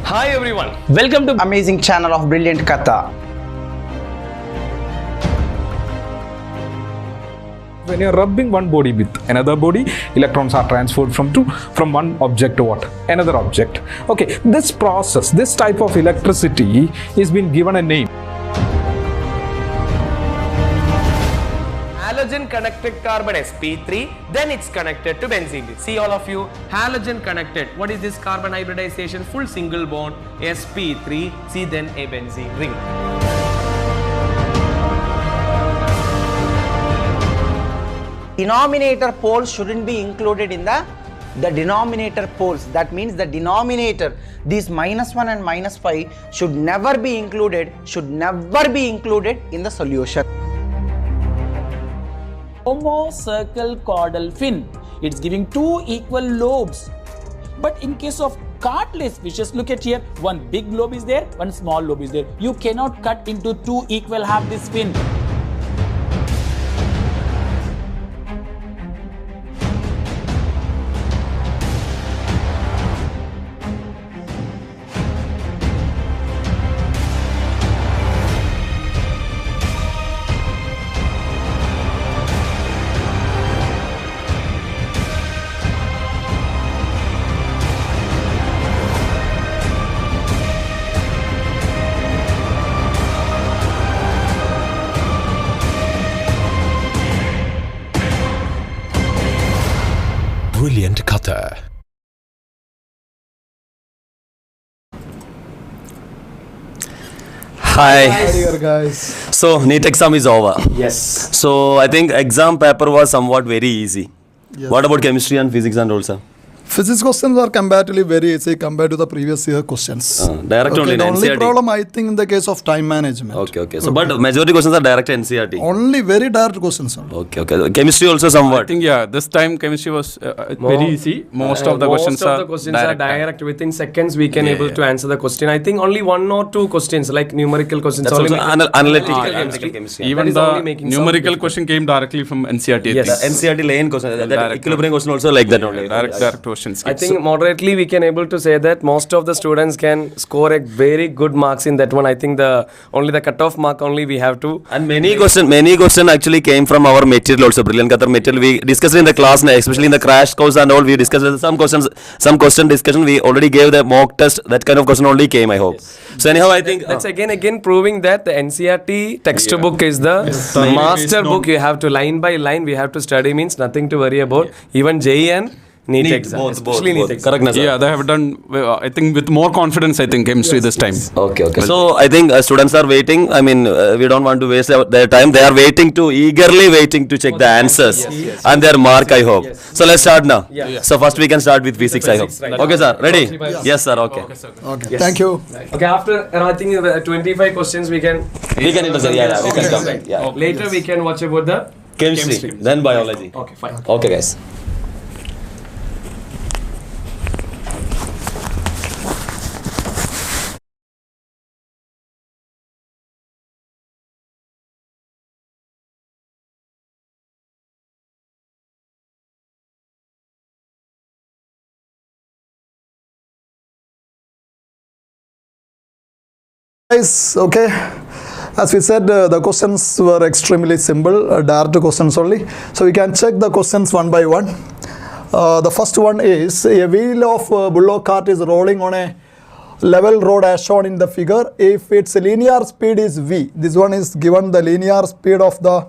Hi everyone. Welcome to amazing channel of Brilliant Katha. When you're rubbing one body with another body, electrons are transferred from one object to what? Another object. Okay, this process, this type of electricity is been given a name. Halogen connected carbon sp3, then it's connected to benzene. See all of you, halogen connected. What is this carbon hybridization? Full single bond sp3, see then a benzene ring. Denominator poles shouldn't be included in the denominator poles. That means the denominator, these -1 and -5 should never be included in the solution. Homocircle caudal fin. It's giving two equal lobes. But in case of cartilage fishes, look at here, one big lobe is there, one small lobe is there. You cannot cut into two equal half this fin. Brilliant Katha. Hi. Dear guys. So NEET exam is over. Yes. So I think exam paper was somewhat very easy. Yes. What about chemistry and physics and also? Physics questions are comparatively very easy compared to the previous year questions. Direct only in the only NCERT. problem I think in the case of time management. Okay. So but majority questions are direct NCERT. Only very direct questions only. Okay. Chemistry also somewhat. I think this time chemistry was very easy. Most of the questions are direct. Within seconds we can able to answer the question. I think only one or two questions like numerical questions. That's only also analytical chemistry. chemistry. Even the numerical question came directly from NCERT. Yes. NCERT lane question. That equilibrium question also like that only. Direct questions. I think moderately we can able to say that most of the students can score a very good marks in that one. I think only the cutoff mark only we have to. And many question actually came from our material also. Brilliant Katha material we discussed in the class, especially in the crash course and all. We discussed some question discussion. We already gave the mock test. That kind of question only came, I hope. Yes. So anyhow, I think that's again proving that the NCERT textbook is the master book. You have to line by line. We have to study, means nothing to worry about. Even JEE and NEET exam, especially NEET exam. Correct, yeah, they have done, I think, with more confidence, I think, chemistry this time. Okay. So, I think students are waiting. I mean, we don't want to waste their time. They are eagerly waiting to check the answers and their mark, I hope. So, let's start now. So, first we can start with physics, I hope. Okay, sir. Ready? Yes, sir. Okay. Okay. Thank you. Okay, after, I think 25 questions we can intercept. Yeah, we can come back. Yeah. Later we can watch about the Chemistry. Then biology. Okay, fine. Okay, guys. Guys, okay. As we said, the questions were extremely simple, direct questions only. So we can check the questions one by one. The first one is, a wheel of bullock cart is rolling on a level road as shown in the figure. If its linear speed is v, this one is given, the linear speed of the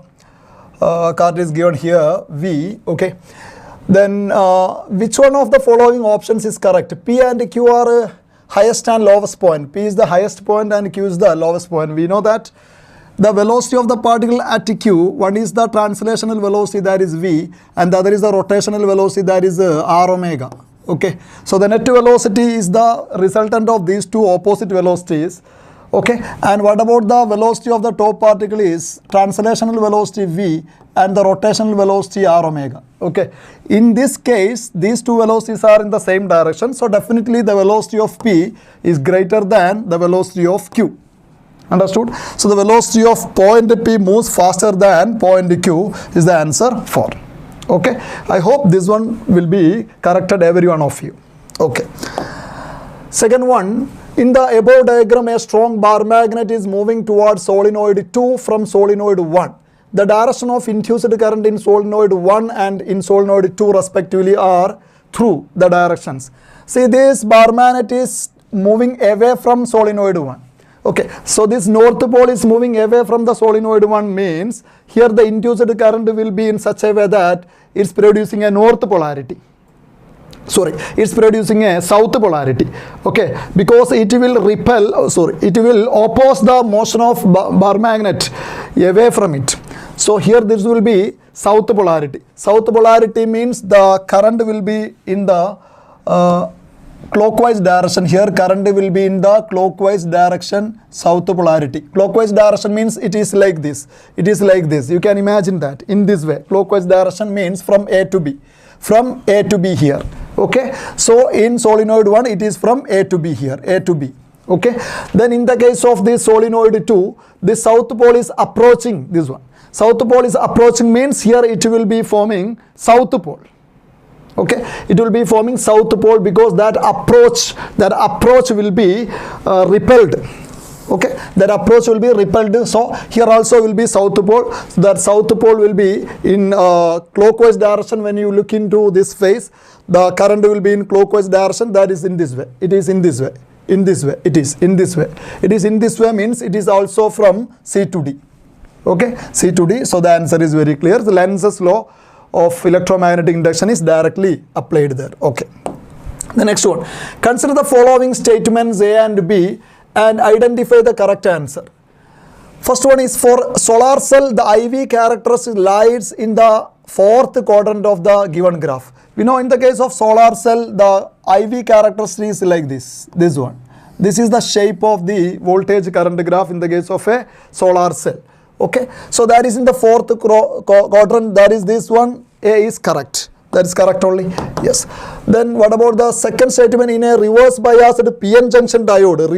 cart is given here, v, okay. Then which one of the following options is correct? P and Q are highest and lowest point. P is the highest point and Q is the lowest point. We know that the velocity of the particle at Q, one is the translational velocity, that is v, and the other is the rotational velocity, that is r omega. Okay, so the net velocity is the resultant of these two opposite velocities. Okay, and what about the velocity of the top particle is translational velocity v and the rotational velocity r omega. Okay, in this case these two velocities are in the same direction, so definitely the velocity of p is greater than the velocity of q. Understood? So the velocity of point p moves faster than point q is the answer 4. Okay, I hope this one will be corrected, every one of you. Okay, second one, In the above diagram, a strong bar magnet is moving towards solenoid 2 from solenoid 1. The direction of induced current in solenoid 1 and in solenoid 2 respectively are through the directions. See, this bar magnet is moving away from solenoid 1. Okay, so this north pole is moving away from the solenoid 1 means here the induced current will be in such a way that it's producing a north polarity. Sorry, it's producing a south polarity. Okay, because it will repel, it will oppose the motion of bar magnet away from it. So here this will be south polarity. South polarity means the current will be in the clockwise direction. Here current will be in the clockwise direction, south polarity. Clockwise direction means it is like this. It is like this. You can imagine that in this way. Clockwise direction means from A to B. From A to B here. Okay. So in solenoid 1 it is from A to B here. A to B. Okay. Then in the case of this solenoid 2, this south pole is approaching this one. South pole is approaching means here it will be forming south pole. Okay, it will be forming south pole because that approach will be repelled. Okay, that approach will be repelled. So here also will be south pole. That south pole will be in clockwise direction. When you look into this phase, the current will be in clockwise direction. That is in this way. It is in this way. In this way. It is in this way. It is in this way means it is also from C to D. Okay, C to D. So the answer is very clear. The Lenz's law of electromagnetic induction is directly applied there. Okay. The next one. Consider the following statements A and B and identify the correct answer. First one is for solar cell, the IV characteristic lies in the fourth quadrant of the given graph. We know in the case of solar cell, the IV characteristic is like this. This one. This is the shape of the voltage current graph in the case of a solar cell. Okay, so that is in the fourth quadrant. That is this one. A is correct. That is correct only. Yes. Then what about the second statement? In a reverse biased PN junction diode,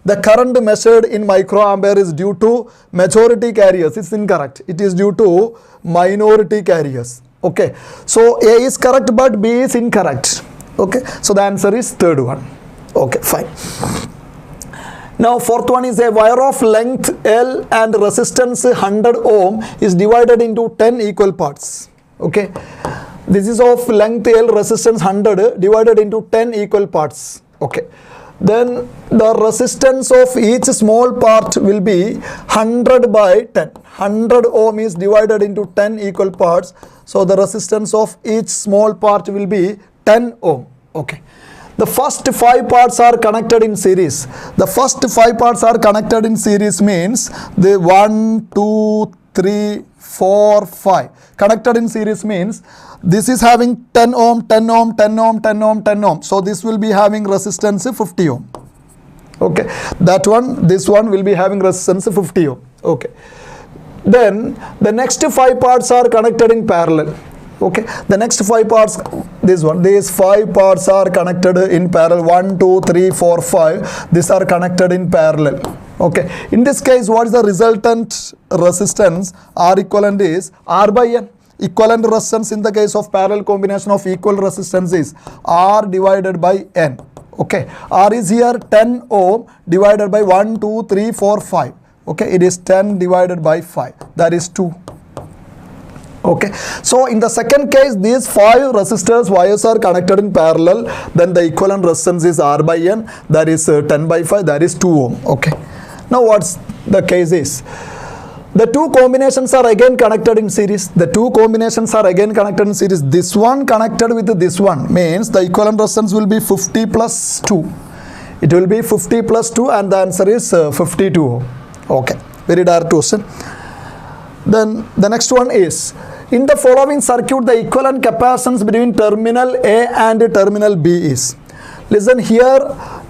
the current measured in microampere is due to majority carriers. It's incorrect. It is due to minority carriers. Okay. So A is correct, but B is incorrect. Okay. So the answer is third one. Okay, fine. Now fourth one is a wire of length L and resistance 100 ohm is divided into 10 equal parts. Okay, this is of length L, resistance 100 divided into 10 equal parts. Okay, then the resistance of each small part will be 100 by 10. 100 ohm is divided into 10 equal parts. So the resistance of each small part will be 10 ohm. Okay. The first 5 parts are connected in series. The first 5 parts are connected in series means the 1, 2, 3, 4, 5. Connected in series means this is having 10 ohm, 10 ohm, 10 ohm, 10 ohm, 10 ohm. So this will be having resistance 50 ohm. Okay. That one, this one will be having resistance 50 ohm. Okay. Then the next 5 parts are connected in parallel. Okay, the next 5 parts, this one, these 5 parts are connected in parallel. 1, 2, 3, 4, 5. These are connected in parallel. Okay, in this case, what is the resultant resistance? R equivalent is R by N. Equivalent resistance in the case of parallel combination of equal resistance is R divided by N. Okay, R is here 10 ohm divided by 1, 2, 3, 4, 5. Okay, it is 10 divided by 5. That is 2. Okay, so in the second case, these 5 resistors wires are connected in parallel. Then the equivalent resistance is R by N. That is 10 by 5. That is 2 ohm. Okay. Now what's the case is? The 2 combinations are again connected in series. The 2 combinations are again connected in series. This one connected with this one means the equivalent resistance will be 50 plus 2. It will be 50 plus 2 and the answer is 52 ohm. Okay. Very direct question. Then the next one is, in the following circuit, the equivalent capacitance between terminal A and terminal B is. Listen here,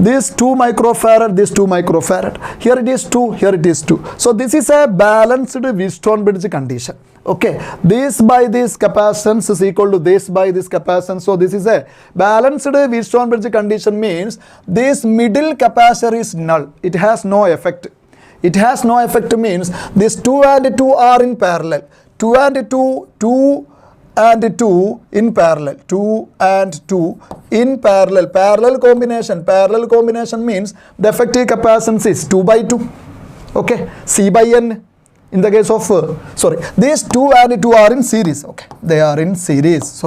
this 2 microfarad, this 2 microfarad. Here it is 2, here it is 2. So this is a balanced Wheatstone bridge condition. Okay, this by this capacitance is equal to this by this capacitance. So this is a balanced Wheatstone bridge condition means this middle capacitor is null. It has no effect. It has no effect means this 2 and 2 are in parallel. 2 and 2, 2 and 2 in parallel. 2 and 2 in parallel. Parallel combination. Parallel combination means the effective capacitance is 2 by 2. Okay. C by N. In the case of, these 2 and 2 are in series. Okay. They are in series.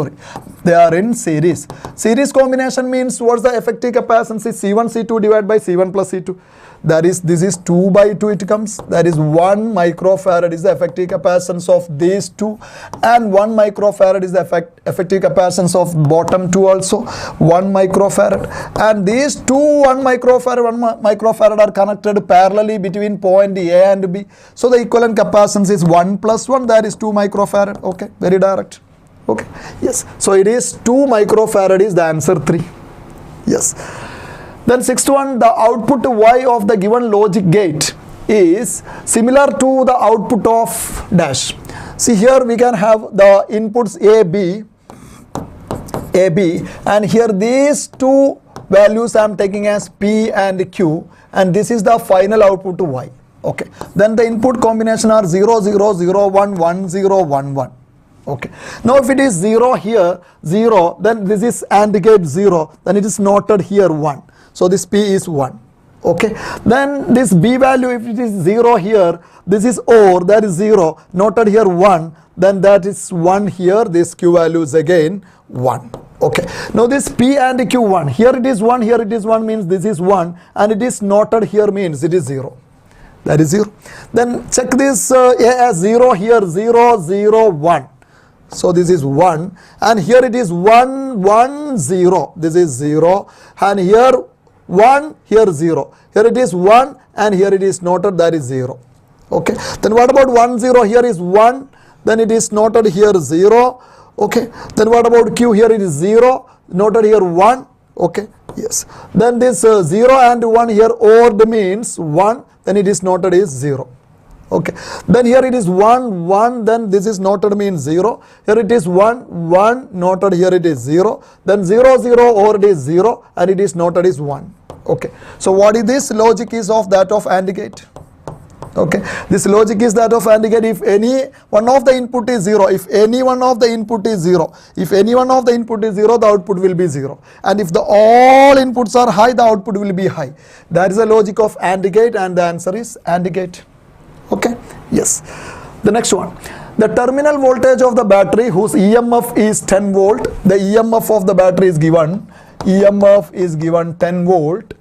They are in series. Series combination means what's the effective capacitance is C1, C2 divided by C1 plus C2. That is, this is 2 by 2 it comes. That is 1 microfarad is the effective capacitance of these two. And 1 microfarad is the effective capacitance of bottom two also. 1 microfarad. And these two 1 microfarad are connected parallelly between point A and B. So the equivalent capacitance is 1 plus 1. That is 2 microfarad. Okay. Very direct. Okay. Yes. So it is 2 microfarad is the answer 3. Yes. Then sixth one, the output Y of the given logic gate is similar to the output of dash. See here we can have the inputs A, B, and here these two values I am taking as P and Q, and this is the final output to Y. Okay. Then the input combination are 0, 0, 0, 1, 1, 0, 1, 1. Okay. Now if it is 0 here, 0, then this is AND gate 0, then it is noted here 1. So this P is 1. Okay. Then this B value, if it is 0 here, this is OR, that is 0, noted here 1, then that is 1 here, this Q value is again 1. Okay. Now this P and Q 1, here it is 1, here it is 1 means this is 1, and it is noted here means it is 0. That is 0. Then check this A as 0 here, 0, 0, 1. So this is 1, and here it is 1, 1, 0. This is 0, and here 1, here 0. Here it is 1, and here it is noted, that is 0. Okay. Then what about 1, 0? Here is 1, then it is noted here 0. Okay. Then what about Q? Here it is 0, noted here 1. Okay. Yes. Then this 0 and 1 here ORed means 1, then it is noted is 0. Okay. Then here it is 1, 1, then this is noted means 0. Here it is 1, 1, noted here it is 0. Then 0, 0, or it is 0, and it is noted is 1. Okay. So what is this? Logic is of that of AND gate. Okay. This logic is that of AND gate. If any one of the input is 0, if any one of the input is 0, if any one of the input is 0, the output will be 0. And if the all inputs are high, the output will be high. That is the logic of AND gate, and the answer is AND gate. Okay. Yes. The next one. The terminal voltage of the battery whose EMF is 10 volt. The EMF of the battery is given. EMF is given 10 volt.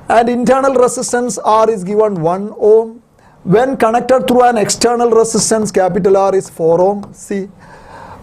And internal resistance R is given 1 ohm. When connected through an external resistance, capital R is 4 ohm. See.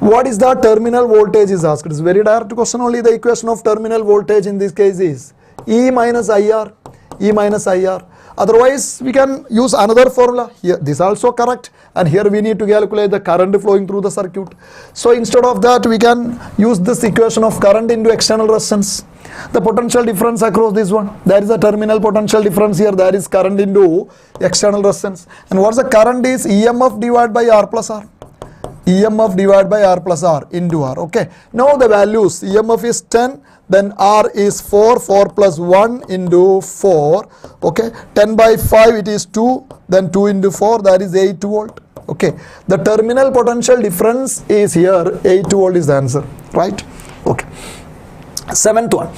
What is the terminal voltage is asked. It is very direct question. Only the equation of terminal voltage in this case is E minus IR. E minus IR. Otherwise, we can use another formula. Here, this is also correct. And here we need to calculate the current flowing through the circuit. So instead of that, we can use this equation of current into external resistance. The potential difference across this one. That is the terminal potential difference here. That is current into external resistance. And what's the current is EMF divided by R plus R. EMF divided by R plus R into R. Okay. Now the values. EMF is 10. Then R is 4, 4 plus 1 into 4, okay, 10 by 5 it is 2, then 2 into 4, that is 8 volt, okay. The terminal potential difference is here, 8 volt is the answer, right, okay. Seventh one,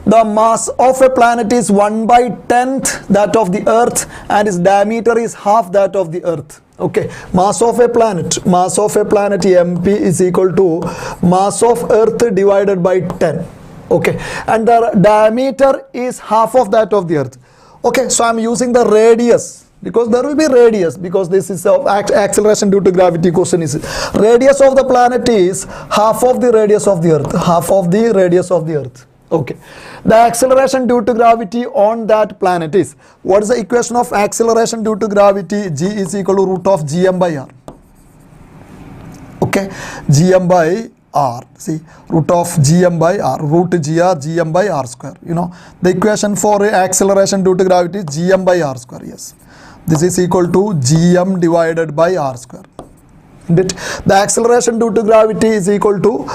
the mass of a planet is 1 by 10th that of the earth, and its diameter is half that of the earth. Okay, mass of a planet MP is equal to mass of earth divided by 10. Okay, and the diameter is half of that of the earth. Okay, so I am using the radius because there will be radius, because this is of acceleration due to gravity question is radius of the planet is half of the radius of the earth, half of the radius of the earth. Okay, the acceleration due to gravity on that planet is, what is the equation of acceleration due to gravity? G is equal to root of gm by r. Okay, gm by r, see, root of gm by r, root gr gm by r square. You know the equation for acceleration due to gravity is gm by r square. Yes, this is equal to gm divided by r square. The acceleration due to gravity is equal to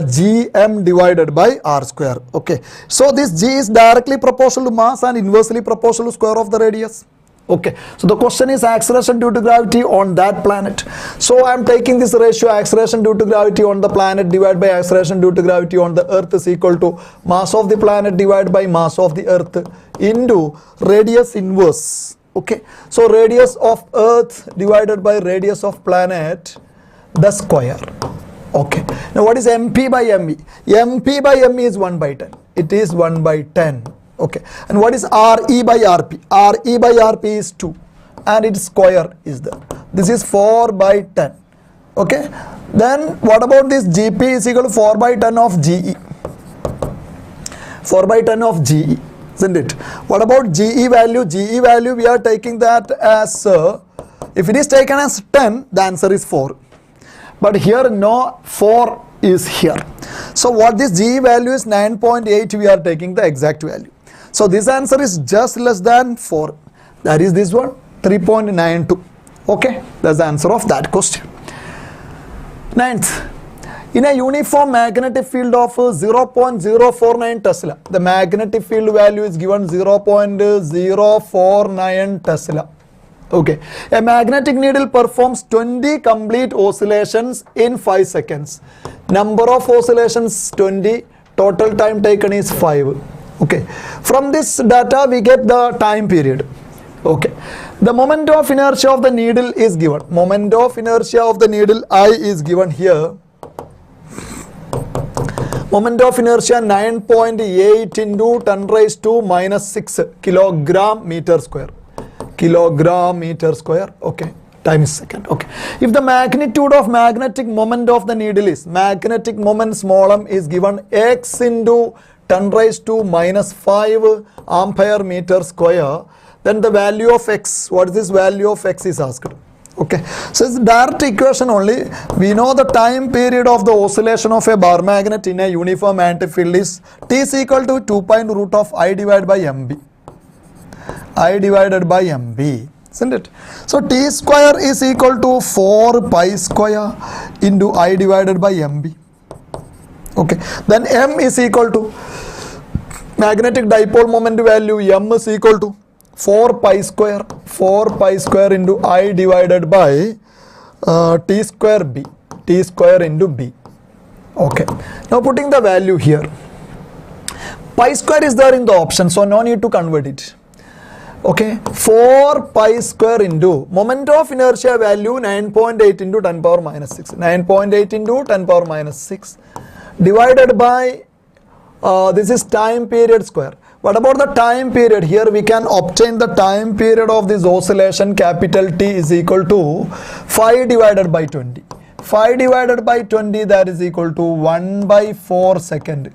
gm divided by r square. Okay, so this g is directly proportional to mass and inversely proportional to square of the radius. Okay, so the question is acceleration due to gravity on that planet. So I am taking this ratio, acceleration due to gravity on the planet divided by acceleration due to gravity on the earth is equal to mass of the planet divided by mass of the earth into radius inverse. Okay, so radius of earth divided by radius of planet, the square. Okay, now what is MP by ME? MP by ME is 1 by 10. It is 1 by 10. Okay, and what is RE by RP? RE by RP is 2 and its square is there. This is 4 by 10. Okay, then what about this GP is equal to 4 by 10 of GE? 4 by 10 of GE, isn't it? What about GE value? GE value we are taking that as, if it is taken as 10, the answer is 4. But here no 4 is here. So what this GE value is 9.8, we are taking the exact value. So this answer is just less than 4. That is this one, 3.92. Okay, that's the answer of that question. Ninth, in a uniform magnetic field of 0.049 Tesla, the magnetic field value is given 0.049 Tesla. Okay, a magnetic needle performs 20 complete oscillations in 5 seconds. Number of oscillations 20, total time taken is 5. Okay, from this data we get the time period. Okay, the moment of inertia of the needle is given. Moment of inertia of the needle I is given here. Moment of inertia 9.8 into 10 raised to minus 6 kilogram meter square. Kilogram meter square. Okay, time is second. Okay, if the magnitude of magnetic moment of the needle is, magnetic moment small m is given x into 10 raised to minus 5 ampere meter square, then the value of x, what is this value of x is asked. Okay, so it's direct equation only. We know the time period of the oscillation of a bar magnet in a uniform magnetic field is T is equal to 2 pi root of I divided by MB. I divided by MB, isn't it? So T square is equal to 4 pi square into I divided by MB. Okay, then M is equal to magnetic dipole moment value, M is equal to 4 pi square into I divided by T square B, T square into B. Okay, now putting the value here, pi square is there in the option, so no need to convert it. Okay, 4 pi square into moment of inertia value 9.8 into 10 power minus 6, 9.8 into 10 power minus 6 divided by this is time period square. What about the time period? Here we can obtain the time period of this oscillation, capital T is equal to 5 divided by 20. 5 divided by 20, that is equal to 1 by 4 second.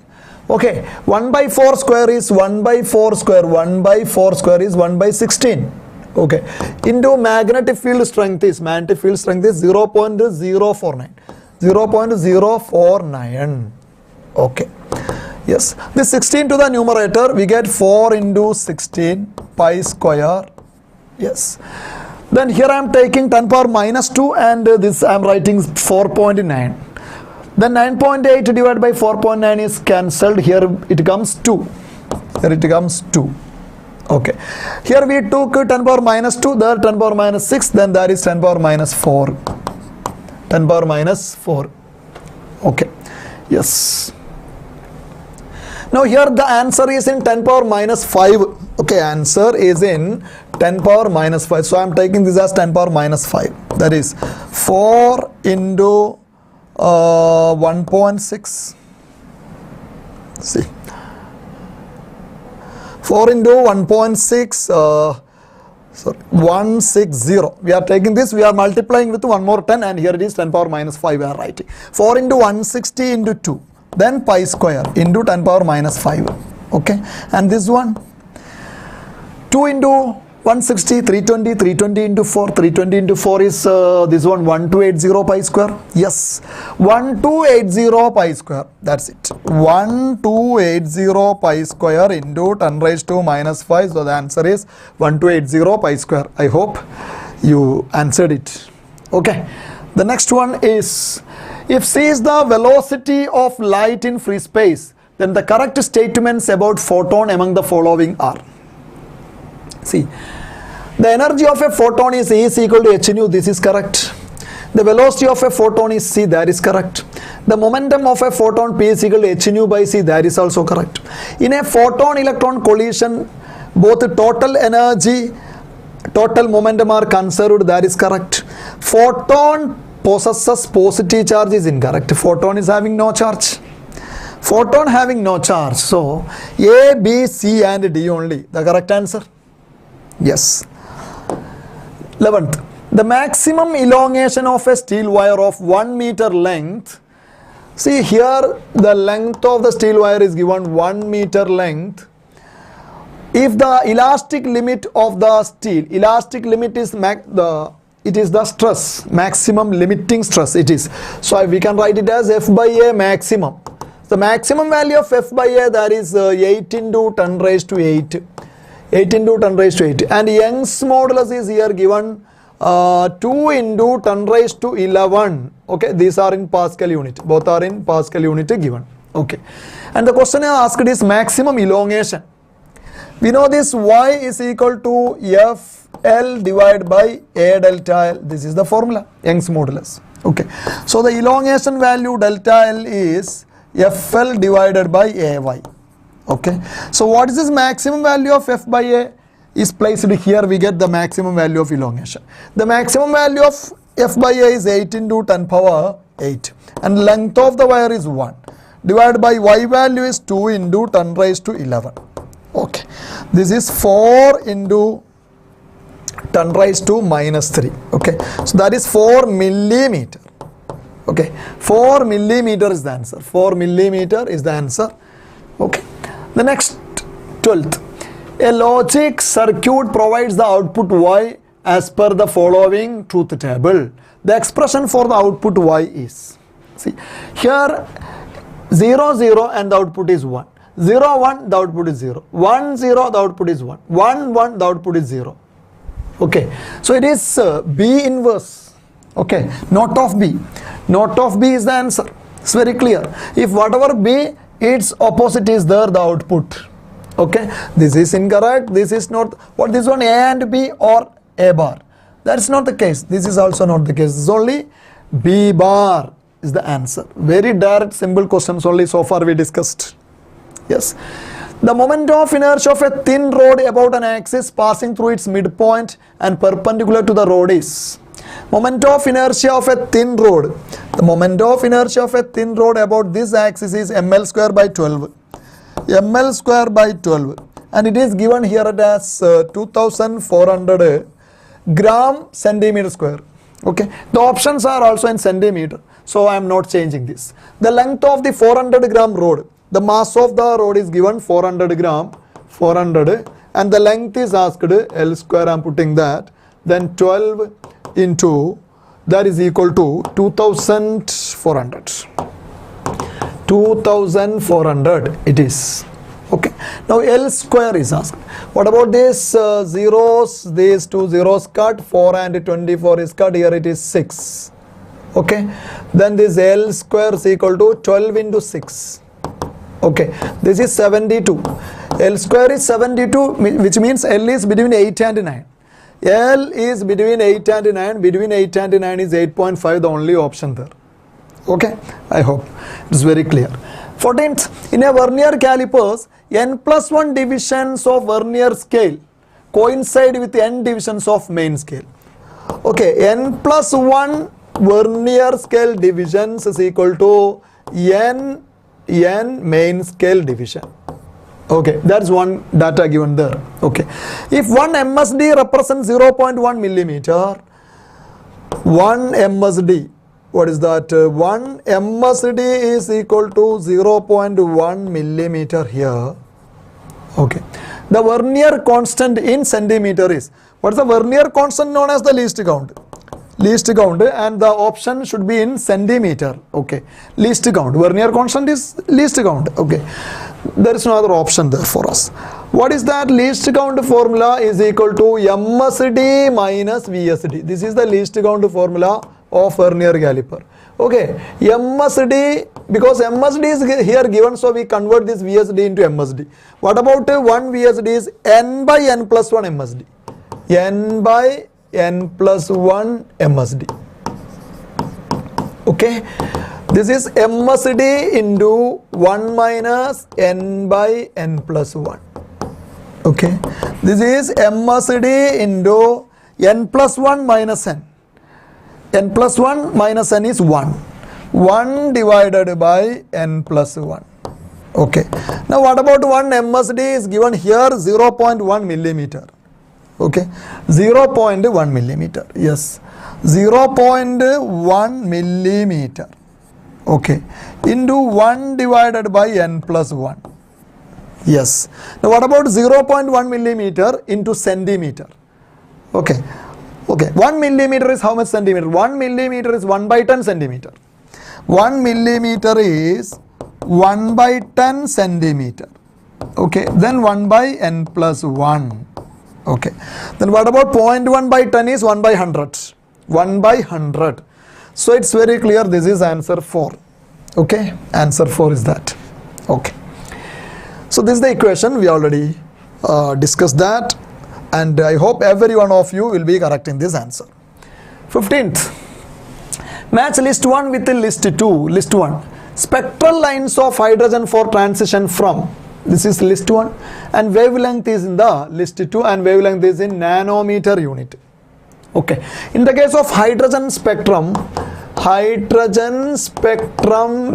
Okay, 1 by 4 square is 1 by 4 square, 1 by 4 square is 1 by 16. Okay, into magnetic field strength is 0.049. 0.049. Okay, yes, this 16 to the numerator, we get 4 into 16 pi square. Yes, then here I am taking 10 power minus 2 and this I am writing 4.9. Then 9.8 divided by 4.9 is cancelled. Here it comes 2. Here it comes 2. Okay, here we took 10 power minus 2, there 10 power minus 6, then there is 10 power minus 4. 10 power minus 4. Okay, yes. Now here the answer is in 10 power minus 5. Okay, answer is in 10 power minus 5. So I am taking this as 10 power minus 5. That is 4 into 1.6. See, 4 into 1.6, sorry, 160. We are taking this, we are multiplying with one more 10 and here it is 10 power minus 5 we are writing. 4 into 160 into 2. Then pi square into 10 power minus 5. Okay, and this one 2 into 160, 320, 320 into 4, 320 into 4 is this one 1280 pi square. Yes, 1280 pi square, that's it. 1280 pi square into 10 raised to minus 5. So the answer is 1280 pi square. I hope you answered it. Okay, the next one is, if c is the velocity of light in free space, then the correct statements about photon among the following are. See, The energy of a photon is E is equal to h nu, this is correct. The velocity of a photon is c, that is correct. The momentum of a photon p is equal to h nu by c, that is also correct. In a photon electron collision, both total energy, total momentum are conserved, that is correct. Photon possesses positive charge is incorrect. Photon is having no charge. Photon having no charge. So A, B, C and D only. The correct answer? Yes. 11th. The maximum elongation of a steel wire of 1 meter length. See here the length of the steel wire is given 1 meter length. If the elastic limit of the steel, elastic limit is it is the stress, maximum limiting stress it is. So we can write it as F by A maximum. The maximum value of F by A, that is 8 into 10 raised to 8. 8 into 10 raised to 8. And Young's modulus is here given 2 into 10 raised to 11. Okay, these are in Pascal unit. Both are in Pascal unit given. Okay. And the question I asked is maximum elongation. We know this Y is equal to FL divided by A delta L. This is the formula, Young's modulus. Okay. So the elongation value delta L is FL divided by AY. Okay. So what is this maximum value of F by A? Is placed here, we get the maximum value of elongation. The maximum value of F by A is 8 into 10 power 8. And length of the wire is 1. Divided by Y value is 2 into 10 raised to 11. Okay. This is 4 into 10 raised to minus 3. Okay. So that is 4 millimeter. Okay. 4 millimeter is the answer. 4 millimeter is the answer. Okay. The next 12th. A logic circuit provides the output Y as per the following truth table. The expression for the output Y is, see here 0 0 and the output is 1. 0 1 the output is 0. 1 0 the output is 1. 1 1 the output is 0. Okay. So it is B inverse. Okay. Not of B. Not of B is the answer. It's very clear. If whatever B, its opposite is there, the output. Okay, this is incorrect. This is not. What this one, A and B or A bar? That's not the case. This is also not the case. This is only B bar is the answer. Very direct, simple questions only so far we discussed. Yes. The moment of inertia of a thin rod about an axis passing through its midpoint and perpendicular to the rod is. Moment of inertia of a thin rod. The moment of inertia of a thin rod about this axis is ml square by 12. ml square by 12, and it is given here as 2400 gram centimeter square. Okay, the options are also in centimeter, so I am not changing this. The length of the 400 gram rod, the mass of the rod is given 400 gram, 400, and the length is asked L square, I am putting that, then 12 into, that is equal to 2400. 2400 it is. Okay. Now L square is asked. What about this zeros? These two zeros cut. 4 and 24 is cut. Here it is 6. Okay. Then this L square is equal to 12 into 6. Okay. This is 72. L square is 72, which means L is between 8 and 9. L is between 8 and 9. Between 8 and 9 is 8.5, the only option there. Okay, I hope it is very clear. 14th, in a vernier calipers, n plus 1 divisions of vernier scale coincide with n divisions of main scale. Okay, n plus 1 vernier scale divisions is equal to n main scale division. Okay, that's one data given there. Okay, if 1 MSD represents 0.1 millimeter, 1 MSD, what is that? 1 MSD is equal to 0.1 millimeter here. Okay. The vernier constant in centimeter is, what is the vernier constant known as the least count? Least count, and the option should be in centimeter. Okay. Least count. Vernier constant is least count. Okay. There is no other option there for us. What is that? Least count formula is equal to MSD minus VSD. This is the least count formula of vernier caliper. Okay, MSD, because MSD is here given, so we convert this VSD into MSD. What about 1 VSD is n by n plus 1 MSD. n by n plus 1 MSD. Okay, this is MSD into 1 minus n by n plus 1. Okay, this is MSD into n plus 1 minus n. N plus 1 minus n is 1. 1 divided by n plus 1. Okay, now what about 1 MSD is given here 0.1 millimeter. Okay, 0.1 millimeter. Yes, 0.1 millimeter. Okay, into 1 divided by n plus 1. Yes, now what about 0.1 millimeter into centimeter? Okay, 1 millimeter is how much centimeter? 1 millimeter is 1 by 10 centimeter. 1 millimeter is 1 by 10 centimeter. Okay, then 1 by n plus 1. Okay, then what about 0.1 by 10 is 1 by 100. 1 by 100. So it's very clear, this is answer 4. Okay, answer 4 is that. Okay, so this is the equation, we already discussed that, and I hope every one of you will be correct in this answer. 15th, match list 1 with the list 2. List 1, spectral lines of hydrogen for transition from, this is list 1, and wavelength is in the list 2, and wavelength is in nanometer unit. Okay, in the case of hydrogen spectrum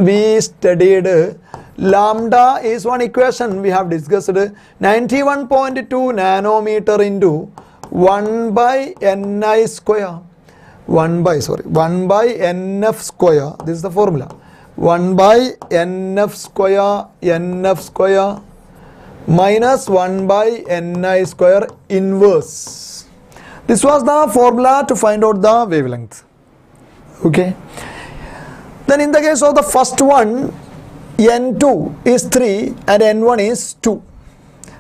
we studied lambda is one equation we have discussed, 91.2 nanometer into 1 by ni square, 1 by nf square, this is the formula, 1 by nf square minus 1 by ni square inverse. This was the formula to find out the wavelength. Okay, then in the case of the first one, n2 is 3 and n1 is 2.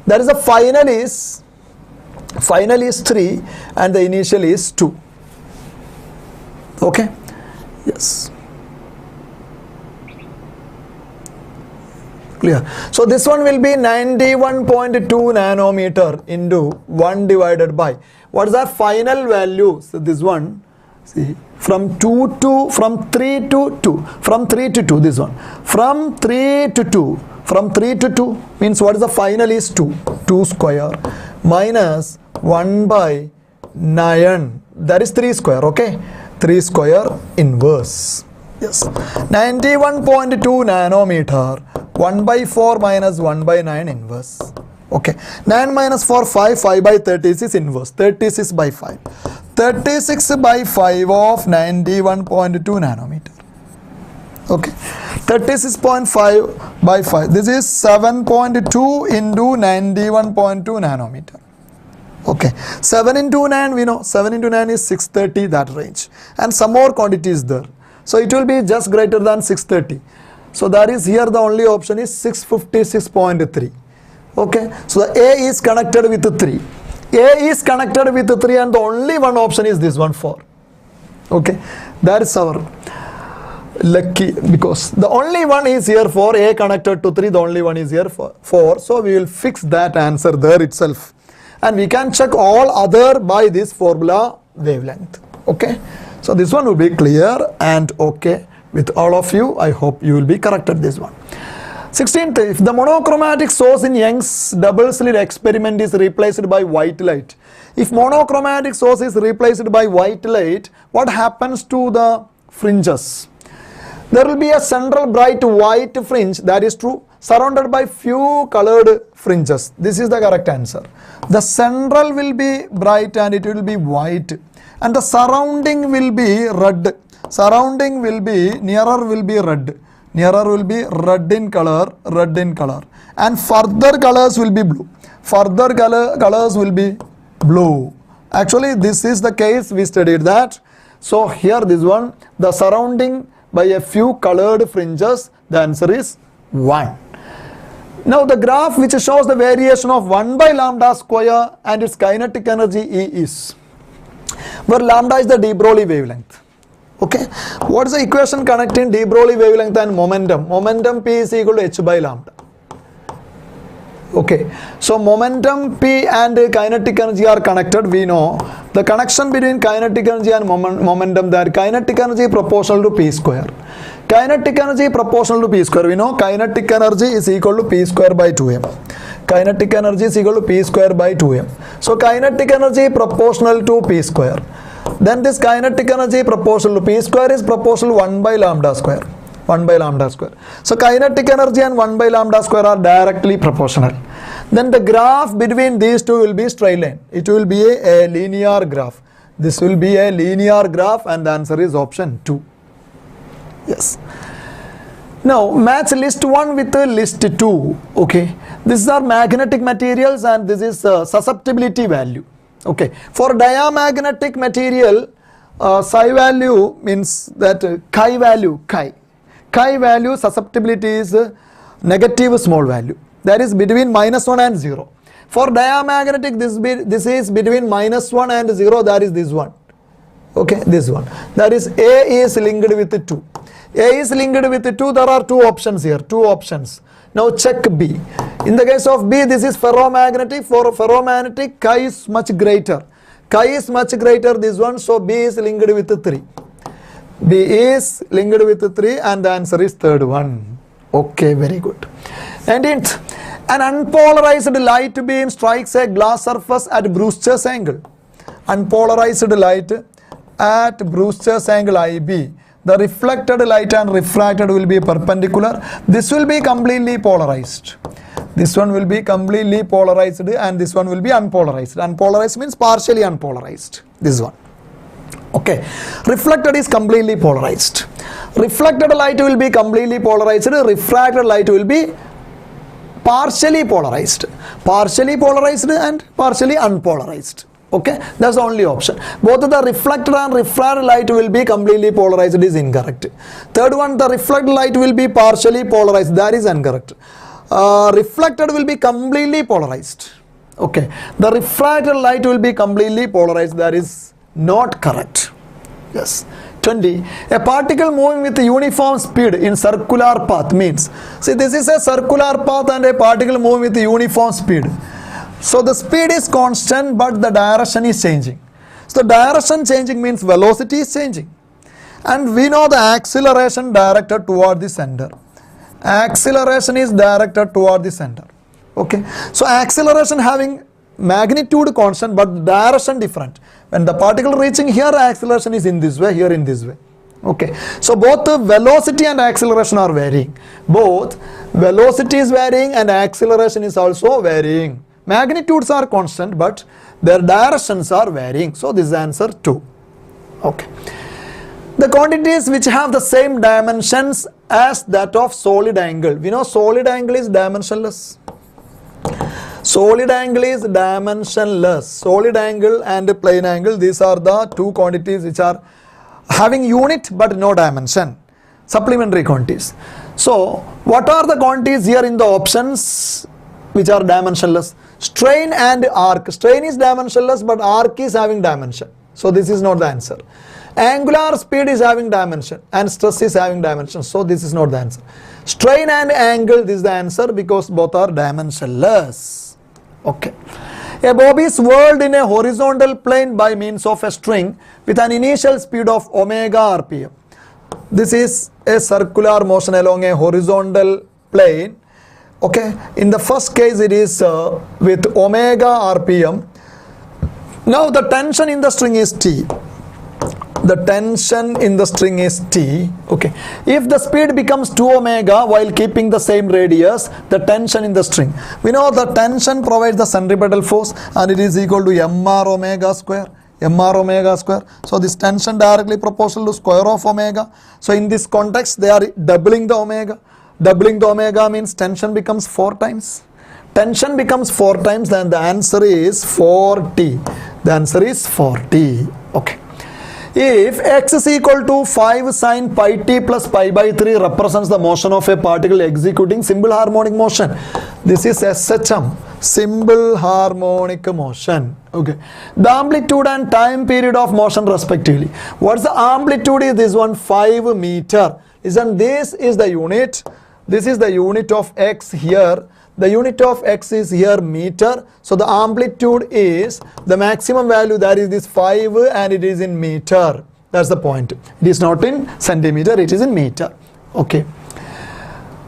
That is the final is 3 and the initial is 2. Okay, yes, clear. So this one will be 91.2 nanometer into 1 divided by, what is our final value? So this one, see, from 3 to 2, this one, from 3 to 2 means what is the final is 2 square minus 1 by 9, that is 3 square. Okay, 3 square inverse. Yes, 91.2 nanometer, 1 by 4 minus 1 by 9 inverse. Okay, 9 minus 4, 5 by 36 inverse, 36 by 5. 36 by 5 of 91.2 nanometer. Okay, 36.5 by 5. This is 7.2 into 91.2 nanometer. Okay, 7 into 9 we know, 7 into 9 is 630, that range. And some more quantity is there. So it will be just greater than 630. So that is here the only option is 656.3. Okay, so the A is connected with 3. A is connected with 3 and the only one option is this one, 4. Okay, that is our lucky, because the only one is here for A connected to 3, the only one is here for 4. So we will fix that answer there itself. And we can check all other by this formula wavelength. Okay, so this one will be clear and okay with all of you. I hope you will be correct at this one. 16th, if the monochromatic source in Young's double slit experiment is replaced by white light. If monochromatic source is replaced by white light, what happens to the fringes? There will be a central bright white fringe, that is true, surrounded by few colored fringes. This is the correct answer. The central will be bright and it will be white, and the surrounding will be red. Surrounding will be, nearer will be red. Nearer will be red in color, and further colors will be blue. Further colors will be blue. Actually, this is the case, we studied that. So here this one, the surrounding by a few colored fringes, the answer is 1. Now the graph which shows the variation of 1 by lambda square and its kinetic energy E is, where lambda is the de Broglie wavelength. Okay, what is the equation connecting de Broglie wavelength and momentum? Momentum P is equal to h by lambda. Okay, so momentum P and kinetic energy are connected. We know the connection between kinetic energy and momentum, that kinetic energy proportional to P square. Kinetic energy proportional to P square. We know kinetic energy is equal to P square by 2m. Kinetic energy is equal to P square by 2m. So kinetic energy proportional to P square. Then this kinetic energy proportional to P square is proportional to 1 by lambda square. 1 by lambda square. So kinetic energy and 1 by lambda square are directly proportional. Then the graph between these two will be straight line. It will be a linear graph. This will be a linear graph, and the answer is option 2. Yes. Now match list 1 with list 2. Okay. These are magnetic materials and this is susceptibility value. Okay. For diamagnetic material, psi value means that chi value, chi value susceptibility is negative small value, that is between -1 and 0. For diamagnetic, this is between -1 and 0, that is this one. Okay, this one, that is A is linked with 2. A is linked with 2. There are two options here, two options. Now check B. In the case of B, this is ferromagnetic. For ferromagnetic, chi is much greater. Chi is much greater, this one, so B is linked with 3. B is linked with 3 and the answer is third one. Okay, very good. 19th, an unpolarized light beam strikes a glass surface at Brewster's angle. Unpolarized light at Brewster's angle IB. The reflected light and refracted will be perpendicular. This will be completely polarized. This one will be completely polarized and this one will be unpolarized. Unpolarized means partially unpolarized. This one. Okay, reflected is completely polarized. Reflected light will be completely polarized. Refracted light will be partially polarized. Partially polarized and partially unpolarized. Okay, that's the only option. Both the reflected and refracted light will be completely polarized is incorrect. Third one, the reflected light will be partially polarized. That is incorrect. Reflected will be completely polarized. Okay, the refracted light will be completely polarized. That is not correct. Yes. 20. A particle moving with uniform speed in circular path means, see, this is a circular path and a particle moving with uniform speed. So the speed is constant but the direction is changing. So direction changing means velocity is changing. And we know the acceleration directed toward the center. Acceleration is directed toward the center. Okay. So acceleration having magnitude constant but direction different. When the particle reaching here, acceleration is in this way, here in this way. Okay. So both the velocity and acceleration are varying. Both velocity is varying and acceleration is also varying. Magnitudes are constant but their directions are varying. So this is answer 2. Okay. The quantities which have the same dimensions as that of solid angle. We know solid angle is dimensionless. Solid angle is dimensionless. Solid angle and plane angle, these are the two quantities which are having unit but no dimension. Supplementary quantities. So what are the quantities here in the options which are dimensionless? Strain and arc. Strain is dimensionless but arc is having dimension. So this is not the answer. Angular speed is having dimension and stress is having dimension. So this is not the answer. Strain and angle, this is the answer because both are dimensionless. Okay. A bob is whirled in a horizontal plane by means of a string with an initial speed of omega rpm. This is a circular motion along a horizontal plane. Okay. In the first case it is with omega rpm. Now the tension in the string is T. The tension in the string is T. Okay. If the speed becomes 2 omega while keeping the same radius, the tension in the string. We know the tension provides the centripetal force and it is equal to mr omega square. Mr omega square. So this tension directly proportional to square of omega. So in this context they are doubling the omega. Doubling the omega means tension becomes 4 times. Tension becomes 4 times, then the answer is 4t. The answer is 4t. Okay. If x is equal to 5 sin pi t plus pi by 3 represents the motion of a particle executing simple harmonic motion. This is SHM, simple harmonic motion. Okay. The amplitude and time period of motion respectively. What's the amplitude is this one, 5 meter. Listen, this is the unit. This is the unit of x here. The unit of x is here meter. So the amplitude is the maximum value, that is this 5, and it is in meter. That's the point. It is not in centimeter, it is in meter. Okay.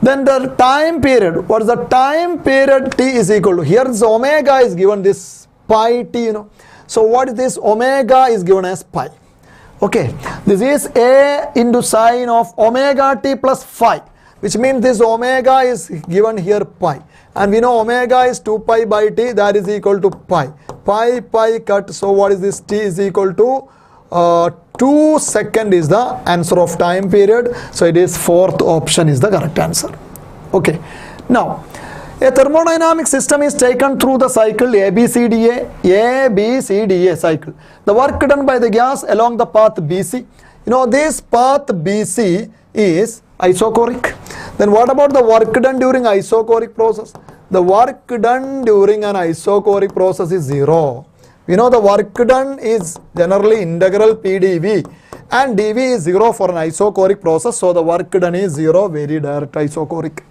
Then the time period. What is the time period? T is equal to, here this omega is given, this pi t, you know. So what is this? Omega is given as pi. Okay. This is a into sine of omega t plus phi, which means this omega is given here pi. And we know omega is 2 pi by t, that is equal to pi. Pi cut. So what is this? T is equal to 2 seconds is the answer of time period. So it is fourth option is the correct answer. Okay. Now, a thermodynamic system is taken through the cycle ABCDA cycle. The work done by the gas along the path BC. You know, this path BC is isochoric. Then what about the work done during isochoric process? The work done during an isochoric process is 0. We know the work done is generally integral PdV, and dV is 0 for an isochoric process. So the work done is 0, very direct isochoric.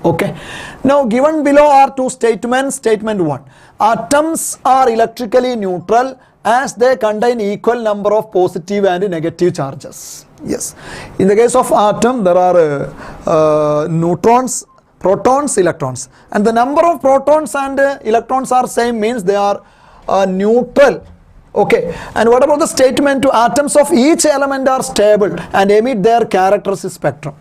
Okay. Now given below are two statements. Statement 1. Atoms are electrically neutral as they contain equal number of positive and negative charges. Yes. In the case of atom, there are neutrons, protons, electrons, and the number of protons and electrons are same, means they are neutral. Okay. And what about the statement 2? Atoms of each element are stable and emit their characteristic spectrum.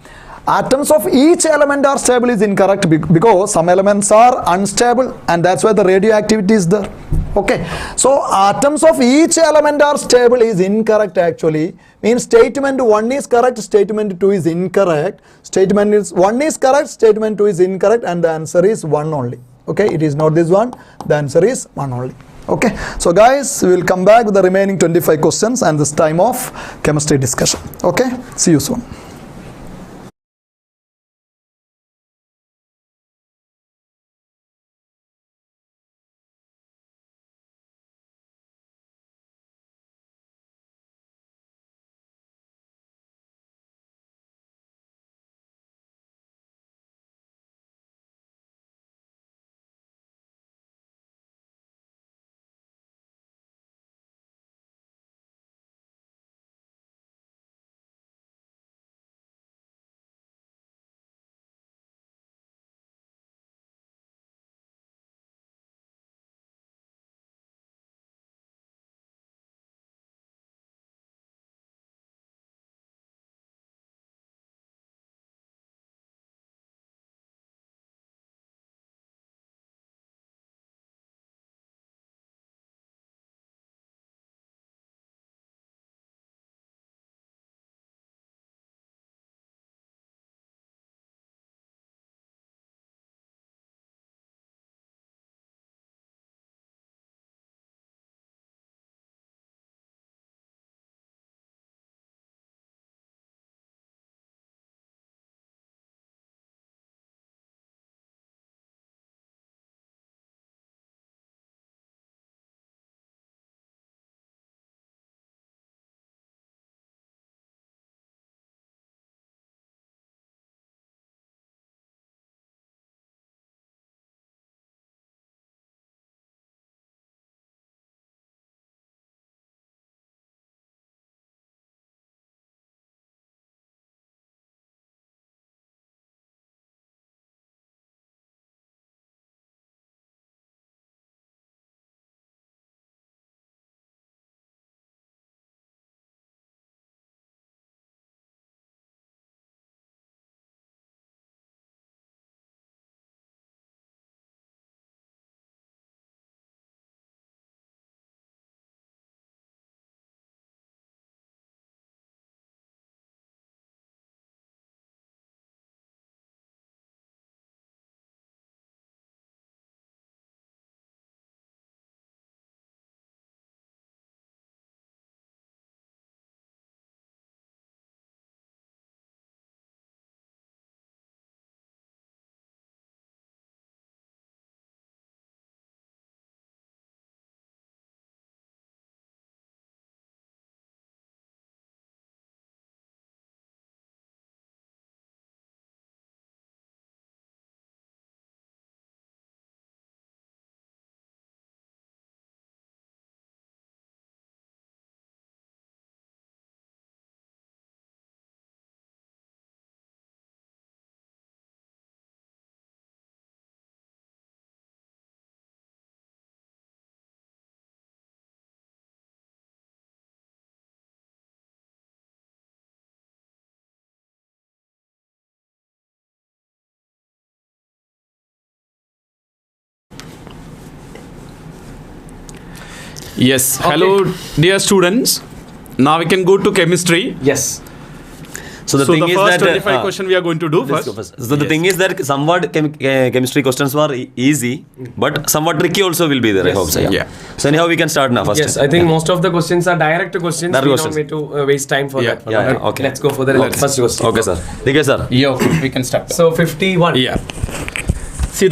Atoms of each element are stable is incorrect because some elements are unstable, and that's why the radioactivity is there. Okay. So atoms of each element are stable is incorrect actually. Means statement 1 is correct, statement 2 is incorrect. Statement 1 is correct, statement 2 is incorrect, and the answer is 1 only. Okay. It is not this one. The answer is 1 only. Okay. So guys, we will come back with the remaining 25 questions and this time of chemistry discussion. Okay. See you soon. Yes. Hello, dear students. Now we can go to chemistry. Yes. So the So thing the is first that 25 question we are going to do let's go first. first. So the thing is that somewhat chemistry questions were easy, but somewhat tricky also will be there. I Yes. hope so. Yeah. So anyhow, we can start now first. Yes, I think most of the questions are direct questions. Direct We questions. don't need to waste time for Yeah. that. Yeah, okay. Let's go for the first question. Okay, sir. Okay, sir. Yeah, okay. We can start. So 51. Yeah. See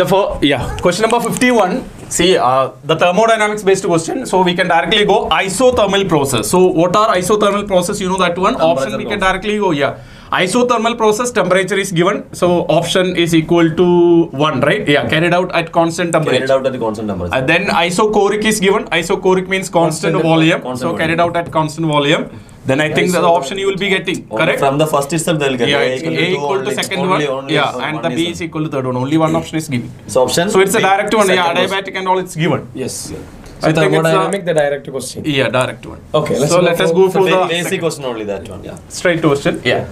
question number 51. See the thermodynamics based question. So we can directly go isothermal process. So what are isothermal process? You know that one. Option we can directly go. Yeah. Isothermal process, temperature is given. So option is equal to 1, right? Yeah. Carried out at constant temperature. Carried out at the constant temperature. And then isochoric is given. Isochoric means constant volume. constant So volume. carried out at constant volume. Then I think the option you will be getting. Correct? From the first itself, they'll get Yeah, A it's A equal to second one. Yeah, and the B is equal to third one. Only one option is given. So option. So it's a direct one. Yeah, second adiabatic and all it's given. Yes. I So think it's thermodynamic, the direct question. Yeah, direct one. Okay, let's So go let us for- go for So the basic question only, that one. Yeah. straight question. Yeah.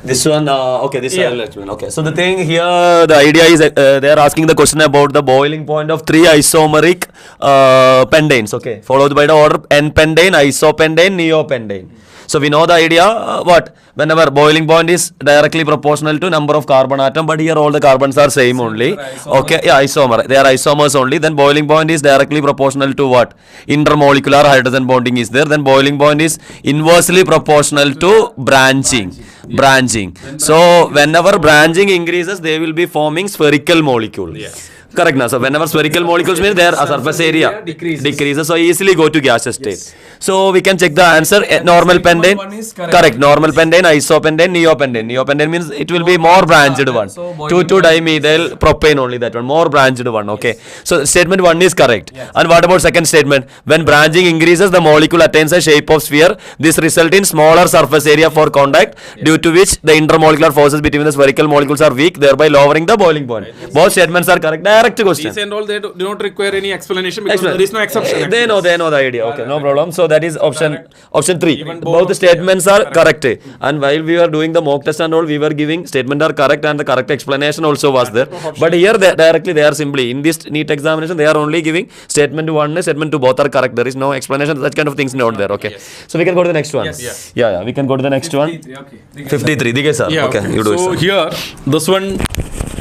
This one, okay, this Yeah. I'll explain. Okay, so the thing here, the idea is they are asking the question about the boiling point of 3 isomeric pendanes. Okay, followed by the order N-pentane, isopentane, neopentane. So we know the idea. What? Whenever boiling point is directly proportional to number of carbon atom, but here all the carbons are same only. Okay, yeah, isomer. They are isomers only. Then boiling point is directly proportional to what? Intermolecular hydrogen bonding is there. Then boiling point is inversely proportional to branching. Branching. So whenever branching increases, they will be forming spherical molecule. Correct now. So whenever spherical molecules mean their surface area decreases, so easily go to gaseous state. So we can check the answer. Normal pentane. one is correct. Correct. Normal pentane, isopentane, neopentane. Neopentane means it will be more branched one. So boiling 2,2-dimethyl propane only, that one. More branched one. Okay. So statement 1 is correct. And what about second statement? When branching increases, the molecule attains a shape of sphere. This result in smaller surface area for contact, due to which the intermolecular forces between the spherical molecules are weak, thereby lowering the boiling point. Both statements are correct. Direct question. These and all they do not require any explanation because there is no exception. They know the idea. Okay, no problem. So that is option 3. Both the statements are correct. And while we were doing the mock test and all, we were giving statement are correct and the correct explanation also was there. But here directly they are simply in this NEET examination they are only giving statement 1, statement 2, both are correct. There is no explanation. Such kind of things not there. Okay. So we can go to the next one. Yeah. We can go to the next one. 53. Dike sir. Yeah. Okay. You do So it. here, this one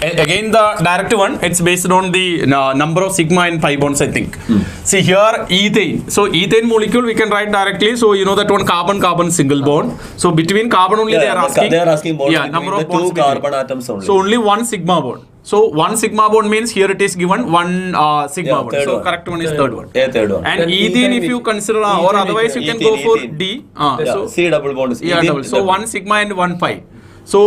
again the direct one. It's based on the number of sigma and pi bonds. I think. See here ethane. So ethane molecule we can write directly. So you know that one carbon single bond. So between carbon only they are asking. They are asking bonds between number the of bonds two between. carbon atoms only. So only one sigma bond. So one sigma bond means here it is given one sigma bond. third So one. correct one is third one. Yeah, third one. And Then ethane if ethane you with- consider or otherwise you can go Ethane, for ethane. D. Yeah, So C double bond is yeah, ethene double. So double. one sigma and one pi. So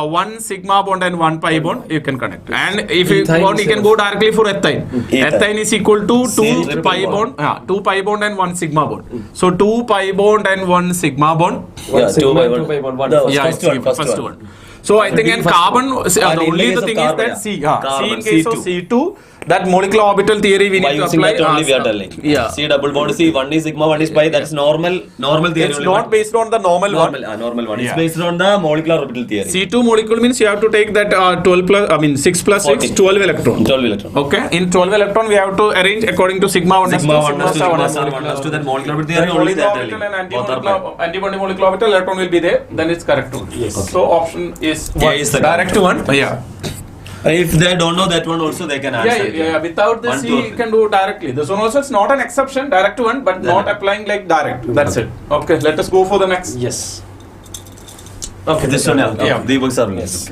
one sigma bond and one pi bond you can connect. And if you Ethine want, you can go directly for ethine. Ethine. Ethine is equal to C 2 pi bond. 2 pi bond and 1 sigma bond. So 2 pi bond and 1 sigma bond. Yeah, sigma, 2 2 by 1, 1. The Yeah, first it's one, given, first one. So I think in carbon, the And in only case the of thing carbon, is that yeah. C. C Carbon, in case of C2. C2, that molecular orbital theory we By need to using apply. that only we are telling. Yeah. C double bond, C, one is sigma, one is pi. That's normal theory. It's only, not but based on the normal one. normal one. It's Yeah. based on the molecular orbital theory. C2 molecule means you have to take that 6 plus 6, 14. 12 electron. 12 electron. Okay, in 12 electron we have to arrange according to sigma 1 Sigma 1 sigma to sigma 1 to that molecular orbital theory only they are telling. Both are fine. antibody molecular orbital electron will be there, then it's correct one. Yes. So option is Yeah, one. is the Direct correct one. Yeah. If they don't know that one also, they can answer. Without this, 1, 2, you can do directly. This one also is not an exception, direct one, but not applying like direct. That's it. Okay, let us go for the next. Yes. Okay, this one, yeah. Yeah. The books are released.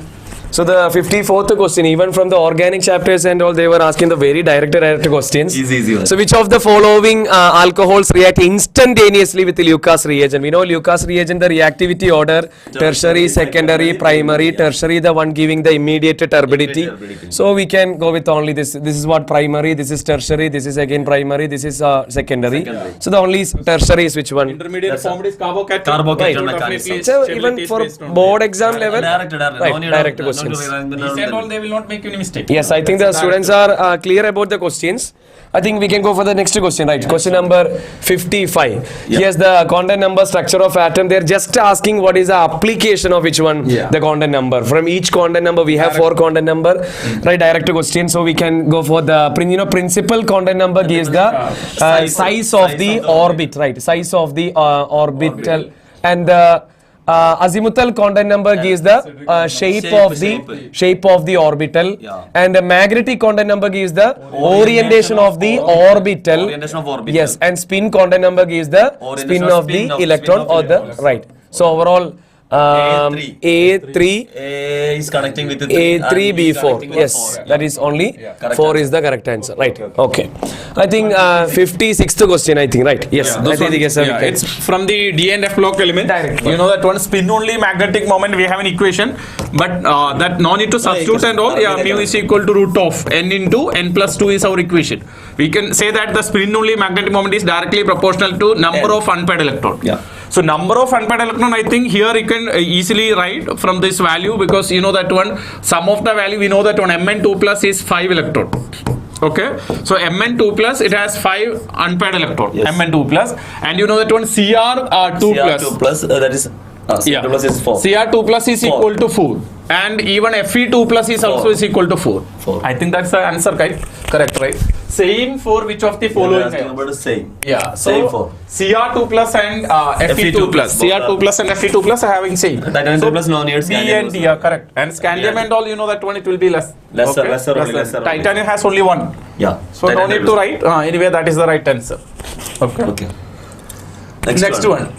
So the 54th question, even from the organic chapters and all, they were asking the very direct questions. Easy one. So which of the following alcohols react instantaneously with the Lucas reagent? We know Lucas reagent, the reactivity order, tertiary, secondary, primary, tertiary, the one giving the immediate turbidity. So we can go with only this. This is what primary, this is tertiary, this is again primary, this is secondary. So the only tertiary is which one? Intermediate form is carbocation. Carbocation So mechanism. definitely So stability even is for based on board exam level, Direct. right, No need direct to questions. These and all they will not make any mistake. Yes, I think the students are clear about the questions. I think we can go for the next question, right? Question number 55. Here's the content number, structure of atom. They're just asking what is the application of which one, the content number. From each content number, we have 4 content number, right? Direct question. So we can go for the, principal content number gives the size of the orbit, right? Size of the orbital, and the azimuthal content number gives the shape of the orbital, and the magnetic content number gives the orientation of the orbital. Yes, and spin content number gives the spin of the electron or the right. So overall, A3 is connecting with the A3 B4. Yes, that is only 4 is the correct answer, right? Okay. I think 56th question, I think, right? Yes. I think it's from the D and F block element. You know that one spin only magnetic moment, we have an equation, but that no need to substitute and all. Mu is equal to root of n into n plus 2 is our equation. We can say that the spin only magnetic moment is directly proportional to number of unpaired electron. So number of unpaired electron, I think here you can easily write from this value, because you know that one sum of the value, we know that one Mn2 plus is 5 electron. Okay, so Mn2 plus, it has 5 unpaired electron, Mn2 plus, and you know that one Cr2 plus, that is Cr2 plus is 4. Cr2 plus is equal to 4, and even Fe2 plus is also is equal to 4. I think that's the answer, correct, right? Same for which of the following? Same. So same for Cr2 plus and Fe2 plus. Cr2 plus and Fe2 plus are having same. Titanium plus no need. B and D are correct. And scandium and all, you know that one it will be lesser. Lesser. Titanium has only 1. So no need to write. Anyway, that is the right answer. Okay. Next one.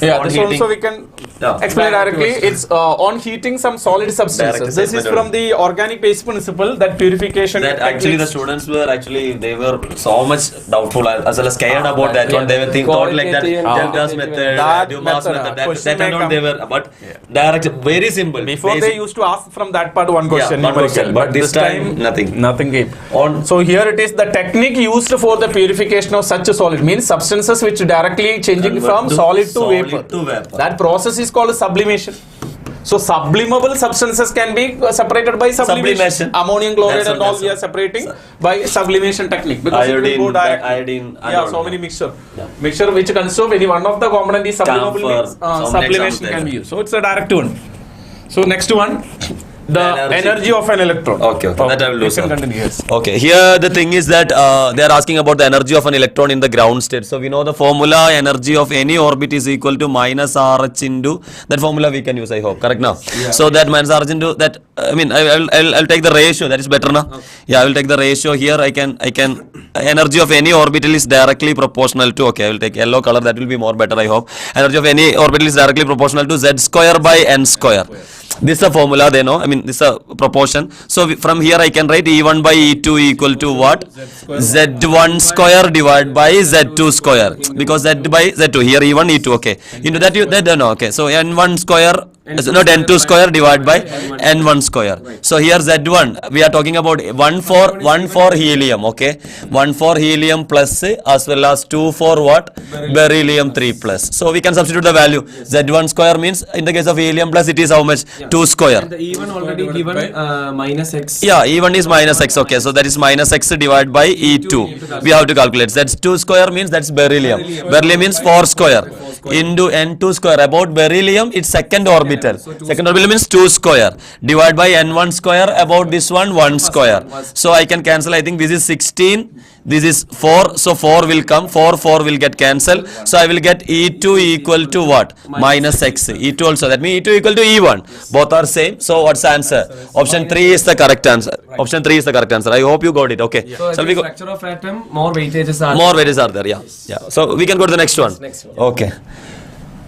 This also we can explain directly. It's on heating some solid substances. This is from the organic base principle, that purification. That actually the students were they were so much doubtful as well as scared about that one. They were thought like that Delta's method, Dumas method, that and all they were, but direct, very simple. Before they used to ask from that part one question, but this time nothing came. So here it is, the technique used for the purification of such a solid, means substances which directly changing from solid to vapor. That process is called sublimation. So sublimable substances can be separated by sublimation. Ammonium chloride and all we are separating by sublimation technique, because iodine, it will go directly. Iodine, so many mixture which consists of any one of the component is sublimable, means sublimation can be used. So it's a direct one. So next one, the energy of an electron. Okay. That I will do. Continue. Yes. Okay, here the thing is that they are asking about the energy of an electron in the ground state. So we know the formula, energy of any orbit is equal to minus RH into, that formula we can use, I hope, correct now? So that minus RH into that, I'll take the ratio, that is better now. I will take the ratio here. I can energy of any orbital is directly proportional to, I will take yellow color, that will be more better, I hope. Energy of any orbital is directly proportional to z square by n square. This is a formula, they know, this is a proportion. So from here I can write E1 by E2 equal to what? Z1 square divided by Z2 square, because Z by Z2, here E1, E2, into that so N1 square, not N2 square divided by N1 square. So here Z1, we are talking about 1 for helium, 1 for helium plus as well as 2 for what? Beryllium 3 plus. So we can substitute the value. Z1 square means, in the case of helium plus, it is how much? 2 square. And the E1 already given minus x. E1 is minus x, so that is minus x divided by E2. We have to calculate. That's 2 square means that's beryllium. Beryllium means 4 square into N2 square. About beryllium, it's second orbital. Second orbital means 2 square divided by N1 square. About this one, 1 square. So I can cancel. I think this is 16. This is 4. So 4 will come. 4 will get cancelled. So I will get E2 equal to what? Minus x. E2 also. That means E2 equal to E1. Both are same. So what's the answer? Option 3 is the correct answer. Option 3 is the correct answer. I hope you got it. Okay. So the structure of atom, more weightages are there. So we can go to the next one. Okay.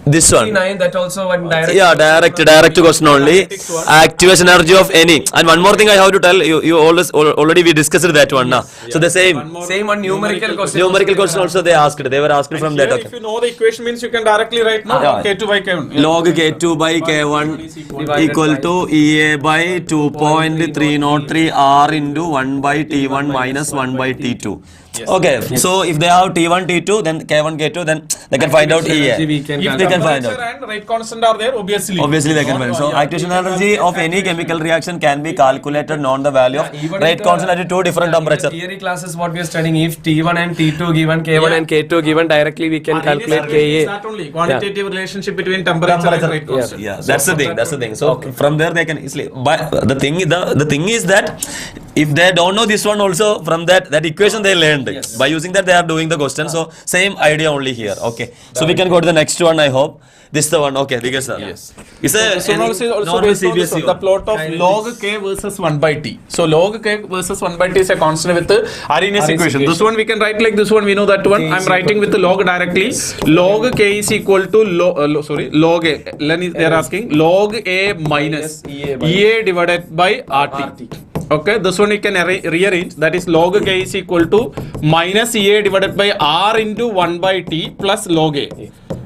This one. 59, that also one direct. Direct question only. Activation energy of any. And one more thing I have to tell you, already we discussed that one now. So the same one numerical question. Numerical question also they asked. They were asked from that. If you know the equation, means you can directly write K2 by K1. Log K2 by K1 equal to EA by 2.303 R into 1 by T1 minus 1 by T2. Okay, so if they have T1, T2, then K1, K2, then they can find out EA. we can If They can find temperature out. and rate constant are there, obviously. Obviously, they can find. So, activation energy of any chemical reaction can be calculated known the value of even rate if constant at two different In temperature. the theory classes, what we are studying, if T1 and T2 given, K1 and K2 given directly, we can calculate It's Ka. not only quantitative relationship between temperature and rate constant. Yeah, that's the thing. That's the thing. So from there they can easily. But the thing is that if they don't know this one also, from that equation they learned. By using that they are doing the question. So same idea only here. Okay. So we can go to the next one. I hope this is the one. Okay, because yes. It's a So now also normal based on CBSE the one. plot of log k versus 1 by t. So log k versus 1 by t is a constant with the Arrhenius equation. This one we can write like this one. We know that one. I'm writing with the log directly. Log k is equal to log a. They are asking log a minus EA divided by RT. Okay, this one you can rearrange. That is log k is equal to minus EA divided by R into 1 by t plus log a.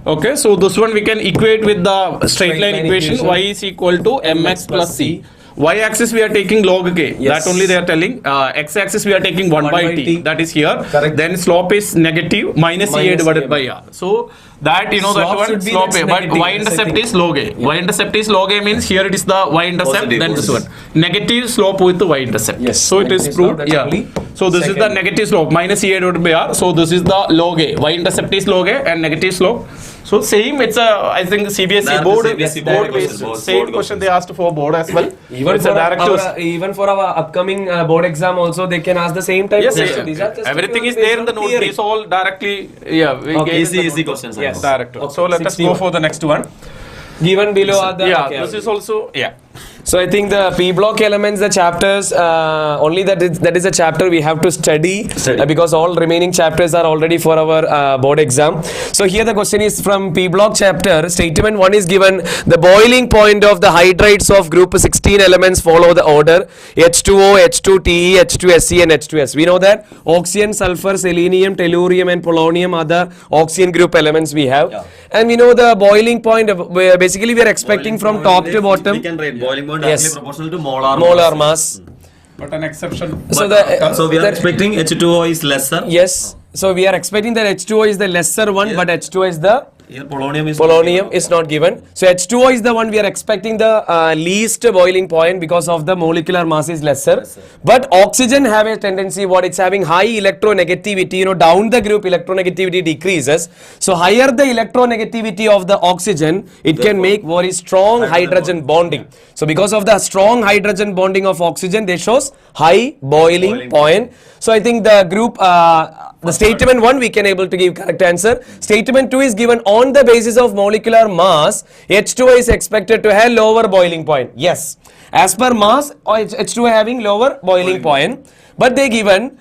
Okay, so this one we can equate with the straight line equation. Y is equal to mx plus c. Y axis we are taking log k. That only they are telling. X axis we are taking 1 by t. That is here. Correct. Then slope is negative minus EA divided by R. So that you know Slope that one should be slope that's A. But negative, y yes, I intercept think. is log a. Y intercept is log a means here it is the y intercept. Positive, Then this one positive. negative slope with the y intercept. Yes, So it is negative slope, proved. that's Yeah. only So this is the second. negative slope minus EA divided by R. So this is the log a. Y intercept is log a and negative slope. So same, it's a I think CBSE Direct board CBSE board board based question, board same question they asked for board as well. Even It's for a direct even for our upcoming board exam also, they can ask the same type Yes, of yes, question. These are just everything is based there in on the note. theory. These all directly, yeah. We Okay, gave Easy, the easy note. questions. Yes. Direct. Okay, So let us 61. go for the next one. Given below are the Yeah, okay, this okay. is also yeah. So I think the P block elements, the chapters, only that is a chapter we have to study, because all remaining chapters are already for our board exam. So here the question is from P block chapter. Statement 1 is given: the boiling point of the hydrides of group 16 elements follow the order H2O, H2TE, H2SE and H2S. We know that oxygen, sulfur, selenium, tellurium and polonium are the oxygen group elements we have. And we know the boiling point of, basically we are expecting from top to bottom. We can write boiling point Yes. directly proportional to molar Molar mass. But an exception. So So we are the- expecting H2O is lesser. Yes. So we are expecting that H2O is the lesser one, but H2O is the Here polonium is polonium is not given. So H2O is the one we are expecting the least boiling point because of the molecular mass is lesser. But oxygen have a tendency what it's having high electronegativity. You know, down the group electronegativity decreases. So higher the electronegativity of the oxygen, it can make very strong hydrogen bonding. So because of the strong hydrogen bonding of oxygen, they shows high boiling point. So I think the group, the statement 1 we can able to give correct answer. Statement 2 is given on the basis of molecular mass, H2O is expected to have lower boiling point. Yes, as per mass, H2O having lower boiling point, but they given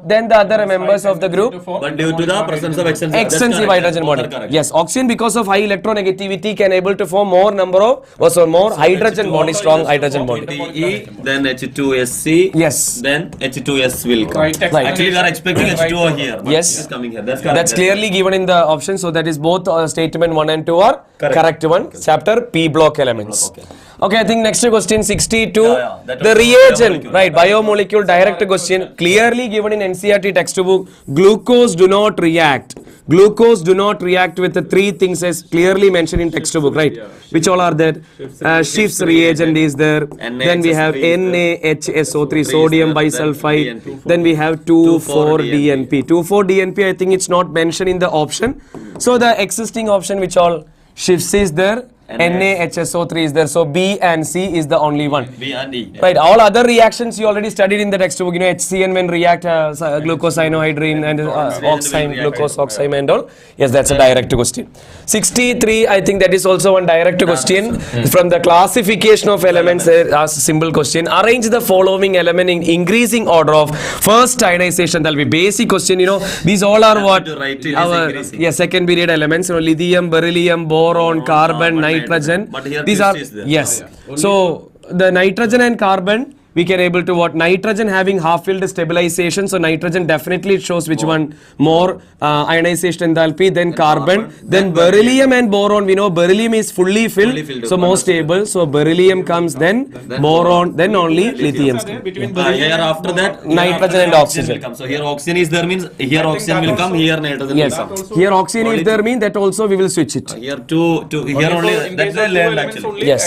then the other members of the group But due to the presence of extensive hydrogen bonding. Yes, oxygen because of high electronegativity can able to form more number of more hydrogen bonding, strong hydrogen bonding. TE, then H2SC, Yes. then H2S will come. Right. Actually, we are expecting H2O here. But Yes. it is coming here. That's correct. That's clearly given in the option. So that is both statement 1 and 2 are correct one. Chapter P block elements. Okay, I think next question 62. That The was reagent, biomolecule. right? Biomolecule direct question clearly given in NCERT textbook. Glucose do not react. Glucose do not react with the 3 things as clearly mentioned in textbook, right? Which all are there? Schiff's reagent is there. Then we have NaHSO3, sodium bisulfite. Then we have 2,4-DNP. 2,4-DNP, I think it's not mentioned in the option. So the existing option which all Schiff's is there. NaHSO3 is there. So B and C is the only one. B and E. Right, all other reactions you already studied in the textbook. You know, HCN when react glucosinohydrine and oxime, glucose oxime and all. Yes, that's a direct question. 63, I think that is also one direct question. From the classification of elements, ask simple question. Arrange the following element in increasing order of first ionization. That will be basic question. You know, these all are what to write it is our increasing. second period elements. You know, lithium, beryllium, boron, carbon, nitrogen. But here These twist are is there. yes. So the nitrogen and carbon we can able to what nitrogen having half-filled stabilization. So nitrogen definitely it shows which one more ionization enthalpy. Then carbon. Then beryllium and boron. We know beryllium is fully filled, so more stable. So beryllium comes, then boron, then only lithium. Here after that, Nitrogen and oxygen will come. So here oxygen is there means here oxygen will come, here nitrogen Yes. will come. Here oxygen if there mean that also we will switch it. Here to here only that's I learned actually. Yes.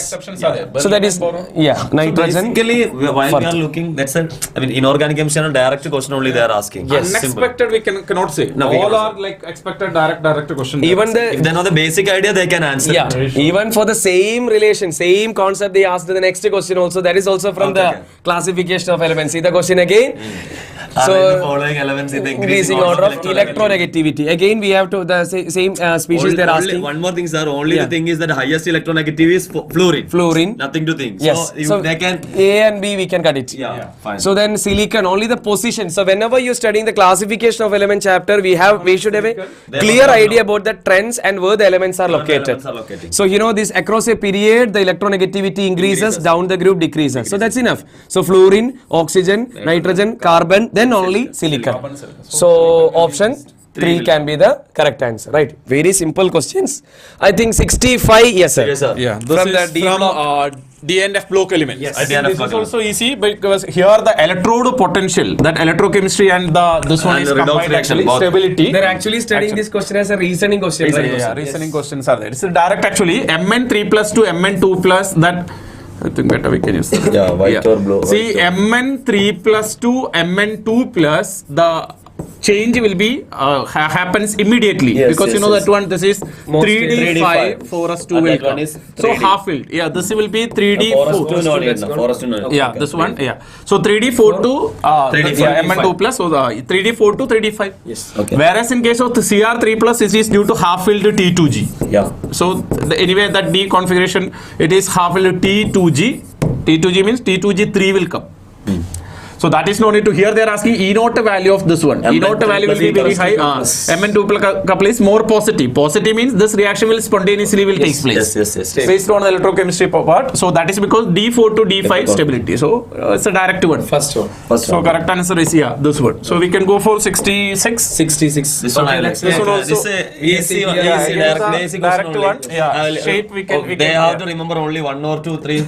So that is nitrogen. Basically, while we are looking, that's a I mean inorganic chemistry and direct question only they are asking. Yes. Unexpected we cannot say. No, we All cannot are like expected direct question. Even If they know the basic idea, they can answer. yeah, even for the same relation, same concept they asked the next question also. That is also from the classification of elements. See the question again. So the following elements in the increasing order of electronegativity. Again, we have to the same species they're only asking. one more thing, sir. Only the thing is that the highest electronegativity is fluorine. Fluorine. Nothing to think. Yes. So, they can. A and B we can cut it. Yeah. Fine. So then silicon, only the position. So whenever you're studying the classification of element chapter, we should have a clear idea about the trends and where the elements are located. So you know this across a period, the electronegativity increases, down the group decreases. So that's enough. So fluorine, oxygen, nitrogen, carbon, then only silicon. So option 3 can be the correct answer, right? Very simple questions. I think 65, yes sir. Yes, sir. Yeah, this From is the D from block. D and F block elements. Yes. I think D and F this block is also easy because here the electrode potential, that electrochemistry and this one And is the redox combined reaction, actually both. stability. They're actually studying this question as a reasoning question. Reasoning questions are there. It's a direct actually. Mn3 plus to Mn2 plus that. I think better we can use that. Yeah, white or blue. See, Mn3 plus to Mn2 plus the change will be happens immediately Yes, because yes, you know yes. that one this is 3D5 for us to And will that one come. is So 3D. half filled. Yeah, this will be 3D Forest to 4. no need. Forest to no need. Yeah, this one. Yeah. So 3D4 to 3D4 yeah, Mn2 plus. So the 3D4 to 3D5. Yes. Okay. Whereas in case of the CR3 plus, it is due to half filled T2G. Yeah. So anyway, that D configuration, it is half filled T2G. T2G means T2G3 will come. So that is no need to. Here they are asking E naught value of this one. E naught value will be very high. Mn2 couple is more positive. Positive means this reaction will spontaneously will take place. Yes. Based on the electrochemistry part. So that is because D4 to D5 stability. So it's a direct one. First one. So correct answer is this one. So we can go for 66. 66. This one I like. This one also. This easy one. Yeah, Easy it is direct a basic direct question one. only. Yeah, shape we can. They have to remember only 1 or 2, 3.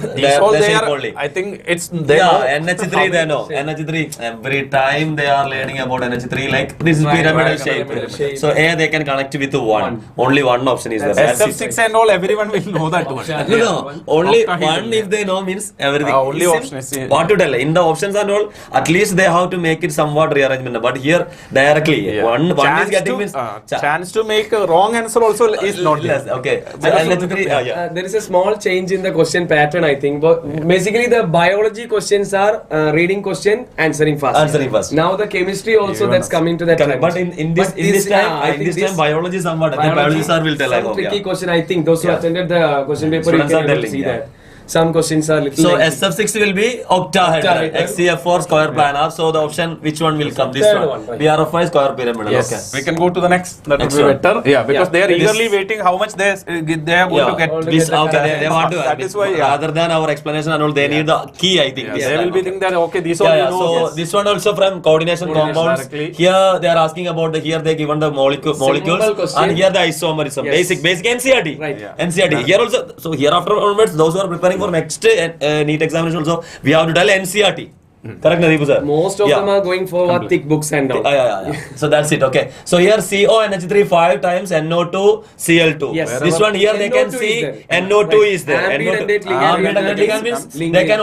All They they shape are. only. I think it's they Yeah, know. NH3 they know. NH3 every time they are learning about NH3 like this is pyramidal shape. So A they can connect with 1. Only one option is there. That's it. SF6 and all everyone will know that one. No, only Octahedral. one if they know means everything. Only It's option is, yeah. what to tell? In the options and all, at least they have to make it somewhat rearrangement. But here directly, one is getting means Chance to make a wrong answer also is not less. less. Okay. So NH3, yeah. There is a small change in the question pattern, I think. But basically, the biology questions are reading question, answering fast. Answering fast. Now the chemistry also that's coming to that trend. But in this time, I in think this time biology somewhat. I think biology sir will tell. I some hope. tricky Yeah. question. I think those who Yeah. attended the question paper, you Students can are able to telling, see yeah. that. Some questions are little. So lengthy. SF6 will be octahedral, Octahedral. XCF4 square planar. So the option which one will come? This Third one. one, right. BRFI square pyramidal. Yes. Okay. We can go to the next. That Next would be one. better. Yeah, because Yeah. they are This- eagerly waiting how much they are going to get. All This, get the okay, correct they want to. That is why, yeah. Rather than our explanation and all, they need the key. I think. This They time, will be okay. thinking that okay, these all Yeah, you yeah. know. So Yes. this one also from coordination compounds. directly. Here they are asking about the here they given the molecules question. and here the isomerism. Yes. Basic NCERT. Right. Yeah. NCERT. Here also. So here after onwards, those who are preparing for next NEET examination also, we have to tell NCERT. Correct, Nadeep sir? Most of Yeah. them are going for thick books and all. Yeah. So that's it. Okay. So here CONH3 5 times NO2 Cl2. Yes. This one here they can NO2 see is there. NO2 Right. is there. Ambient NO2. and ligand Ambient and ligand means linkage. they can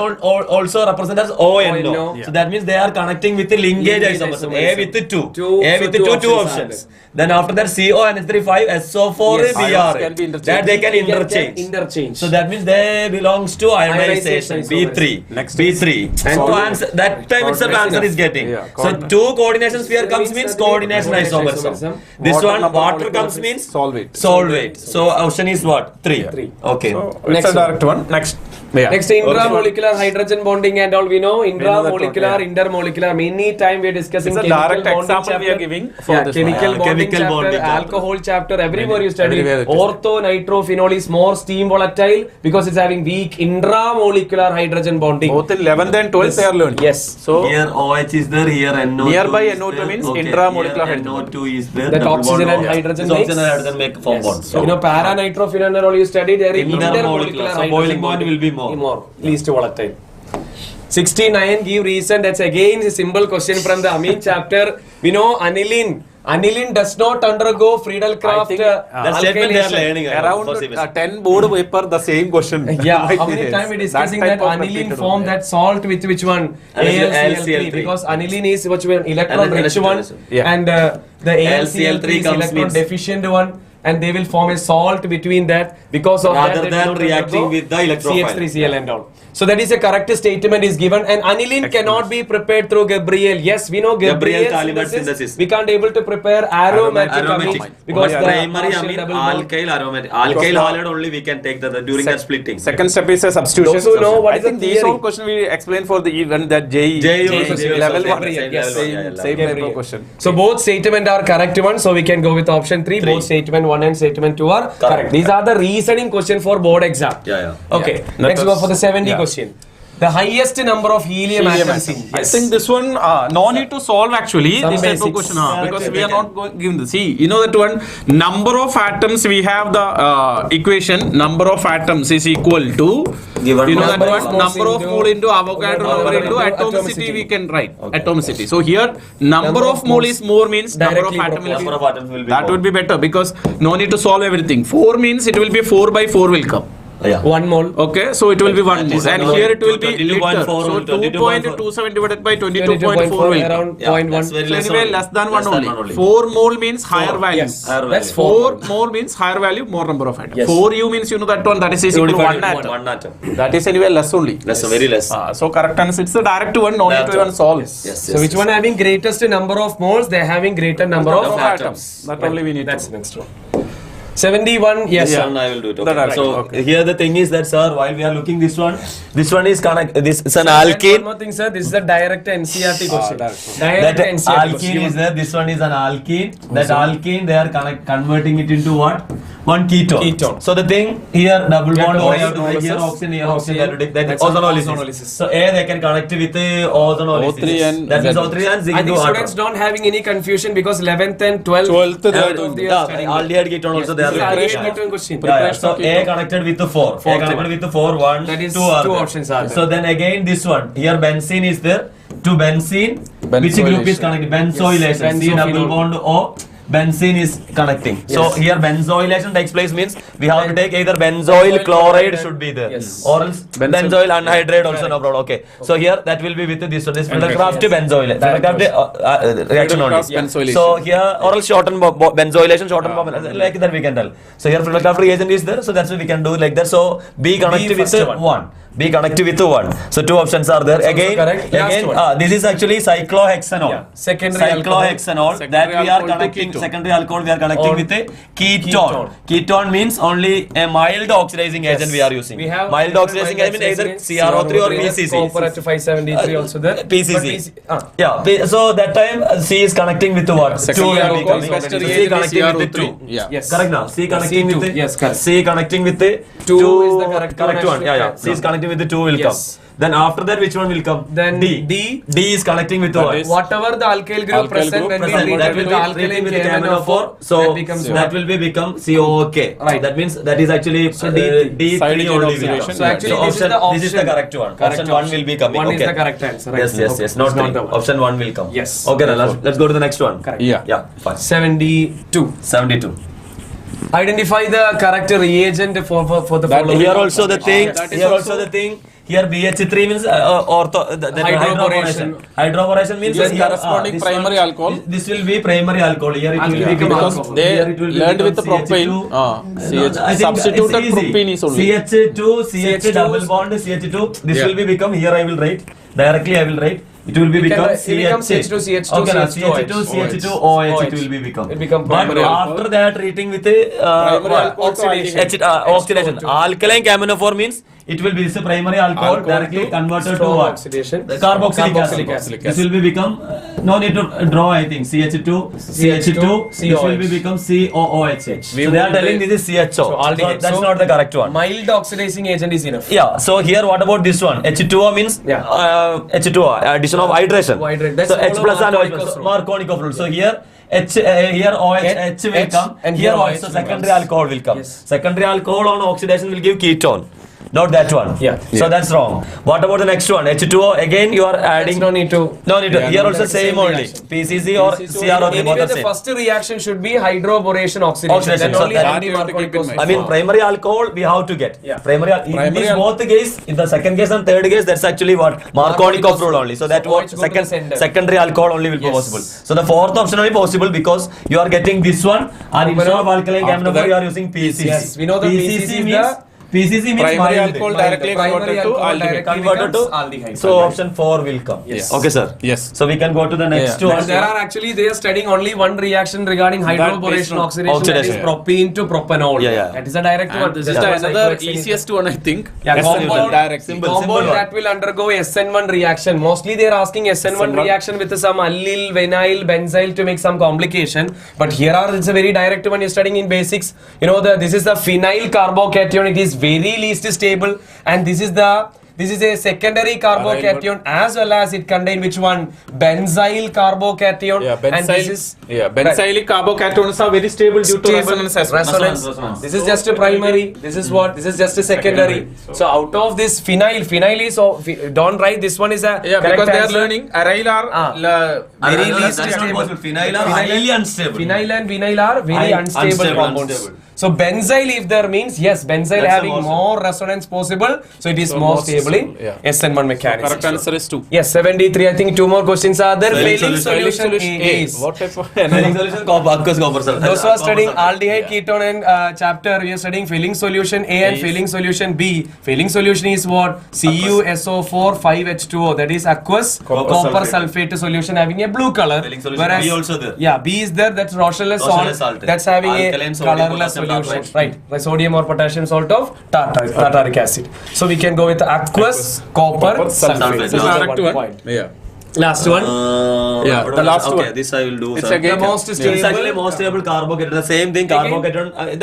also represent as ONO. ONO. So that means they are connecting with the linkage Linkage isomerism. A isomerism. with 2. Two, A so with two 2 options options. Then after that CONH3 5 SO4 Yes. Br. Ions can be interchanged. That they can They can interchange. interchange. So that means they belongs to ionization Ionization B3. Next B3. And So two- answer that time itself answer is getting. So 2 coordination sphere comes means coordination isomerism. This one water comes means solvate. So option is what? 3. Okay. Next a direct one. Next. Yeah. Next, intramolecular hydrogen bonding and all we know. Intramolecular, intermolecular. Many time we are discussing It's a chemical direct bonding example chapter. we are giving for this chemical one. bonding Chemical chapter, bonding chapter. alcohol chapter. Everywhere you study. Everywhere it is. Ortho nitrophenol is more steam volatile because it's having weak intramolecular hydrogen bonding. Both in 11th and 12th they are learning. Yes. So Here OH is there, here NO2 Nearby is NO2 there. means Okay, intramolecular here hydrogen. NO2 is there. That double oxygen bond and OH. hydrogen So makes- oxygen and hydrogen make four bonds. You know, paranitrophenol you studied there is Intermolecular. So boiling point will be more. Least volatile. 69 give reason. That's again a simple question from the amine chapter. We know aniline. Aniline does not undergo Friedel-Crafts think, That statement they are alkylation. learning. around 10 board paper the same question. Yeah, might how be many there. times we discussing that, type of aniline repeated form one, that salt with which one? AlCl3. Because aniline is which one? Electron And then rich one, yeah. and the AlCl3 is comes electron means- deficient one, and they will form a salt between that. Because of Rather that, they than do not reacting undergo with the electrophile. CH3Cl and all. So that is a correct statement is given, and aniline cannot be prepared through Gabriel. Yes, we know Gabriel Gabriel-Calumet synthesis. synthesis. We can't able to prepare aromatic Aromatic. amine because the Primary partial amine, double bond. alkyl aromatic. Alkyl halide only we can take during that splitting. Second step is a substitution. Those who know what I is the think these theory. all question we explain for the even that JE level also 1 same yes, level, same yeah, same type Gabriel. of question. So both statement are correct one, so we can go with option 3. Both statement 1 and statement 2 are correct. These are the reasoning question for board exam. Yeah. Okay, Yeah. let's go for the 70 Yeah. question. The highest number of helium atoms in. I think this one no need to solve actually Some this type of basics. question because Correct, we are okay. not going given this. See, you know that one number of atoms we have the equation number of atoms is equal to Given you know that number one of moles number of into- mole into Avogadro number into atomicity we can write atomicity. So here number of mole is more means number of directly atom will Number be of atoms will be that more. would be better because no need to solve everything. 4 means it will be 4 by 4 will come. Yeah. 1 mole. Okay, so it will be 1 That mole is and around here it will be 22.4 liter. So or 2.27 divided by 22.4 will come. around Yeah, 0.1. that's very So less anyway, only. less than 1 Less than only. one only. 4 mole means higher value. Yes, Higher that's value. 4. 4 mole means higher value, more number of atoms. Yes. 4U means you know that one, that is equal to 1 Unified atom. one atom. That is anyway less only. Less, very less. So correct answer, it's the direct one, no need to even solve. Yes. So which one having greatest number of moles? They are having greater number Number of of atoms. atoms. That only we need That's to. next one. 71. Yes. This sir. one I will do it. That Okay. are So right, okay. here the thing is that sir, while we are looking this one is connect. This is an And one alkene. more thing, sir. This is a direct NCRT question. direct. Direct That NCRT alkene question. is there. This one is an alkene. That alkene they are converting it into what? One ketone. Ketone. So the thing here double bond Get O you have to take here ozonolysis. oxygen, here oxygen, that will take that That's ozonolysis. ozonolysis. So A they can connect with the ozonolysis. O3 and that means Z. O3 and zinc I think into students water. don't having any confusion because 11th and 12th. 12th they are of the doing. year studying. Aldehyde ketone also they are This is doing. aldehyde ketone question. So A connected with the 4. A Fourth connected one. with the 4, 1, That is 2 are two there. options are there. So then again this one. Here benzene is there. To benzene. Which group is connected? Benzoylation. Yes, C double benzophenol. bond O. Benzene is connecting. So Yes. here benzoylation takes place means we have to take either benzoyl chloride should be there. Yes. Or else benzoyl anhydride also no problem. Okay. So here that will be with this one. This Friedel-Crafts benzoyl. Friedel-Crafts reaction only. Friedel-Crafts benzylation. So here or else shorten benzylation, shorten like that we can tell. So here Friedel-Crafts reagent is there. So that's what we can do like that. So B connected with first one. 1. B connected with 1. So 2 options are there. also Again, correct. Last again one. this is actually cyclohexanol. Yeah. Secondary cyclohexanol that Secondary we are alcohol to connecting. ketone. Secondary alcohol we are connecting On with a ketone. Ketone means only a mild oxidizing agent we are using. We have mild oxidizing agent means either CrO3 or PCC. Copper at 573 also there. PCC. But Yeah. So that time C is connecting with what? 2 Secondary will be alcohol, coming. first So C reagent is connecting with the 2. CrO3. Yeah. Yes. Correct now. C connecting C2. with the Yes, correct. C connecting with the 2 is the correct one, one. Yeah. actually. C is connecting with the 2 will Yes. come. Then after that which one will come? Then D. D. D is connecting with what? Whatever the alkyl group Alkyl present group when we Present. treat That it will with be the treating alkaline with the KMNO4, So that becomes that what? will be become COOK. Right. That means that is actually D3. D3 Side chain only will oxidation. come. So actually this is the This is the option. correct one. Correct Option 1 will be coming. One is Okay. the correct answer. Right? Yes, yes, Okay. yes. Not It's 3. the one. Option 1 will come. Yes. Okay, then let's go to the next one. Correct. Yeah. Yeah, fine. 72. 72. Identify the correct reagent for the That following. Here also the thing. that is Here also also- the thing. here BH3 means hydroboration. Hydroboration means This here, corresponding this primary one, alcohol. This will be primary alcohol. Here it will Alcohol. become Because alcohol. they Here it will learned with the become propane. CH2. CH I think substituted it's easy. propane is only. CH2, CH double bond, CH2. This will be become, here I will write, directly I will write. It will be It become becomes H2, CH2, okay, CH2, CH2, OH, it will be become. It become But primary after that treating with Primary alcohol to oxidation. oxidation. Alkaline caminophore means it will be this primary alcohol, directly converted to strong what? oxidation. Carboxylic Carboxylic acid. acid. This will be become, no need to draw, I think, CH2, CH2, this will be become COOH. So they are telling this is CHO. So aldehyde. that's So not the correct one. Mild oxidizing agent is enough. Yeah, so here what about this one? H2O means H2O, addition of hydration. Hydrate. That's So H follow plus and OH Markovnikov's plus. rule. Markovnikov's rule. So here here OH, H will H, come, and here here OH, OH so will secondary come. alcohol will come. Yes. Secondary alcohol on oxidation will give ketone. Not that one. Yeah. So that's wrong. What about the next one? H2O, again you are adding. No need to. No need to. Here also that's the same same only. reaction. PCC or CRO, both Anyway, are the same. first reaction should be hydroboration oxidation. Oxidation. Then So only that you have to keep in mind. I mean, primary alcohol we have to get. Yeah. Primary in this both the case, in the second case and third case, that's actually what Markovnikov rule only. So that So what OH go to the center. secondary alcohol only will be Yes. possible. So the fourth option only possible because you are getting this one, and instead of alkaline After caminophore that- you are using PCC. Yes, we know the PCC means PCC means Primary mild. alcohol Mild. directly Primary converted to alcohol aldehyde. directly Converted becomes to aldehyde. So option 4 will come. Yes. Okay, sir. Yes. So we can go to the next Yeah. one. And there are actually, they are studying only one reaction regarding based hydroboration on oxidation, that is oxidation. propene to propanol. Yeah, yeah. That is a direct one. And this is That the was another like easiest one, I think. Yeah, Yes, compound, simple. Direct. Simple, compound simple one. that will undergo SN1 reaction. Mostly they are asking SN1 reaction with some allyl, vinyl, benzyl to make some complication. But here are, it's a very direct one you're studying in basics. You know, this is the phenyl carbocation. It is very least stable, and this is a secondary carbocation as well as it contain which one? Benzyl carbocation. Yeah, And this is benzylic carbocations are very stable due to stable resonance as well. Resonance. This is just a primary. This is what? This is just a secondary. So out of this phenyl is don't write this one is a Yeah, correct because they are answer. learning aryl are Very No, least that's not stable. possible. Phenyl are highly unstable. Phenyl and vinyl are very unstable Unstable, compounds. unstable. So benzyl, if there means yes, benzyl That's having the more resonance possible, so it is So more more stable in stable, yeah. SN1 mechanism. Correct answer is 2. Yes, 73. I think two more questions are there. Failing Failing solution. solution A is. What type of Failing solution aqueous copper sulfate. Those who are studying aldehyde ketone and chapter, we are studying failing solution A and failing solution B. Failing solution is what? CuSO4 5H2O. That is aqueous copper sulfate solution having a blue color. Failing solution B also there. Yeah, B is there. That's Rocheless Rocheless salt. salt. That's having Alkaline a sodium colorless potassium solution. tartrate. Right. The sodium or potassium salt of tartaric acid. So we can go with aqueous copper sulfate. This is Those are correct one one. point. Yeah. Last one. Yeah, the last okay, one. this I will do. It's sir. again- The most It's stable. actually most stable carbocation. The same thing, Again? carbocation.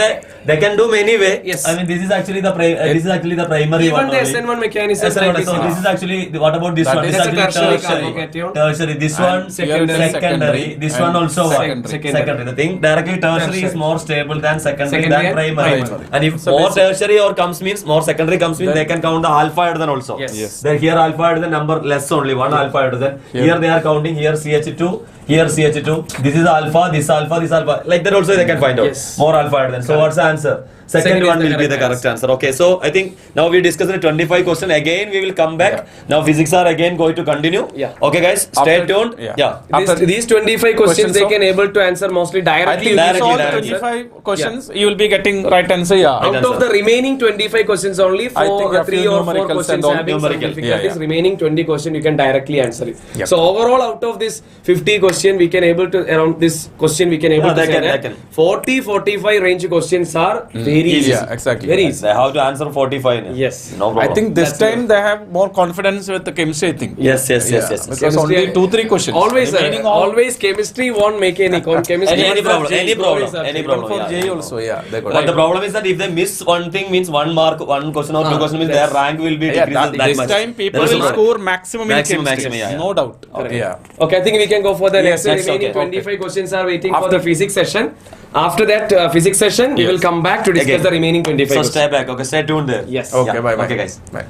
They can do many way. Yes. I mean, this is actually the primary Even one. the only. SN1 mechanism. SN1, like so this this is- is actually what about this That one? is This is a actually tertiary tertiary. carbocation. Tertiary. This And one secondary. secondary. This one also what? Secondary. The thing directly tertiary is more stable than secondary Secondary than and primary. primary. And if So more basic- tertiary or comes means more secondary comes means they can count the alpha hydrogen also. Yes. Yes. Then here alpha hydrogen number less only one alpha hydrogen. Here they are counting here CH2. Here CH2. This is alpha. This alpha. This alpha. Like that also they can find out. Yes. More alpha hydrogen. So what's the answer? Second Second is one the will be the correct correct answer. Okay, so I think now we discussed the 25 question. Again, we will come back. Now physics are again going to continue. Yeah. Okay, guys, stay After- tuned. yeah. Yeah. After These 25 questions they of- can able to answer mostly I directly. think Directly, these all directly. 25 questions you will be getting right answer. Yeah. Out of the remaining 25 questions only, I think a three few or four numericals questions and all having some numerical. difficulties. Yeah, yeah. Remaining 20 question you can directly answer it. Yep. So overall, out of this 50 question, we can able to around this question we can able Yeah, to they say can- that they can. 40-45 range questions are very easy. Yeah, exactly. Very easy. They have to answer 45. now. Yes. No problem. I think this That's time they have more confidence with the chemistry thing. Yes, yes, yes, yes. Because Chemistry- only 2-3 questions. Always, Remaining all- always chemistry won't make any chemistry. Any even for problem, J, any problem, always are any J. problem. for yeah, J yeah. also, yeah. They got But the problem is that if they miss one thing means 1 mark, 1 question or 2 question means their rank will be Yeah, decreased that this much. time people There is will no- score maximum in Maximum, chemistry. maximum, yeah, yeah. No doubt. Okay, yeah. Okay, I think we can go for the Yes, next next, remaining okay. 25 questions are waiting for After- the physics session. After that physics session, we Yes. will come back to discuss Again. the remaining 25 So questions. stay back, okay, stay tuned there. Yes. Okay, Yeah. bye bye. Okay, guys. Bye.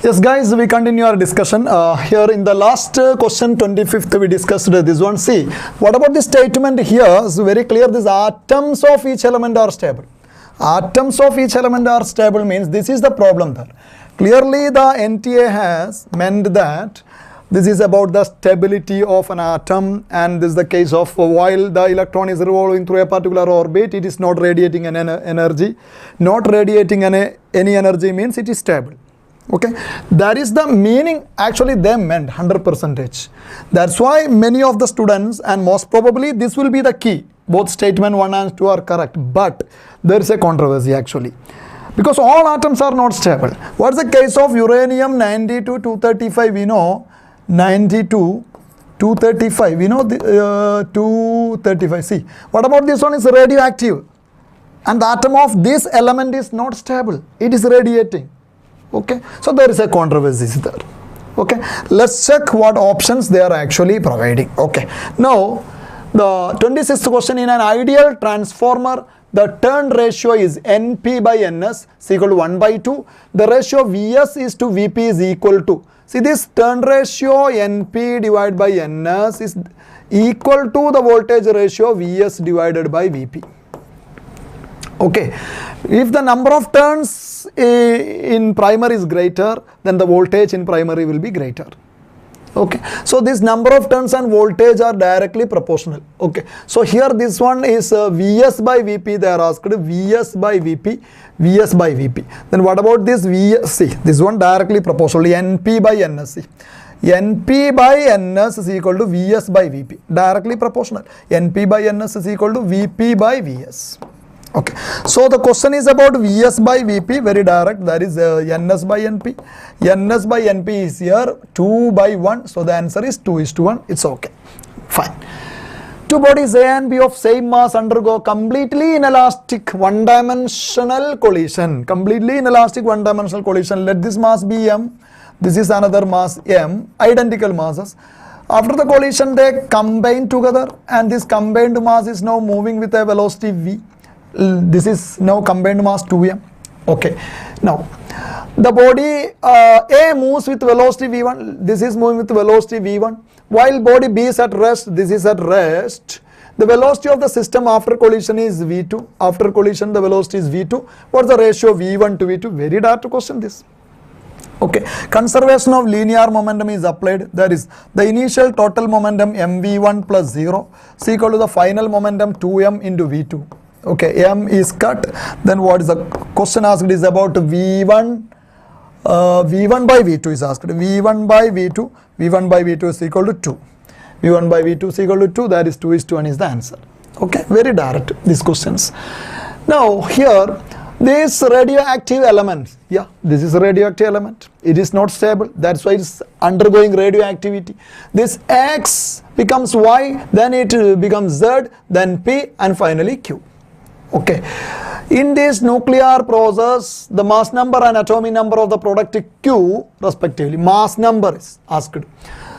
Yes, guys, we continue our discussion. Here in the last question 25th, we discussed this one. See, what about this statement here? It's very clear. These atoms of each element are stable. Atoms of each element are stable means this is the problem there. Clearly, the NTA has meant that this is about the stability of an atom, and this is the case of while the electron is revolving through a particular orbit, it is not radiating an energy. Not radiating any energy means it is stable. Okay, that is the meaning actually they meant 100%. That's why many of the students, and most probably this will be the key, both statement 1 and 2 are correct, but there is a controversy actually, because all atoms are not stable. What's the case of uranium 92 235? We know 92 235, we know 235. See, what about this one is radioactive, and the atom of this element is not stable, it is radiating. Okay, so there is a controversy there. Okay, let's check what options they are actually providing. Okay, now the 26th question, in an ideal transformer, the turn ratio is NP by NS is equal to 1 by 2. The ratio VS is to VP is equal to, see, this turn ratio NP divided by NS is equal to the voltage ratio VS divided by VP. Okay, if the number of turns in primary is greater, then the voltage in primary will be greater. Okay, so this number of turns and voltage are directly proportional. Okay, so here this one is VS by VP, they are asked VS by VP, VS by VP. Then what about this VS? See, this one directly proportional, NP by NS. See, NP by NS is equal to VS by VP, directly proportional. NP by NS is equal to VP by VS. Okay, so the question is about VS by VP, very direct, that is NS by NP. NS by NP is here 2 by 1, so the answer is 2:1, it's okay, fine. Two bodies A and B of same mass undergo completely inelastic one-dimensional collision. Completely inelastic one-dimensional collision. Let this mass be M, this is another mass M, identical masses. After the collision they combine together, and this combined mass is now moving with a velocity V. This is now combined mass 2m. Okay, now the body A moves with velocity v1, this is moving with velocity v1, while body B is at rest, this is at rest. The velocity of the system after collision is v2. After collision the velocity is v2. What's the ratio v1 to v2? Very direct question this. Okay, conservation of linear momentum is applied. That is, the initial total momentum mv1 plus 0 is equal to the final momentum 2m into v2. Okay, M is cut. Then what is the question asked is about V1. V1 by V2 is asked. V1 by V2. V1 by V2 is equal to 2. V1 by V2 is equal to 2. That is 2:1 is the answer. Okay, very direct these questions. Now here, this radioactive element. Yeah, this is a radioactive element. It is not stable. That's why it's undergoing radioactivity. This X becomes Y, then it becomes Z, then P, and finally Q. Okay, in this nuclear process, the mass number and atomic number of the product Q respectively, mass number is asked.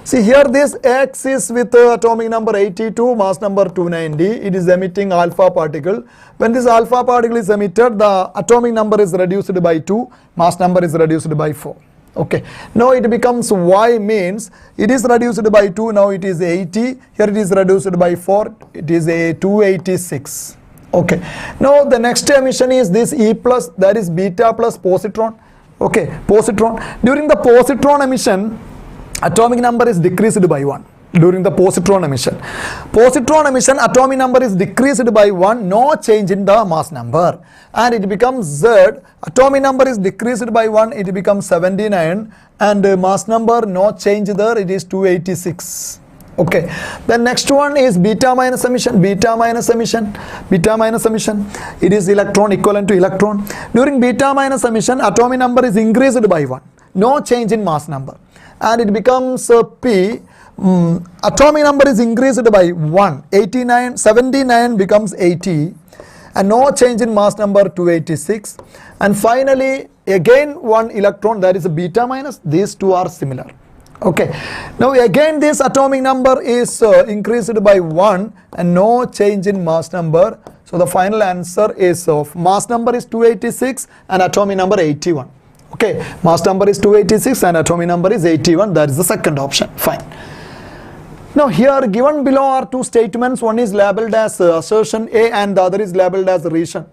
See here, this X is with atomic number 82, mass number 290, it is emitting alpha particle. When this alpha particle is emitted, the atomic number is reduced by 2, mass number is reduced by 4. Okay, now it becomes Y, means it is reduced by 2, now it is 80, here it is reduced by 4, it is a 286. Okay, now the next emission is this E plus, that is beta plus positron. Okay, positron. During the positron emission, atomic number is decreased by 1. During the positron emission. Positron emission, atomic number is decreased by 1, no change in the mass number. And it becomes Z, atomic number is decreased by 1, it becomes 79. And mass number, no change there, it is 286. Okay, the next one is beta minus emission. Beta minus emission. Beta minus emission. It is electron equivalent to electron. During beta minus emission, atomic number is increased by 1. No change in mass number. And it becomes P. Atomic number is increased by 1. 89, 79 becomes 80. And no change in mass number 286. And finally, again one electron, that is a beta minus. These two are similar. Okay, now again this atomic number is increased by 1 and no change in mass number. So the final answer is of mass number is 286 and atomic number 81. Okay, mass number is 286 and atomic number is 81. That is the second option. Fine. Now here given below are two statements. One is labeled as assertion A and the other is labeled as reason.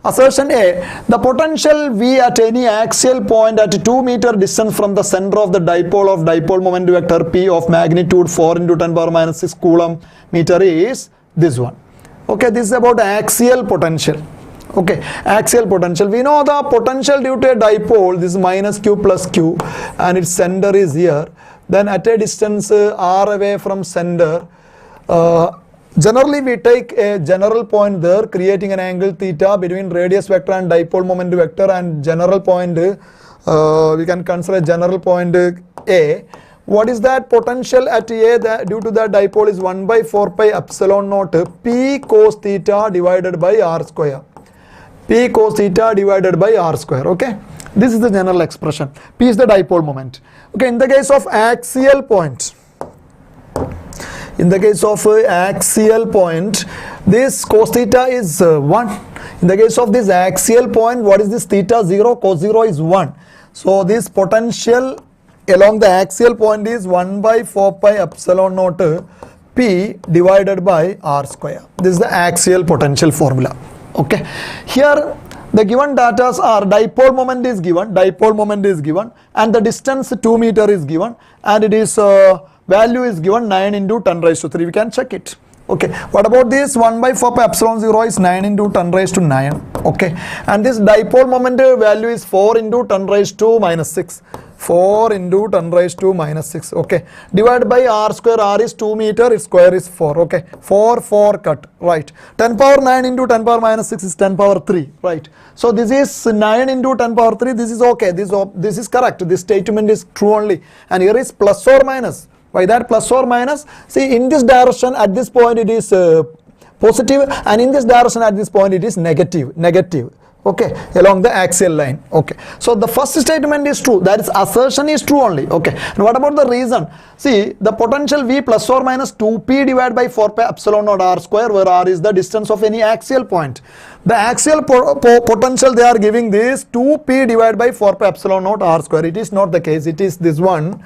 Assertion A, the potential V at any axial point at 2 meter distance from the center of the dipole moment vector P of magnitude 4 into 10 power minus 6 coulomb meter is this one. Okay, this is about axial potential. Okay, axial potential. We know the potential due to a dipole, this is minus Q plus Q, and its center is here. Then at a distance r away from center, generally we take a general point there, creating an angle theta between radius vector and dipole moment vector, and general point we can consider general point A. What is that potential at A due to that dipole is 1 by 4 pi epsilon naught P cos theta divided by r square. P cos theta divided by r square. Okay, this is the general expression. P is the dipole moment. Okay, in the case of axial point, this cos theta is 1. In the case of this axial point, what is this theta? 0. Cos 0 is 1. So this potential along the axial point is 1 by 4 pi epsilon naught P divided by r square. This is the axial potential formula. Okay, here the given data are dipole moment is given, and the distance 2 meter is given, and it is value is given 9 into 10 raised to 3. We can check it. Okay, what about this 1 by 4 pi epsilon 0 is 9 into 10 raised to 9. Okay, and this dipole moment value is 4 into 10 raised to minus 6. 4 into 10 raised to minus 6. Okay, divided by r square. R is 2 meter, its square is 4. Okay, 4 cut, right. 10 power 9 into 10 power minus 6 is 10 power 3, right. So this is 9 into 10 power 3. This is okay, this is correct. This statement is true only, and here is plus or minus. Why that plus or minus? See, in this direction at this point it is positive, and in this direction at this point it is negative. Okay, along the axial line. Okay, so the first statement is true, that is assertion is true only. Okay, and what about the reason? See, the potential V plus or minus 2p divided by 4 pi epsilon naught r square, where r is the distance of any axial point. The axial potential they are giving this 2p divided by 4 pi epsilon naught r square. It is not the case, it is this one.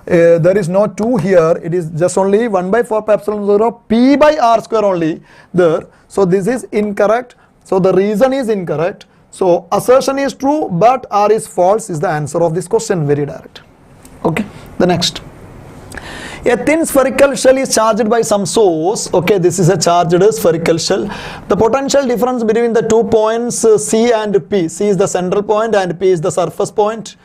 There is no 2 here, it is just only 1 by 4 pi epsilon 0 p by r square only there. So this is incorrect. So the reason is incorrect. So assertion is true but r is false is the answer of this question. Very direct. Okay, the next. A thin spherical shell is charged by some source. Okay, this is a charged spherical shell. The potential difference between the 2 points C and P. C is the central point and P is the surface point,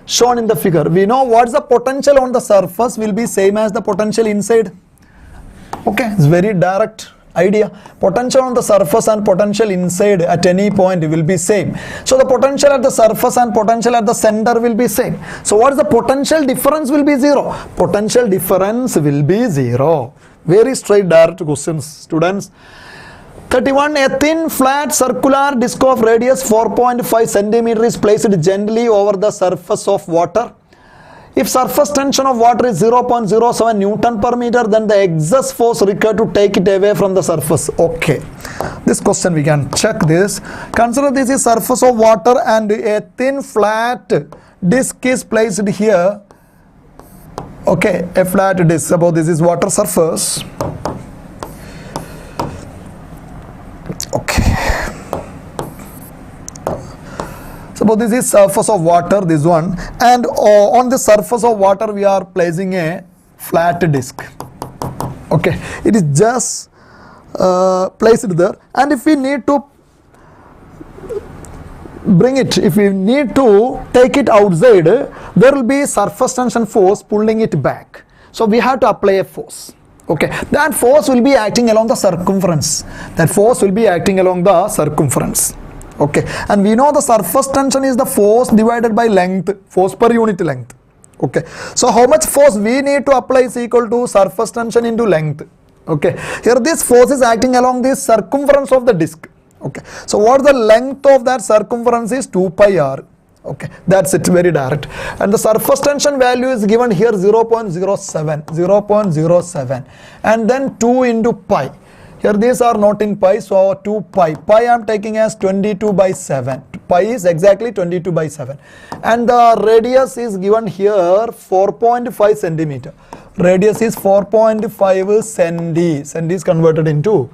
shown in the figure. We know what's the potential on the surface will be same as the potential inside. Okay, it's very direct idea. Potential on the surface and potential inside at any point will be same. So the potential at the surface and potential at the center will be same. So what is the potential difference? Will be 0. Potential difference will be 0. Very straight direct questions, students. 31. A thin flat circular disc of radius 4.5 centimeter is placed gently over the surface of water. If surface tension of water is 0.07 Newton per meter, then the excess force required to take it away from the surface. Okay, this question we can check this. Consider this is surface of water and a thin flat disc is placed here. Okay, a flat disc. Suppose this is water surface. Okay. Suppose this is surface of water, this one, and on the surface of water we are placing a flat disc. Okay, it is just placed there, and if we need to bring it, if we need to take it outside, there will be surface tension force pulling it back. So we have to apply a force. Okay, that force will be acting along the circumference. Okay, and we know the surface tension is the force divided by length, force per unit length. Okay, so how much force we need to apply is equal to surface tension into length. Okay, here this force is acting along the circumference of the disc. Okay, so what the length of that circumference is 2 pi r. Okay, that's it, very direct. And the surface tension value is given here 0.07, and then 2 into pi. Here these are not in pi, so 2 pi. Pi I am taking as 22 by 7. Pi is exactly 22 by 7. And the radius is given here 4.5 centimeter. Radius is 4.5 centi. Centi is converted into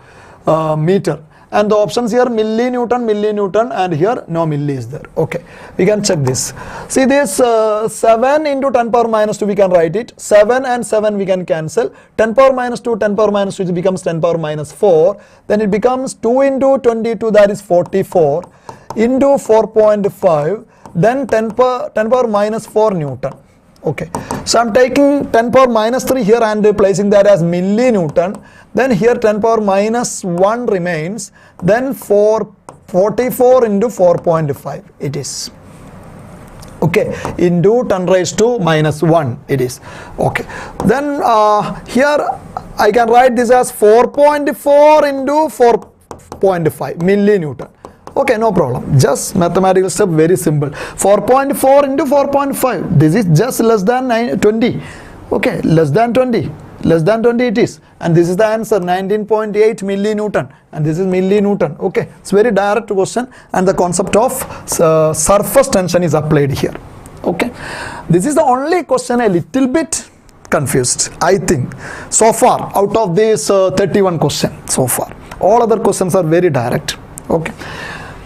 meter. And the options here millinewton, and here no milli is there. Okay, we can check this. See this 7 into 10 power minus 2, we can write it. 7 and 7 we can cancel. 10 power minus 2, 10 power minus 2 becomes 10 power minus 4. Then it becomes 2 into 22, that is 44, into 4.5. Then 10 power minus 4 Newton. Okay, so I'm taking 10 power minus 3 here and placing that as millinewton. Then here 10 power minus 1 remains. Then 44 into 4.5 it is. Okay, into 10 raised to minus 1 it is. Okay, then here I can write this as 4.4 into 4.5 millinewton. Okay, no problem. Just mathematical step, very simple. 4.4 into 4.5. This is just less than 20. Okay, less than 20. Less than 20 it is. And this is the answer, 19.8 millinewton. And this is millinewton. Okay, it's very direct question. And the concept of surface tension is applied here. Okay, this is the only question a little bit confused, I think. So far, out of this 31 question, so far. All other questions are very direct. Okay.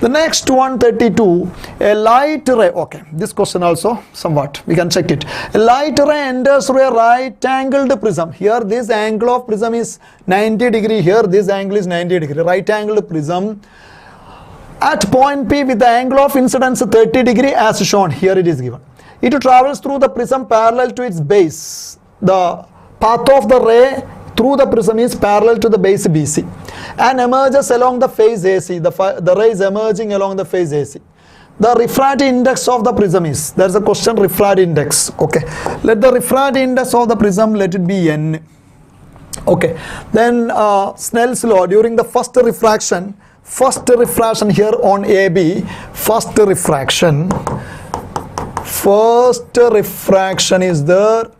The next one, 32, a light ray. Okay, this question also somewhat, we can check it. A light ray enters through a right-angled prism. Here this angle of prism is 90 degree. Here this angle is 90 degree. Right-angled prism at point P with the angle of incidence 30 degree as shown. Here it is given. It travels through the prism parallel to its base. The path of the ray through the prism is parallel to the base BC and emerges along the face AC. The ray is emerging along the face AC. The refractive index of the prism is, there is a question, refractive index. Okay, let the refractive index of the prism, let it be n. Okay, then Snell's law during the first refraction here on AB, first refraction is there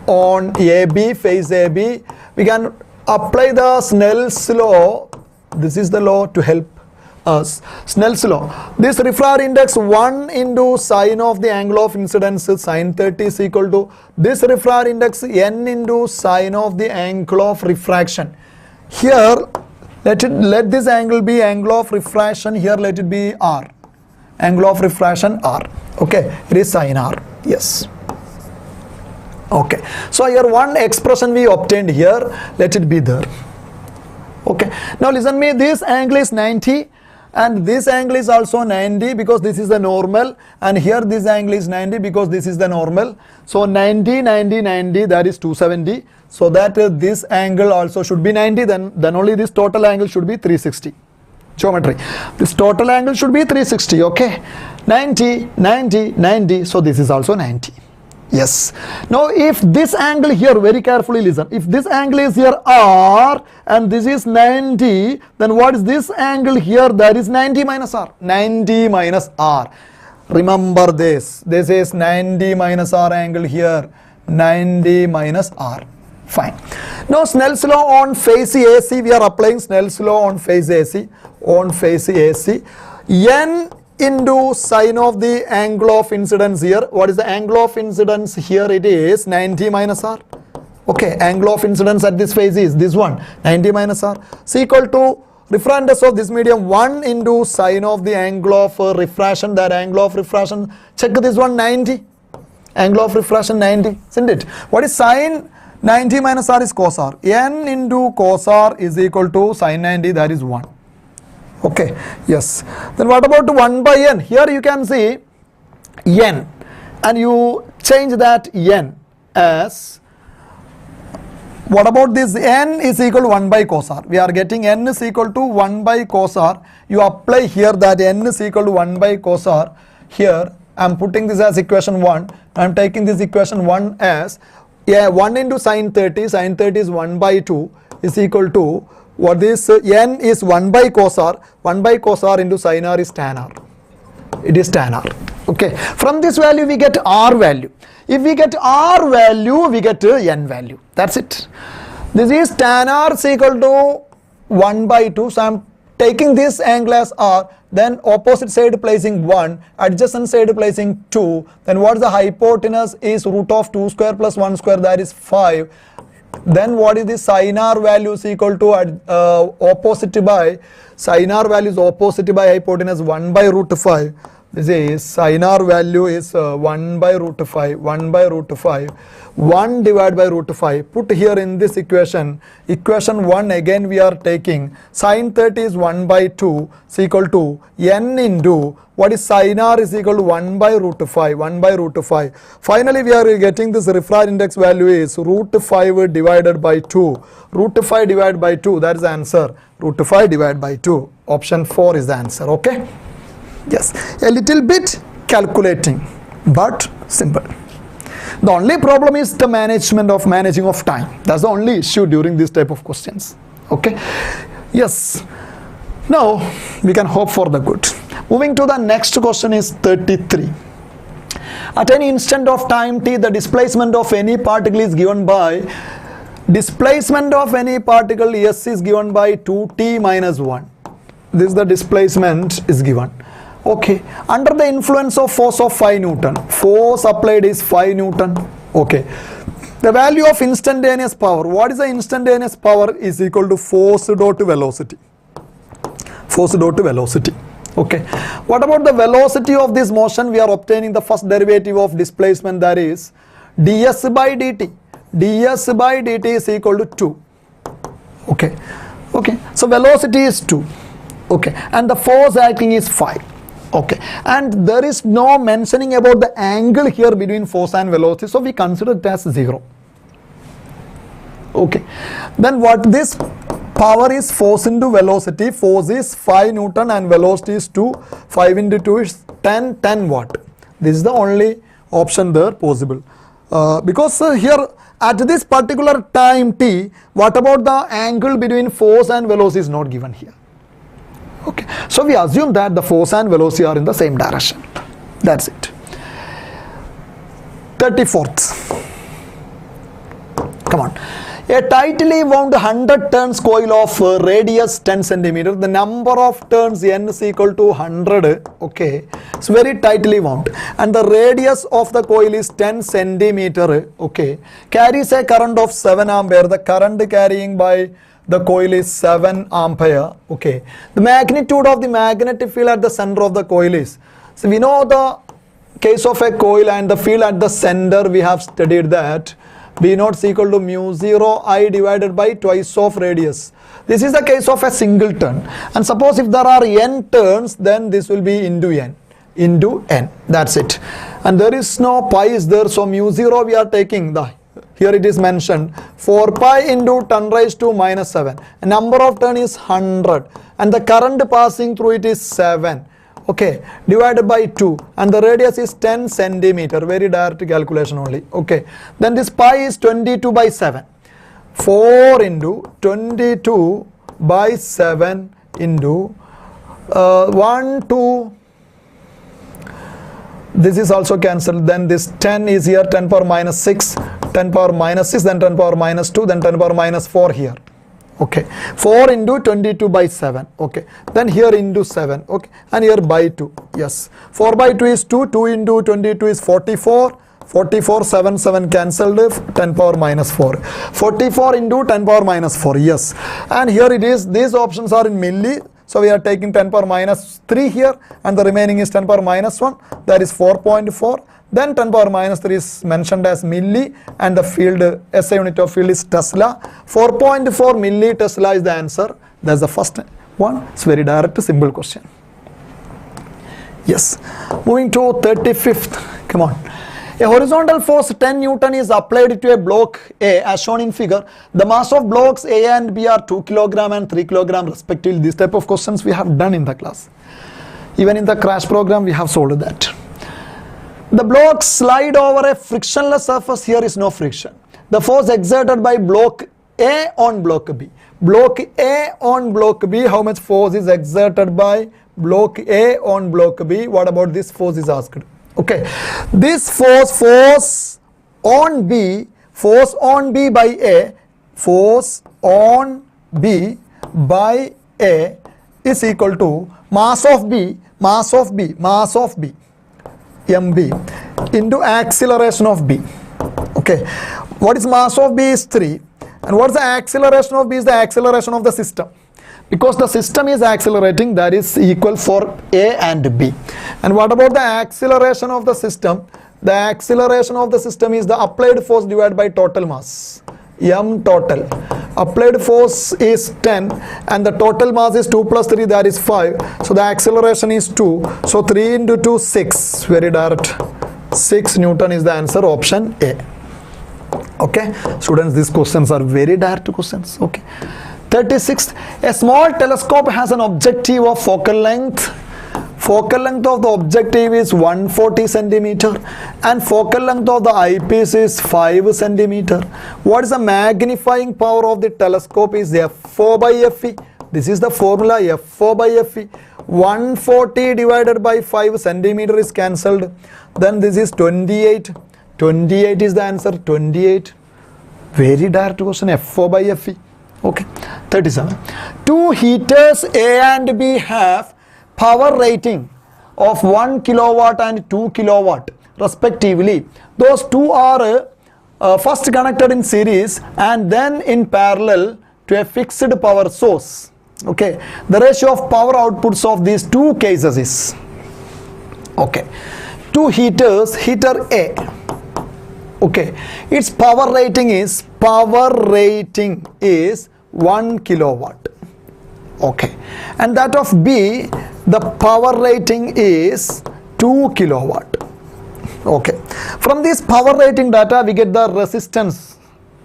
on AB, face AB. We can apply the Snell's law. This is the law to help us. Snell's law. This refractive index 1 into sine of the angle of incidence sine 30 is equal to this refractive index n into sine of the angle of refraction. Here let this angle be angle of refraction. Here let it be r. Angle of refraction r. Okay, it is sine r. Yes. Okay, so here one expression we obtained here, let it be there. Okay, now listen me, this angle is 90 and this angle is also 90 because this is the normal, and here this angle is 90 because this is the normal. So 90, 90, 90, that is 270. So that this angle also should be 90, then only this total angle should be 360. Geometry. This total angle should be 360, okay. 90, 90, 90, so this is also 90. Yes. Now if this angle here, very carefully listen, if this angle is here r and this is 90, then what is this angle here? That is 90 minus r. 90 minus r. Remember this is 90 minus r angle here, 90 minus r. Fine. Now Snell's law on face AC, we are applying Snell's law on face AC. On face AC, n into sine of the angle of incidence here. What is the angle of incidence here? It is 90 minus r. Okay, angle of incidence at this phase is this one, 90 minus r. is equal to refractive index of this medium 1 into sine of the angle of refraction. That angle of refraction, check this one, 90. Angle of refraction 90, isn't it? What is sine 90 minus r is cos r. N into cos r is equal to sine 90, that is 1. Okay, yes. Then what about 1 by n? Here you can see n and you change that n as, what about this? N is equal to 1 by cos r. We are getting n is equal to 1 by cos r. You apply here that n is equal to 1 by cos r. Here I am putting this as equation 1. I am taking this equation 1 as 1 into sine 30. Sine 30 is 1 by 2 is equal to, what this n is 1 by cos r. 1 by cos r into sin r is tan r. It is tan r. Okay. From this value we get r value. If we get r value, we get n value. That's it. This is tan r is equal to 1 by 2. So I'm taking this angle as r, then opposite side placing 1, adjacent side placing 2. Then what is the hypotenuse is root of 2 square plus 1 square, that is 5. Then what is the sin r value is equal to opposite by, sin r value is opposite by hypotenuse 1 by root 5. This is sin r value is 1 by root 5, 1 by root 5, 1 divided by root 5. Put here in this equation, equation 1 again we are taking, sin 30 is 1 by 2 is equal to n into, what is sin r is equal to 1 by root 5, 1 by root 5. Finally we are getting this refractive index value is root 5 divided by 2. Root 5 divided by 2, that is the answer. Root 5 divided by 2. Option 4 is the answer, okay? Yes, a little bit calculating, but simple. The only problem is the managing of time. That's the only issue during this type of questions. Okay. Yes. Now we can hope for the good. Moving to the next question is 33. At any instant of time t, the displacement of any particle is given by, displacement of any particle s is given by 2t minus 1. This is the displacement is given. Okay, under the influence of force of 5 Newton, force applied is 5 Newton. Okay, the value of instantaneous power, what is the instantaneous power, is equal to force dot velocity. Force dot velocity. Okay, what about the velocity of this motion? We are obtaining the first derivative of displacement, that is ds by dt. ds by dt is equal to 2. Okay, okay, so velocity is 2. Okay, and the force acting is 5. Okay, and there is no mentioning about the angle here between force and velocity, so we consider it as 0. Okay, then what this power is force into velocity. Force is 5 Newton and velocity is 2. 5 into 2 is 10, 10 watt. This is the only option there possible. Because here at this particular time t, what about the angle between force and velocity is not given here. Okay, so we assume that the force and velocity are in the same direction. That's it. 34th. Come on. A tightly wound 100 turns coil of radius 10 centimeter. The number of turns n is equal to 100. Okay, it's very tightly wound, and the radius of the coil is 10 centimeter. Okay, carries a current of 7 ampere. The current carrying by the coil is 7 ampere. Okay, the magnitude of the magnetic field at the center of the coil is, so we know the case of a coil and the field at the center, we have studied that B naught is equal to mu 0 I divided by twice of radius. This is the case of a single turn, and suppose if there are n turns, then this will be into n. That's it, and there is no pi is there, so mu 0 we are taking the, here it is mentioned 4 pi into 10 raised to minus 7. A number of turn is 100 and the current passing through it is 7. Okay, divided by 2, and the radius is 10 centimeter. Very direct calculation only. Okay, then this pi is 22 by 7. 4 into 22 by 7 into 1, 2. This is also cancelled. Then this 10 is here, 10 power minus 6, 10 power minus 6, then 10 power minus 2, then 10 power minus 4 here. Okay, 4 into 22 by 7. Okay, then here into 7. Okay, and here by 2. Yes, 4 by 2 is 2, 2 into 22 is 44, 44, 7, 7 cancelled, 10 power minus 4. 44 into 10 power minus 4. Yes, and here it is, these options are in milli. So we are taking 10 power minus 3 here, and the remaining is 10 power minus 1, that is 4.4. Then 10 power minus 3 is mentioned as milli, and the field, SI unit of field is Tesla. 4.4 milli Tesla is the answer. That's the first one. It's very direct, simple question. Yes. Moving to 35th. Come on. A horizontal force 10 Newton is applied to a block A as shown in figure. The mass of blocks A and B are 2 kg and 3 kg respectively. This type of questions we have done in the class. Even in the crash program we have solved that. The blocks slide over a frictionless surface. Here is no friction. The force exerted by block A on block B. Block A on block B, how much force is exerted by block A on block B? What about this force is asked? Okay, this force on B by A, force on B by A is equal to mass of B mb into acceleration of B. Okay, what is mass of B is 3, and what is the acceleration of B is the acceleration of the system. Because the system is accelerating, that is equal for A and B. And what about the acceleration of the system? The acceleration of the system is the applied force divided by total mass, m total. Applied force is 10 and the total mass is 2 plus 3, that is 5. So the acceleration is 2. So 3 into 2, 6. Very direct. 6 Newton is the answer, option A. Okay, students, these questions are very direct questions. Okay. 36th, a small telescope has an objective of focal length. Focal length of the objective is 140 centimeter and focal length of the eyepiece is 5 centimeter. What is the magnifying power of the telescope is f4 by fe. This is the formula, f4 by fe. 140 divided by 5 centimeter is cancelled. Then this is 28. 28 is the answer, 28. Very direct question, f4 by fe. Okay. 37. Two heaters A and B have power rating of 1 kilowatt and 2 kilowatt respectively. Those two are first connected in series and then in parallel to a fixed power source. Okay, the ratio of power outputs of these two cases is, okay, two heaters, heater A, okay, its power rating is 1 kilowatt. Okay, and that of B, the power rating is 2 kilowatt. Okay, from this power rating data we get the resistance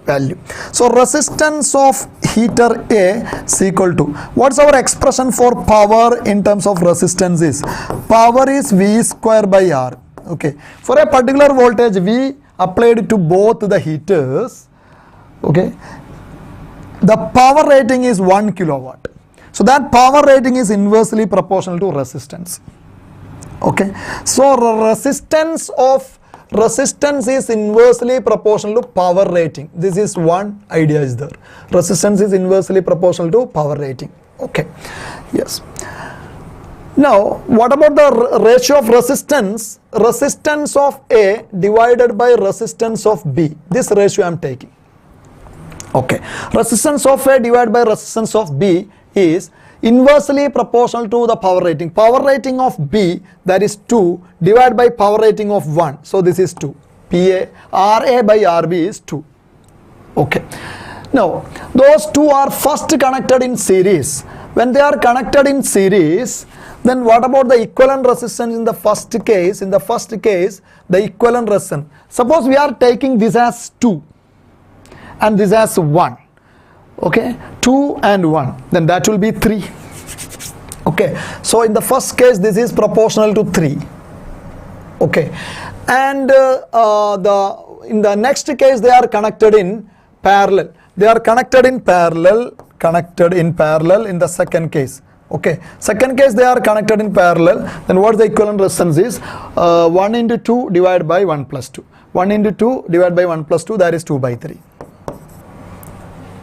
value. So resistance of heater A is equal to, what's our expression for power in terms of resistance is, power is V square by R. Okay, for a particular voltage V applied to both the heaters, okay, the power rating is 1 kilowatt. So that power rating is inversely proportional to resistance. Okay, so resistance is inversely proportional to power rating. This is one idea is there. Resistance is inversely proportional to power rating. Okay, yes. Now what about the ratio of resistance? Resistance of A divided by resistance of B. This ratio I am taking. Okay, resistance of A divided by resistance of B is inversely proportional to the power rating. Power rating of B, that is 2, divided by power rating of 1. So this is 2. RA by RB is 2. Okay. Now those two are first connected in series. When they are connected in series, then what about the equivalent resistance in the first case? In the first case, the equivalent resistance. Suppose we are taking this as 2 and this as 1. Okay, 2 and 1, then that will be 3. Okay, so in the first case this is proportional to 3. Okay, and in the next case they are connected in parallel. They are connected in parallel in the second case. Okay, second case they are connected in parallel. Then what the equivalent resistance is? 1 into 2 divided by 1 plus 2. 1 into 2 divided by 1 plus 2, that is 2 by 3.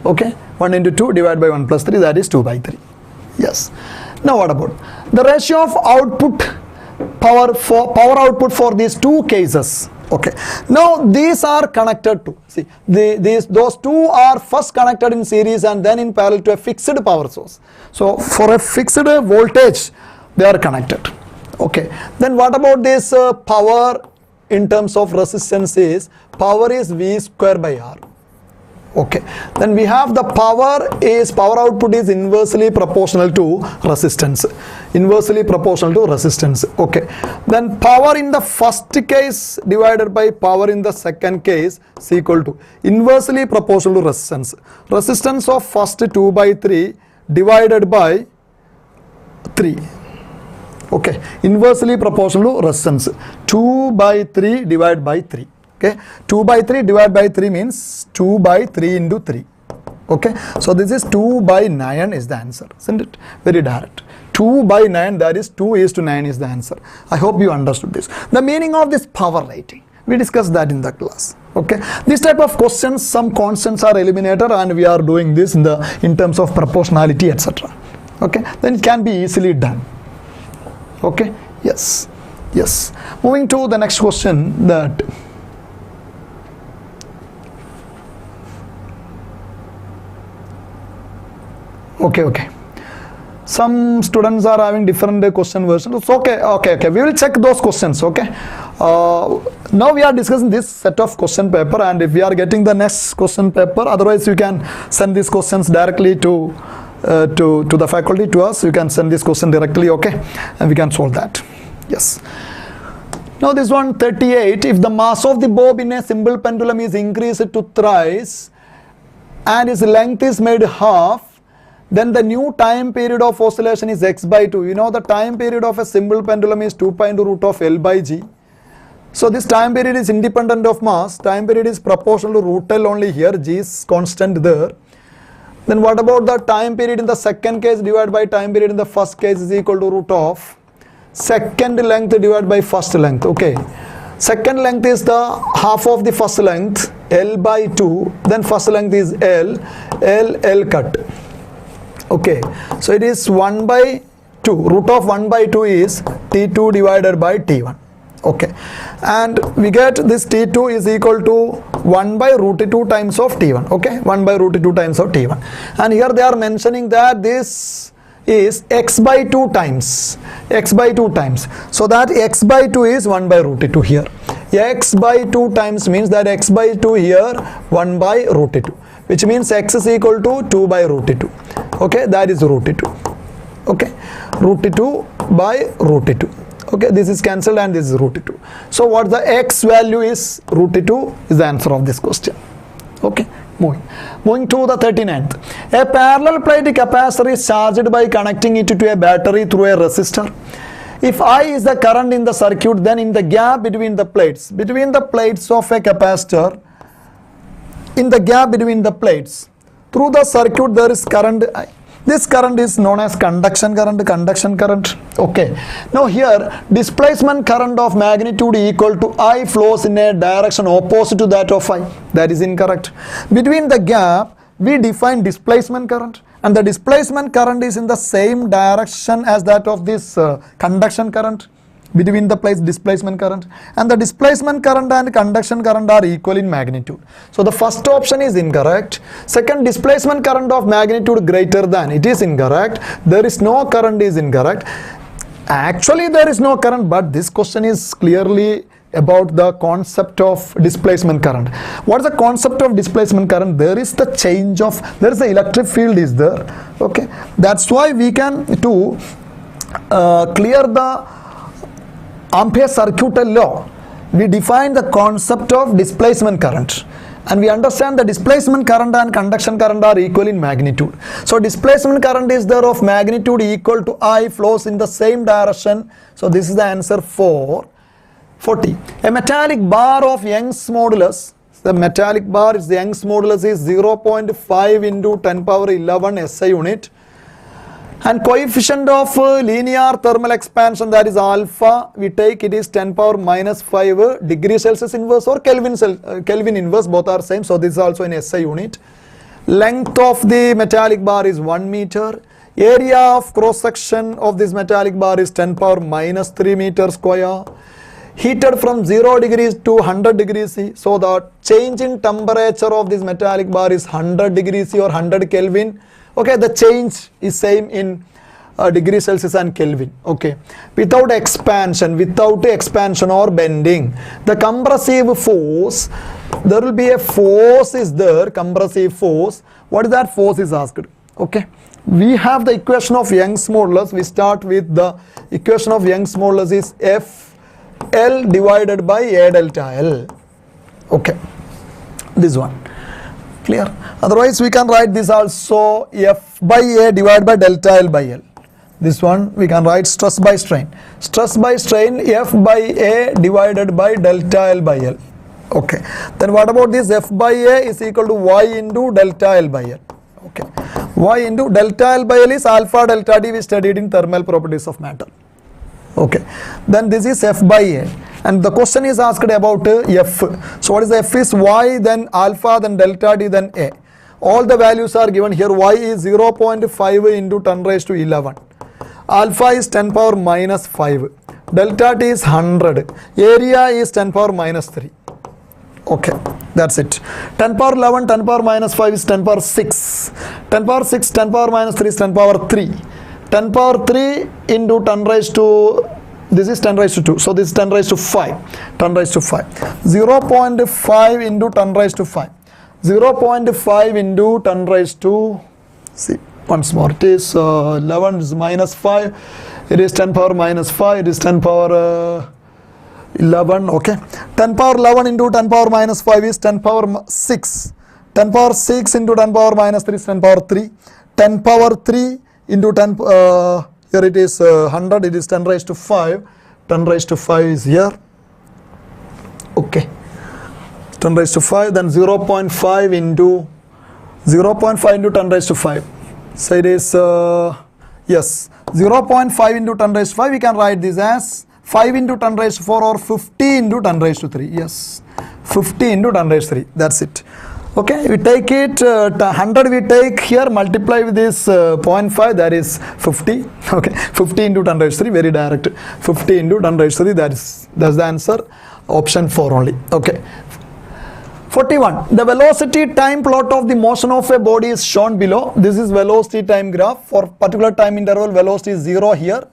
Okay, 1 into 2 divided by 1 plus 3, that is 2 by 3. Yes. Now what about the ratio of output power output for these two cases? Okay, now these are connected to, see, those two are first connected in series and then in parallel to a fixed power source. So for a fixed voltage they are connected. Okay, then what about this power in terms of resistance is, power is V square by R. Okay, then we have the power output is inversely proportional to resistance. Inversely proportional to resistance. Okay, then power in the first case divided by power in the second case is equal to inversely proportional to resistance. Resistance of first 2 by 3 divided by 3. Okay, inversely proportional to resistance. 2 by 3 divided by 3. Okay, 2 by 3 divided by 3 means 2 by 3 into 3. Okay, so this is 2 by 9 is the answer, isn't it? Very direct. 2 by 9, that is 2 is to 9 is the answer. I hope you understood this. The meaning of this power rating, we discussed that in the class. Okay, this type of questions, some constants are eliminated, and we are doing this in terms of proportionality, etc. Okay, then it can be easily done. Okay, yes. Moving to the next question, that okay. Some students are having different question versions. It's okay. We will check those questions. Okay. Now we are discussing this set of question paper, and if we are getting the next question paper, otherwise you can send these questions directly to the faculty, to us. You can send this question directly. Okay, and we can solve that. Yes. Now this one, 38. If the mass of the bob in a simple pendulum is increased to thrice and its length is made half, then the new time period of oscillation is x by 2. You know the time period of a simple pendulum is 2 pi into root of L by G. So this time period is independent of mass. Time period is proportional to root L only here. G is constant there. Then what about the time period in the second case divided by time period in the first case is equal to root of second length divided by first length. Okay. Second length is the half of the first length, L by 2. Then first length is L cut. Okay, so it is 1 by 2. Root of 1 by 2 is T2 divided by T1. Okay, and we get this T2 is equal to 1 by root 2 times of T1. Okay, 1 by root 2 times of T1. And here they are mentioning that this is x by 2 times. So that x by 2 is 1 by root 2 here. X by 2 times means that x by 2 here 1 by root 2, which means x is equal to 2 by root 2. Okay, that is root 2. Okay, root 2 by root 2. Okay, this is cancelled and this is root 2. So what the x value is, root 2 is the answer of this question. Okay, moving to the 39th. A parallel plate capacitor is charged by connecting it to a battery through a resistor. If I is the current in the circuit, then in the gap between the plates of a capacitor, in the gap between the plates, through the circuit there is current. This current is known as conduction current. Okay, now here displacement current of magnitude equal to I flows in a direction opposite to that of I. That is incorrect. Between the gap we define displacement current, and the displacement current is in the same direction as that of this conduction current. Between the plates, displacement current, and the displacement current and conduction current are equal in magnitude. So the first option is incorrect. Second, displacement current of magnitude greater than, it is incorrect. There is no current is incorrect. Actually there is no current, but this question is clearly about the concept of displacement current. What is the concept of displacement current? There is the change of, there is the electric field is there. Okay, that's why we can to clear the Ampere circuit law, we define the concept of displacement current, and we understand the displacement current and conduction current are equal in magnitude. So displacement current is there of magnitude equal to I, flows in the same direction. So this is the answer for 40. A metallic bar of Young's modulus, the metallic bar is the Young's modulus is 0.5 into 10 power 11 SI unit. And coefficient of linear thermal expansion, that is alpha, we take it is 10 power minus 5 degree Celsius inverse or Kelvin inverse, both are same. So this is also in SI unit. Length of the metallic bar is 1 meter. Area of cross section of this metallic bar is 10 power minus 3 meter square. Heated from 0 degrees to 100 degrees C. So the change in temperature of this metallic bar is 100 degrees C or 100 Kelvin. Okay, the change is same in degree Celsius and Kelvin. Okay, without expansion or bending, the compressive force, there will be a force is there, compressive force. What is that force is asked? Okay, we have the equation of Young's modulus. We start with the equation of Young's modulus is FL divided by A delta L. Okay, this one. Clear? Otherwise we can write this also F by A divided by delta L by L. This one we can write stress by strain. Stress by strain F by A divided by delta L by L. Okay. Then what about this? F by A is equal to Y into delta L by L. Okay. Y into delta L by L is alpha delta T, we studied in thermal properties of matter. Okay. Then this is F by A. And the question is asked about f. So what is the f is y, then alpha, then delta t, then a. All the values are given here. Y is 0.5 into 10 raised to 11. Alpha is 10 power minus 5. Delta t is 100. Area is 10 power minus 3. Okay, that's it. 10 power 11, 10 power minus 5 is 10 power 6. 10 power 6, 10 power minus 3 is 10 power 3. 10 power 3 into 10 raised to, this is 10 raised to 2. So this is 10 raised to 5. 10 raised to 5. 0.5 into 10 raised to 5. 0.5 into 10 raised to, see, once more, it is 11 is minus 5. It is 10 power minus 5. It is 10 power 11, okay. 10 power 11 into 10 power minus 5 is 10 power 6. 10 power 6 into 10 power minus 3 is 10 power 3. 10 power 3 into 10, here it is 100, it is 10 raised to 5. 10 raised to 5 is here, okay. 10 raised to 5, then 0.5 into 0.5 into 10 raised to 5. So it is, yes, 0.5 into 10 raised to 5, we can write this as 5 into 10 raised to 4 or 50 into 10 raised to 3. Yes, 50 into 10 raised to 3. That's it. Okay, we take it, 100 we take here, multiply with this 0.5, that is 50. Okay, 50 into 10 raised to 3, very direct. 50 into 10 raised to 3, that's the answer. Option 4 only. Okay. 41. The velocity time plot of the motion of a body is shown below. This is velocity time graph. For particular time interval, velocity is 0 here.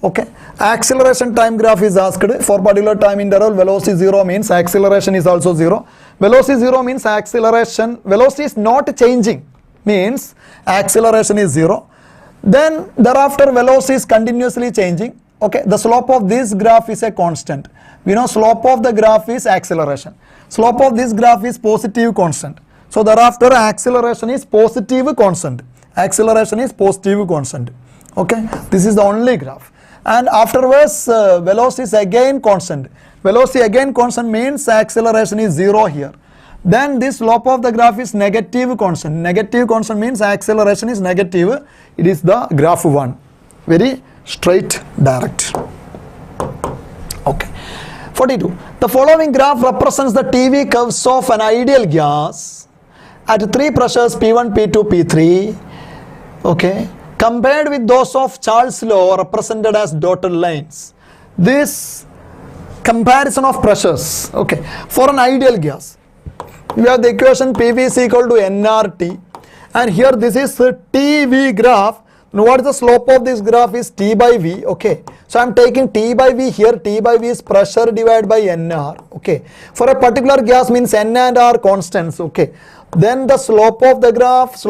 Okay. Acceleration time graph is asked. For particular time interval, velocity 0 means acceleration is also 0. Velocity 0 means acceleration. Velocity is not changing, means acceleration is 0. Then thereafter velocity is continuously changing. Okay. The slope of this graph is a constant. We know slope of the graph is acceleration. Slope of this graph is positive constant. So thereafter acceleration is positive constant. Acceleration is positive constant. Okay. This is the only graph. And afterwards velocity is again constant. Velocity again constant means acceleration is 0 here. Then this slope of the graph is negative constant. Negative constant means acceleration is negative. It is the graph 1. Very straight, direct. Okay. 42. The following graph represents the TV curves of an ideal gas at 3 pressures P1, P2, P3. Okay. Compared with those of Charles' law represented as dotted lines. This comparison of pressures, okay, for an ideal gas, we have the equation PV is equal to nRT, and here this is a TV graph. Now what is the slope of this graph is T by V, okay. So I am taking T by V here. T by V is pressure divided by nR, okay. For a particular gas means n and r constants, okay. Then the slope of the graph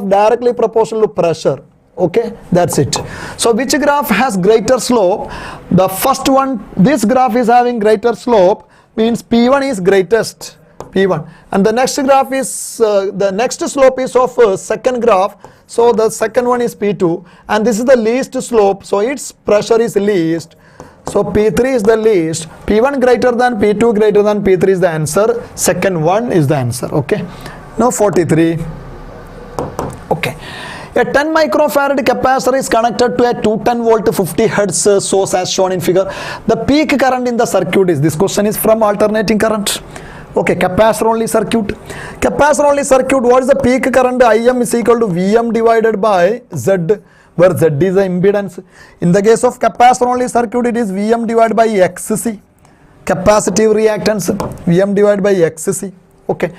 directly proportional to pressure. Okay, that's it. So which graph has greater slope? The first one, this graph is having greater slope, means P1 is greatest, P1. And the next graph is, the next slope is of second graph. So the second one is P2. And this is the least slope. So its pressure is least. So P3 is the least. P1 greater than P2 greater than P3 is the answer. Second one is the answer. Okay. Now 43. Okay. A 10 microfarad capacitor is connected to a 210 volt 50 hertz source as shown in figure. The peak current in the circuit is, this question is from alternating current. Okay, capacitor only circuit. Capacitor only circuit, what is the peak current? Im is equal to Vm divided by Z, where Z is the impedance. In the case of capacitor only circuit, it is Vm divided by Xc. Capacitive reactance, Vm divided by Xc. Okay.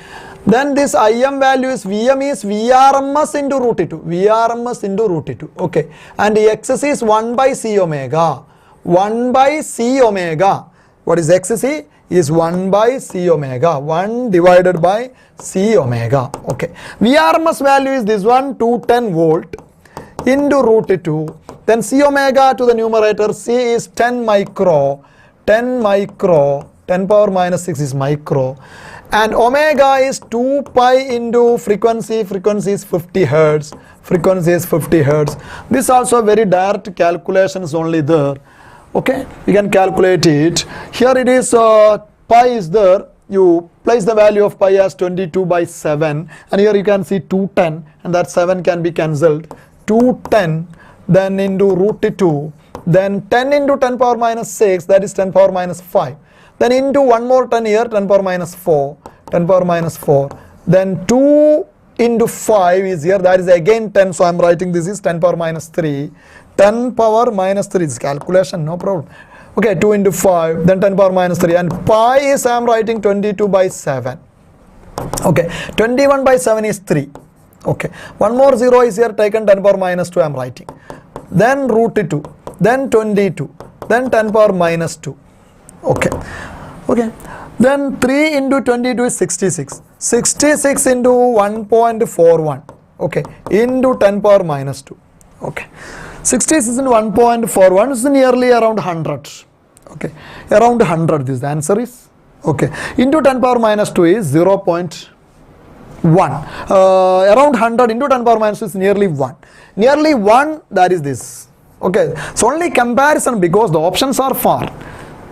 Then this Im value is Vm is Vrms into root 2. Vrms into root 2. Okay. And Xc is 1 by C omega. 1 by C omega. What is Xc? Is 1 by C omega. 1 divided by C omega. Okay. Vrms value is this one, 210 volt into root 2. Then C omega to the numerator. C is 10 micro. 10 micro. 10 power minus 6 is micro. And omega is 2 pi into frequency. Frequency is 50 hertz. Frequency is 50 hertz. This also very direct calculations only there. Okay, you can calculate it. Here it is pi is there. You place the value of pi as 22 by 7. And here you can see 210. And that 7 can be cancelled. 210 then into root 2. then 10 into 10 power minus 6, that is 10 power minus 5. Then into one more 10 here, 10 power minus 4, 10 power minus 4. Then 2 into 5 is here, that is again 10, so I am writing this is 10 power minus 3. 10 power minus 3 is calculation, no problem. Okay, 2 into 5, then 10 power minus 3, and pi is I am writing 22 by 7. Okay, 21 by 7 is 3. Okay, one more 0 is here taken, 10 power minus 2 I am writing. Then root 2, then 22, then 10 power minus 2. Okay, okay. Then 3 into 22 is 66. 66 into 1.41. Okay, into 10 power minus 2. Okay, 66 into 1.41 is nearly around 100. Okay, around 100 this the answer is. Okay, into 10 power minus 2 is 0.1. Around 100 into 10 power minus 2 is nearly 1. Nearly 1, that is this. Okay, it's only comparison because the options are far.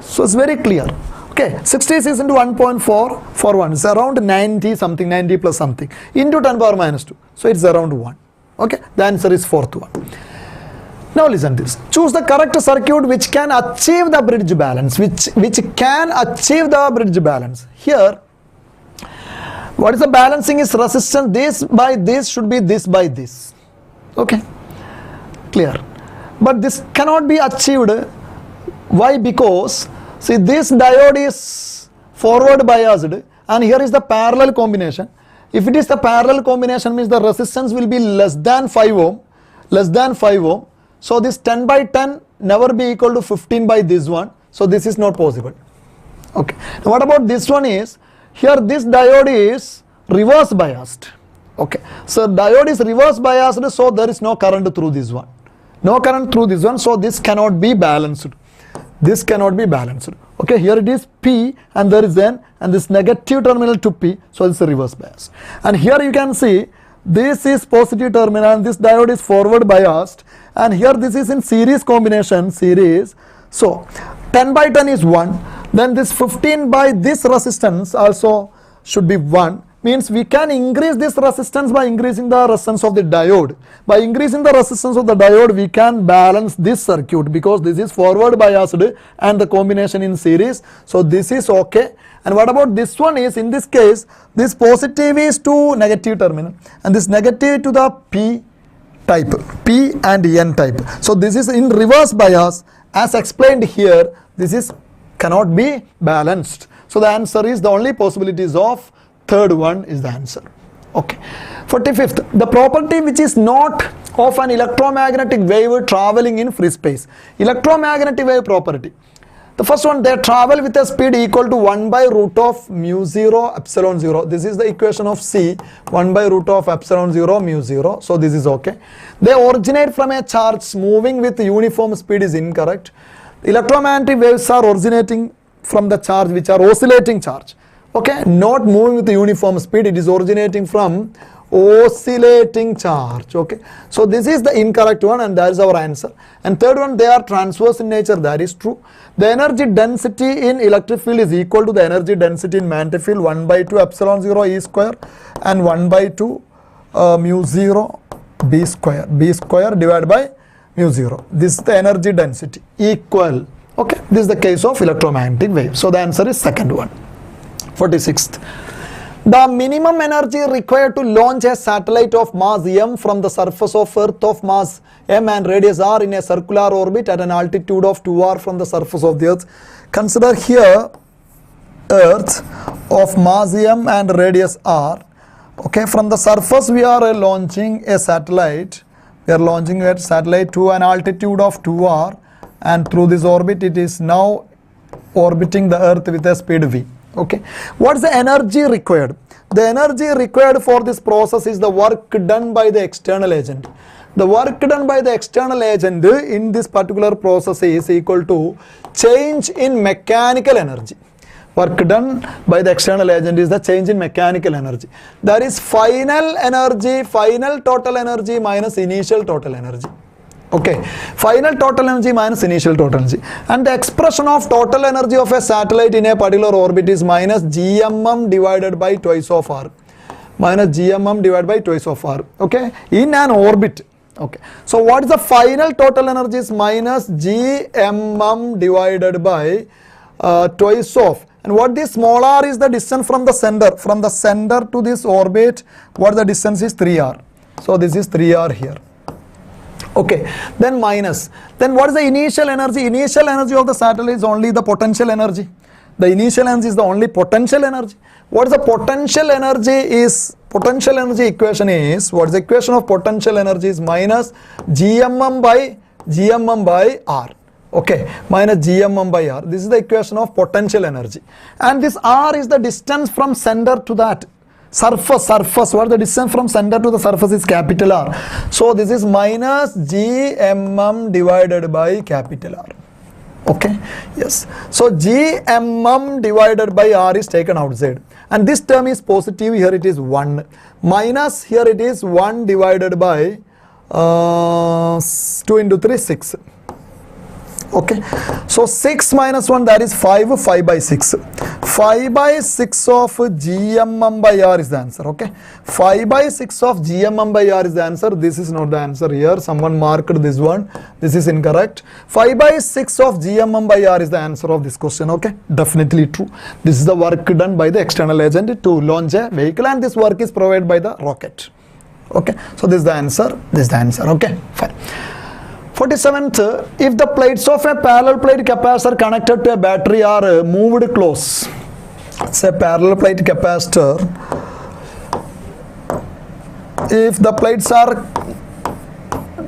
So it's very clear. Okay, 66 into 1.441 is around 90 something, 90 plus something into 10 power minus 2. So it's around 1. Okay, the answer is fourth one. Now listen to this. Choose the correct circuit which can achieve the bridge balance. Which can achieve the bridge balance. Here, what is the balancing is resistance. This by this should be this by this. Okay, clear. But this cannot be achieved. Why? Because see, this diode is forward biased and here is the parallel combination. If it is the parallel combination means the resistance will be less than 5 ohm. Less than 5 ohm. So this 10 by 10 never be equal to 15 by this one. So this is not possible. Okay. Now what about this one is, here this diode is reverse biased. Okay. So diode is reverse biased, so there is no current through this one. No current through this one, so this cannot be balanced. This cannot be balanced. Okay, here it is P and there is N and this negative terminal to P, so this is a reverse bias. And here you can see this is positive terminal and this diode is forward biased, and here this is in series combination, series. So 10 by 10 is 1, then this 15 by this resistance also should be 1. Means we can increase this resistance by increasing the resistance of the diode. By increasing the resistance of the diode, we can balance this circuit because this is forward biased and the combination in series. So this is okay. And what about this one is, in this case, this positive is to negative terminal and this negative to the P type, P and N type. So this is in reverse bias. As explained here, this is cannot be balanced. So the answer is, the only possibilities of third one is the answer. Okay. 45th, the property which is not of an electromagnetic wave traveling in free space. Electromagnetic wave property. The first one, they travel with a speed equal to 1 by root of mu 0 epsilon 0. This is the equation of C, 1 by root of epsilon 0 mu 0. So this is okay. They originate from a charge moving with uniform speed is incorrect. Electromagnetic waves are originating from the charge which are oscillating charge. Okay, not moving with the uniform speed, it is originating from oscillating charge. Okay, so this is the incorrect one and that is our answer. And third one, they are transverse in nature, that is true. The energy density in electric field is equal to the energy density in magnetic field, 1 by 2 epsilon 0 E square and 1 by 2 mu 0 B square divided by mu 0. This is the energy density equal. Okay, this is the case of electromagnetic wave. So the answer is second one. 46th. The minimum energy required to launch a satellite of mass m from the surface of Earth of mass m and radius r in a circular orbit at an altitude of 2r from the surface of the Earth. Consider here Earth of mass m and radius r. Okay, from the surface we are launching a satellite. We are launching a satellite to an altitude of 2r, and through this orbit it is now orbiting the Earth with a speed v. Okay, what is the energy required? The energy required for this process is the work done by the external agent. The work done by the external agent in this particular process is equal to change in mechanical energy. Work done by the external agent is the change in mechanical energy. That is final energy, final total energy minus initial total energy. Okay, final total energy minus initial total energy, and the expression of total energy of a satellite in a particular orbit is minus gmm divided by twice of r. Minus gmm divided by twice of r. Okay, in an orbit, Okay. So what is the final total energy is minus gmm divided by twice of, and what this small r is the distance from the center to this orbit. What the distance is 3r. So this is 3r here. Okay, then minus. Then what is the initial energy? Initial energy of the satellite is only the potential energy. The initial energy is the only potential energy. What is the potential energy is? Potential energy equation is, what is the equation of potential energy is minus gmm by r. Okay, minus gmm by r. This is the equation of potential energy. And this r is the distance from center to that surface. What the distance from center to the surface is capital R. So this is minus gmm divided by capital R. Okay, yes. So gmm divided by r is taken outside, and this term is positive. Here it is 1 minus, here it is 1 divided by 2 into 3 6. Okay, so 6 minus 1, that is 5 by 6. 5 by 6 of gmm by r is the answer. Okay, 5 by 6 of gmm by r is the answer. This is not the answer here. Someone marked this one. This is incorrect. 5 by 6 of gmm by r is the answer of this question. Okay, definitely true. This is the work done by the external agent to launch a vehicle, and this work is provided by the rocket. Okay, so this is the answer. This is the answer. Okay, fine. 47th, if the plates of a parallel plate capacitor connected to a battery are moved close. Say parallel plate capacitor. If the plates are,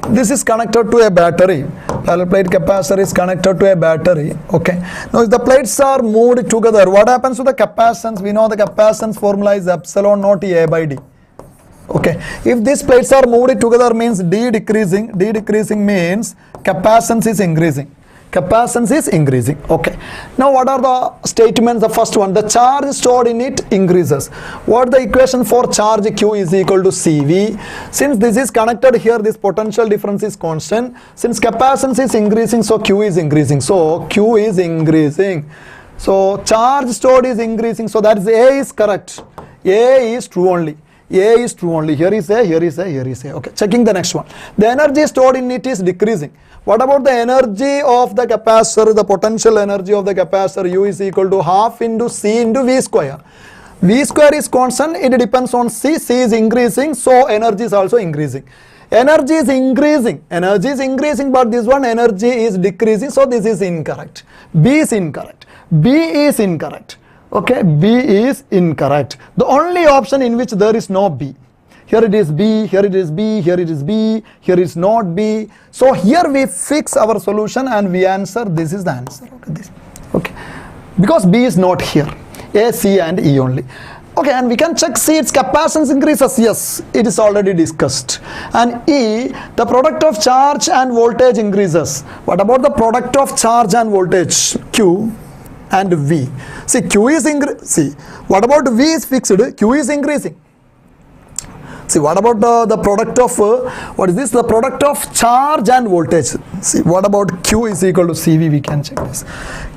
this is connected to a battery. Parallel plate capacitor is connected to a battery. Okay. Now if the plates are moved together, what happens to the capacitance? We know the capacitance formula is epsilon naught A by D. Okay, if these plates are moved together means D decreasing means capacitance is increasing. Capacitance is increasing. Okay, now what are the statements? The first one, the charge stored in it increases. What the equation for charge Q is equal to CV. Since this is connected here, this potential difference is constant. Since capacitance is increasing, so Q is increasing. So Q is increasing. So charge stored is increasing. So that is A is correct. A is true only. A is true only. Here is A, here is A, here is A. Okay, checking the next one. The energy stored in it is decreasing. What about the energy of the capacitor? The potential energy of the capacitor U is equal to half into C into V square. V square is constant. It depends on C. C is increasing, so energy is also increasing. Energy is increasing. Energy is increasing, but this one energy is decreasing. So this is incorrect. B is incorrect. B is incorrect. Okay, B is incorrect. The only option in which there is no B. Here it is B, here it is B, here it is B, here is not B. So here we fix our solution and we answer, this is the answer. Okay, this. Okay, because B is not here. A, C and E only. Okay, and we can check C, its capacitance increases. Yes, it is already discussed. And E, the product of charge and voltage increases. What about the product of charge and voltage? Q and V. See, Q is increasing. See, what about V is fixed? Q is increasing. See, what about the product of, what is this? The product of charge and voltage. See, what about Q is equal to CV? We can check this.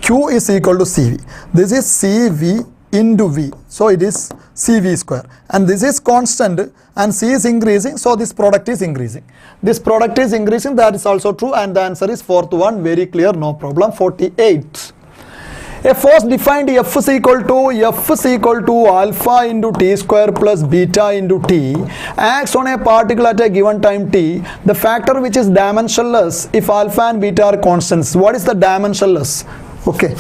Q is equal to CV. This is CV into V. So it is CV square. And this is constant and C is increasing. So this product is increasing. This product is increasing. That is also true. And the answer is fourth one. Very clear. No problem. 48. A force defined F is equal to alpha into T square plus beta into T acts on a particle at a given time T. The factor which is dimensionless if alpha and beta are constants. What is the dimensionless? Okay.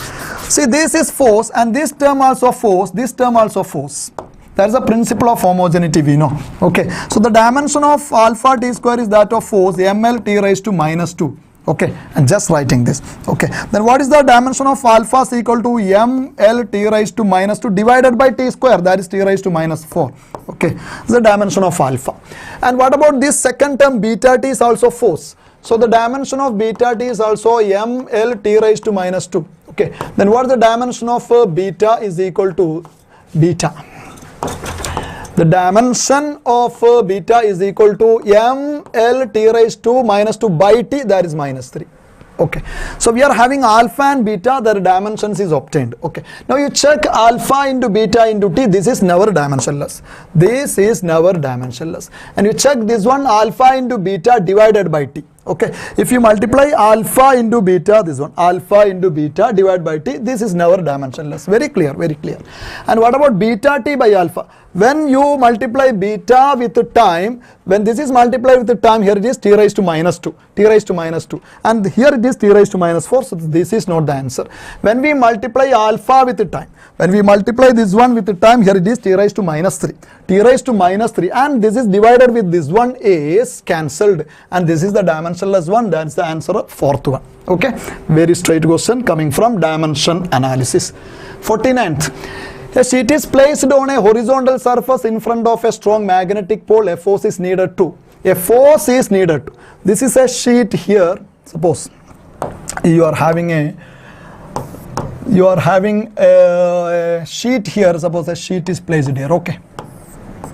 See, this is force and this term also force. This term also force. That is the principle of homogeneity we know. Okay. So the dimension of alpha T square is that of force ml T raised to minus 2. Okay, and just writing this. Okay, then what is the dimension of alpha is equal to ml T raised to minus 2 divided by T square, that is T raised to minus 4. Okay, the dimension of alpha. And what about this second term beta T is also force. So the dimension of beta T is also ml T raised to minus 2. Okay, then what is the dimension of beta is equal to beta. The dimension of beta is equal to ml T raised to minus 2 by T, that is minus 3. Okay, so we are having alpha and beta, their dimensions is obtained. Okay, now you check alpha into beta into t, this is never dimensionless. This is never dimensionless. And you check this one, alpha into beta divided by t. Okay, if you multiply alpha into beta, this one, alpha into beta divided by t, this is never dimensionless. Very clear, very clear. And what about beta t by alpha? When you multiply beta with time, when this is multiplied with the time, here it is t raised to minus 2, t raised to minus 2, and here it is t raised to minus 4, so this is not the answer. When we multiply alpha with the time, when we multiply this one with the time, here it is t raised to minus 3, t raised to minus 3, and this is divided with this one is cancelled, and this is the dimensionless one, that's the answer of fourth one. Okay, very straight question coming from dimension analysis. 49th. A sheet is placed on a horizontal surface in front of a strong magnetic pole. A force is needed to. A force is needed to. This is a sheet here. Suppose you are having a sheet here. Suppose a sheet is placed here. Okay.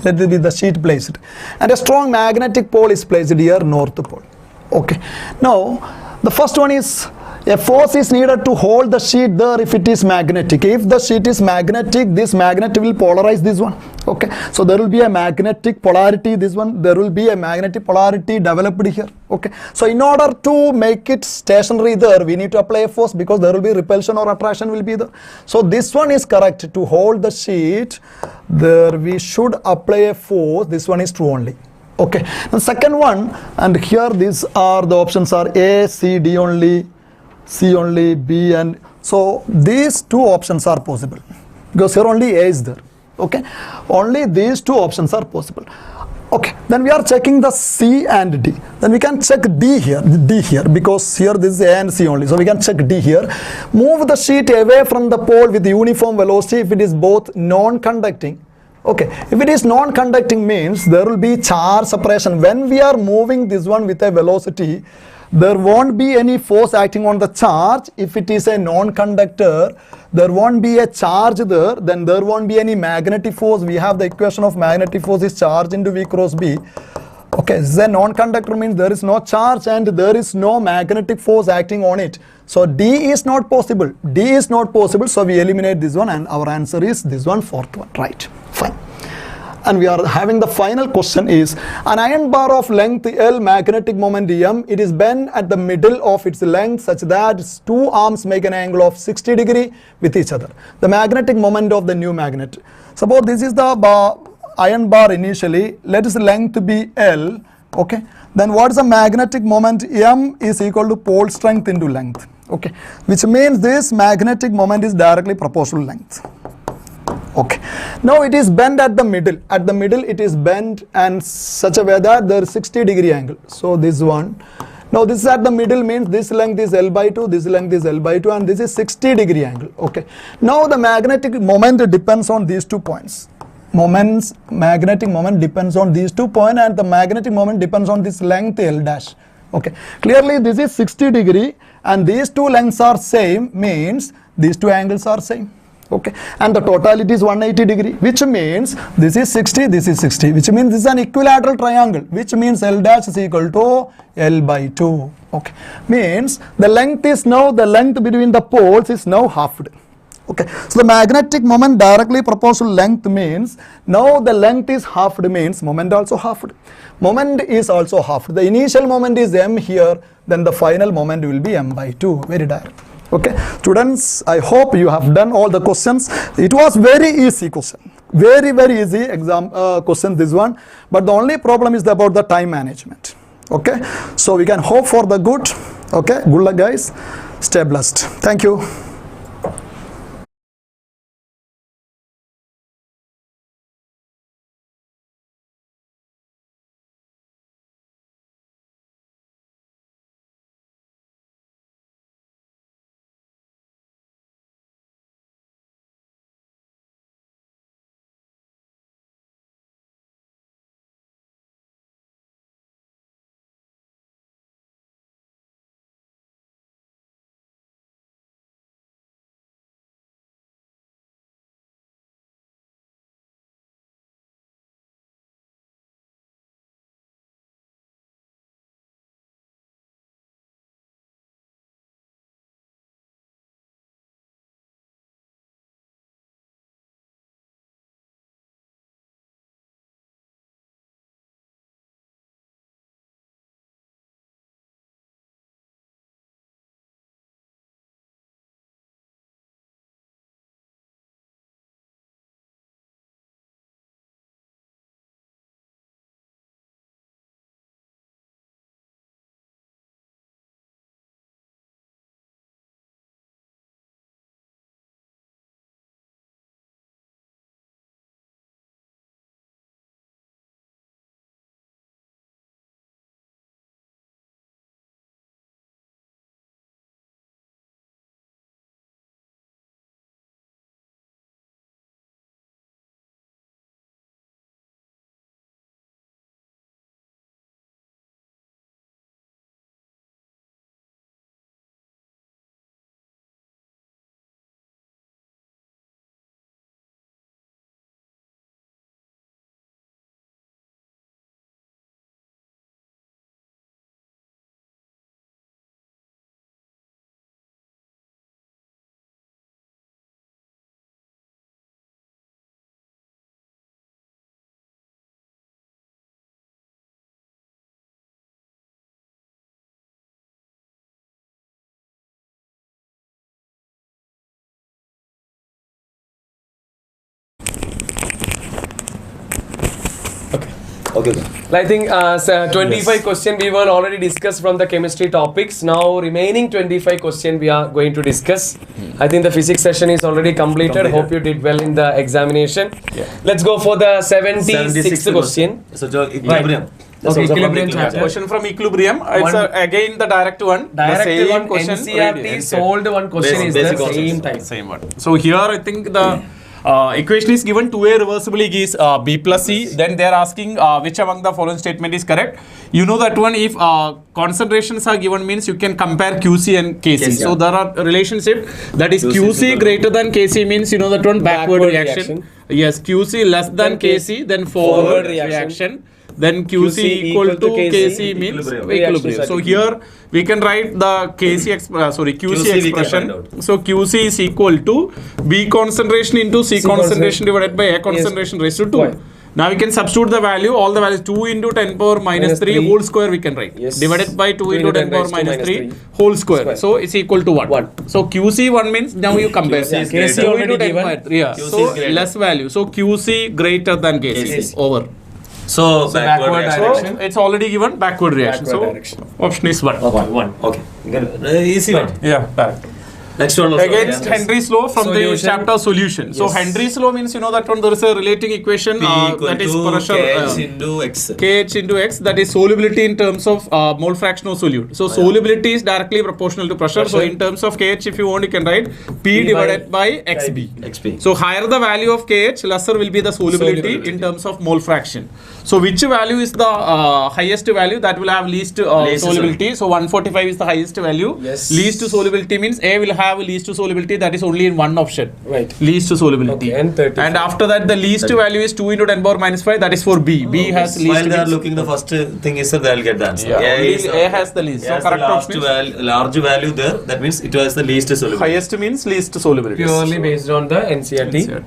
Let it be the sheet placed. And a strong magnetic pole is placed here, north pole. Okay. Now, the first one is a force is needed to hold the sheet there if it is magnetic. If the sheet is magnetic, this magnet will polarize this one. Okay, so there will be a magnetic polarity, this one, there will be a magnetic polarity developed here. Okay, so in order to make it stationary there, we need to apply a force because there will be repulsion or attraction will be there. So this one is correct. To hold the sheet, there we should apply a force. This one is true only. Okay, the second one, and here these are the options are A, C, D only, C only, B, and so these two options are possible because here only A is there. Okay, only these two options are possible. Okay, then we are checking the C and D. Then we can check D here because here this is A and C only. So we can check D here. Move the sheet away from the pole with uniform velocity if it is both non-conducting. Okay, if it is non-conducting means there will be charge separation. When we are moving this one with a velocity, there won't be any force acting on the charge. If it is a non-conductor, there won't be a charge there, then there won't be any magnetic force. We have the equation of magnetic force is charge into V cross B. Okay, this is a non-conductor means there is no charge and there is no magnetic force acting on it. So D is not possible. D is not possible, so we eliminate this one and our answer is this one, fourth one. Right, fine. And we are having the final question is an iron bar of length L, magnetic moment M, it is bent at the middle of its length such that its two arms make an angle of 60 degree with each other. The magnetic moment of the new magnet. Suppose this is the iron bar initially, let its length be L, okay. Then what is the magnetic moment? M is equal to pole strength into length, okay. Which means this magnetic moment is directly proportional length. Okay, now it is bent at the middle. At the middle it is bent and such a way that there is 60 degree angle. So this one, now this is at the middle means this length is L by 2, this length is L by 2 and this is 60 degree angle. Okay, now the magnetic moment depends on these 2 points. Magnetic moment depends on these 2 points and the magnetic moment depends on this length L dash. Okay, clearly this is 60 degree and these two lengths are same means these two angles are same. Okay, and the totality is 180 degree, which means this is 60, this is 60, which means this is an equilateral triangle, which means L dash is equal to L by 2. Okay, means the length is now, the length between the poles is now halved. Okay, so the magnetic moment directly proportional length means now the length is halved means moment also halved. Moment is also halved. The initial moment is M here, then the final moment will be M by 2. Very direct. Okay, students, I hope you have done all the questions. It was very easy question, very easy exam question this one, but the only problem is about the time management. Okay, so we can hope for the good. Okay, good luck guys, stay blessed. Thank you. Okay. I think 25 question we were already discussed from the chemistry topics. Now remaining 25 question we are going to discuss. I think the physics session is already completed. Hope you did well in the examination. Let's go for the 76th question. So equilibrium. That's Okay, also from equilibrium chapter. Question from equilibrium. It's again the direct one. Direct the same one, question. NCERT solved one question is Basic the concepts. same type. Same one. So here I think the equation is given 2a reversibly gives b plus c. Then they are asking which among the following statement is correct. You know that one, if concentrations are given means you can compare QC and KC. So there are relationship that is QC greater than KC means you know that one backward reaction. Yes, QC less than KC then forward reaction. Then QC equal to KC means equilibrium. So here we can write the QC expression. So QC is equal to B concentration into C concentration divided by A concentration raised to 2. Now we can substitute the value, all the values 2 into 10 power minus 3 whole square we can write. Divided by 2 into 10 power minus 3 whole square. So it's equal to 1. So QC 1 means now you compare. KC already given. Yeah. So less value. So QC greater than KC. Over. So backward direction. So it's already given backward reaction. Option is 1. Okay. Easy one. Yeah, correct. Next one also. Against Henry's law from the chapter solution. So Henry's law means you know that one there is a relating equation that is pressure KH into X. KH into X, that is solubility in terms of mole fraction of solute. So solubility is directly proportional to pressure. So in terms of KH, if you want, you can write P divided by XB. XP. So higher the value of KH, lesser will be the solubility in terms of mole fraction. So which value is the highest value, that will have least solubility. So 145 is the highest value. Least solubility means A will have least solubility, that is only in one option. Least solubility. Okay, and 35. And after that the least value is 2 into 10 power minus 5, that is for B. B has least. While they are looking, the first thing is that they will get the answer. A has the least. So correct option is large value there. That means it was the least solubility. highest means least solubility. Purely based on the NCERT.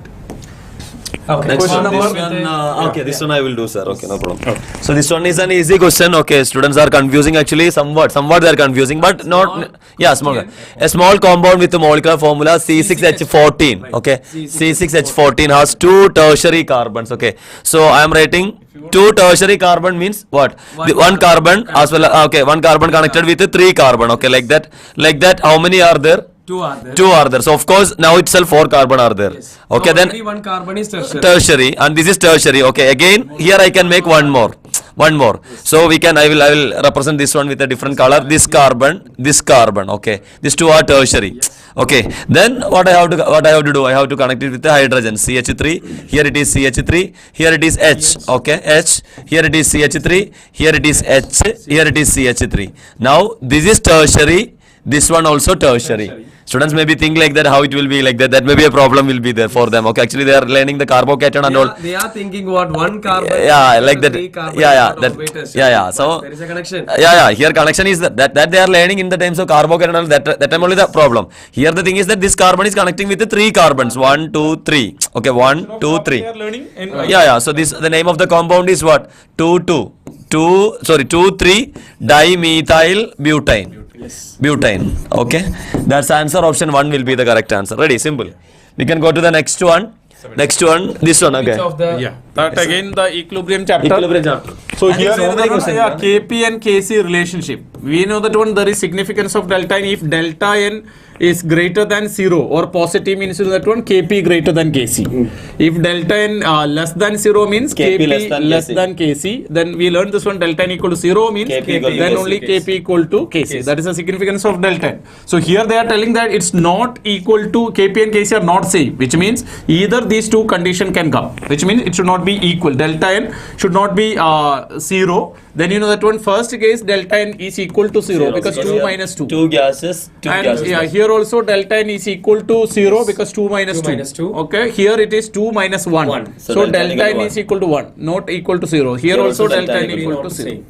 Okay. Next Question one, number- this one, okay, this one I will do, sir. Okay, no problem. So this one is an easy question. Okay, students are confusing actually. Somewhat they are confusing, but not. Yeah, small. A small compound with the molecular formula C6H14. Okay, C6H14 has 2 tertiary carbons. Okay, so I am writing 2 tertiary carbon means what? One carbon as well. Okay, one carbon connected with 3 carbon. Okay, like that. Like that. How many are there? 2 are there. 2 are there. So of course now itself 4 carbon are there. Okay, so then only one carbon is tertiary and this is tertiary. Okay, again here I can make one more. So we can I will represent this one with a different color. This carbon. Okay, these 2 are tertiary. Okay, then what I have to do, I have to connect it with the hydrogen CH3. Here it is CH3, here it is H. Okay, H, here it is CH3, here it is H, here it is CH3. Now this is tertiary, this one also tertiary. Students maybe think like that, how it will be like that. That may be a problem will be there for them. Okay, actually they are learning the carbocation and all. They are thinking what one carbon. Yeah, like that. 3 carbon. So there is a connection. Here connection is that they are learning in the terms of carbocation and all. That time only the problem. Here the thing is that this carbon is connecting with the 3 carbons. 1, 2, 3. Okay, 1, 2, 3. They are learning in So this the name of the compound is what? 2,3 dimethyl butane. Butane. Okay, that's answer. Option 1 will be the correct answer. Ready? Simple. We can go to the next one. This one. Okay. That again the equilibrium chapter. So I think here so many questions, KP and KC relationship. We know that one there is significance of delta n if delta n is greater than 0 or positive means that one KP greater than KC. If delta n less than 0 means KP less than KC. Then we learned this one, delta n equal to 0 means then only KP equal to KC. That is the significance of delta n. So here they are telling that it's not equal to KP and KC are not same, which means either these 2 condition can come, which means it should not be equal. Delta n should not be 0. Then you know that one first case delta n is equal to 0 because 2 minus 2. 2 gases. And here also delta n is equal to 0 because 2 minus 2. Okay, here it is 2 minus 1. So delta n is equal to 1, not equal to 0. Here also delta n equal to 0.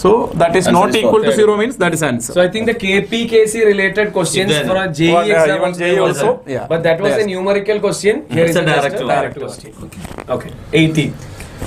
So that is not equal to 0 means that is answer. So I think the KP KC related questions for a JE exam even JE also. But that was a numerical question. Here is It's a just direct question. Okay. 80.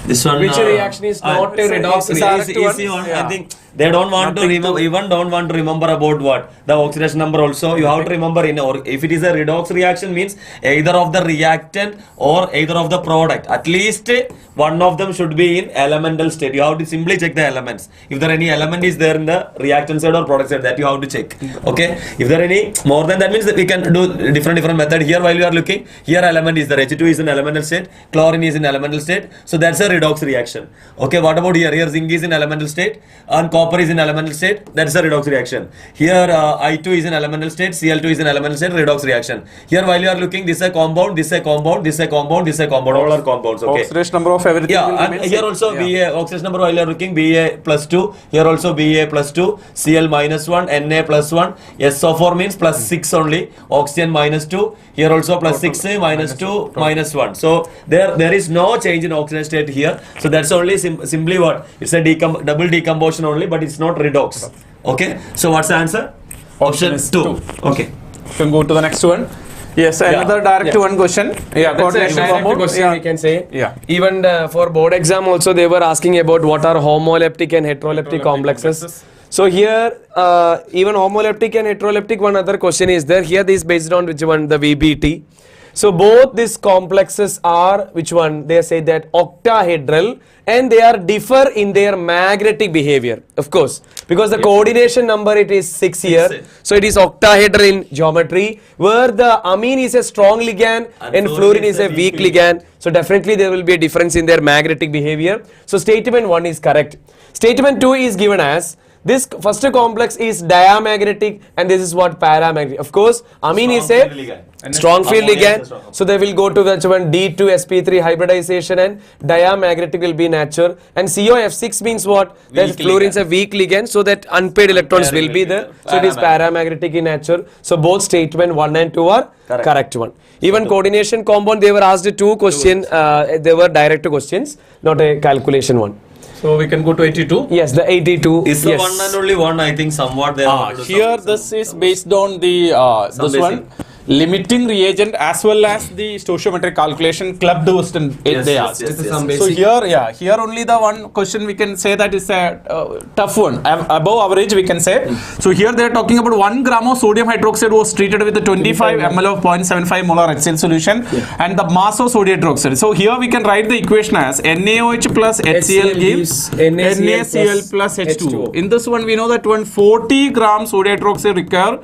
This one. Which reaction is not a redox It's reaction? easy one. I think They don't want to remember, even don't want to remember about what? The oxidation number also. You have to remember or if it is a redox reaction means either of the reactant or either of the product. At least one of them should be in elemental state. You have to simply check the elements. If there any element is there in the reactant side or product side, that you have to check. Okay. If there any more than that means that we can do different method. Here while you are looking, here element is there. H2 is in elemental state, chlorine is in elemental state. So that's a redox reaction. Okay. What about here? Here zinc is in elemental state and copper is in elemental state. That's a redox reaction. Here I2 is in elemental state, Cl2 is in elemental state, redox reaction. Here while you are looking, this is a compound, this is a compound, this is a compound, this is a compound. All are compounds. Okay. Oxidation number of everything. Yeah, will and remain here same. also Ba oxidation number while you are looking Ba plus 2. Here also Ba plus 2, Cl minus 1, Na plus 1, SO4 means plus 6 only, oxygen minus 2. Here also plus 6, minus 2, minus 1. So there is no change in oxidation state here. So that's only simply what? It's a double decomposition only, but it's not redox. Okay. So what's the answer? Option is 2. two. Okay. You can go to the next one. Yes, another direct one question. Yeah, That's a coordination direct compound. question Yeah. we can say. Yeah. Even for board exam also they were asking about what are homoleptic and heteroleptic complexes. So here even homoleptic and heteroleptic, one other question is there. Here this is based on which one? The VBT. So both these complexes are which one? They say that octahedral and they are differ in their magnetic behavior, of course, because the coordination number it is 6 here. So it is octahedral in geometry, where the amine is a strong ligand and fluorine is a weak ligand. So definitely there will be a difference in their magnetic behavior. So statement 1 is correct. Statement 2 is given as this first complex is diamagnetic and this is what paramagnetic. Of course, amine is a strong field ligand. So they will go to which one? D2sp3 hybridization and diamagnetic will be nature. And COF6 means what? That fluorine is a weak ligand, so that unpaired electrons will be there. So it is paramagnetic in nature. So both statement 1 and 2 are correct one. Even coordination compound, they were asked 2 questions. They were direct questions, not a calculation one. So we can go to 82. Yes, the 82. Is the yes. one and only one? I think somewhat there. Here this is based on the this basic. one limiting reagent as well as the stoichiometric calculation clubbed question they asked. So here only the one question we can say that is a tough one, above average we can say. So here they are talking about 1 gram of sodium hydroxide was treated with a 25 ml of 0.75 molar HCl solution and the mass of sodium hydroxide. So here we can write the equation as NaOH plus HCl gives NaCl plus H2O. In this one we know that 40 gram sodium hydroxide require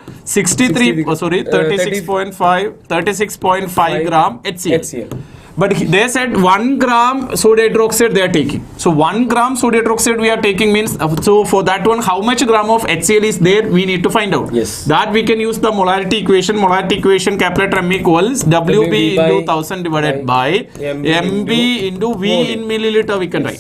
36.5 gram HCl. But they said 1 gram sodium hydroxide they are taking. So 1 gram sodium hydroxide we are taking means, so for that one how much gram of HCl is there we need to find out. Yes. That we can use the molarity equation. Molarity equation calculator M equals WB into 1000 divided by MB into V in milliliter we can write.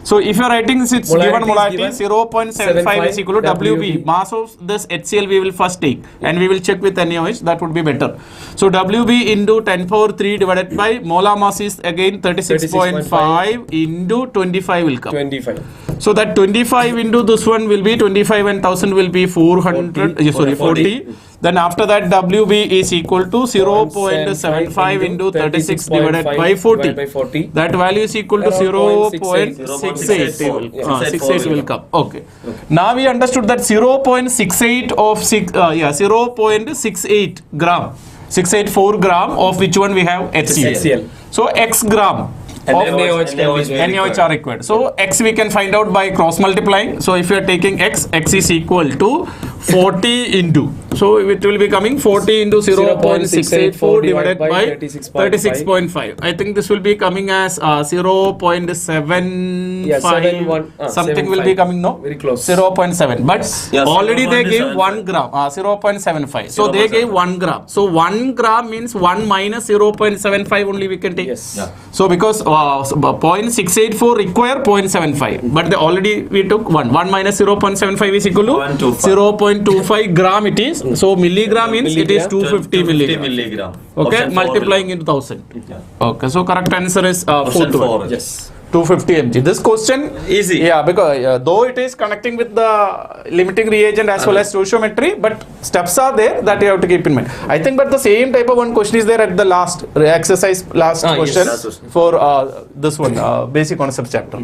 So if you are writing this, it's given molarity 0.75 is equal to WB. Mass of this HCl we will first take and we will check with NaOH, that would be better. So WB into 10 power 3 divided by molar mass is again 36.5 into 25 will come. 25. So that 25 into this one will be 25 and 1000 will be 40. Then after that WB is equal to 0.75 into 36 divided by 40. That value is equal to 0.68 will come. Okay. Now we understood that 0.68 of 0.68 gram, 684 gram of which one we have HCl. So X gram of NaOH are required. So X we can find out by cross multiplying. So if you are taking X is equal to 40 into. So it will be coming 40 into 0.684 divided by 36.5. I think this will be coming as 0.75. Something will be coming, no? Very close. 0.7. But already they gave 1 gram, 0.75. So they gave 1 gram. So 1 gram means 1 minus 0.75 only we can take. Yes. So because 0.684 require 0.75, but they already we took 1 minus 0.75 is equal to 0.25 gram it is. So milligram means it is 250 milligram. Okay, multiplying into 1000. Okay, so correct answer is 4. Yes. 250 mg. This question easy. Yeah, because though it is connecting with the limiting reagent as well as stoichiometry, but steps are there that you have to keep in mind. I think, but the same type of one question is there at the last exercise, last question yes. for this one basic concepts chapter.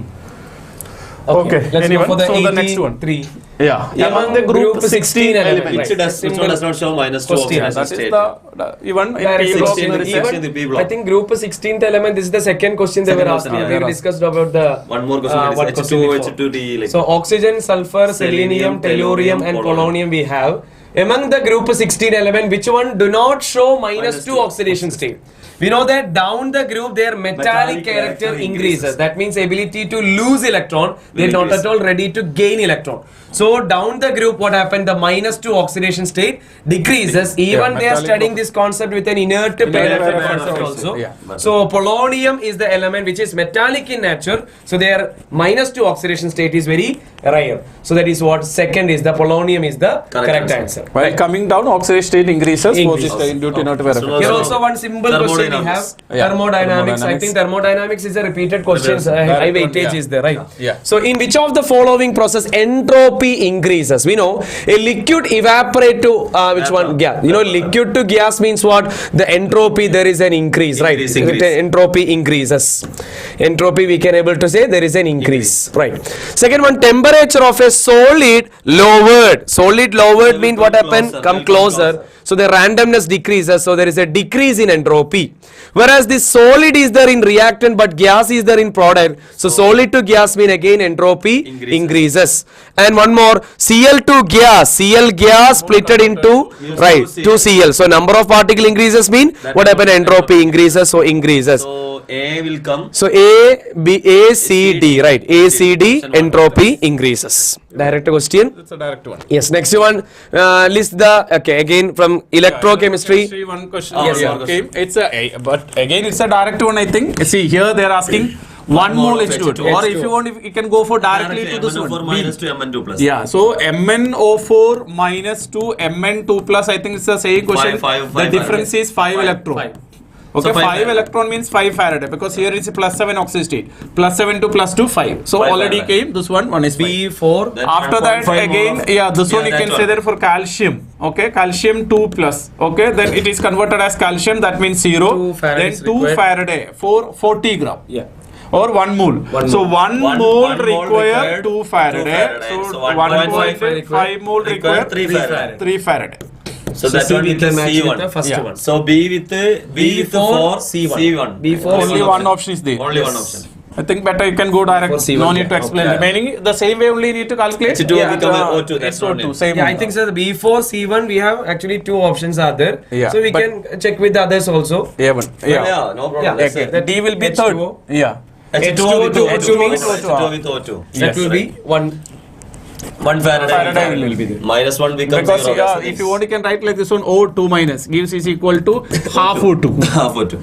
Okay. Let's Anyone? go for the So the next one. 83. Yeah. Among the group 16 elements. Which one does not show minus 2 Question. oxidation That is state? the even in Direct P block question. there is a- Even- the P block. I think group 16th element, this is the second question they Second were question, asking. yeah. We discussed about the One more question. what H2, question before. H2D. Like, So oxygen, sulfur, selenium, Selenium, tellurium and polonium. polonium we have. Among the group 16 element, which one do not show minus 2 oxidation state? We know that down the group their metallic character increases. That means ability to lose electron. They're not increase. at all ready to gain electron. So down the group, what happened? The minus 2 oxidation state decreases. Even they are metallic studying this concept with an inert pair pair concept also. also. Yeah. So polonium is the element which is metallic in nature. So their minus 2 oxidation state is very rare. So that is what second is the polonium is the correct answer. While coming down, oxidation state increases. Increases. Both is due to inert pair effect. Here also one simple question we have. Yeah. Thermodynamics. I Thermodynamics. think thermodynamics is a repeated question. High weightage yeah. is there, right? Yeah. So in which of the following process entropy increases? We know a liquid evaporate to which one? Gas. You know, liquid to gas means what? The entropy there is an increase, right? Increase. The entropy increases. Entropy we can able to say there is an increase, right? Second one, temperature of a solid lowered. Solid lowered means what happened? Come closer. So the randomness decreases, so there is a decrease in entropy. Whereas this solid is there in reactant but gas is there in product. So solid to gas mean again entropy increases. And one more, Cl2 gas, Cl gas splitted into, right, 2Cl. So number of particle increases mean what happened? Entropy increases, so increases. So A will come. So A, C, D, right? A, C, D, entropy increases. Direct question. It's a direct one. Yes, next one, list the, okay, again from electrochemistry. One question. Yes, yeah. yeah. Okay. It's but again it's a direct one. I think. See here they are asking 1 mole H2O, or if you want, you can go for directly to this one. MnO4 minus to Mn2 plus. Yeah, so MnO4 minus to Mn2 plus, I think it's the same question. Five the difference is 5 electron. Okay, So 5 5 electron means 5 Faraday, because here it's plus 7 oxygen state. Plus 7 to plus 2, 5. So 5 already Faraday. came this one is 5. B4. That After that 1.5 again, mole of- yeah, this one you that can say that for calcium. Okay, calcium 2 plus. Okay, then it is converted as calcium, that means 0. 2 Faraday Then is 2 required. Faraday for 40 gram. Yeah. Or 1 mole. So 1 One mole mole require required 2 Faraday. 2 Faraday. So So 1.5 mole require 3 Faraday. 3 Faraday. So that C one we with can the match with C1. the first Yeah. one. So B with 4, C1. B4 Only one option is there. Only one Yes. option. I think better you can go direct. For C1, No need yeah. to explain. Okay. Remaining the same way only need to calculate. H2O Yeah, become the O2, that's H2O, only. same. Yeah, I think so. The B4, C1, we have actually 2 options are there. Yeah, So we but- can check with the others also. Yeah, but Yeah, yeah. no problem. Yeah, That's Okay, it. the D will be third. H2O. Yeah. H2O with O2. H2O means H2O with O2. That Yes, will be right. 1 Faraday. Faraday will be there. Minus 1 becomes Because 0. yeah, if you want, you can write like this one: O2 minus gives is equal to half O2. Half O2.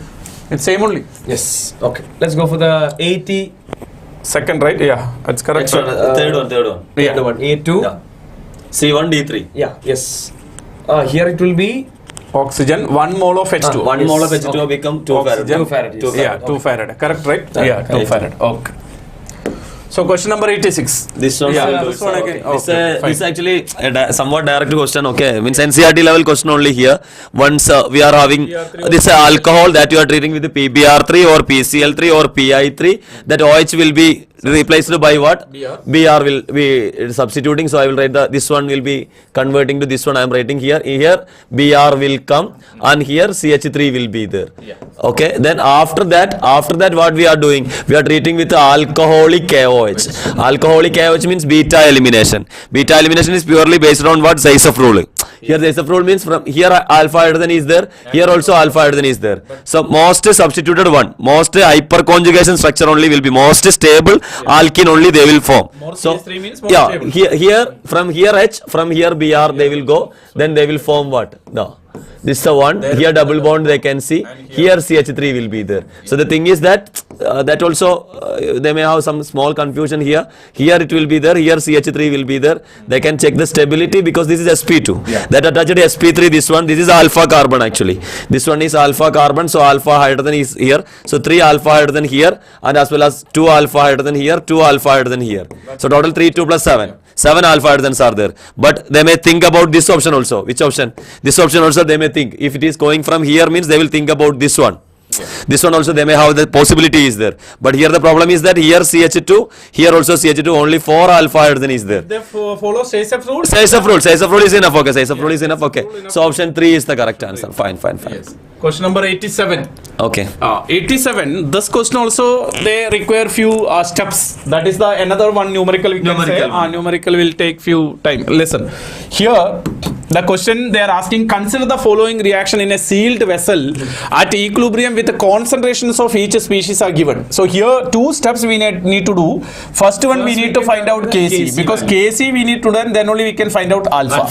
It's same only. Yes. Okay. Let's go for the 80. Second, right? Yeah, that's correct. Next one, third one. Yeah. The one A2. Yeah. C1, D3. Yeah. Yes. Here it will be Oxygen, 1 mole of H2O. 1 Yes. mole of H2O Okay. become 2 Oxygen. Faraday. 2 Faraday. 2 Yeah, Faraday. 2 Faraday. Correct, right? Yeah, 2 Okay. Faraday. Okay. So question number 86. This one, Yeah, will do this it, one sir. again. Okay. This, Okay, fine. this actually somewhat direct question. Okay, means NCRT level question only here. Once we are having this alcohol that you are treating with the PBr3 or PCl3 or PI3, that OH will be replaced by what? BR will be substituting. So I will write this one will be converting to this one. I am writing here. Here BR will come and here CH3 will be there. Okay. Then after that what we are doing? We are treating with alcoholic KOH. Alcoholic KOH means beta elimination. Beta elimination is purely based on what? Zaisov rule. Here Zaisov rule means from here alpha hydrogen is there. Here also alpha hydrogen is there. So most substituted one, most hyperconjugation structure only will be most stable. Alkene only they will form. So CH3 means more yeah, stable. here from here H, from here Br they will go. Then they will form what? No. This is the one. Here double bond they can see. Here CH3 will be there. So the thing is that that also they may have some small confusion here. Here it will be there. Here CH3 will be there. They can check the stability because this is sp2. That attached to sp3. This is alpha carbon actually. This one is alpha carbon. So alpha hydrogen is here. So 3 alpha hydrogen here and as well as 2 alpha hydrogen here, 2 alpha hydrogen here. So total 3, 2 plus 7. 7 alpha hydrogens are there. But they may think about this option also. Which option? This option also they may think. If it is going from here means they will think about this one. This one also they may have the possibility is there. But here the problem is that here CH2, here also CH2, only 4 alpha hydrogen is there. They follow Stacey rule. Stacey rule is enough. Okay, Stacey rule is enough. Okay. So option 3 is the correct answer. Fine. Yes. Question number 87. Okay. 87. This question also they require few steps. That is the another one numerical we can say. Numerical will take few time. Listen. Here the question they are asking, consider the following reaction in a sealed vessel at equilibrium with the concentrations of each species are given. So here 2 steps we need to do. First one we need to find out Kc, because Kc we need to learn, then only we can find out alpha.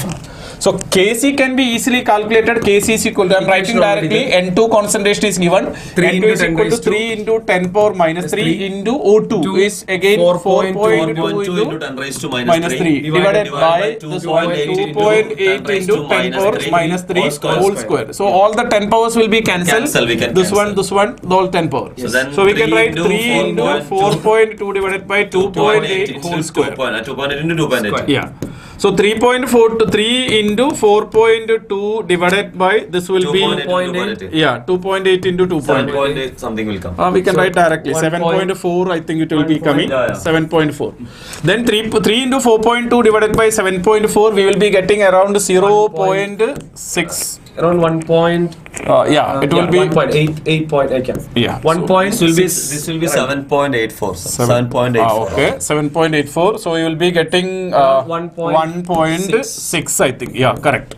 So Kc can be easily calculated. Kc is equal to, I am writing directly, N2 concentration is given. N2 is equal to 3 into 10 power minus 3 into O2 is again 4.2 into 10 raised to minus 3 divided by 2.8 into 10 power minus 3 whole square. So all the 10 powers will be cancelled. This one, all 10 power. So we can write 3 into 4.2 divided by 2.8 whole square. 2.8 into 2.8. Yeah. So 3.4 to 3 into 4.2 divided by this will be 2.8. yeah, 2.8 into 2.8. 7.8 something will come. We can write directly 7.4. I think it will be coming. 7.4. Then 3 into 4.2 divided by 7.4. We will be getting around 0.6. Around 1 point. It will be 1.8 point. I can. Yeah. 1 point. This will be 7.84. 7.84. Okay, 7.84. So we will be getting 1.6. I think. Yeah, correct.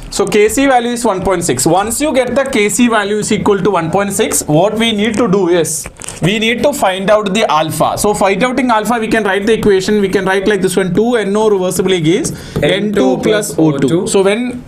So Kc value is 1.6. Once you get the Kc value is equal to 1.6, what we need to do is we need to find out the alpha. So find out alpha, we can write the equation. We can write like this one: 2NO reversibly gives N2 plus O2. So when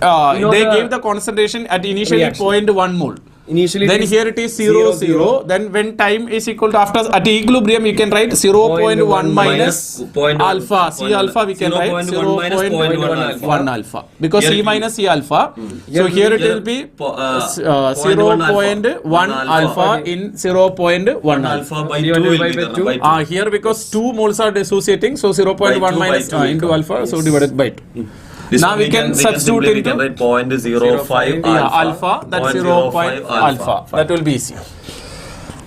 they gave the concentration at initially 0.1 mole. Initially then here it is 0. Then when time is equal to after at equilibrium, you can write 0.1 minus alpha. C alpha we can write 0.1 alpha. Because C minus C alpha. So here it will be 0.1 alpha in 0.1 Alpha by 2 will be the here because 2 moles are dissociating. So 0.1 minus into alpha. So divided by 2. Now we can substitute into 0.05 alpha. That's 0.5 alpha. That will be easy.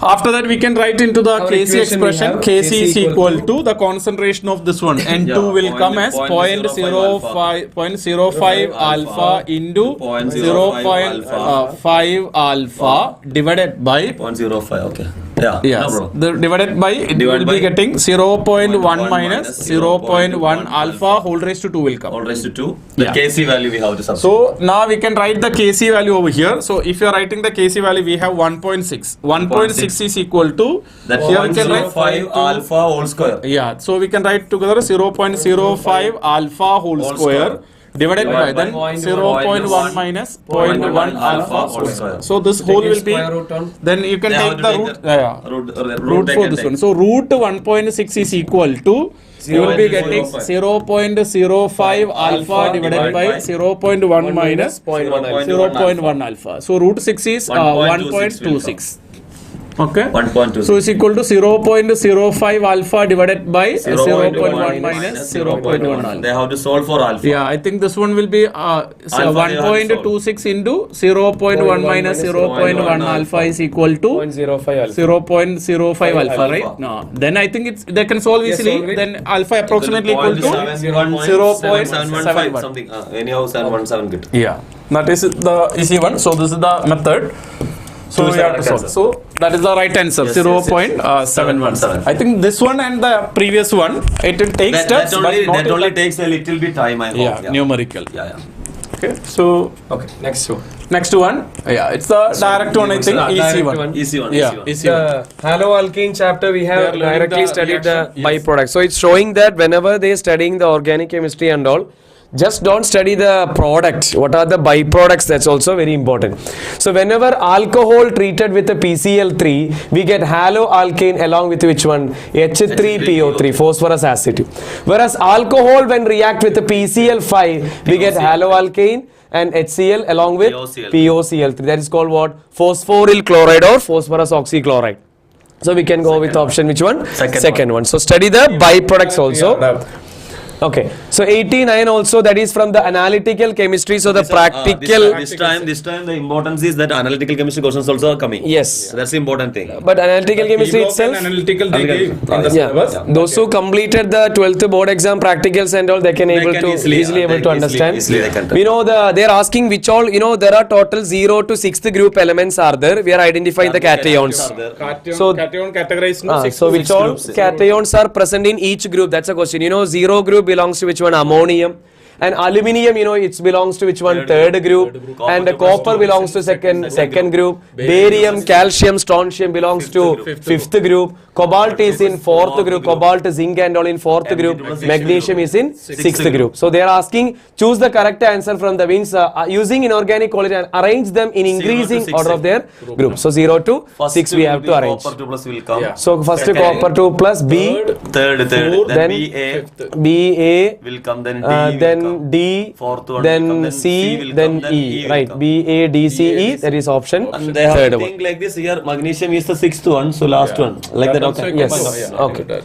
After that, we can write into the Kc expression. Kc is equal to the concentration of this one. N2 will come as 0.05 alpha into 0.5 alpha divided by 0.05. Okay. Yeah. Yes. No, Divided by it will be getting 0.1 minus 0.1 alpha whole raised to 2 will come. Whole raised to 2. The Kc value we have to substitute. So now we can write the Kc value over here. So if you are writing the Kc value, we have 1.6. 1.6 is equal to that here we can write 0.05 alpha whole square. Yeah. So we can write together 0.05 alpha whole square. Divided by then 0.1 minus 0.1 alpha whole square. So this whole will be, then you can take the root for this one. So root 1.6 is equal to, you will be getting 0.05 alpha divided by 0.1 minus 0.1 alpha. So root 6 is 1.26. Okay. 1.2. So it's equal to 0.05 alpha divided by 0.1 minus 0.1 alpha. They have to solve for alpha. Yeah, I think this one will be 1.26 into 0.1 minus 0.1 alpha is equal to 0.05 alpha, right? No. Then I think they can solve easily. Then alpha approximately equal to 0.715 something. Anyhow, 717 get. Yeah, that is the easy one. So this is the method. So we have to solve. So that is the right answer. 0.717. I think this one and the previous one, it will take steps. That only takes a little bit time. I hope. Yeah, numerical. Yeah. Okay. So Next one. next one. Yeah, it's the direct one. I think easy one. Easy one. Yeah, easy one. The haloalkane chapter we have We are learning directly the studied the reaction. Yes. byproducts. So it's showing that whenever they are studying the organic chemistry and all, just don't study the product. What are the byproducts? That's also very important. So whenever alcohol treated with a PCl3, we get haloalkane along with which one? H3PO3, phosphorus acid. Whereas alcohol when react with a PCl5, we get haloalkane and HCl along with POCl3. That is called what? Phosphoryl chloride or phosphorus oxychloride. So we can go with option which one? Second one. So study the byproducts also. Okay. So 89 also, that is from the analytical chemistry. So the practical. This time the importance is that analytical chemistry questions also are coming. Yes. That's the important thing. But analytical chemistry itself. Analytical they gave in the syllabus. Those who completed the 12th board exam practicals and all, they can easily able to understand. Easily they can. We know they're asking which all, there are total 0 to 6th group elements are there. We are identifying the cations. Cation categorized into six So which all groups. cations are present in each group? That's a question. 0 group belongs to which one? Ammonium. And aluminium, it belongs to which one? Third group. And copper belongs to second group. Barium, calcium, strontium belongs to fifth group. Cobalt is in fourth group. Cobalt, zinc and all in fourth group. Magnesium is in sixth group. So they are asking, choose the correct answer from the means using inorganic quality and arrange them in increasing order of their group. So 0 to 6 we have to arrange. Copper 2 plus will come. So first copper 2 plus B, Third. then BA, will come, then D then will come. D, Fourth one then will come, C, will then come, then E, will right? come. B, A, D, C, E. That is option And they have third to one. think like this. Here magnesium is the sixth one, so last one. Like that, okay. Yes. Okay.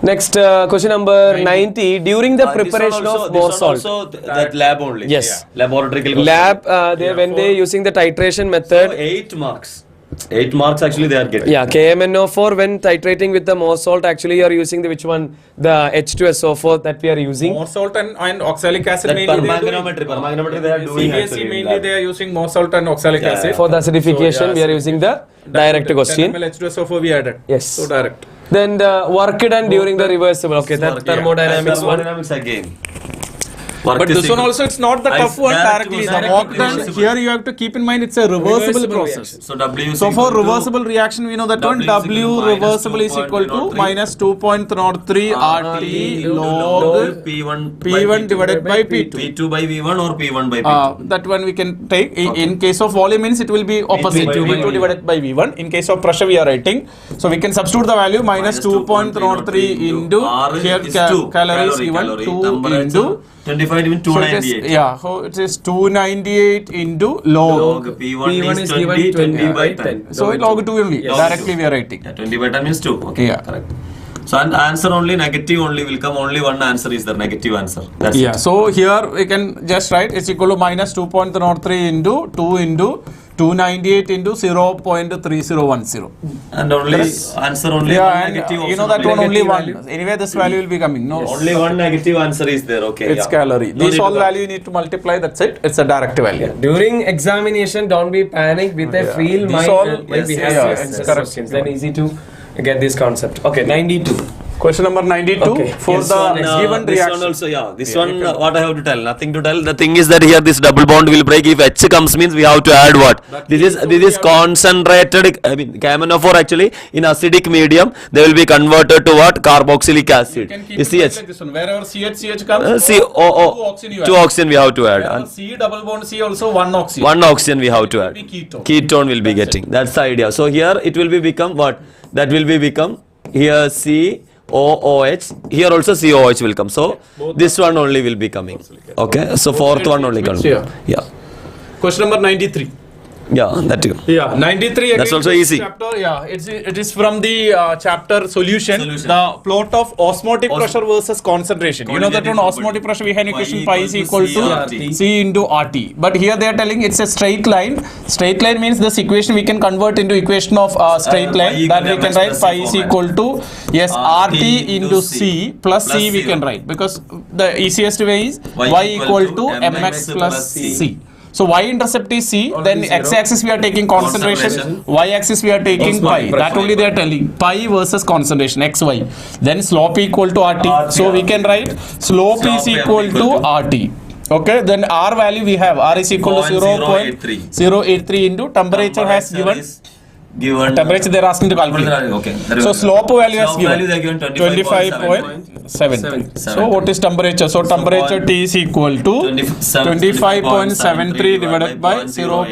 Next question number 90. During the preparation of more salt. Also that lab only. Yes. Laboratory question. Lab, when they using the titration So method. 8 marks. 8 marks actually they are getting. Yeah, KMNO4 when titrating with the more salt, actually you are using the which one? The H2SO4 that we are using. more salt and oxalic acid That mainly. permanganometry they are doing CBSE actually. in mainly lab. they are using more salt and oxalic acid. For the acidification, we are using the direct 10 question. ml H2SO4 we added. Yes. So direct. Then the work done during the reversible. Okay, that thermodynamics one. Thermodynamics again. But this one also it's not the tough one directly. The mock done here you have to keep in mind it's a reversible process. So W is So for equal to reversible reaction we know that one W is equal W to minus reversible is equal to 2.03 minus 2.03 RT log P1 P1 divided by P2. P2 by V1 or P1 by P2. That one we can take. In case of volume means it will be opposite. by V2 V1. divided by V1. In case of pressure we are writing. So we can substitute the value minus 2.03 into R here is 2 calories given 2 into 25 into so it is 298. so it is 298 into log. Log P1 is 20 by 10. So log 2 only. Directly we are writing. Yeah, 20 by 10 means 2. Okay, Yeah. correct. So and answer only negative only will come. Only one answer is the negative answer. That's Yeah. it. So here we can just write it's equal to minus 2.03 into 2 into 298 into 0.3010. And only answer only Yeah, one and negative you know option that one only. only one. Anyway, this value will be coming. No, Only one negative answer is there. Okay. it's yeah. calorie. No This need all to value you need to multiply. That's it. It's a direct value. During examination, don't be panic with a field These mind. all- and when we yes, have yes, yes, yes, correct questions, then easy to get this concept. Okay, 92. Question number 92 Okay. for This the one, given this reaction. one also, yeah. This one, what I have to tell? Nothing to tell. The thing is that here this double bond will break. If H comes, means we have to add what? This is concentrated. I mean, KMNO4 actually in acidic medium they will be converted to what? Carboxylic acid. You can keep You it see like H. this one. Wherever CH comes, CO, two oxygen you two add. oxygen we have to add. Wherever And C double bond C also one oxygen. one oxygen we have to add. Be ketone. Ketone will be getting. That's the idea. So here it will be become what? That will be become here COOH. Here also COOH will come. So this one only will be coming. Okay. So fourth one only coming. Yeah. Yeah. Question number 93. Yeah. That too. Yeah, 93 again. That's also this easy. Chapter, yeah, it is from the chapter solution. The plot of osmotic pressure versus concentration. You know that on osmotic pressure we have an equation pi is equal to C into RT. But here they are telling it's a straight line. Straight line means this equation we can convert into equation of straight line. That we can write pi is equal to yes RT into C plus C we can write because the easiest way is y equal to mx plus C. So y-intercept is C, then x-axis we are taking concentration, y-axis we are taking pi. That only they are telling. Pi versus concentration, xy. Then slope equal to RT. So we can write slope is equal to RT. Okay, then R value we have. R is equal to 0.083 into temperature has given. Temperature they are asking to calculate. Okay. So slope value has Slope value they are given given 25.7. So what is temperature? So temperature T is equal to 25.73 divided by 0.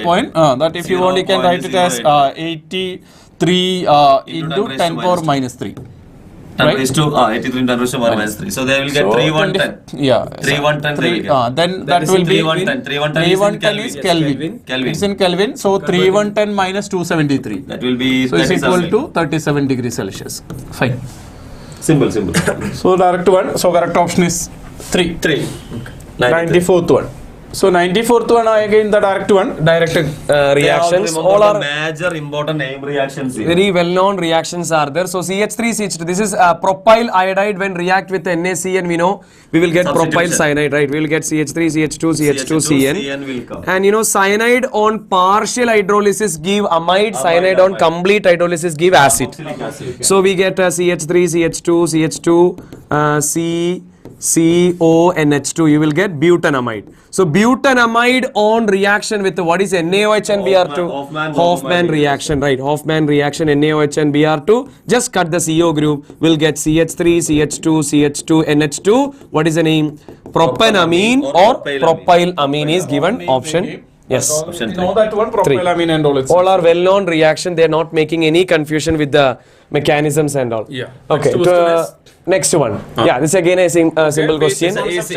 That if you want you can write it as 83 into 10 power minus 3. 10 raised to 83 10 raised to minus 3. So they will get 3110. Yeah. 3110 they will get. Then that will be 3110 is Kelvin. Kelvin. It's in Kelvin. So 3110 minus 273. That will be So it's equal to 37 degrees Celsius. Fine. simple. So direct one. So correct option is 3. 3. 94th one. So 94th one again the direct one. Direct reactions. All are major important name reactions here. very well-known reactions are there. So CH3, CH2. This is propyl iodide when react with NaCN. We know we will get propyl Substitution. cyanide, right? We will get CH3, CH2, CH2, CN. CN will come. And you know, cyanide on partial hydrolysis give amide, cyanide on complete hydrolysis give acid. So we get CH3, CH2, CH2, C, CONH2. You will get butanamide. So butanamide on reaction with what is NaOH and Br2? Hoffman reaction, right? Hoffman reaction, NaOH and Br2. Just cut the CO group. We'll get CH3, CH2, CH2, NH2. What is the name? Propanamine or propylamine is given option. Yes. You know that one, propylamine and all. It's All are well-known reaction. They are not making any confusion with the mechanisms and all. Yeah. Okay. Next one. Yeah, this is again a simple question. It's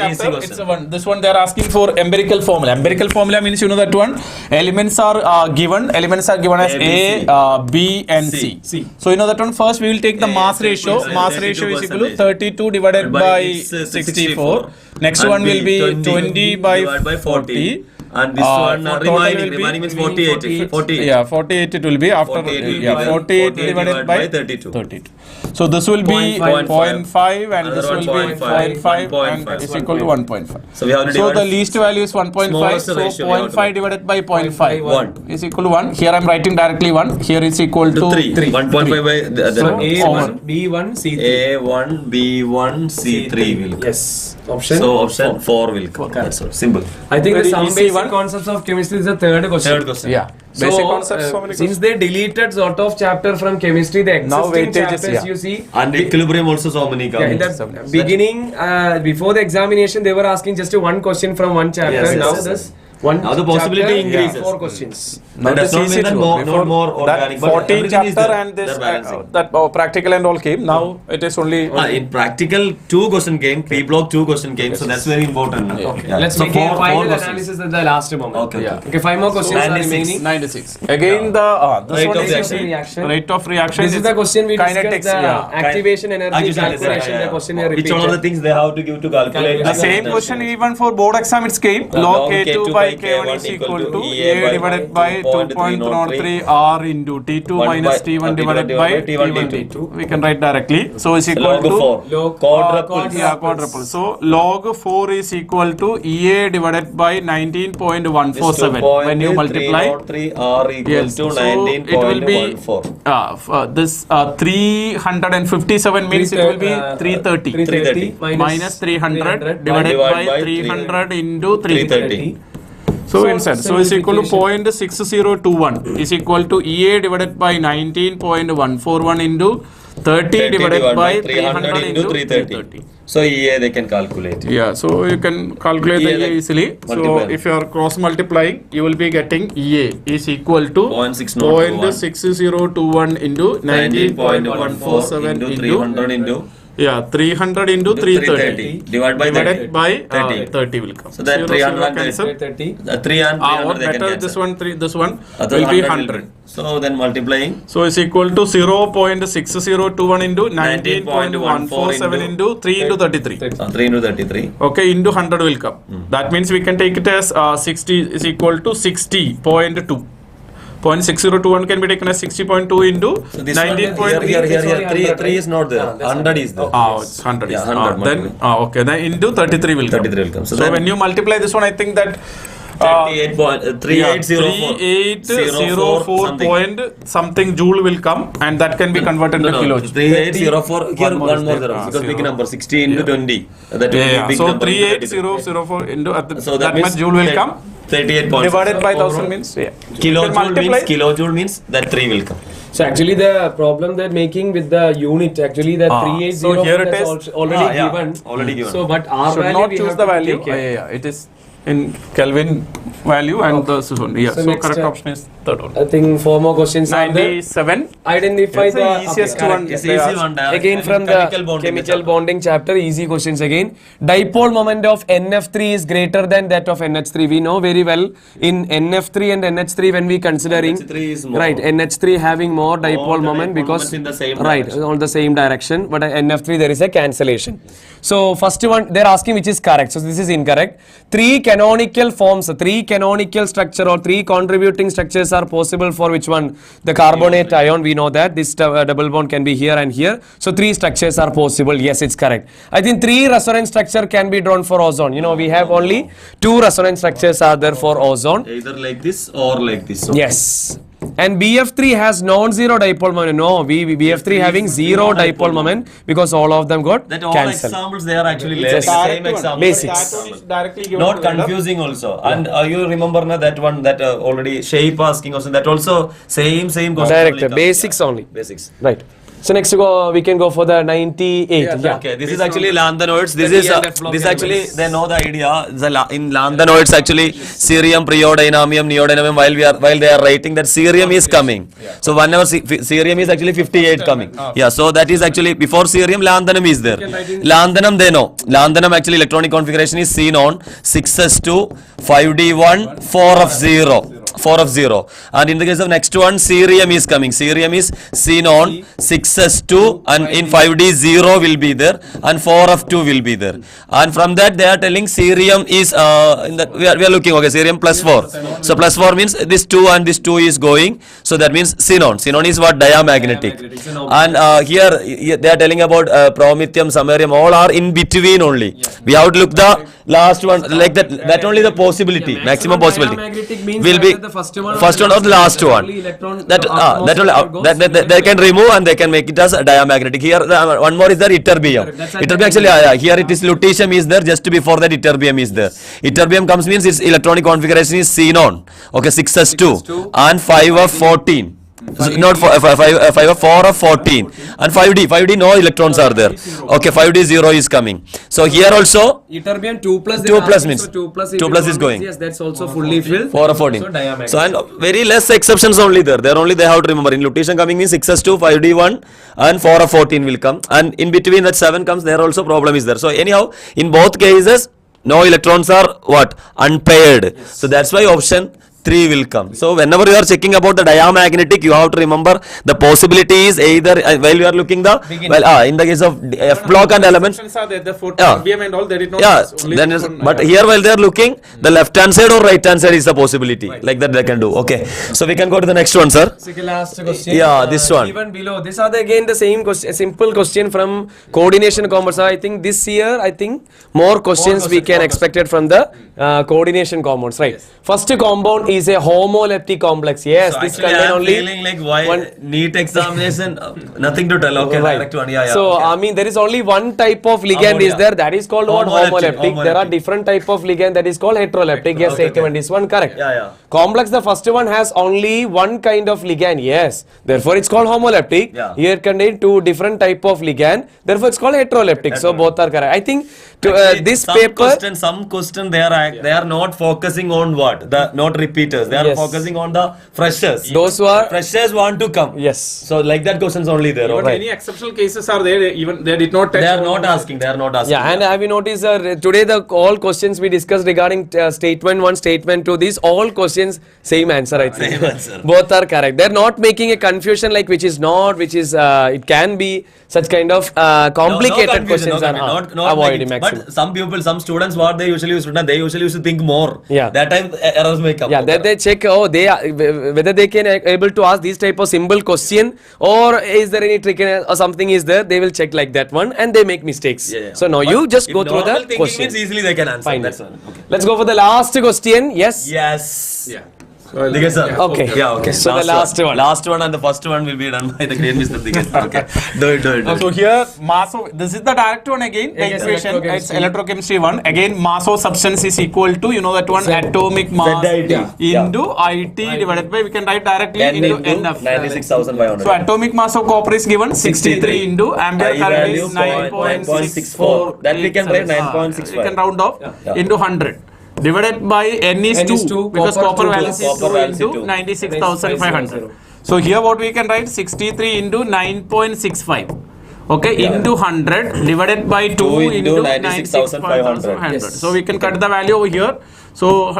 a one. This one they are asking for empirical formula. Empirical formula means you know that one. Elements are given. Elements are given as A, B, and C. So you know that one. First we will take the mass ratio. Mass ratio is equal to 32 divided by 64. Next one will be 20 by 40. And this one remaining means 48. 40. Yeah, 48 it will be after 48 divided by 32. So this will be 0.5 and this will be 0.5 and is equal to 1.5. So we have to So divide the least value is 1.5. smallest So ratio we have to 0.5 divided by 0.5 1 is equal to 1. Here I am writing directly 1. Here is equal to 3. 1.5 by So the A1, B1, C3. A1, B1, C3 will come. Yes. Option. So option 4 will come. That's all. Simple. I think the Very some easy basic one. concepts of chemistry is the third question. Third question. yeah. So, Basic concepts. So many since they deleted sort of chapter from chemistry, the Now existing weightages, chapters yeah. you see. And equilibrium also so many come. Yeah, in the beginning, before the examination, they were asking just one question from one chapter. Yes, Now yes. this one Now the possibility chapter, increases. 4 questions. That does not mean that not more that organic, but 14 everything is chapter there. and this They're balancing. that practical and all came. Now it is only In practical, 2 question came, P block 2 question came, so that's very important. Yeah. Let's So make a final questions. analysis at the last moment. Okay. Yeah. Okay, 5 more questions are 96. remaining. 96. Again the this Rate one of is reaction. easy. Rate of reaction. This is the question we discussed, kinetics. the Yeah. activation energy Activation, calculation, yeah. the question I Which all are the repeated. things they have to give to calculate? The same question even for board exam it came. Log K2 by K1 is equal to A divided by 2.03 R into T2 minus T1 divided by T1 we can write directly. So it's equal Log to 4. Log Quadruple. yeah, quadruple. So log 4 is equal to EA divided by 19.147 when you multiply. 303 R equals Yes, to so it will be 19.14. this 357 means it will be 330 330 minus 300 divided by 300 into 330. So So inside, so it's equal to simplification. 0.6021 is equal to EA divided by 19.141 into 30 divided by 300 into 330. So EA they can calculate. Yeah, so you can calculate EA the EA like easily. So multiply. if you are cross multiplying, you will be getting EA is equal to 0.6021 into 19.147 into into 300 into 300 into 330 divided by 30. divided by 30. 30 will come. So that 0, 300 0 and cancel. 30. 3 and 300 Or they can better cancel. this one Other will be 100 100. So then multiplying. So it's equal to 0.6021 into 19.147 into 3 into 33. 3 into 33. Okay, into 100 will come. That means we can take it as 60 is equal to 60.2. 0.6021 can be taken as 60.2 into So this 19.3. here 3 is not there. 100 is there. It's 100 Yeah, is 100 then okay, then into 33 will come. 33 will come. So So then when you multiply this one, I think that 3804 something. point something joule will come, and that can be converted into kilojoule. 3804 here One more one is more there. there because big 0. number 60 into 20 that will be big So number. 38004 into So that means much joule will come. 38 points. Divided by 1000 means Kilojoule means that 3 will come. So actually the problem they're making with the unit, actually the 380 so here it is. already Yeah, given. already given. So but R Should value not we choose have the to value. take care. It is in Kelvin value and the zone. Yeah, so next, correct option is third one. I think 4 more questions are there. 97. Identify It's the the easiest okay, one. correct. It's easy one. direct. Again And from the chemical bonding chapter, easy questions again. Dipole moment of NF3 is greater than that of NH3. We know very well in NF3 and NH3 when we considering NH3 is more. right, NH3 having more dipole moment dipole because moments in the same right direction. on the same direction, but NF3 there is a cancellation. So first one they're asking which is correct. So this is incorrect. 3 canonical forms, 3 canonical structure or 3 contributing structures are possible for which one? The carbonate ion. We know that this double bond can be here and here. So 3 structures are possible. Yes, it's correct. I think 3 resonance structure can be drawn for ozone. You know, we have only 2 resonance structures are there for ozone. Either like this or like this. So Yes. And BF3 has non-zero dipole moment. No, BF3 having zero dipole moment because all of them got that all cancelled. examples they are actually learning. Just Same example. basics. That one is directly given Not to the confusing also. And you remember na, that one that already shape asking also that also same question. Direct, only comes. basics only. Basics. Right. So next we can go for the 98. Yeah. Okay, this is actually lanthanoids. This The is DLF block this actually elements. they know the idea. In lanthanoids actually cerium, preodynamium, neodymium. While they are writing that cerium is coming. So whenever cerium is actually 58 coming. Yeah. So that is actually before cerium lanthanum is there. Lanthanum they know. Lanthanum actually electronic configuration is seen on 6s2, 5d1, 4 of 0. 4 of 0. And in the case of next one, cerium is coming. Cerium is seen on 6s2 and in 5d 0 will be there and 4 of 2 will be there. And from that they are telling cerium is in that we are looking okay cerium plus 4. So plus 4 means this 2 and this 2 is going. So that means xenon. Xenon is what? Diamagnetic. And here they are telling about promethium, samarium, all are in between only. We have to look the last one like that only the possibility, maximum possibility will be the first one or the last one. That they can remove and they can make it as a diamagnetic. Here one more is there ytterbium. Ytterbium actually here it is lutetium is there, just before that ytterbium is there. Ytterbium comes means its electronic configuration is xenon. Okay, 6s2 and 5 of 14. Not 5 of 4 of 14 and 5d no electrons are there. Okay, 5d 0 is coming. So here also ytterbium 2 plus 2 plus means so 2 plus, 2 plus is going. Yes, that's also fully filled. 4 of 14. So diamagnetic. So and very less exceptions only there. There only they have to remember in lutetium coming means 6s2, 5d1 and 4 of 14 will come, and in between that 7 comes, there also problem is there. So anyhow in both cases no electrons are what? Unpaired. Yes. So that's why option 3 will come. So whenever you are checking about the diamagnetic, you have to remember the possibility is either while you are looking the in the case of F block and elements. Are there, the terbium and all, they did not. Yeah, then but here while they are looking, the left hand side or right hand side is the possibility. Like that they can do. Okay, so we can go to the next one, sir. Last question. Yeah, this one. Even below, these are again the same question, simple question from coordination commerce. I think this year, more questions we can expect it from the coordination compounds, right? Yes. First compound is a homoleptic complex. Yes, So this actually contain I am only feeling like why one. NEET examination nothing to tell. Okay, Right. direct one. Yeah, yeah. So okay. I mean there is only one type of ligand is there, that is called what? Homoleptic. There are different type of ligand that is called heteroleptic. Yes, statement is one correct. Yeah, yeah. Complex, the first one has only one kind of ligand. Yes, therefore it's called homoleptic. Yeah. Here contain 2 different type of ligand. Therefore it's called heteroleptic. So both are correct. I think to Actually, this some paper. Some question they are not focusing on what? The not repeaters. They are Yes. focusing on the freshers. Those who are Freshers want to come. yes. So like that questions only there. But Okay. any exceptional cases are there, even they did not touch. They are on not the- asking. They are not asking. Yeah, and have you noticed today the all questions we discussed regarding statement 1, statement 2, these all questions same answer I think. Same answer. Both are correct. They're not making a confusion like which is not, which is it can be such kind of complicated no questions confusion, are not avoided like it. maximum. But some people, some students, what they usually used to do, they usually used to think more. Yeah. That time errors may come. Yeah, then they check they are, whether they can able to ask this type of simple question or is there any trick or something is there. They will check like that one and they make mistakes. Yeah, yeah. So now But you just if go through normal the thinking question. means easily they can answer. Fine. That's all. Okay. Let's go for the last question. Yes. Yes. Yeah. Digesh sir. Okay. Yeah, okay. So the last one. Last one and the first one will be done by the great Mr. Digesh sir. Okay. Do it. So here mass of, this is the direct one again, the Yes, equation, electrochemistry. it's electrochemistry one. Again mass of substance is equal to, you know that one, atomic mass ZIT. into IT divided by, we can write directly N into into NF. 96,500. So atomic mass of copper is given 63 into ampere I current value is 9.64. 9.64. That we can write We can 9.65. round off Yeah. into 100. divided by n is N 2, is 2, because copper copper 2 valence is plus 2 copper valence is into 2. 96,500. So here what we can write, 63 into 9.65. Okay, into 100 divided by 2 into 96,500. Yes. So we can cut the value over here. So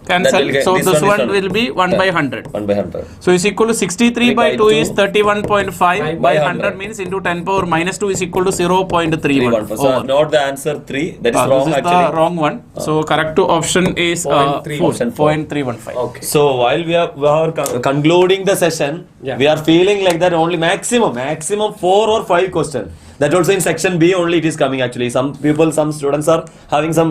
cancel. will get- So this this one, one this one. will be 1 by 100. 1 by 100. So is equal to 63 by 2 is 31.5 by 100 100 means into 10 power minus 2 is equal to 0.31. 314. So over. not the answer 3. That is This wrong is actually. the wrong one. So correct to option is 0.3. 4, Option four. 0.315. Okay. So while we are concluding the session, Yeah. we are feeling like that only maximum 4 or 5 questions. That also in section B only it is coming actually. Some students are having some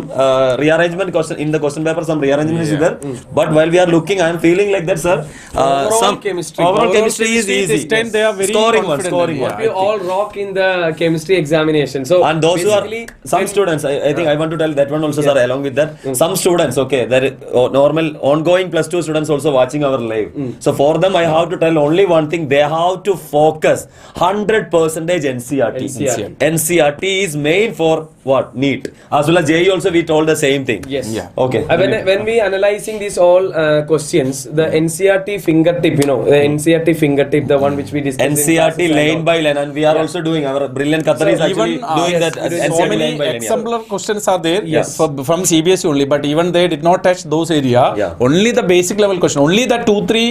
rearrangement question in the question paper. Some rearrangement is there. But while we are looking, I am feeling like that, sir. Overall chemistry. Overall Overall chemistry is chemistry, easy. this time they are very scoring one, confident scoring in it. one. We all rock in the chemistry examination. So And those who are basically, some when- students, I think I want to tell that one also, sir. Along with that, some students, okay, there is normal ongoing +2 students also watching our live. So for them, I have to tell only one thing: they have to focus 100% NCRT. NCRT is main for what? NEET. As well as JEE also, we told the same thing. Yes. Yeah. Okay. When we analyzing these all questions, the NCRT fingertip, the NCRT fingertip, the one which we discussed. in NCRT classes, I lane know. by lane, and we are also doing our brilliant Qatar is actually doing that. so NCRT many lane by lane. exemplar questions are there Yes. from CBSE only, but even they did not touch those area. Yeah. Only the basic level question, only the 2-3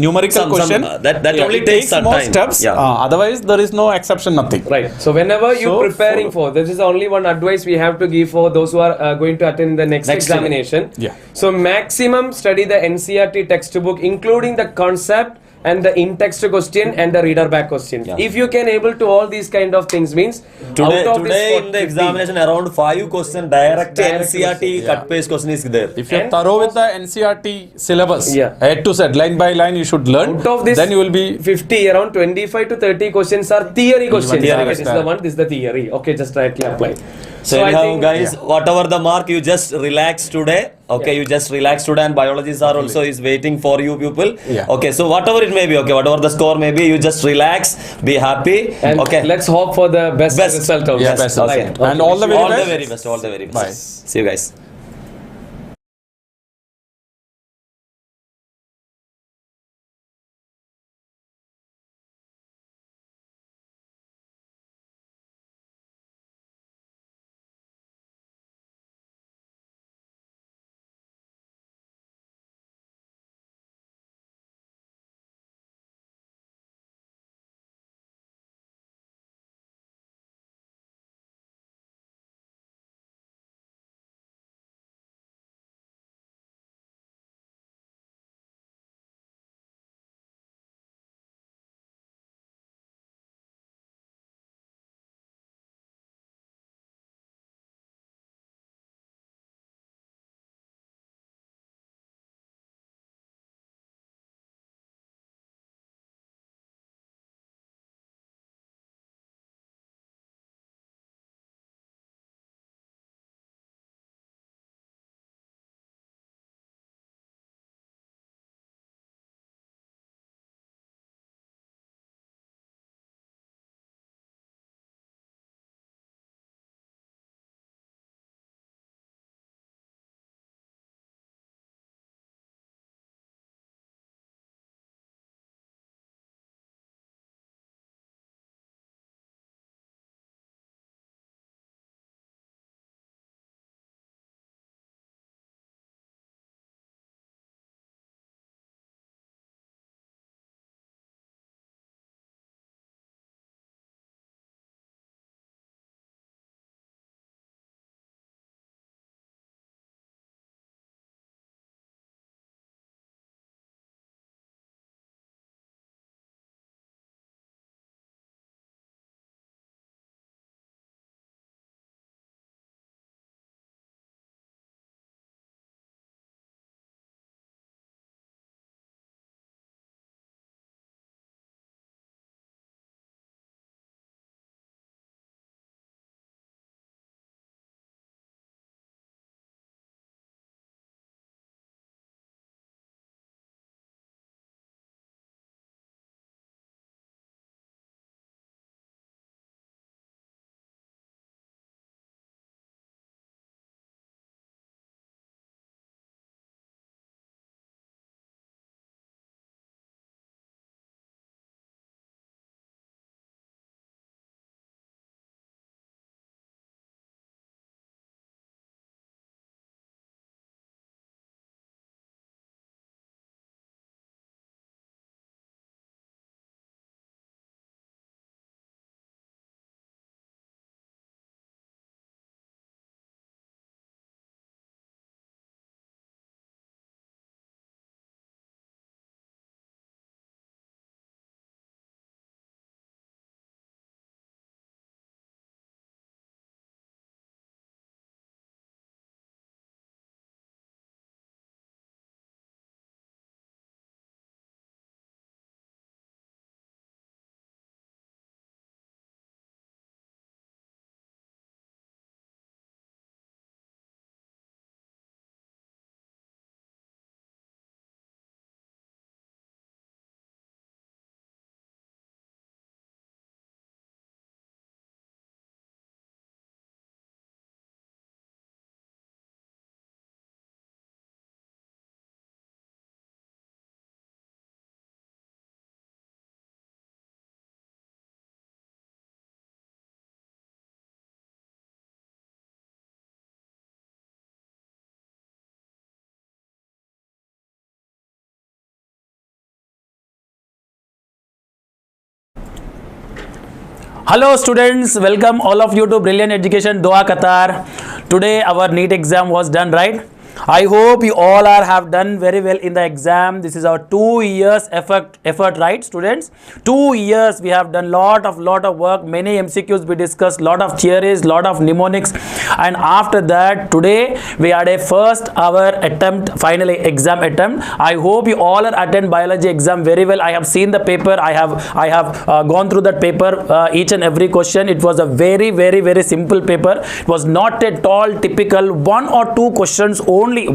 numerical Some, question. that only it takes some more time. steps. Yeah. Otherwise, there is no exception, nothing. Right. So whenever you So, preparing for, this is the only one advice we have to give for those who are going to attend the next examination. Yeah. So maximum study the NCRT textbook, including the concept and the in-text question and the reader back question. Yeah. If you can able to all these kind of things means Today out of this in the 50, examination around 5 question direct Direct NCRT question, cut paste question is there. If you're And thorough with the NCRT syllabus, Yeah. head to set, line by line, you should learn. out of this Then you will be 50, around 25 to 30 questions are theory questions. theory Okay, this is the question. one, this is the theory. Okay, just rightly apply. So I anyhow, think- guys, whatever the mark, you just relax today. Okay, you just relax today, and biologists are also is waiting for you people. Yeah. Okay, so whatever it may be, okay, whatever the score may be, you just relax, be happy. And Okay, let's hope for the best result also. Yeah, best okay. result. And all the very all best. the very best, all the very best. Bye. See you guys. Hello students, welcome all of you to Brilliant Education Doha, Qatar. Today our NEET exam was done, right? I hope you all have done very well in the exam. This is our 2 years effort, right students? 2 years we have done lot of work, many MCQs we discussed, lot of theories, lot of mnemonics, and after that today we had a first our attempt, finally exam attempt. I hope you all are attend biology exam very well. I have seen the paper, I have gone through that paper, each and every question. It was a very simple paper. It was not at all typical. One or two questions only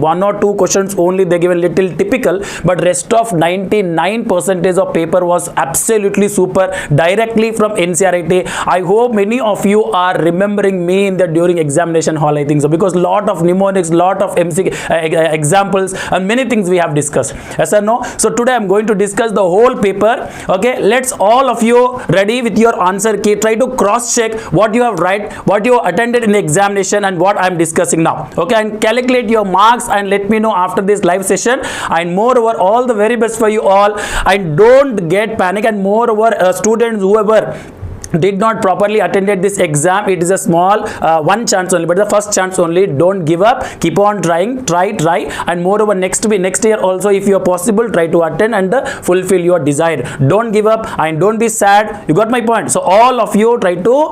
they given little typical, but rest of 99% of paper was absolutely super, directly from NCERT. I hope many of you are remembering me in the during examination hall, I think so, because lot of mnemonics, lot of MCQ examples and many things we have discussed. Yes or no? So today I'm going to discuss the whole paper. Okay, let's all of you ready with your answer key. Try to cross check what you have write, what you attended in the examination and what I'm discussing now. Okay, and calculate your marks and let me know after this live session. And moreover, all the very best for you all, and don't get panic. And moreover, students whoever did not properly attended this exam, it is a small one chance only, but the first chance only. Don't give up, keep on trying, try, and moreover next year also, if you are possible, try to attend and fulfill your desire. Don't give up and don't be sad. You got my point? So all of you try to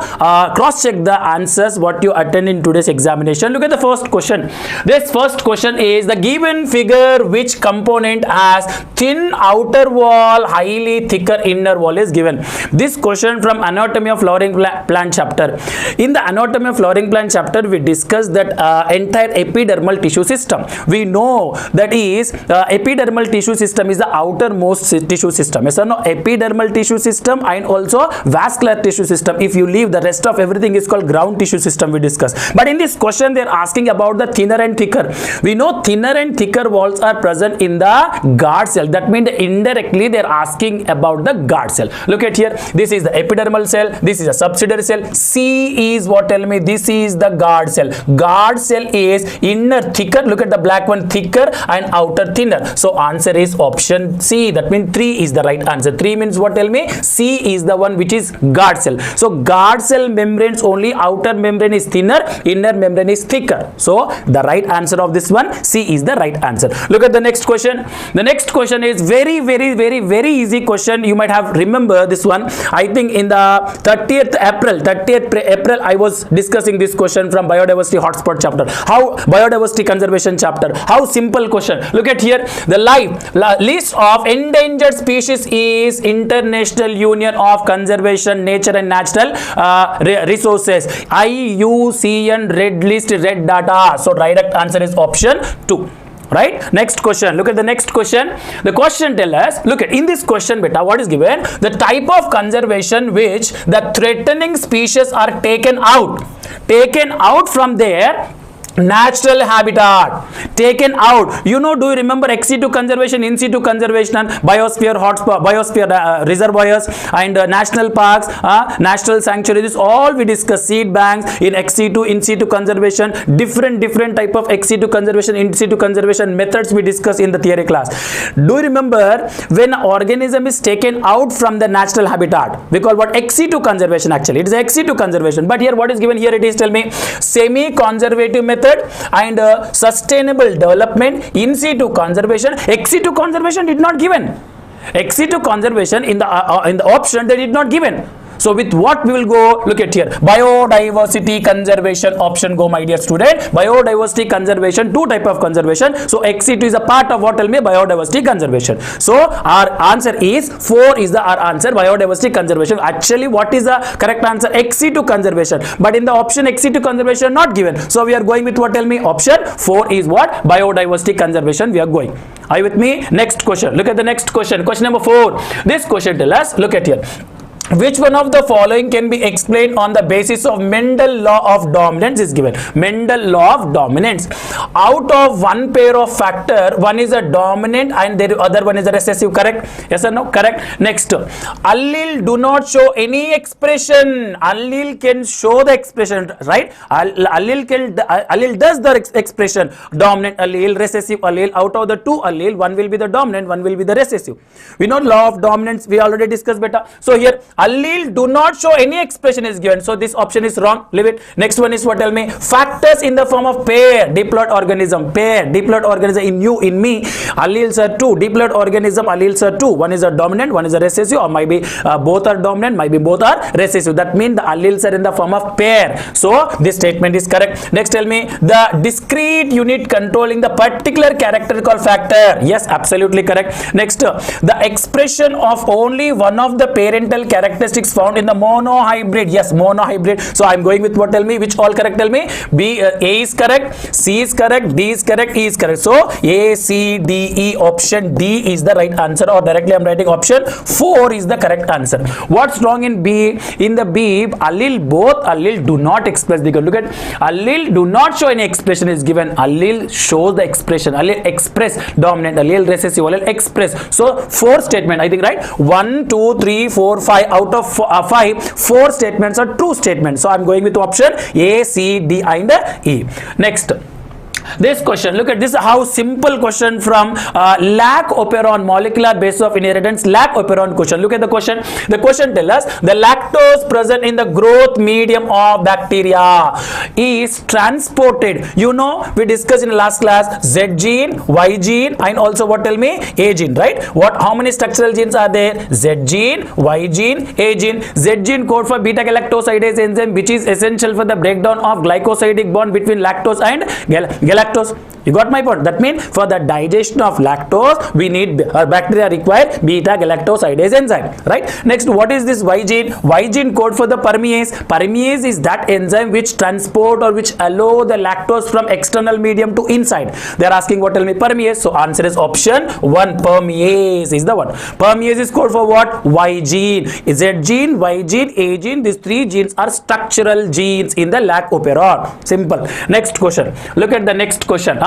cross check the answers what you attend in today's examination. Look at the first question. This first question is the given figure which component has thin outer wall, highly thicker inner wall is given. This question from Anatomy of Flowering Plant chapter. In the Anatomy of Flowering Plant chapter, we discussed that entire epidermal tissue system. We know that is epidermal tissue system is the outermost tissue system. Yes or no? Epidermal tissue system and also vascular tissue system. If you leave, the rest of everything is called ground tissue system we discussed. But in this question, they are asking about the thinner and thicker. We know thinner and thicker walls are present in the guard cell. That means indirectly they are asking about the guard cell. Look at here. This is the epidermal cell, this is a subsidiary cell. C is what, tell me? This is the guard cell. Guard cell is inner thicker, look at the black one, thicker, and outer thinner. So answer is option C. That means 3 is the right answer. 3 means what, tell me? C is the one which is guard cell. So guard cell membranes only, outer membrane is thinner, inner membrane is thicker. So the right answer of this one, C is the right answer. Look at the next question. The next question is very easy question. You might have remember this one. I think in the 30th April I was discussing this question from biodiversity hotspot chapter. How biodiversity conservation chapter. How simple question. Look at here. The list of endangered species is International Union of Conservation Nature and Natural Resources, IUCN red list, red data. So direct answer is option 2. Right? Next question. Look at the next question. The question tells us, look at in this question beta, what is given? The type of conservation which the threatening species are taken out from their natural habitat, taken out. You know, do you remember ex situ conservation, in situ conservation, and biosphere hotspot, biosphere reservoirs, and national parks, national sanctuaries? This all we discuss. Seed banks, in ex situ, in situ conservation, different type of ex situ conservation, in situ conservation methods we discuss in the theory class. Do you remember when an organism is taken out from the natural habitat? We call what ex situ conservation. Actually, it is ex situ conservation. But here, what is given here? It is, tell me, semi-conservative method and sustainable development, in situ conservation. Ex situ conservation did not given. Ex situ conservation in the option they did not given. So with what we will go? Look at here. Biodiversity conservation option go, my dear student. Biodiversity conservation, 2 type of conservation. So ex situ is a part of what, tell me? Biodiversity conservation. So our answer is 4 is the our answer, biodiversity conservation. Actually, what is the correct answer? Ex situ conservation. But in the option ex situ conservation not given. So we are going with what, tell me? Option 4 is what? Biodiversity conservation we are going. Are you with me? Next question. Look at the next question. Question number 4. This question tells us, look at here. Which one of the following can be explained on the basis of Mendel law of dominance is given? Mendel law of dominance. Out of one pair of factor, one is a dominant and the other one is a recessive. Correct? Yes or no? Correct. Next, allele do not show any expression. Allele can show the expression, right? Allele does the expression. Dominant allele, recessive allele. Out of the 2 allele, one will be the dominant, one will be the recessive. We know law of dominance. We already discussed better. So here, Allele do not show any expression is given. So this option is wrong. Leave it. Next one is what? Tell me. Factors in the form of pair, diploid organism. Pair, diploid organism in you, in me. Alleles are two. Diploid organism, alleles are two. One is a dominant, one is a recessive, or maybe both are dominant, maybe both are recessive. That means the alleles are in the form of pair. So this statement is correct. Next, tell me the discrete unit controlling the particular character called factor. Yes, absolutely correct. Next, the expression of only one of the parental characteristics found in the monohybrid. Yes, monohybrid. So I'm going with what? Tell me which all correct. Tell me. B, A is correct, C is correct, D is correct, E is correct. So A, C, D, E, option D is the right answer, or directly I'm writing option 4 is the correct answer. What's wrong in B? In the B, allele, both allele do not express the. Look at allele do not show any expression is given. Allele shows the expression. Allele express dominant, allele recessive, allele express. So 4 statement, I think, right? 1, 2, 3, 4, 5 out of 5, 4 statements are true statements. So I'm going with option A, C, D and E. Next, this question, look at this, how simple question from lac operon, molecular basis of inheritance, lac operon question. Look at the question. The question tells us the lactose present in the growth medium of bacteria is transported. You know, we discussed in the last class Z gene, Y gene and also what? Tell me, A gene, right? What? How many structural genes are there? Z gene, Y gene, A gene. Z gene code for beta galactosidase enzyme, which is essential for the breakdown of glycosidic bond between lactose and galactose. You got my point? That means for the digestion of lactose, we need, bacteria require beta galactosidase enzyme, right? Next, what is this Y gene? Y gene code for the permease. Permease is that enzyme which transport or which allow the lactose from external medium to inside. They are asking what? Tell me, permease. So answer is option 1. Permease is the one. Permease is code for what? Y gene. Z gene, Y gene, A gene. These 3 genes are structural genes in the lac operon. Simple. Next question. Look at the next question.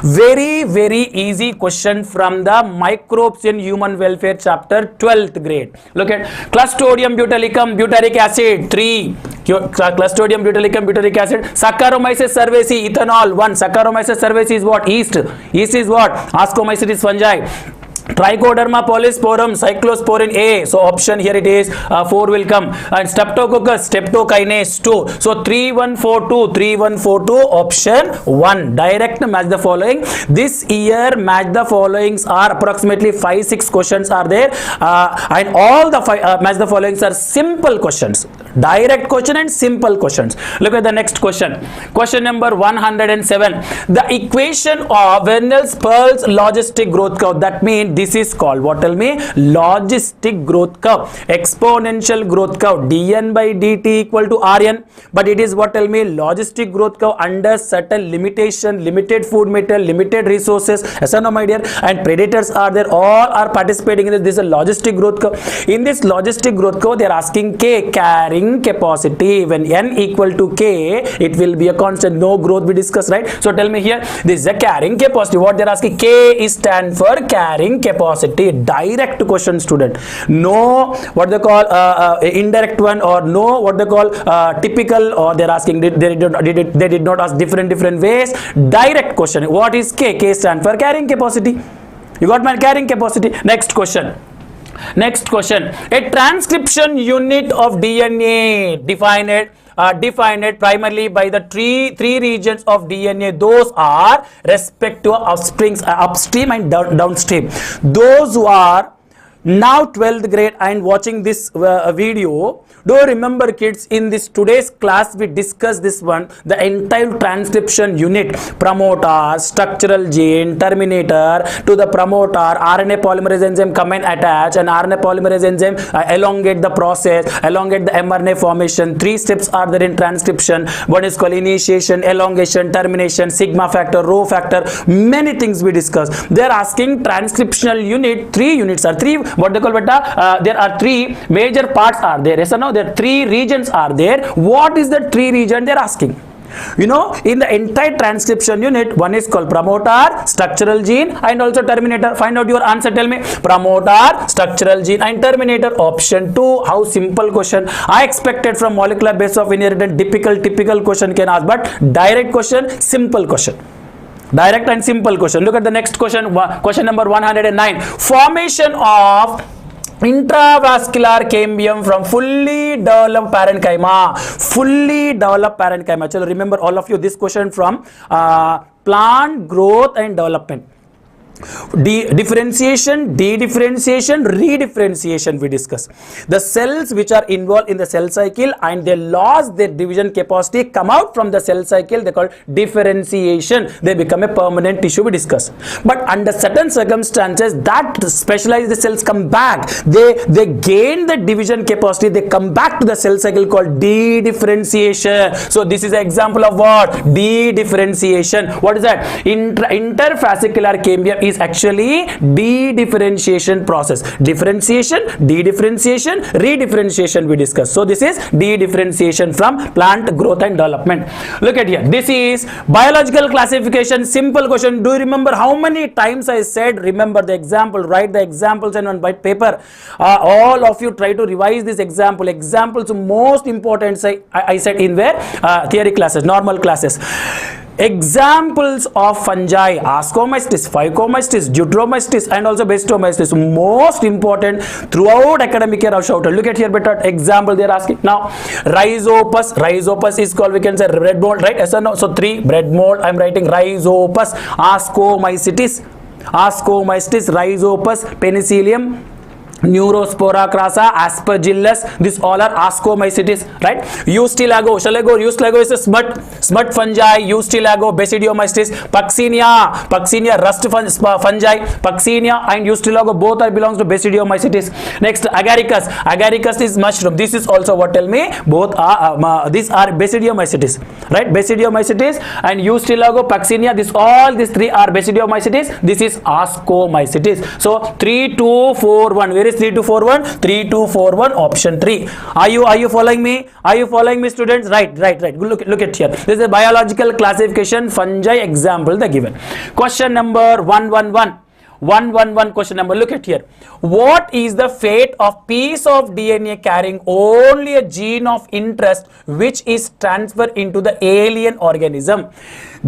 Very easy question from the microbes in human welfare chapter 12th grade. Look at Clostridium botulicum butyric acid 3. Clostridium botulicum butyric acid. Saccharomyces cerevisiae ethanol 1. Saccharomyces cerevisiae is what? Yeast. Yeast is what? Ascomycetes is fungi. Trichoderma polysporum, cyclosporin A. So option here it is 4 will come. And Streptococcus, streptokinase 2. So 3142, 3142 option 1. Direct match the following. This year match the followings are approximately 5-6 questions are there, and all the match the followings are simple questions. Direct question and simple questions. Look at the next question. Question number 107. The equation of Werners-Pearl's logistic growth curve. That means this is called what? Tell me, logistic growth curve, exponential growth curve, dn by dt equal to rn, but it is what? Tell me, logistic growth curve under certain limitation, limited food material, limited resources. Yes or no, my dear? And predators are there, all are participating in this. This is a logistic growth curve. In this logistic growth curve, they are asking K, carrying capacity. When n equal to K, it will be a constant. No growth we discussed, right? So tell me here, this is a carrying capacity. What they are asking? K is stand for carrying capacity. Direct question, student. No what they call indirect one, or no what they call typical, or they are asking they did not ask different ways. Direct question. What is K? K stand for carrying capacity. You got my carrying capacity. Next question. Next question. A transcription unit of DNA defined primarily by the three regions of DNA. Those are respective upstream and downstream. Those who are now 12th grade and watching this video, do you remember, kids, in this today's class we discussed this one, the entire transcription unit, promoter, structural gene, terminator, to the promoter, RNA polymerase enzyme come and attach, and RNA polymerase enzyme elongate the process, elongate the mRNA formation. 3 steps are there in transcription. One is called initiation, elongation, termination, sigma factor, rho factor, many things we discussed. They are asking transcriptional unit, 3 units are 3, what they call beta, there are 3 major parts are there. Yes or no? There are 3 regions are there. What is the 3 region they are asking? You know, in the entire transcription unit, one is called promoter, structural gene and also terminator. Find out your answer. Tell me, promoter, structural gene and terminator. Option 2. How simple question. I expected from molecular basis of inheritance typical question can ask, but direct question, simple question. Direct and simple question. Look at the next question. Question number 109. Formation of Intravascular cambium from fully developed parenchyma. Fully developed parenchyma. Chalo, remember all of you this question from plant growth and development. Differentiation, de-differentiation, redifferentiation we discuss. The cells which are involved in the cell cycle and they lost their division capacity come out from the cell cycle, they call differentiation. They become a permanent tissue we discuss. But under certain circumstances that specialized cells come back. They gain the division capacity, they come back to the cell cycle called de-differentiation. So this is an example of what? De-differentiation. What is that? Interfascicular cambium is actually de-differentiation process. Differentiation, de-differentiation, redifferentiation we discuss. So this is de-differentiation from plant growth and development. Look at here. This is biological classification. Simple question. Do you remember how many times I said remember the example? Write the examples and on white paper. All of you try to revise this example. Examples most important I said in where? Theory classes, normal classes. Examples of fungi: ascomystis, phycomystis, deuteromystis and also bastomystis. Most important throughout academic year of shouted. Look at here better example they are asking. Now rhizopus is called, we can say, bread mold, right? Yes or no? So 3 bread mold, I am writing rhizopus. Ascomycetes, rhizopus, penicillium, Neurospora crassa, aspergillus, these all are ascomycetes, right? Eustylago, shall I go? Eustylago is a smut fungi. Eustylago, basidiomystis. Puccinia, rust fungi. Puccinia and Eustylago both are belongs to basidiomycetes. Next, agaricus is mushroom. This is also what? Tell me, both are these are basidiomycetes, right? Basidiomycetes and Eustylago, Puccinia, these 3 are basidiomycetes. This is ascomycetes. So 3, 2, 4, 1. Where is 3, 2, 4, 1? 3, 2, 4, 1. Option 3. Are you following me? Are you following me, students? Right. Look at here. This is a biological classification fungi example they given. Question number 111. 111 question number. Look at here. What is the fate of piece of DNA carrying only a gene of interest which is transferred into the alien organism?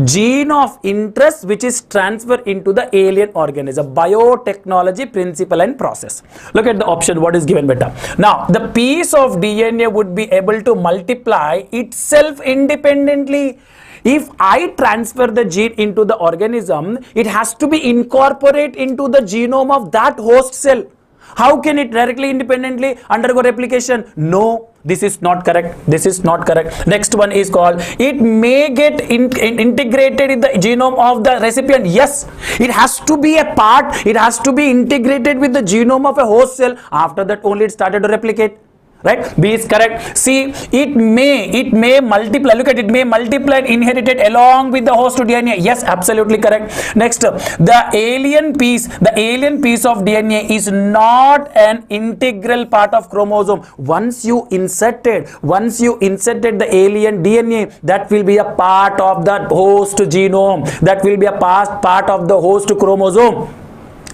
Gene of interest which is transferred into the alien organism. Biotechnology principle and process. Look at the option what is given better. Now the piece of DNA would be able to multiply itself independently. If I transfer the gene into the organism, it has to be incorporated into the genome of that host cell. How can it directly independently undergo replication? No, this is not correct. This is not correct. Next one is called, it may get integrated in the genome of the recipient. Yes, it has to be a part. It has to be integrated with the genome of a host cell. After that only it started to replicate. Right? B is correct. C, it may multiply. Look at it, may multiply and inherited along with the host DNA. Yes, absolutely correct. Next, the alien piece of DNA is not an integral part of chromosome. Once you inserted the alien DNA, that will be a part of the host genome. That will be a part of the host chromosome.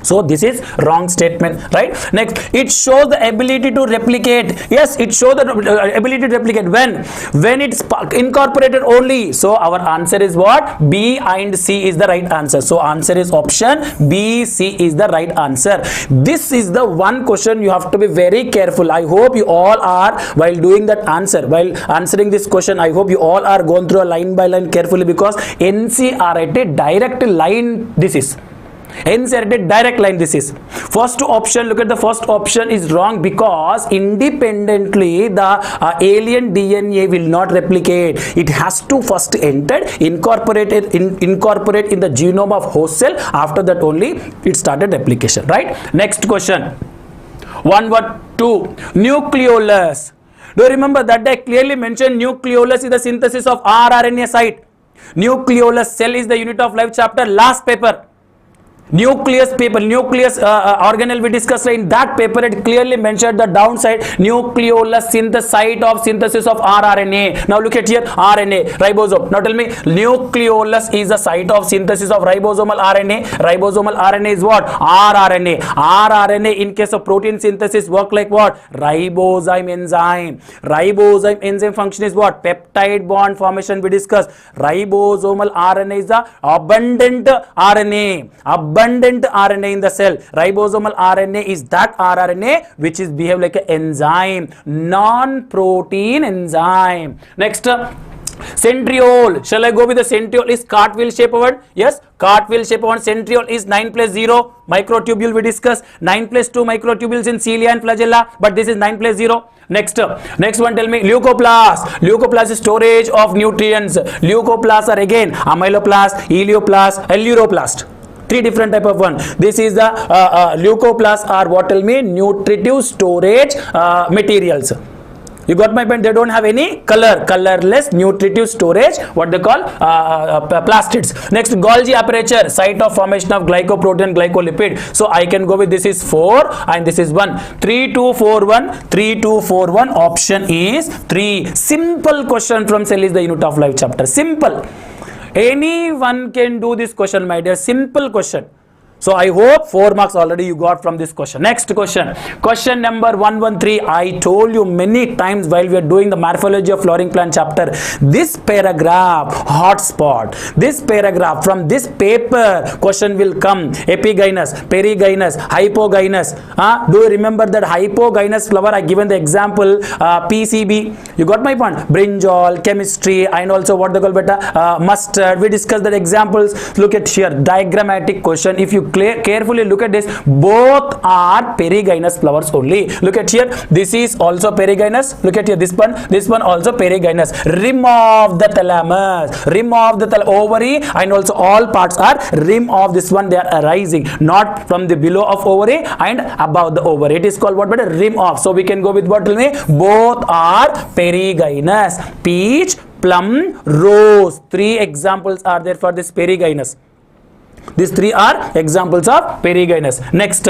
So this is wrong statement, right? Next, it shows the ability to replicate. Yes, it shows the ability to replicate when it's incorporated only. So our answer is what? B and C is the right answer. So answer is option B, C is the right answer. This is the one question you have to be very careful. I hope you all are, while doing that answer, while answering this question, I hope you all are going through a line by line carefully, because NCERT direct line this is. NCERT direct line this is. First option, look at the first option is wrong, because independently the alien DNA will not replicate. It has to first incorporate in the genome of host cell. After that only it started replication, right? Next question. 112. Nucleolus. Do you remember that I clearly mentioned nucleolus is the synthesis of rRNA site. Nucleolus cell is the unit of life chapter last paper. Nucleus organelle we discussed in that paper. It clearly mentioned the downside. Nucleolus site of synthesis of rRNA. Now look at here, RNA, ribosome. Now tell me, nucleolus is the site of synthesis of ribosomal RNA. Ribosomal RNA is what? rRNA. rRNA in case of protein synthesis work like what? Ribozyme enzyme. Ribozyme enzyme function is what? Peptide bond formation we discussed. Ribosomal RNA is the abundant RNA. abundant RNA in the cell. Ribosomal RNA is that rRNA which is behave like an enzyme, non-protein enzyme. Next, centriole. Shall I go with the centriole? Is cartwheel shape one? Yes, cartwheel shape one. Centriole is 9 plus 0 microtubule. We discussed 9 plus 2 microtubules in cilia and flagella, but this is 9 plus 0. Next one, tell me, leucoplast. Leucoplast is storage of nutrients. Leucoplasts are again amyloplast, elioplast, alluroplast. Three different type of one. This is the leucoplasts are what, tell me, nutritive storage materials. You got my point? They don't have any colorless nutritive storage, what they call plastids. Next, Golgi aperture, site of formation of glycoprotein, glycolipid. So I can go with this is 4 and this is 1. 3, 2, 4, 1. 3, 2, 4, 1. Option is 3. Simple question from cell is the unit of life chapter. Simple. Anyone can do this question, my dear. Simple question. So I hope 4 marks already you got from this question. Next question. Question number 113. I told you many times while we are doing the morphology of flowering plant chapter, this paragraph, hotspot, this paragraph from this paper, question will come. Epigynous, perigynous, hypogynous. Do you remember that hypogynous flower? I given the example PCB. You got my point? Brinjal, chemistry, and also what they call mustard. We discussed that examples. Look at here, diagrammatic question. If you carefully look at this, both are perigynous flowers only. Look at here, this is also perigynous. Look at here, this one also perigynous. Rim of the thalamus, rim of the ovary, and also all parts are rim of this one. They are arising not from the below of ovary and above the ovary. It is called what? But rim of. So we can go with what? Tell me, both are perigynous. Peach, plum, rose. 3 examples are there for this perigynous. These 3 are examples of perigynous. Next,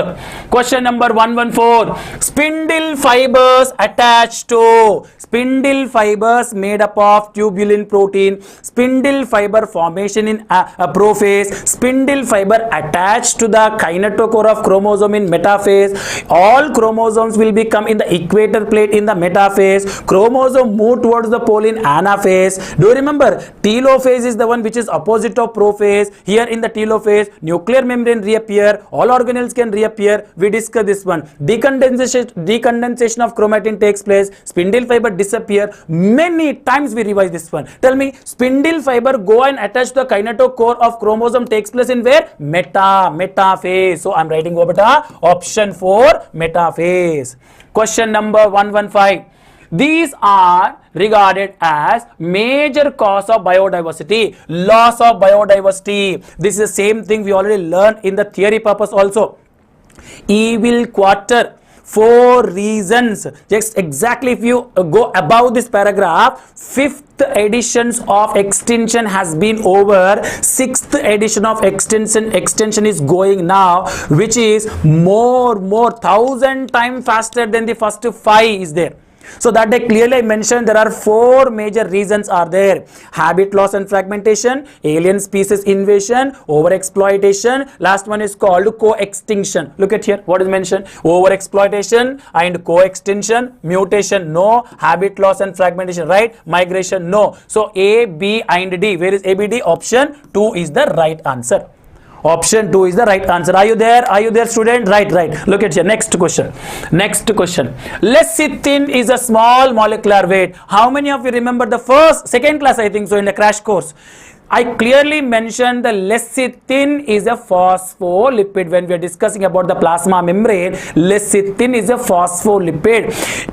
question number 114. Spindle fibers attached to, spindle fibers made up of tubulin protein, spindle fiber formation in prophase, spindle fiber attached to the kinetochore of chromosome in metaphase. All chromosomes will become in the equator plate in the metaphase. Chromosome move towards the pole in anaphase. Do you remember? Telophase is the one which is opposite of prophase. Here in the telophase, nuclear membrane reappear, all organelles can reappear. We discuss this one. Decondensation of chromatin takes place, spindle fiber disappear. Many times we revise this one. Tell me, spindle fiber go and attach to the kinetochore of chromosome takes place in where? Metaphase. So I'm writing over option 4, metaphase. Question number 115. These are regarded as major cause of biodiversity, loss of biodiversity. This is the same thing we already learned in the theory purpose also. Evil quarter. 4 reasons. Just exactly if you go above this paragraph, 5th editions of extinction has been over. 6th edition of extension is going now, which is more 1000 times faster than the first 5 is there. So that they clearly mentioned there are 4 major reasons are there. Habit loss and fragmentation, alien species invasion, overexploitation. Last one is called co-extinction. Look at here, what is mentioned? Overexploitation and co-extinction. Mutation, no. Habit loss and fragmentation, right? Migration, no. So A, B and D. Where is A, B, D? Option 2 is the right answer. Option 2 is the right answer. Are you there? Are you there, student? Right. Look at here. Next question. Lecithin is a small molecular weight. How many of you remember the second class, I think so, in the crash course? I clearly mentioned the lecithin is a phospholipid when we are discussing about the plasma membrane. Lecithin is a phospholipid.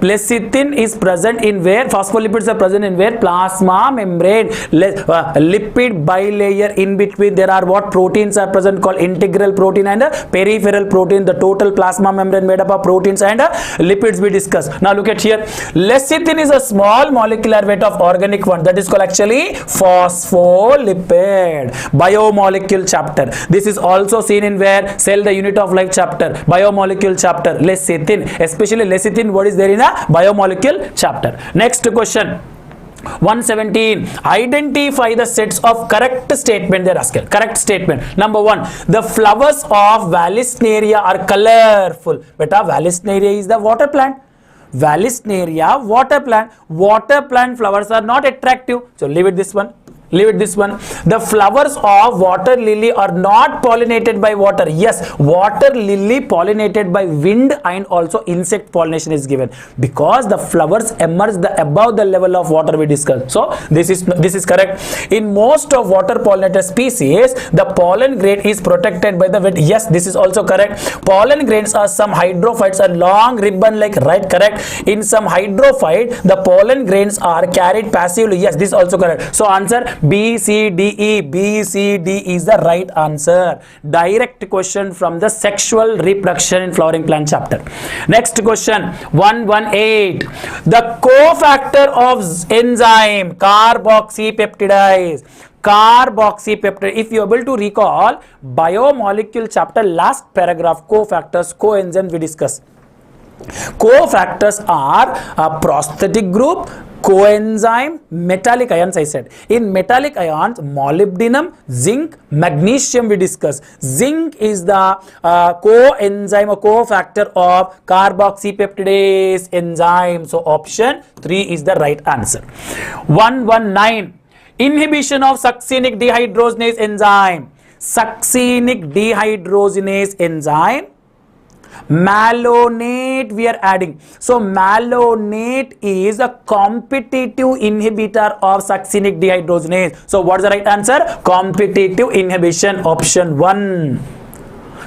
Lecithin is present in where? Phospholipids are present in where? Plasma membrane. Lipid bilayer in between. There are what proteins are present called integral protein and peripheral protein. The total plasma membrane made up of proteins and lipids we discussed. Now look at here. Lecithin is a small molecular weight of organic one. That is called actually phospholipid. Biomolecule chapter. This is also seen in where? Cell the unit of life chapter. Biomolecule chapter. Lecithin. Especially lecithin, what is there in a biomolecule chapter. Next question. 117. Identify the sets of correct statement. They are asking. Correct statement. Number 1. The flowers of Vallisneria are colorful. Beta, Vallisneria is the water plant. Vallisneria, water plant. Water plant flowers are not attractive. So leave it this one. Leave it this one. The flowers of water lily are not pollinated by water. Yes, water lily pollinated by wind and also insect pollination is given, because the flowers emerge above the level of water we discussed. So this is correct. In most of water pollinated species, the pollen grain is protected by the wind. Yes, this is also correct. Pollen grains are some hydrophytes, are long ribbon like, right? Correct. In some hydrophyte, the pollen grains are carried passively. Yes, this is also correct. So answer B, C, D, E. B, C, D is the right answer. Direct question from the sexual reproduction in flowering plant chapter. Next question, 118. The cofactor of enzyme carboxypeptidase. Carboxypeptide. If you are able to recall, biomolecule chapter last paragraph, cofactors, coenzymes we discussed. Cofactors are a prosthetic group, coenzyme, metallic ions I said. In metallic ions, molybdenum, zinc, magnesium we discuss. Zinc is the coenzyme or cofactor of carboxypeptidase enzyme. So option 3 is the right answer. 119. Inhibition of succinic dehydrogenase enzyme. Succinic dehydrogenase enzyme. Malonate we are adding. So malonate is a competitive inhibitor of succinic dehydrogenase. So what's the right answer? Competitive inhibition, option 1.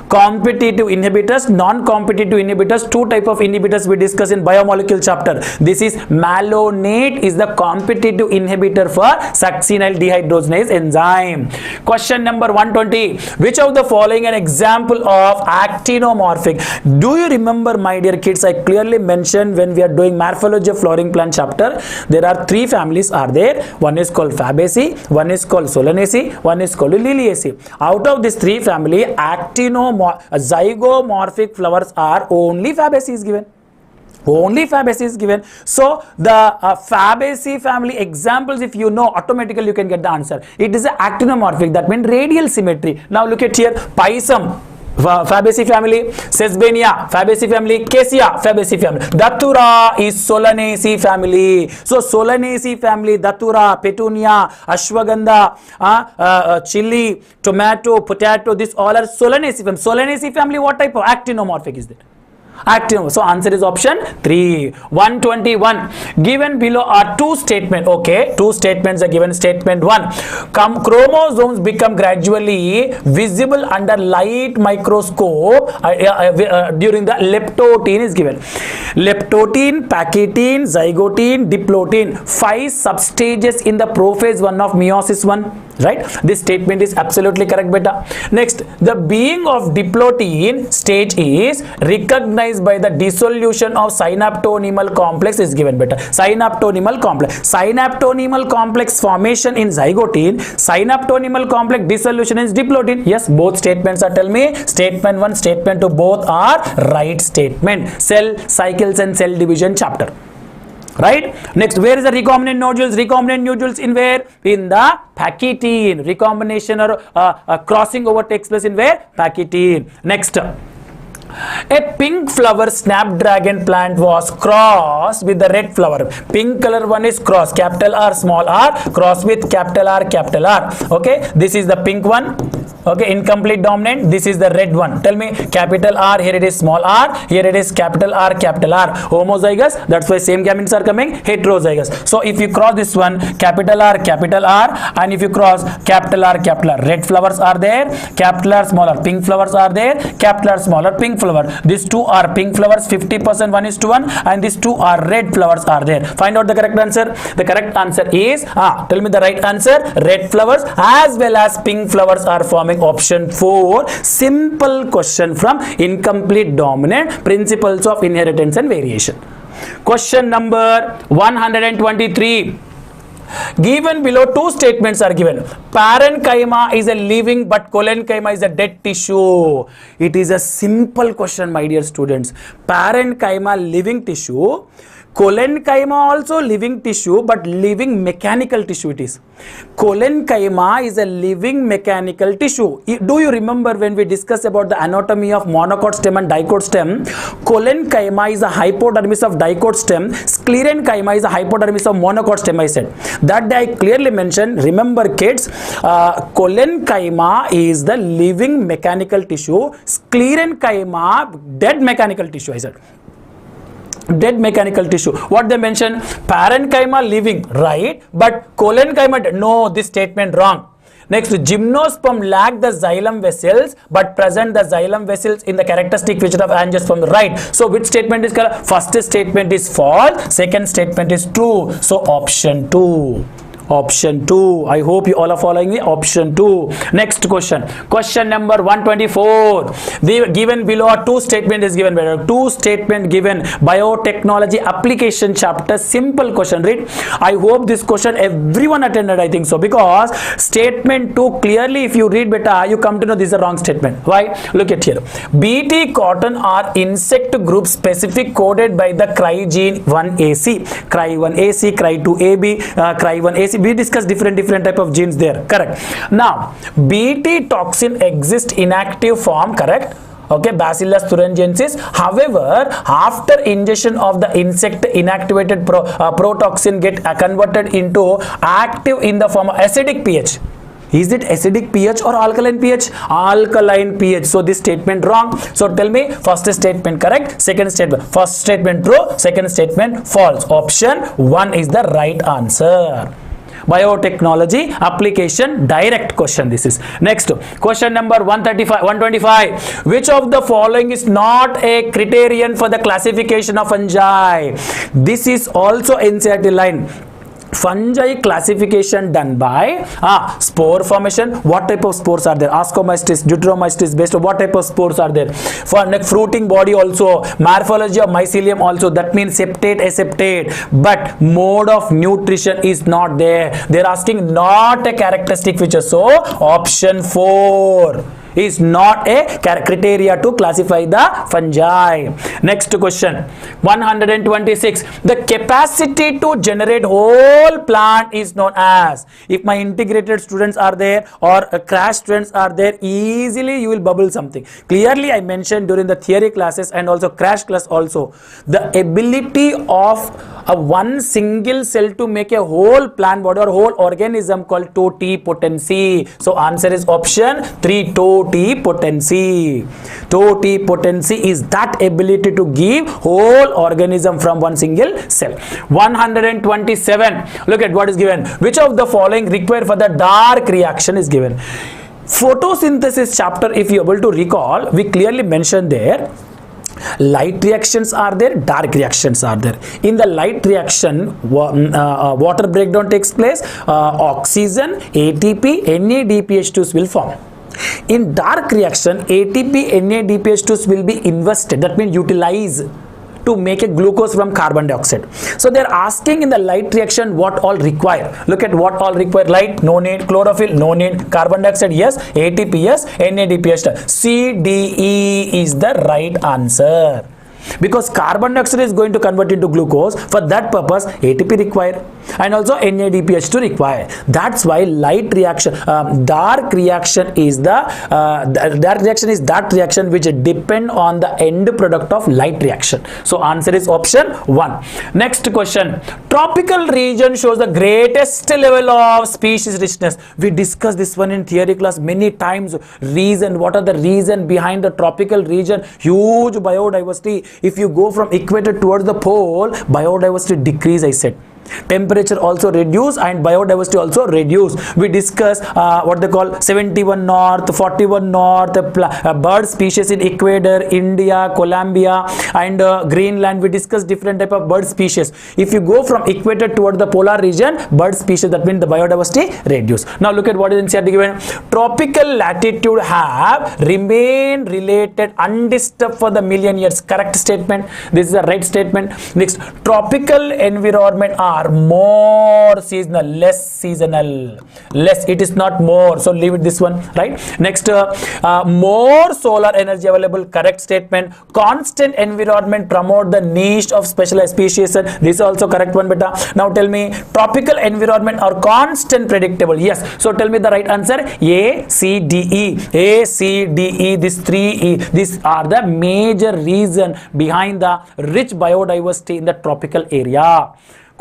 Competitive inhibitors, non-competitive inhibitors, two type of inhibitors we discuss in biomolecule chapter. This is malonate is the competitive inhibitor for succinyl dehydrogenase enzyme. Question number 120. Which of the following an example of actinomorphic? Do you remember, my dear kids, I clearly mentioned when we are doing morphology of flowering plant chapter, there are 3 families are there. One is called Fabaceae, one is called Solanaceae, one is called Liliaceae. Out of these 3 family, zygomorphic flowers are only Fabaceae is given. Only Fabaceae is given. So the Fabaceae family examples, if you know, automatically you can get the answer. It is an actinomorphic, that means radial symmetry. Now look at here, Pisum, Fabaceae family, Sesbania, Fabaceae family, Cassia, Fabaceae family. Datura is Solanaceae family. So Solanaceae family, Datura, Petunia, Ashwagandha, chili, tomato, potato, this all are Solanaceae family. Solanaceae family, what type of actinomorphic is that? Actinoma. So answer is option 3. 121. Given below are 2 statements. Okay, 2 statements are given. Statement 1. Chromosomes become gradually visible under light microscope during the leptotene is given. Leptotene, pachytene, zygotene, diplotene. 5 substages in the prophase 1 of meiosis 1. Right? This statement is absolutely correct, beta. Next, the being of diplotene stage is recognized by the dissolution of synaptonymal complex is given, beta. Synaptonymal complex. Synaptonymal complex formation in zygotene. Synaptonymal complex dissolution is diplotene. Yes, both statements are, tell me, statement 1, statement 2, both are right statement. Cell cycles and cell division chapter. Right? Next, where is the recombinant nodules? Recombinant nodules in where? In the pachytene. Recombination or crossing over takes place in where? Pachytene. Next, a pink flower snapdragon plant was crossed with the red flower. Pink color one is cross, capital R, small r, cross with capital R, capital R. Okay, this is the pink one. Okay, incomplete dominant. This is the red one. Tell me, capital R, here it is small r, here it is capital R, capital R. Homozygous, that's why same gametes are coming. Heterozygous. So if you cross this one, capital R, and if you cross capital R, red flowers are there, capital R, smaller pink flowers are there, capital R, smaller pink flower. These 2 are pink flowers, 50% 1:1, and these 2 are red flowers are there. Find out the correct answer. The correct answer is, tell me the right answer. Red flowers as well as pink flowers are forming. Option 4. Simple question from incomplete dominant, principles of inheritance and variation. Question number 123. Given below 2 statements are given. Parenchyma is a living but collenchyma is a dead tissue. It is a simple question, my dear students. Parenchyma living tissue, collenchyma also living tissue, but living mechanical tissue it is. Collenchyma is a living mechanical tissue. Do you remember when we discussed about the anatomy of monocot stem and dicot stem? Collenchyma is a hypodermis of dicot stem. Sclerenchyma is a hypodermis of monocot stem, I said. That day I clearly mentioned, remember kids, collenchyma is the living mechanical tissue, sclerenchyma dead mechanical tissue, I said. Dead mechanical tissue. What they mention? Parenchyma living, right? But collenchyma dead. No, this statement wrong. Next, gymnosperm lack the xylem vessels but present the xylem vessels in the characteristic feature of angiosperm, right? So which statement is correct? First statement is false, second statement is true. So option 2. Option 2. I hope you all are following me. Option 2. Next question. Question number 124. The given below are two statement is given better. Two statement given. Biotechnology application chapter. Simple question. Read. I hope this question everyone attended. I think so, because statement 2 clearly, if you read better, you come to know this is a wrong statement. Why? Look at here. BT cotton are insect group specific coded by the cry gene 1AC, cry 1AC, cry 2AB, cry 1AC. We discussed different type of genes there, correct? Now BT toxin exists inactive form, correct? Okay, Bacillus thuringiensis. However, after ingestion of the insect, inactivated protoxin get converted into active in the form of acidic pH. Is it acidic pH or alkaline pH? Alkaline pH. So this statement wrong. So tell me, first statement correct, second statement, first statement true, second statement false. Option 1 is the right answer. Biotechnology application direct question this is. Next question number 125. Which of the following is not a criterion for the classification of fungi? This is also NCERT line. Fungi classification done by spore formation. What type of spores are there? Ascomystis, Deuteromystis, based on what type of spores are there? For next, fruiting body also, morphology of mycelium also, that means septate, aseptate, but mode of nutrition is not there. They're asking not a characteristic feature. So option 4 is not a criteria to classify the fungi. Next question 126. The capacity to generate whole plant is known as. If my integrated students are there or crash students are there, easily you will bubble something. Clearly I mentioned during the theory classes and also crash class also, the ability of a one single cell to make a whole plant body or whole organism called totipotency. So answer is option 3, totipotency. Totipotency is that ability to give whole organism from one single cell. 127. Look at what is given. Which of the following required for the dark reaction is given? Photosynthesis chapter, if you are able to recall, we clearly mentioned there. Light reactions are there, dark reactions are there. In the light reaction, water breakdown takes place, oxygen, ATP, NADPH2s will form. In dark reaction, ATP, NADPH2s will be invested, that means utilized to make a glucose from carbon dioxide. So they are asking in the light reaction what all require. Look at what all require. Light, no need. Chlorophyll, no need. Carbon dioxide, yes. ATP, yes. NADPH. C, D, E is the right answer. Because carbon dioxide is going to convert into glucose. For that purpose, ATP required and also NADPH2 required. That's why light reaction, dark reaction is that reaction which depend on the end product of light reaction. So answer is option 1. Next question. Tropical region shows the greatest level of species richness. We discussed this one in theory class many times. Reason, what are the reason behind the tropical region? Huge biodiversity. If you go from equator towards the pole, biodiversity decrease, I said. Temperature also reduce and biodiversity also reduce. We discuss what they call 71 north, 41 north, bird species in Ecuador, India, Colombia and Greenland. We discuss different type of bird species. If you go from equator toward the polar region, bird species, that means the biodiversity reduce. Now look at what is in NCERT given. Tropical latitude have remained related undisturbed for the million years. Correct statement. This is a right statement. Next, tropical environment are more seasonal, less seasonal. Less, it is not more. So leave it this one, right? Next, more solar energy available. Correct statement. Constant environment promote the niche of specialized species. This is also correct one, beta. Now tell me, tropical environment are constant, predictable. Yes. So tell me the right answer. A, C, D, E. A, C, D, E. These three E. These are the major reason behind the rich biodiversity in the tropical area.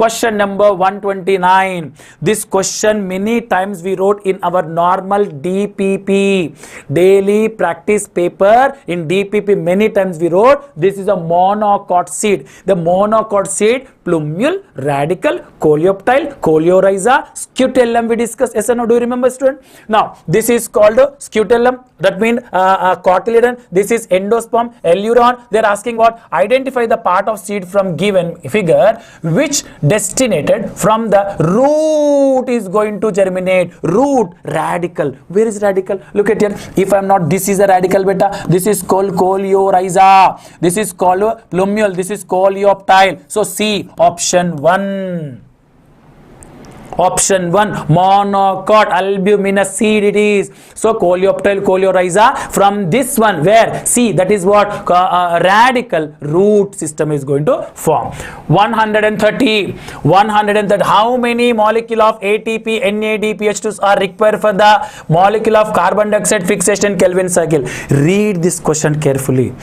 Question number 129. This question many times we wrote in our normal DPP, daily practice paper. In DPP many times we wrote, this is a monocot seed. The monocot seed, plumule, radical, coleoptile, coleorhiza, scutellum we discussed. Yes or no? Do you remember, student? Now, this is called scutellum. That means cotyledon. This is endosperm, eleuron. They are asking what? Identify the part of seed from given figure which destinated from the root is going to germinate. Root, radical. Where is radical? Look at here. If I am not, this is a radical beta. This is called coleorhiza. This is called plumule. This is coleoptile. So C, option 1. Option 1, monocot albuminous seed it is. So coleoptile, coleorhiza, from this one where C, that is what radical root system is going to form. 130. How many molecule of ATP, NADPH2s are required for the molecule of carbon dioxide fixation Kelvin cycle? Read this question carefully.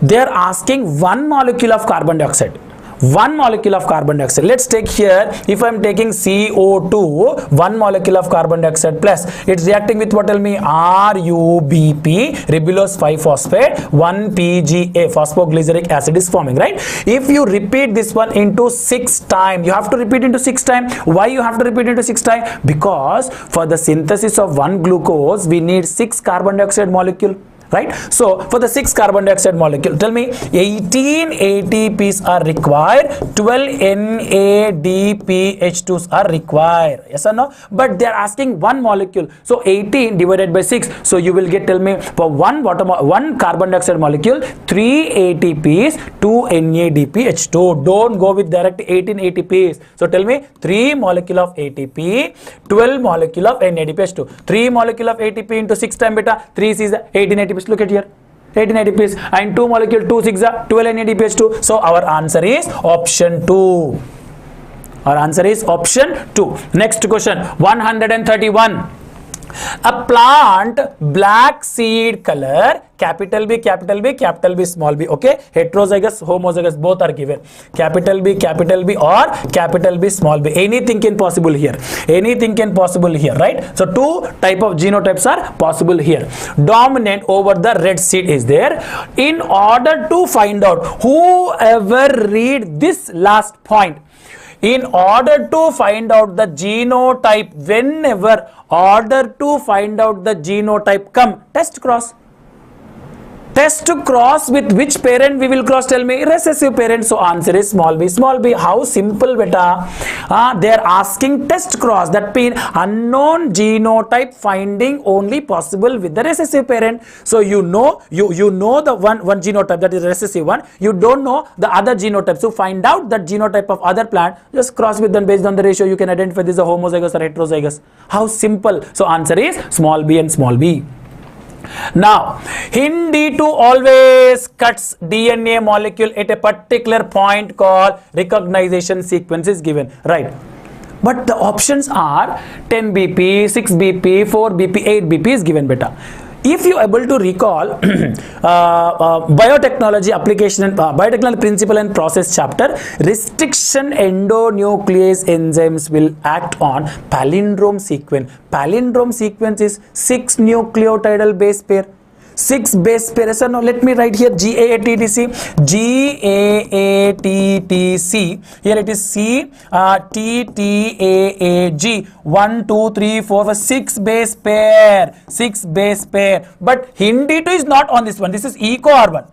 They are asking one molecule of carbon dioxide. One molecule of carbon dioxide. Let's take here, if I am taking CO2, one molecule of carbon dioxide plus, it's reacting with what? Tell me, RUBP, ribulose 5-phosphate, 1-PGA, phosphoglyceric acid is forming, right? If you repeat this one into 6 times, you have to repeat into 6 times. Why you have to repeat into 6 times? Because for the synthesis of one glucose, we need 6 carbon dioxide molecule. Right? So, for the 6 carbon dioxide molecule, tell me 18 ATPs are required, 12 NADPH2s are required. Yes or no? But they are asking one molecule. So, 18 divided by 6. So, you will get, tell me, for one carbon dioxide molecule, 3 ATPs, 2 NADPH2. Don't go with direct 18 ATPs. So, tell me 3 molecule of ATP, 12 molecule of NADPH2. 3 molecule of ATP into 6 times beta, 3 is 18 ATPs. Look at here, 18 ATPs, and 2 molecule, 2 6 12 NADPH2. So our answer is option 2. Our answer is option 2. Next question, 131. A plant black seed color, capital B, small b, okay? Heterozygous, homozygous, both are given. Capital B or capital B, small b. Anything can possible here. Anything can possible here, right? So, 2 type of genotypes are possible here. Dominant over the red seed is there. In order to find out, whoever read this last point, in order to find out the genotype, whenever order to find out the genotype come, test cross. Test to cross with which parent we will cross? Tell me, recessive parent. So answer is small b. Small b. How simple, beta? They are asking test cross. That means unknown genotype finding only possible with the recessive parent. So you know the one genotype, that is recessive one. You don't know the other genotype. So find out that genotype of other plant. Just cross with them based on the ratio. You can identify this is a homozygous or heterozygous. How simple? So answer is small b and small b. Now, HindD2 always cuts DNA molecule at a particular point called recognition sequence is given, right? But the options are 10 BP, 6 BP, 4 BP, 8 BP is given, beta. If you are able to recall biotechnology application and biotechnology principle and process chapter, restriction endonuclease enzymes will act on palindrome sequence. Palindrome sequence is 6 nucleotidal base pair. 6 base pairs. Now let me write here GAATTC. GAATTC. Here it is CTTAAG. 1, 2, 3, 4, 5, 6 base pair. 6 base pair. But HindD2 is not on this one. This is eco R1.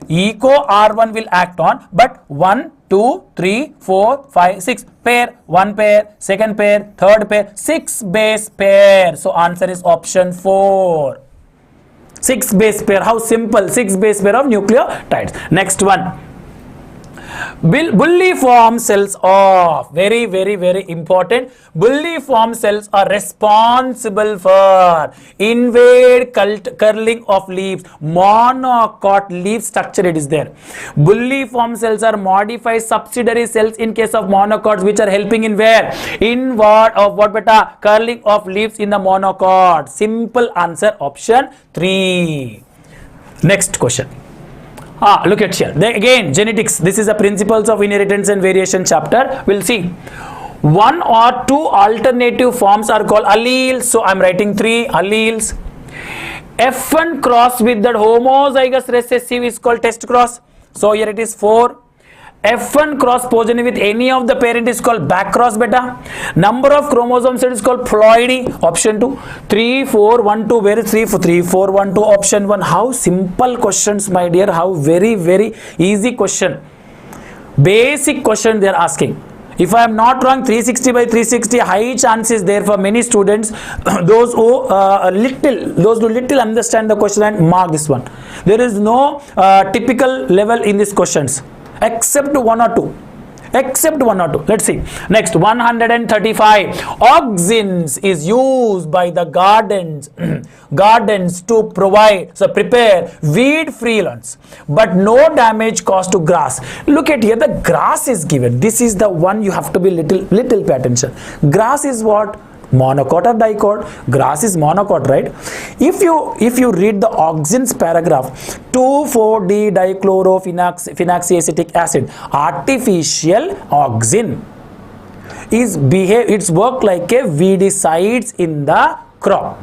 Eco R1 will act on, but 1, 2, 3, 4, 5, 6 pair. 1 pair, second pair, third pair, 6 base pair. So answer is option 4. 6 base pair. How simple? 6 base pair of nucleotides. Next one. Bulliform cells of, very important. Bulliform cells are responsible for invade curling of leaves. Monocot leaf structure it is there. Bulliform cells are modified subsidiary cells in case of monocots, which are helping in where? In what of what, beta? Curling of leaves in the monocot. Simple answer option 3. Next question. Look at here. Again, genetics. This is the principles of inheritance and variation chapter. We'll see. One or two alternative forms are called alleles. So I'm writing 3 alleles. F1 cross with that homozygous recessive is called test cross. So here it is 4. F1 cross progeny with any of the parent is called back cross beta. Number of chromosomes is called ploidy. Option 2. 3, 4, 1, 2. Where is 3, 4, 3, 4, 1, 2. Option 1. How simple questions, my dear. How very, very easy question. Basic question they are asking. If I am not wrong, 360 by 360, high chance is there for many students. Those who little understand the question and mark this one. There is no typical level in these questions, except 1 or 2. Except 1 or 2. Let's see. Next, 135. Auxins is used by the gardens to prepare weed-free lawns, but no damage caused to grass. Look at here, the grass is given. This is the one you have to be little pay attention. Grass is what? Monocot or dicot? Grass is monocot, right? If you read the auxins paragraph, 2,4-D dichlorophenoxyacetic acid, artificial auxin it's work like a weedicides in the crop.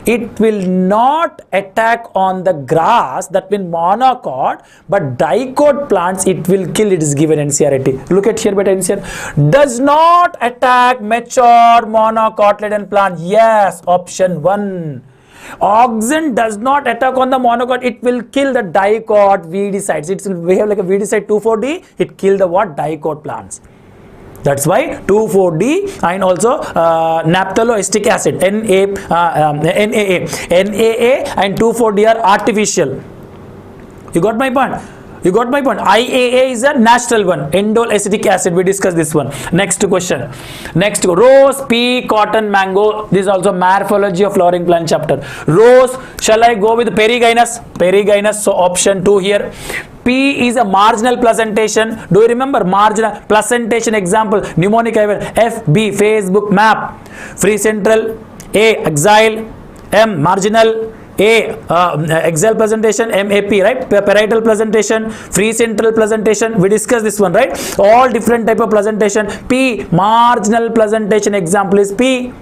It will not attack on the grass, that means monocot, but dicot plants it will kill. It is given NCERT. Look at here, but NCERT does not attack mature monocot-laden plant. Yes, option 1. Auxin does not attack on the monocot. It will kill the dicot weedicides. It will behave like a weedicide 2,4-D. It kill the what? Dicot plants. That's why 2,4-D and also naphthalloestic acid NAA and 2,4-D are artificial. You got my point? IAA is a natural one. Indole acetic acid. We discussed this one. Next question. Next, rose, pea, cotton, mango. This is also morphology of flowering plant chapter. Rose. Shall I go with perigynous? Perigynous. So option 2 here. P is a marginal placentation. Do you remember marginal placentation example? Mnemonic FB, Facebook, map. Free central. A, exile. M, marginal. A, axial presentation, MAP, right? Parietal presentation, free central presentation. We discussed this one, right? All different type of presentation. P, marginal presentation example is P.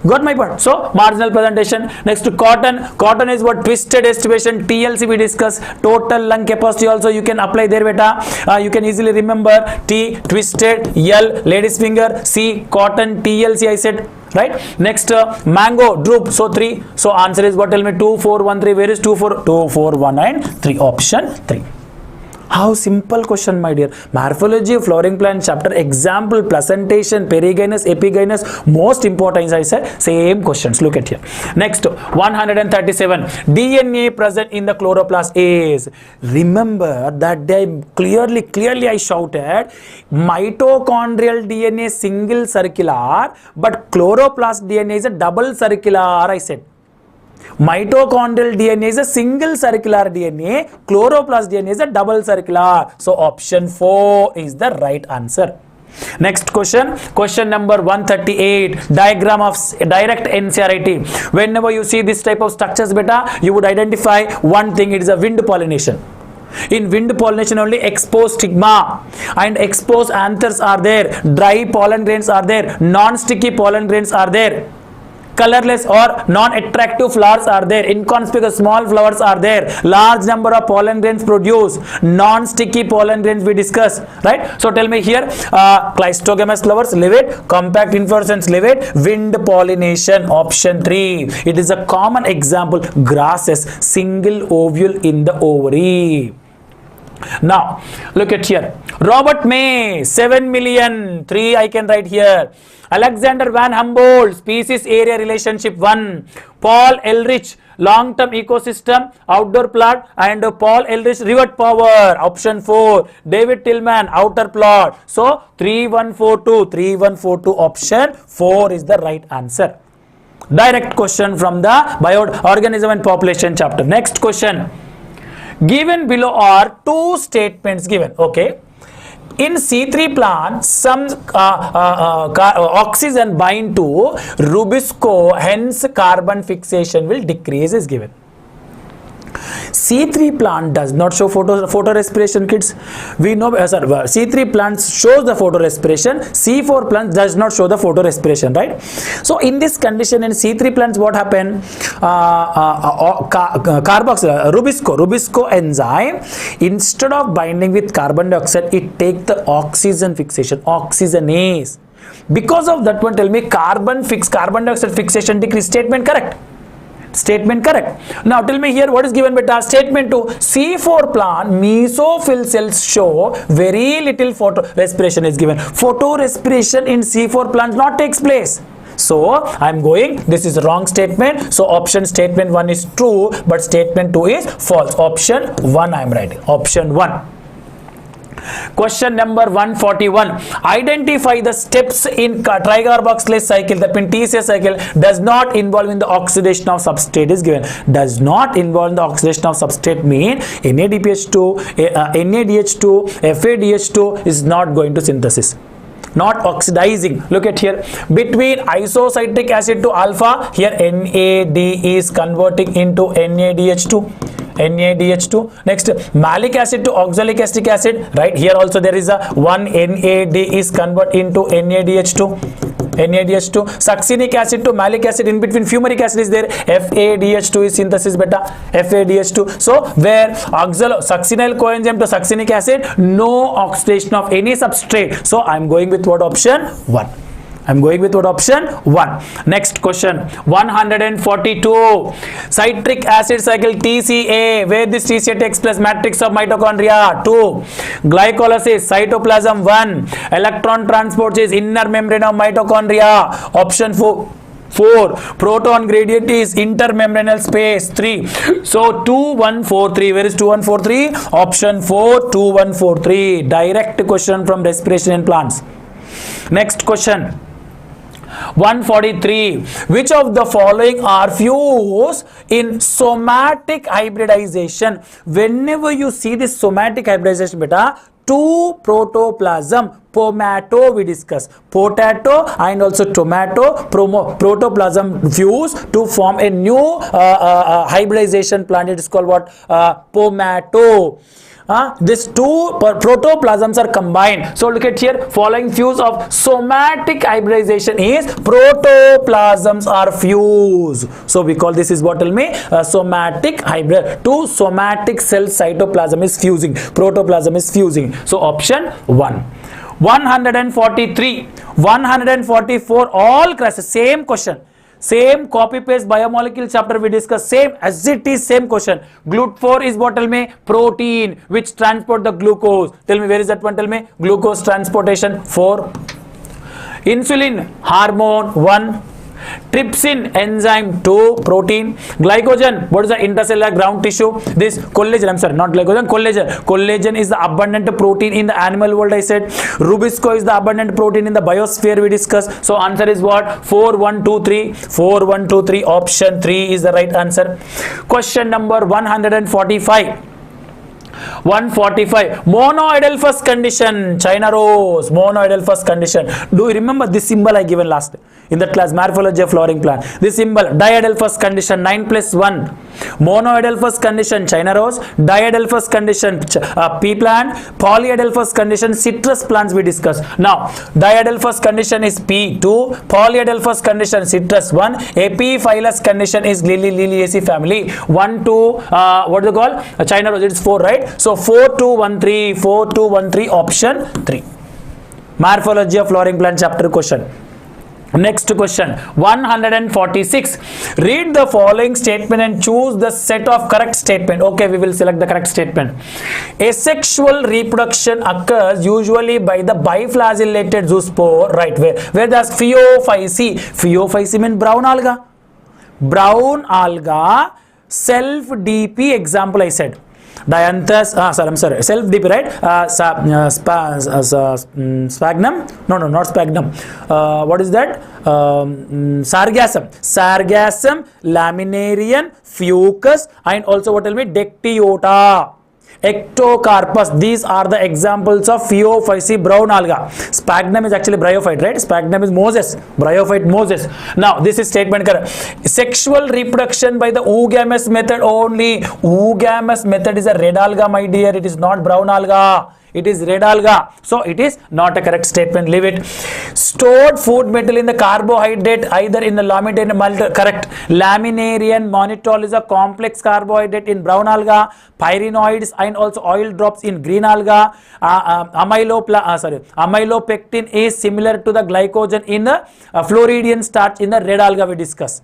Got my point? So, marginal presentation. Next to cotton. Cotton is what? Twisted estimation. TLC we discuss. Total lung capacity also you can apply there, beta. You can easily remember. T, twisted. L, lady's finger. C, cotton. TLC I said. Right? Next, mango, droop. So, 3. So, answer is what? Tell me 2, 4, 1, 3. Where is 2, 4? 2, 4, 1 and 3. Option 3. How simple question, my dear. Morphology of flowering plant chapter, example, placentation, perigynous, epigynous, most important, I said, same questions. Look at here. Next, 137. DNA present in the chloroplast is, remember that they clearly I shouted, mitochondrial DNA single circular, but chloroplast DNA is a double circular, I said. Mitochondrial DNA is a single circular DNA, chloroplast DNA is a double circular. So option 4 is the right answer. Next question, question number 138, diagram of direct NCERT. Whenever you see this type of structures, beta, you would identify one thing, it is a wind pollination. In wind pollination only exposed stigma and exposed anthers are there, dry pollen grains are there, non-sticky pollen grains are there. Colorless or non-attractive flowers are there, inconspicuous small flowers are there, large number of pollen grains produced, non-sticky pollen grains we discuss, right? So tell me here, cleistogamous flowers, leave it, compact inflorescence, leave it, wind pollination, option 3. It is a common example, grasses, single ovule in the ovary. Now, look at here, Robert May, 7 million, 3 I can write here. Alexander Van Humboldt, species area relationship 1. Paul Ehrlich, long-term ecosystem, outdoor plot, and Paul Ehrlich, rivet power, option 4. David Tillman, outer plot. So, 3142, option 4 is the right answer. Direct question from the bioorganism and population chapter. Next question. Given below are two statements given, okay. In C3 plant, some oxygen bind to rubisco, hence carbon fixation will decrease is given. C3 plant does not show photo respiration, kids. We know, C3 plant shows the photo respiration, C4 plant does not show the photo respiration, right? So in this condition, in C3 plants, what happened? Rubisco enzyme, instead of binding with carbon dioxide, it take the oxygen fixation, oxygenase. Because of that one, tell me, carbon dioxide fixation decrease. Statement correct? Statement correct. Now tell me here what is given, beta. Statement 2, C4 plant mesophyll cells show very little photo respiration is given. Photo respiration in C4 plant not takes place. So I'm going, this is wrong statement. So option statement 1 is true, but statement 2 is false. Option 1 I'm writing. Option 1. Question number 141. Identify the steps in tricarboxylase cycle, that means TCA cycle, does not involve in the oxidation of substrate is given. Does not involve in the oxidation of substrate mean NADPH2, NADH2, FADH2 is not going to synthesis. Not oxidizing. Look at here. Between isocitric acid to alpha, here NAD is converting into NADH2. NADH2. Next, malic acid to oxalic acid. Right here also there is a one NAD is converted into NADH2. NADH2. Succinic acid to malic acid, in between fumaric acid is there. FADH2 is synthesis, beta. FADH2. So where succinyl coenzyme to succinic acid, no oxidation of any substrate. So I'm going with what option? 1. I'm going with what option? 1. Next question, 142. Citric acid cycle TCA, where this TCA takes place, matrix of mitochondria. 2. Glycolysis, cytoplasm. 1. Electron transport is inner membrane of mitochondria. Option 4. 4. Proton gradient is intermembranal space. 3. So 2143. Where is 2143? Option 4, 2143. Direct question from respiration in plants. Next question. 143. Which of the following are fused in somatic hybridization? Whenever you see this somatic hybridization, beta, two protoplasm, pomato we discuss, potato and also tomato, protoplasm fuse to form a new hybridization plant. It is called what? Pomato. These two protoplasms are combined. So look at here, following fuse of somatic hybridization is protoplasms are fused. So we call this is what, tell me, somatic hybrid. Two somatic cell cytoplasm is fusing, protoplasm is fusing. So option 1. 143, 144, all classes, same question. Same copy paste biomolecule chapter we discussed, same as it is, same question. GLUT4 is what, tell me? Protein which transport the glucose. Tell me where is that one, tell me? Glucose transportation. 4. Insulin hormone. 1. Trypsin enzyme. 2. Protein. Glycogen, what is the intercellular ground tissue? This collagen, I'm sorry, not glycogen, collagen. Collagen is the abundant protein in the animal world, I said. Rubisco is the abundant protein in the biosphere we discussed. So answer is what? 4, 1, 2, 3. 4, 1, 2, 3. Option 3 is the right answer. Question number 145. 145. Monoidelphous condition, China rose, monoidelphous condition. Do you remember this symbol I given last in that class, morphology of flowering plant? This symbol, diadelphous condition, 9 plus 1. Monoidelphous condition, China rose. Diadelphous condition, pea plant. Polyadelphous condition, citrus plants we discussed. Now, diadelphous condition is P2. Polyadelphous condition, citrus 1. Epiphyllous condition is Liliaceae family. 1, 2, what do you call? China rose, it is 4, right? So 4, 2, 1, 3. 4, 2, 1, 3. Option 3. Morphology of flowering plant chapter question. Next question, 146. Read the following statement and choose the set of correct statement. Okay, we will select the correct statement. Asexual reproduction occurs usually by the biflagellated zoospore, right? Where there's Phaeophyce. Phaeophyce means brown alga. Brown alga, self-DP example I said. Dianthus, self-DP, right? Sphagnum? No, not sphagnum. What is that? Sargassum. Sargassum, laminarian, fucus, and also what tell me? Dectiota. Ectocarpus. These are the examples of Phaeophysi brown alga. Sphagnum is actually bryophyte, right? Sphagnum is Moses. Bryophyte Moses. Now this is statement correct. Sexual reproduction by the oogamous method only. Oogamous method is a red alga, my dear. It is not brown alga. It is red alga. So it is not a correct statement. Leave it. Stored food metal in the carbohydrate either in the laminated maltol. Correct. Laminarian mannitol is a complex carbohydrate in brown alga. Pyrenoids and also oil drops in green alga. Amylopectin is similar to the glycogen in the Floridian starch in the red alga we discussed.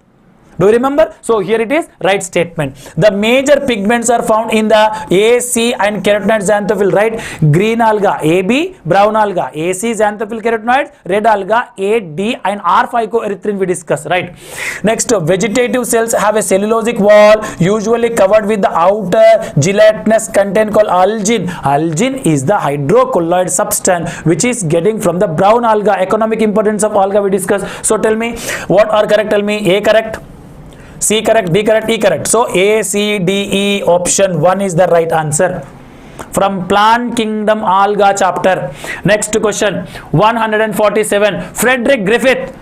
Do you remember? So here it is, right statement. The major pigments are found in the A, C and carotenoid xanthophyll, right? Green alga, AB, brown alga, AC xanthophyll carotenoids, red alga, A, D and R phycoerythrin we discussed, right? Next, vegetative cells have a cellulosic wall usually covered with the outer gelatinous content called algin. Algin is the hydrocolloid substance which is getting from the brown alga. Economic importance of alga we discussed. So tell me, what are correct? Tell me. A correct, C correct, B correct, E correct. So A, C, D, E option 1 is the right answer. From Plant Kingdom Alga chapter. Next question 147. Frederick Griffith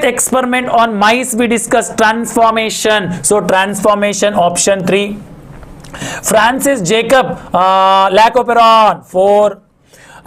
experiment on mice we discussed. Transformation. So transformation option 3. Francis Jacob Lacoperon 4.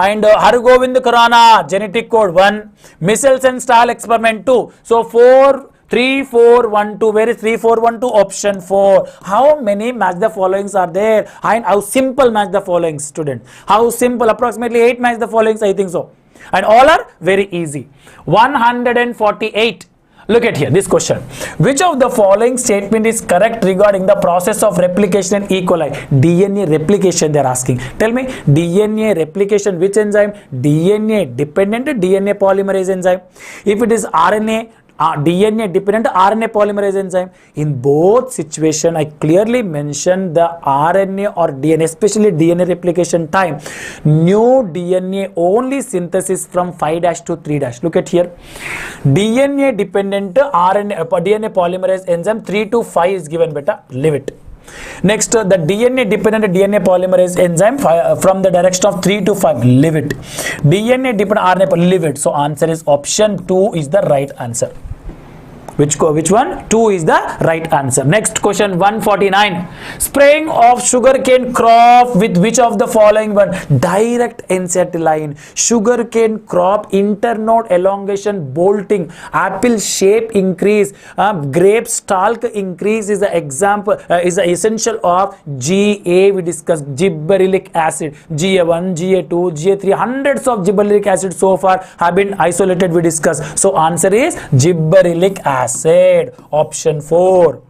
And Hargovind Khurana genetic code 1. Michelson style experiment 2. So 4, 3, 4, 1, 2. Where is 3, 4, 1, 2? Option 4. How many match the followings are there? And how simple match the followings, student? How simple? Approximately 8 match the followings, I think so. And all are very easy. 148. Look at here, this question. Which of the following statement is correct regarding the process of replication in E. coli? DNA replication they are asking. Tell me, DNA replication, which enzyme? DNA dependent DNA polymerase enzyme. If it is RNA, DNA dependent RNA polymerase enzyme. In both situation, I clearly mentioned the RNA or DNA, especially DNA replication time. New DNA only synthesis from 5' to 3'. Look at here. DNA dependent DNA polymerase enzyme 3 to 5 is given, beta. Leave it. Next, the DNA dependent DNA polymerase enzyme from the direction of 3 to 5. Leave it. DNA dependent RNA, leave it. So answer is option 2 is the right answer. Which one? 2 is the right answer. Next question 149. Spraying of sugarcane crop with which of the following one? Direct enset line. Sugarcane crop internode elongation bolting. Apple shape increase. Grape stalk increase is the example is the essential of GA we discussed. Gibberellic acid. GA1, GA2, GA3. Hundreds of gibberellic acid so far have been isolated we discussed. So answer is gibberellic acid. Option 4.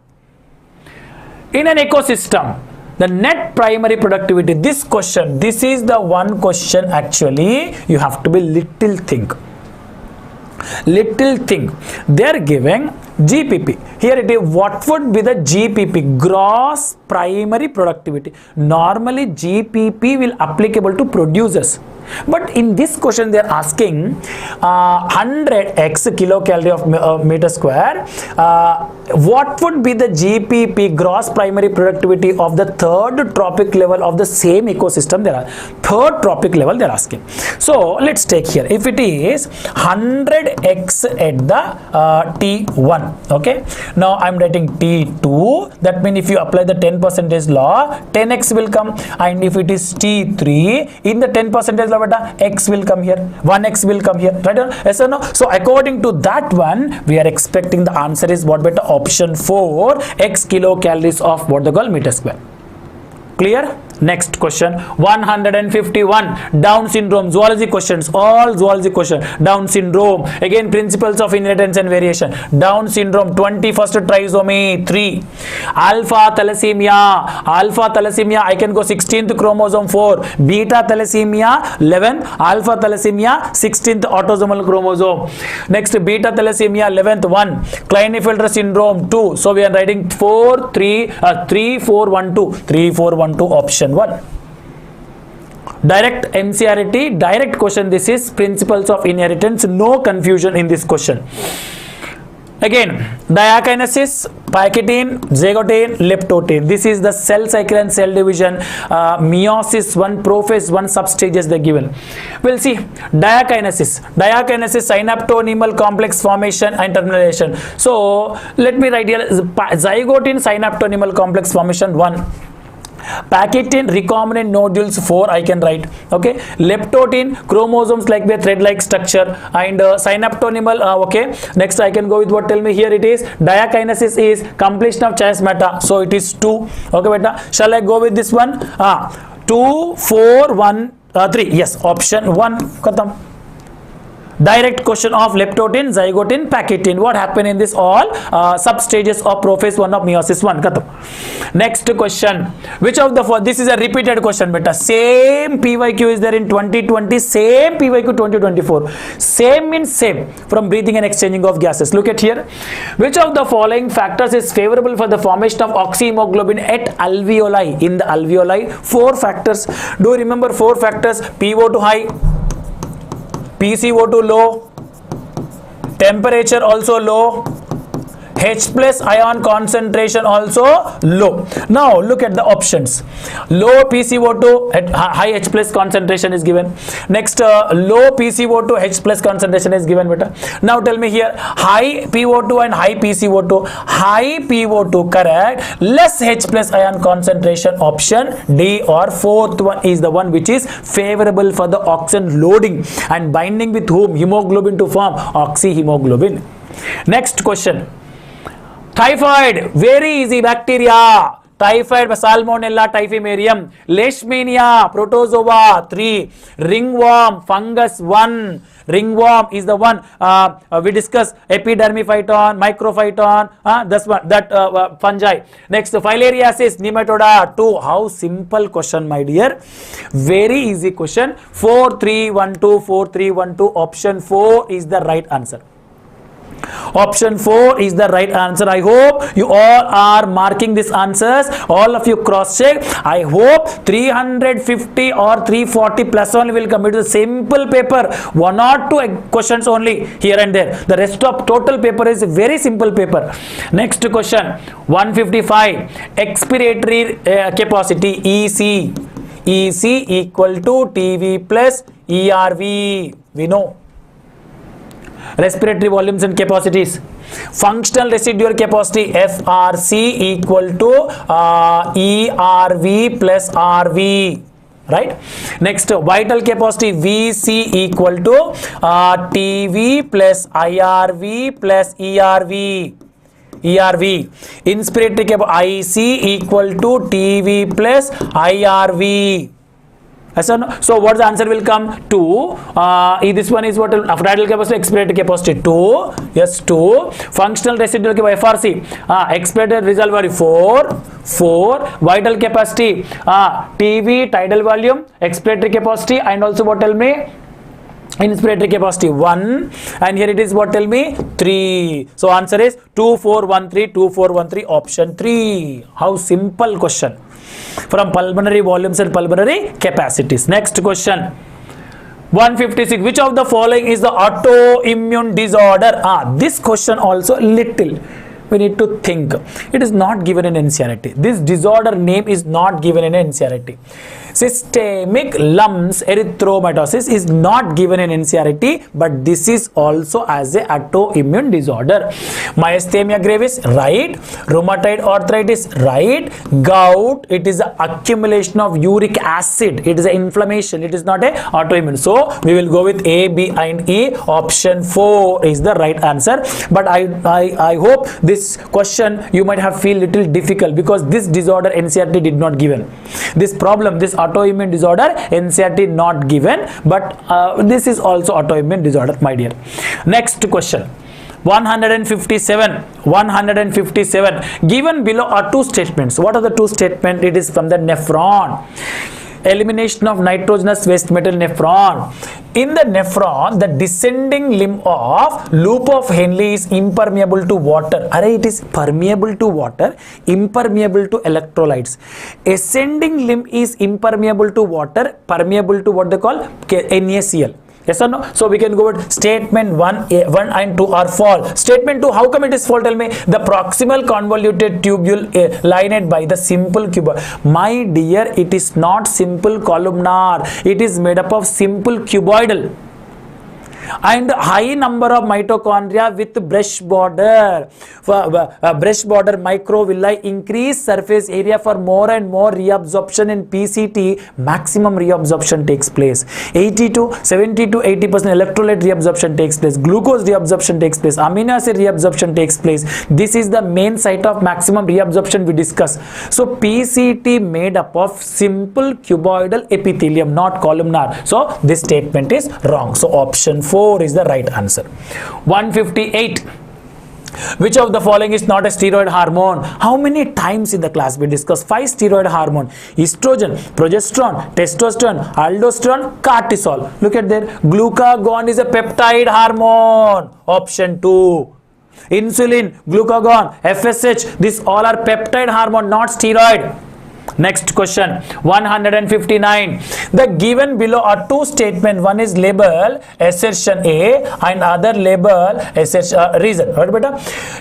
In an ecosystem, the net primary productivity, this question, this is the one question actually you have to be little think. They are giving GPP. Here it is, what would be the GPP? Gross primary productivity. Normally GPP will applicable to producers. But in this question they are asking 100x kilocalorie of meter square. What would be the GPP, gross primary productivity of the third tropic level of the same ecosystem? There are third tropic level they are asking. So let's take here. If it is 100x at the T1, okay. Now I am writing T2. That means if you apply the 10% law, 10x will come. And if it is T3, in the 10% law, x will come here, 1x will come here, right? Yes or no? So according to that one, we are expecting the answer is what, beta? Option 4, x kilocalories of what they call meter square. Clear? Next question 151. Down syndrome, zoology questions, all zoology question. Down syndrome, again principles of inheritance and variation. Down syndrome, 21st trisomy 3. Alpha thalassemia I can go 16th chromosome 4. Beta thalassemia 11. Alpha thalassemia 16th autosomal chromosome. Next beta thalassemia 11th 1. Klinefelter syndrome 2. So we are writing 3 4 1 2 option 1. Direct NCERT, direct. direct question. This is principles of inheritance. No confusion in this question. Again, diakinesis, pachytene, zygote, leptote. This is the cell cycle and cell division. Meiosis 1, prophase 1 substages they're given. We'll see. Diakinesis, synaptonemal complex formation and termination. So let me write here zygote in synaptonemal complex formation 1. Pachytene recombinant nodules 4 I can write. Okay, leptotin chromosomes like the thread like structure, and synaptonemal okay. Next I can go with what, tell me here. It is diakinesis is completion of chiasmata, so it is 2. Okay beta, shall I go with this one? 2 4 1 3, yes, option 1 khatam. Direct question of leptotin, zygotin, pachytene. What happened in this all substages of prophase 1 of meiosis 1? Khatam. Next question. Which of the four? This is a repeated question, beta. Same PYQ is there in 2020. Same PYQ 2024. Same means same from breathing and exchanging of gases. Look at here. Which of the following factors is favorable for the formation of oxyhemoglobin at alveoli? In the alveoli, 4 factors. Do you remember 4 factors? PO2 high, PCO2 low, temperature also low, H plus ion concentration also low. Now look at the options. Low PCO2 at high H plus concentration is given. Next low PCO2 H plus concentration is given beta. Now tell me here, high PO2 and high PCO2. High PO2 correct, less H plus ion concentration, option D, or 4th one is the one which is favorable for the oxygen loading and binding with whom? Hemoglobin to form oxyhemoglobin. Next question. Typhoid, very easy bacteria. Typhoid, Salmonella typhimurium. Leishmania, protozoa 3. Ringworm, fungus 1. Ringworm is the one we discussed. Epidermophyton, microphyton, that fungi. Next, filariasis, nematoda 2. How simple question, my dear. Very easy question. 4 3 1 2 4 3 1 2. Option 4 is the right answer. Option 4 is the right answer. I hope you all are marking these answers. All of you cross check. I hope 350 or 340 plus only will come. It is a simple paper. 1 or 2 questions only here and there. The rest of total paper is a very simple paper. Next question. 155. Expiratory capacity EC. EC equal to TV plus ERV. We know. Respiratory volumes and capacities. Functional residual capacity FRC equal to ERV plus RV. Right? Next, vital capacity VC equal to TV plus IRV plus ERV. ERV. Inspiratory capacity IC equal to TV plus IRV. So what the answer will come? 2. This one is what? Vital capacity, expiratory capacity 2. Yes, 2. Functional residual capacity FRC. Expiratory reservoir value 4. Vital capacity TV, tidal volume, expiratory capacity, and also what, tell me? Inspiratory capacity 1, and here it is what, tell me? 3. So answer is 2413, 2413, option 3. How simple question from pulmonary volumes and pulmonary capacities. Next question. 156. Which of the following is the autoimmune disorder? This question also little we need to think. It is not given in NCERT. This disorder name is not given in NCERT. Systemic lumps erythematosus is not given in NCERT, but this is also as a autoimmune disorder. Myasthenia gravis, right. Rheumatoid arthritis, right. Gout, it is an accumulation of uric acid. It is an inflammation. It is not a autoimmune. So we will go with A, B, and E. Option 4 is the right answer. But I hope this question you might have feel little difficult because this disorder NCERT did not given. This problem, this autoimmune disorder NCERT not given, but this is also autoimmune disorder, my dear. Next question. 157. Given below are 2 statements. What are the 2 statements? It is from the nephron. Elimination of nitrogenous waste metal nephron. In the nephron, the descending limb of loop of Henle is impermeable to water. It is permeable to water, impermeable to electrolytes. Ascending limb is impermeable to water, permeable to what they call NaCl. Yes or no? So we can go with statement 1 and 2 are false. Statement 2, how come it is false? Tell me. The proximal convoluted tubule lined by the simple cuboid. My dear, it is not simple columnar. It is made up of simple cuboidal. And high number of mitochondria with brush border. Brush border microvilli increase surface area for more and more reabsorption in PCT. Maximum reabsorption takes place. 70 to 80% electrolyte reabsorption takes place. Glucose reabsorption takes place. Amino acid reabsorption takes place. This is the main site of maximum reabsorption we discuss. So PCT made up of simple cuboidal epithelium, not columnar. So this statement is wrong. So option 4 is the right answer. 158. Which of the following is not a steroid hormone? How many times in the class we discussed 5 steroid hormone? Estrogen, progesterone, testosterone, aldosterone, cortisol. Look at there. Glucagon is a peptide hormone. Option 2. Insulin, glucagon, FSH, these all are peptide hormone, not steroid. Next question, 159. The given below are two statements. One is label assertion A and other label assertion reason. Right, beta?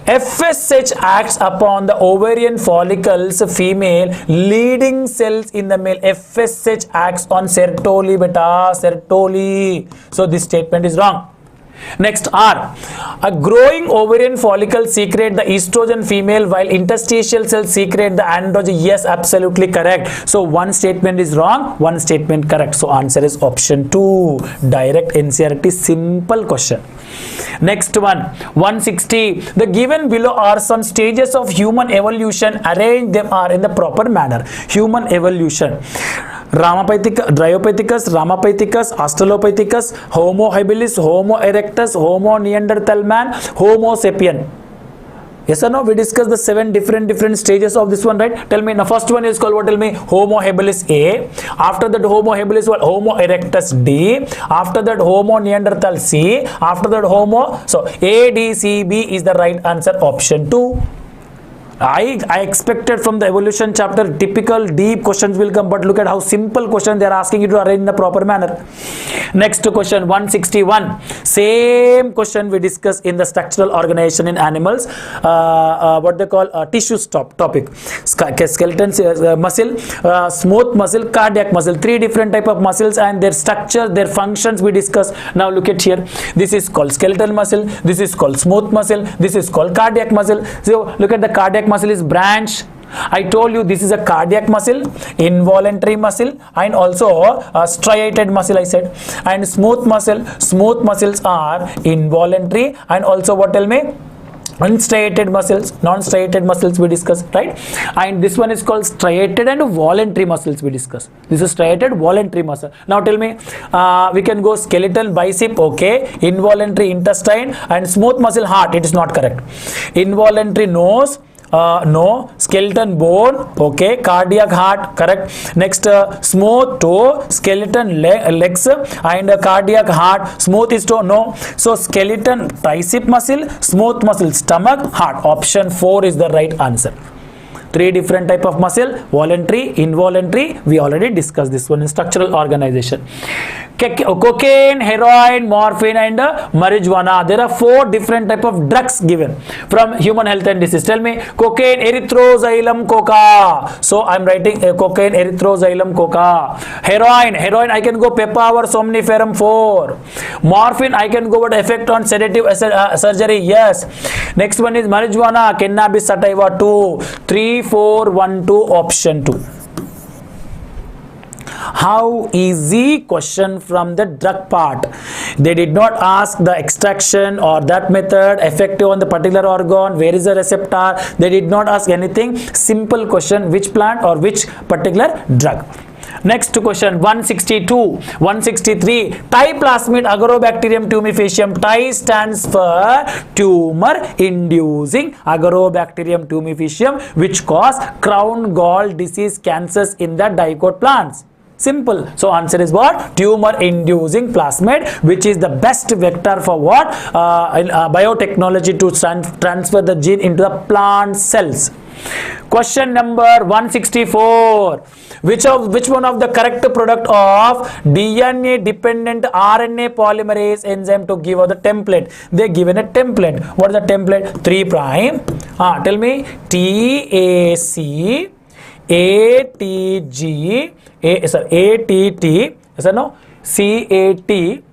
FSH acts upon the ovarian follicles female, leading cells in the male. FSH acts on Sertoli, beta, Sertoli. So this statement is wrong. Next R. A growing ovarian follicle secrete the estrogen female while interstitial cells secrete the androgen. Yes, absolutely correct. So one statement is wrong, one statement correct. So answer is option 2. Direct NCERT simple question. Next one, 160. The given below are some stages of human evolution. Arrange them are in the proper manner. Human evolution. Dryopithecus, Ramapithecus, Australopithecus, Homo habilis, Homo erectus, Homo neanderthal man, Homo sapien. Yes or no? We discussed the 7 different stages of this one, right? Tell me, the first one is called what? Tell me, Homo habilis A. After that, Homo habilis what? Homo erectus D. After that, Homo neanderthal C. After that, Homo. So A, D, C, B is the right answer. Option 2. I expected from the evolution chapter typical deep questions will come, but look at how simple question they are asking you to arrange in the proper manner. Next question, 161. Same question we discussed in the structural organization in animals. What they call tissues topic. Skeleton muscle, smooth muscle, cardiac muscle. 3 different type of muscles and their structure, their functions we discussed. Now look at here. This is called skeletal muscle. This is called smooth muscle. This is called cardiac muscle. So look at the cardiac muscle is branch. I told you this is a cardiac muscle, involuntary muscle, and also a striated muscle I said. And smooth muscles are involuntary and also what, tell me? Unstriated muscles, non-striated muscles we discussed, right? And this one is called striated and voluntary muscles we discussed. This is striated voluntary muscle. Now tell me, we can go skeletal bicep, okay, involuntary intestine, and smooth muscle heart. It is not correct. Involuntary nose, no. Skeleton bone, okay. Cardiac heart, correct. Next, smooth toe, skeleton legs, and cardiac heart. Smooth is toe, no. So skeleton tricep muscle, smooth muscle stomach, heart. Option 4 is the right answer. 3 different type of muscle, voluntary, involuntary. We already discussed this one in structural organization. Cocaine, heroin, morphine, and marijuana. There are 4 different type of drugs given from Human Health and Disease. Tell me, cocaine, erythroxylum coca. So I'm writing cocaine, erythroxylum coca. Heroin, I can go papaver somniferum 4. Morphine, I can go what effect on sedative surgery. Yes. Next one is marijuana, cannabis sativa 2. 3, 4, 1, 2, option 2. How easy question from the drug part. They did not ask the extraction or that method, effective on the particular organ, where is the receptor. They did not ask anything. Simple question, which plant or which particular drug. Next question, 162, 163. Plasmid Agrobacterium tumefacium. Ti stands for tumor-inducing Agrobacterium tumefacium, which cause crown gall disease cancers in the dicot plants. Simple. So answer is what? Tumor-inducing plasmid, which is the best vector for what? Biotechnology to transfer the gene into the plant cells. Question number 164. Which one of the correct product of DNA dependent RNA polymerase enzyme to give out the template? They given a template. What is the template? 3 prime. Tell me. TAC ATG ATT. Yes or no? CAT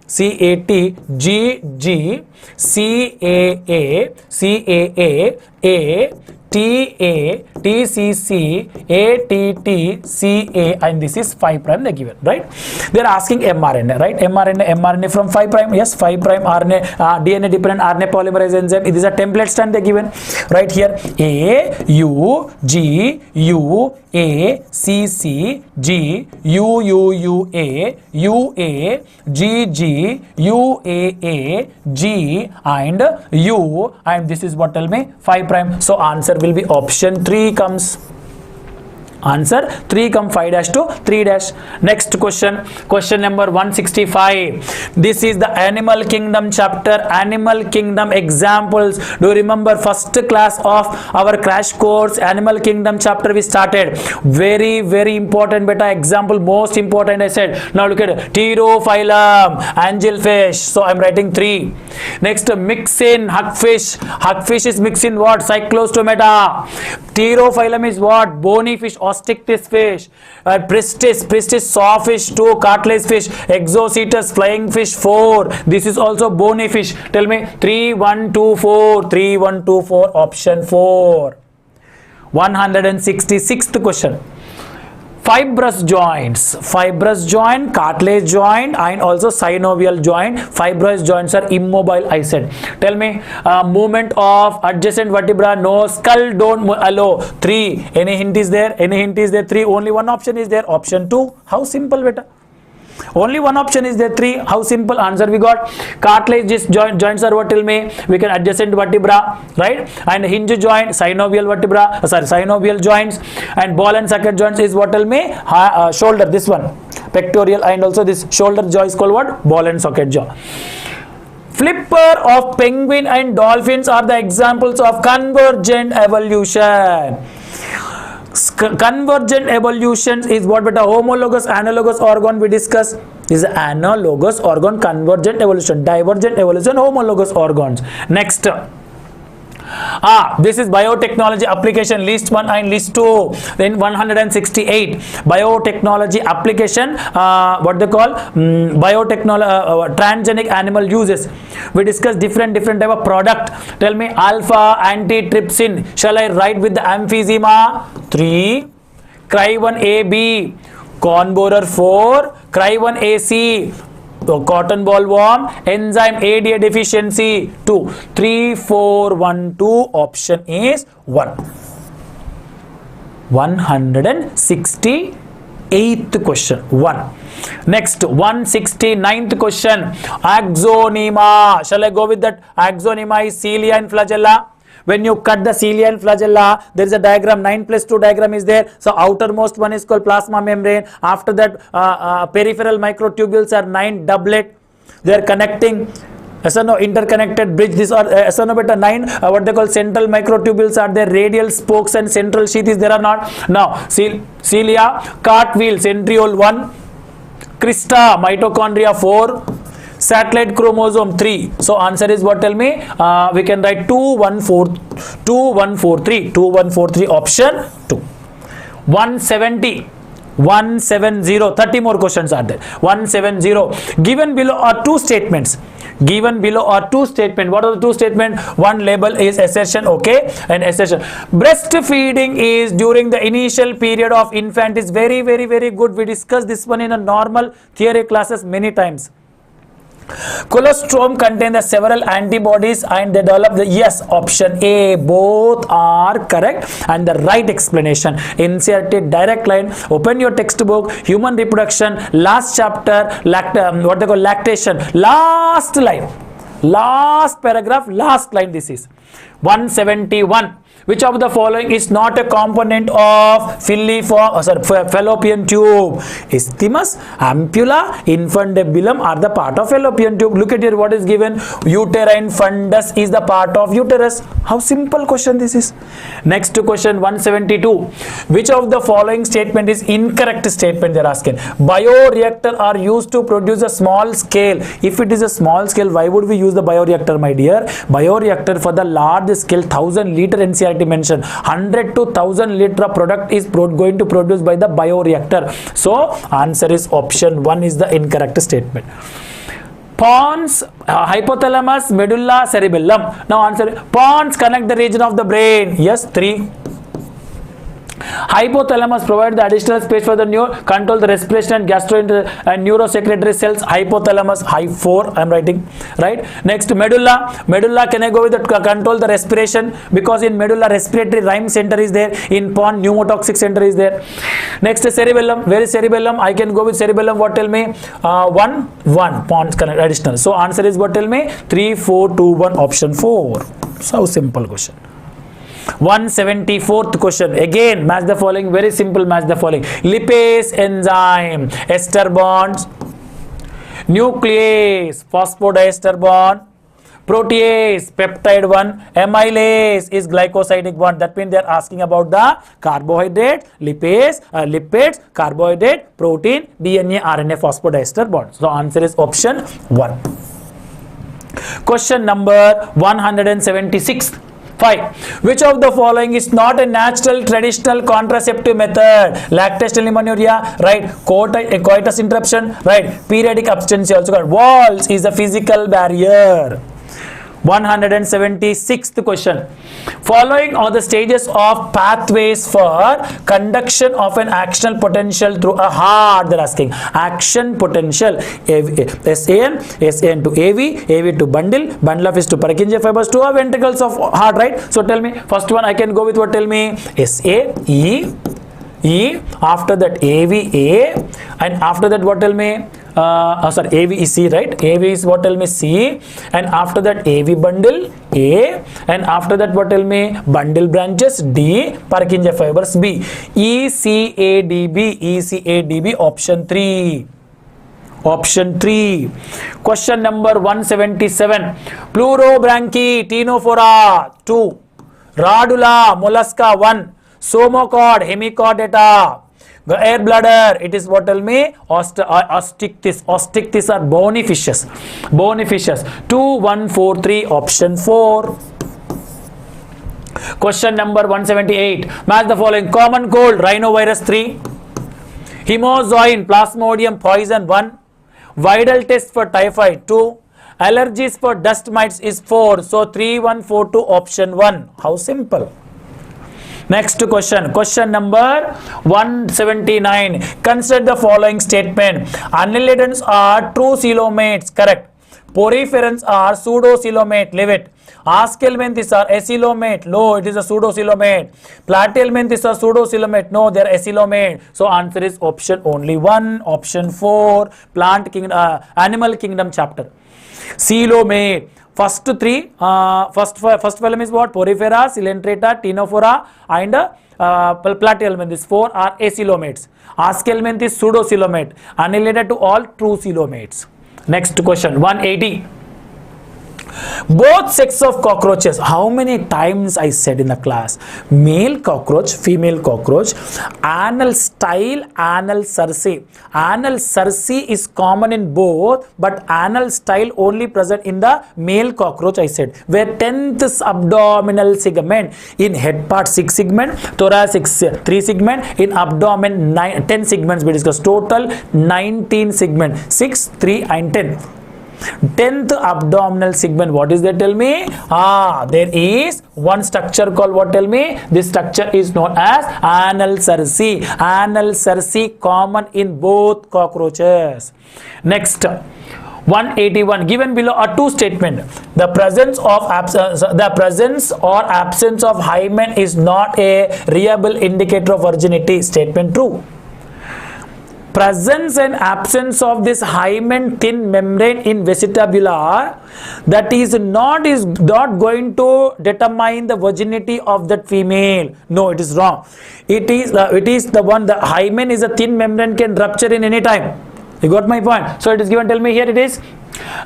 GG CAA A TA TCC ATT CA, and this is 5 prime they given, right? They're asking mRNA, right? mRNA from 5 prime. Yes, 5 prime RNA DNA dependent RNA polymerase enzyme. It is a template stand they given right here. A U G U A C C G U U U A U A G G U A G and U, and this is what, tell me, 5 prime. So answer will be option 3 comes. Answer 3 come 5 dash to 3 dash. Next question, question number 165. This is the animal kingdom chapter, animal kingdom examples. Do you remember first class of our crash course, animal kingdom chapter we started? Very, very important beta example, most important I said. Now look at it. Pterophylum, angelfish. So I'm writing 3. Next, mixin, hugfish. Hugfish is mixin what? Cyclostomata. Pterophylum is what? Bony fish, osteichthyes fish. Pristis, sawfish 2, cartilage fish. Exocetus, flying fish 4. This is also bony fish. Tell me 3, 1, 2, 4. 3, 1, 2, 4. Option 4. 166th question. Fibrous joints, cartilage joint and also synovial joint. Fibrous joints are immobile, I said. Tell me, movement of adjacent vertebra, no, skull don't allow. 3. Any hint is there? 3. Only one option is there. Option 2. How simple, beta? Only one option is there. 3. How simple? Answer we got. Cartilage joints are what? Tell me. We can adjacent vertebra, right? And hinge joint, synovial vertebra, synovial joints, and ball and socket joints is what? Tell me. Shoulder, this one, pectoral, and also this shoulder jaw is called what? Ball and socket jaw. Flipper of penguin and dolphins are the examples of convergent evolution. Convergent evolution is what, beta? Homologous, analogous organ we discuss. This is analogous organ, convergent evolution. Divergent evolution, homologous organs. Next. This is biotechnology application, list 1 and list 2. Then 168. Biotechnology application, what they call biotechnology, transgenic animal uses. We discuss different type of product. Tell me, alpha antitrypsin. Shall I write with the emphysema? 3. Cry1 AB. Corn borer 4. Cry1 AC. Cotton bollworm, enzyme ADA deficiency 2. 3, 4, 1, 2. Option is 1. 168th question 1. Next, 169th question. Axonema. Shall I go with that? Axonema is cilia and flagella. When you cut the cilia and flagella, there is a diagram, 9+2 diagram is there. So outermost one is called plasma membrane. After that, peripheral microtubules are 9 doublet. They are connecting. Interconnected bridge. These are beta 9. What they call central microtubules are there. Radial spokes and central sheath is there or not? Now, cilia, cartwheel, centriole 1. Crista, mitochondria 4. Satellite chromosome 3. So answer is what? Tell me. We can write 2143. 2143. Option 2. 170. 30 more questions are there. 170. Given below are 2 statements. What are the 2 statements? One label is assertion, okay, and assertion. Breastfeeding is during the initial period of infant is very, very, very good. We discussed this one in a normal theory classes many times. Colostrum contain the several antibodies and they develop the, yes, option A, both are correct and the right explanation. Inserted direct line, open your textbook, human reproduction, last chapter, what they call lactation, last line, last paragraph, last line. This is 171. Which of the following is not a component of fallopian tube? Isthmus, ampulla, infundibulum are the part of fallopian tube. Look at here, what is given? Uterine fundus is the part of uterus. How simple question this is. Next question 172. Which of the following statement is incorrect statement they are asking? Bioreactor are used to produce a small scale. If it is a small scale, why would we use the bioreactor, my dear? Bioreactor for the large scale 1000 liter NCERT mentioned 100 to 1000 liter product is going to produce by the bioreactor. So answer is option 1 is the incorrect statement. Pons, hypothalamus, medulla, cerebellum. Now answer. Pons connect the region of the brain. Yes, 3. Hypothalamus provide the additional space for the control the respiration and and neurosecretory cells. Hypothalamus, high 4 I am writing, right? Next, medulla. Medulla, can I go with the control the respiration? Because in medulla respiratory rhyme center is there. In pons pneumotoxic center is there. Next, cerebellum. Where is cerebellum? I can go with cerebellum. What tell me? 1 pons connect additional. So answer is what tell me? 3, 4, 2, 1 option 4. So simple question. 174th question. Again, match the following. Very simple, match the following. Lipase enzyme, ester bonds, nuclease, phosphodiester bond, protease, peptide 1, amylase is glycosidic bond. That means they are asking about the carbohydrate, lipase, lipids, carbohydrate, protein, DNA, RNA, phosphodiester bond. So answer is option 1. Question number 176. 5. Which of the following is not a natural traditional contraceptive method? Lactational amenorrhea, right? Coitus interruption, right? Periodic abstinence also called. Walls is the physical barrier. 176th question. Following are the stages of pathways for conduction of an actional potential through a heart. They're asking action potential. SAN to AV, AV to bundle of is to Purkinje fibers to a ventricles of heart, right? So tell me, first one I can go with what? Tell me SA, E, after that AVA, and after that what? Tell me AV is C, right? AV is what? Tell me C, and after that AV bundle A, and after that what? Tell me bundle branches D, Purkinje fibers B. ECADB option 3. Option 3. Question number 177. Plurobranchi, Ctenophora 2, Radula, Mollusca 1, Somocod, Hemichordata. The air bladder, it is what? Tell me Ostichthys. Ostichthys are bony fishes. 2143 option 4. Question number 178. Match the following. Common cold, rhinovirus 3, Hemozoin, Plasmodium poison 1, Vidal test for typhoid 2, allergies for dust mites is 4. So 3142 option 1. How simple. Next question. Question number 179. Consider the following statement. Annelidans are true coelomates. Correct. Poriferans are pseudo-coelomate. Leave it. Askelmenthes are acylomate. No, it is a pseudo-coelomate. Platyhelminthes are pseudo-coelomate. No, they are acylomate. So answer is option only 1. Option 4. Plant kingdom, animal kingdom chapter. Coelomate. First 3, first phylum is what? Porifera, Coelenterata, Ctenophora, and Platyhelminthes. 4 are acoelomates. Askelmenthes pseudo-coelomate. Unrelated to all true coelomates. Next question 180. Both sexes of cockroaches. How many times I said in the class? Male cockroach, female cockroach, anal style, anal cerci. Anal cerci is common in both, but anal style only present in the male cockroach, I said. Where 10th abdominal segment, in head part 6 segment, thoracic 3 segment, in abdomen 10 segments we discussed. Total 19 segment, 6, 3 and 10. 10th abdominal segment, what is that? Tell me. There is one structure called what? Tell me. This structure is known as anal cerci. Anal cerci common in both cockroaches. Next, 181. Given below are two statements. The presence or absence of hymen is not a reliable indicator of virginity. Statement true. presence and absence of this hymen thin membrane in vestibular, that is not going to determine the virginity of that female. No, it is wrong. It is the one, the hymen is a thin membrane, can rupture in any time. You got my point? So it is given, tell me here it is.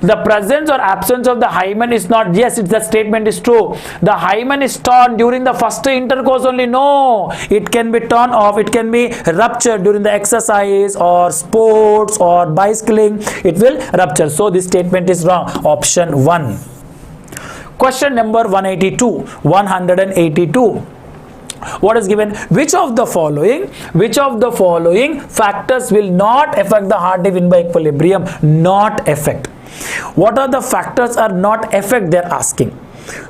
The presence or absence of the hymen is not, yes, it's the statement is true. The hymen is torn during the first intercourse only. No, it can be torn off, it can be ruptured during the exercise or sports or bicycling, it will rupture. So this statement is wrong. Option 1. Question number 182. What is given? Which of the following factors will not affect the Hardy-Weinberg equilibrium? Not affect. What are the factors are not affect, they are asking.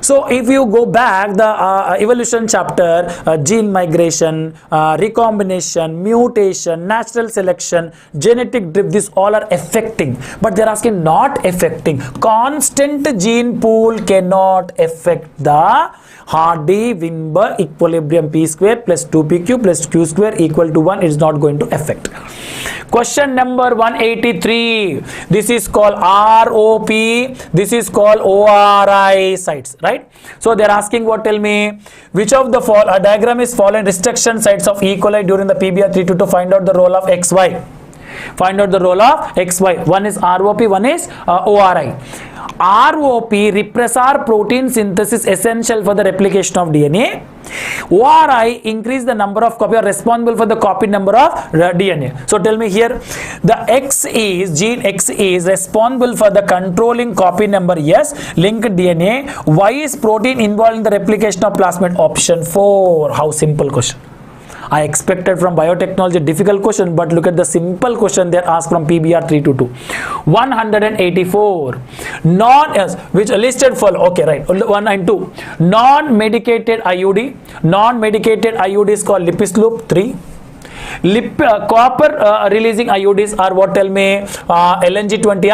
So if you go back the evolution chapter, gene migration, recombination, mutation, natural selection, genetic drift, these all are affecting, but they are asking not affecting. Constant gene pool cannot affect the Hardy-Weinberg equilibrium. P square plus 2pq plus q square equal to 1 is not going to affect. Question number 183. This is called ROP. This is called ORI sites, right? So they are asking what, tell me, which of the diagram is following restriction sites of E. coli during the PBR32 to find out the role of XY. Find out the role of XY. One is ROP, one is ORI. ROP, repressor protein synthesis, essential for the replication of DNA. ORI, increase the number of copies responsible for the copy number of DNA. So tell me here, the gene X is responsible for the controlling copy number, yes, linked DNA. Y is protein involved in the replication of plasmid. Option 4. How simple question. I expected from biotechnology difficult question, but look at the simple question they are asked from PBR 322. 184. Which listed follow. Okay, right. 1 and 2. Non-medicated IUD. Non-medicated IUD is called Lipis loop. 3. Copper releasing IUDs are what, tell me, LNG20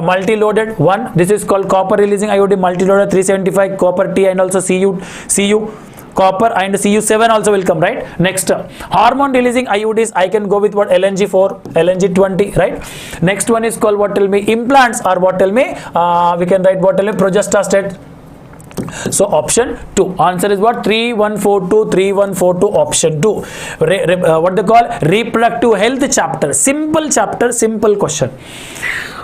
multi-loaded. 1. This is called copper releasing IUD multi-loaded 375 copper T and also Cu. Copper and Cu7 also will come, right? Next, hormone releasing IUDs, I can go with what, LNG4, LNG20, right? Next one is called what, tell me, implants are what, tell me, we can write what, tell me, progestastate. So option 2. Answer is what? 3142, 3142, option 2. What they call reproductive health chapter. Simple chapter, simple question.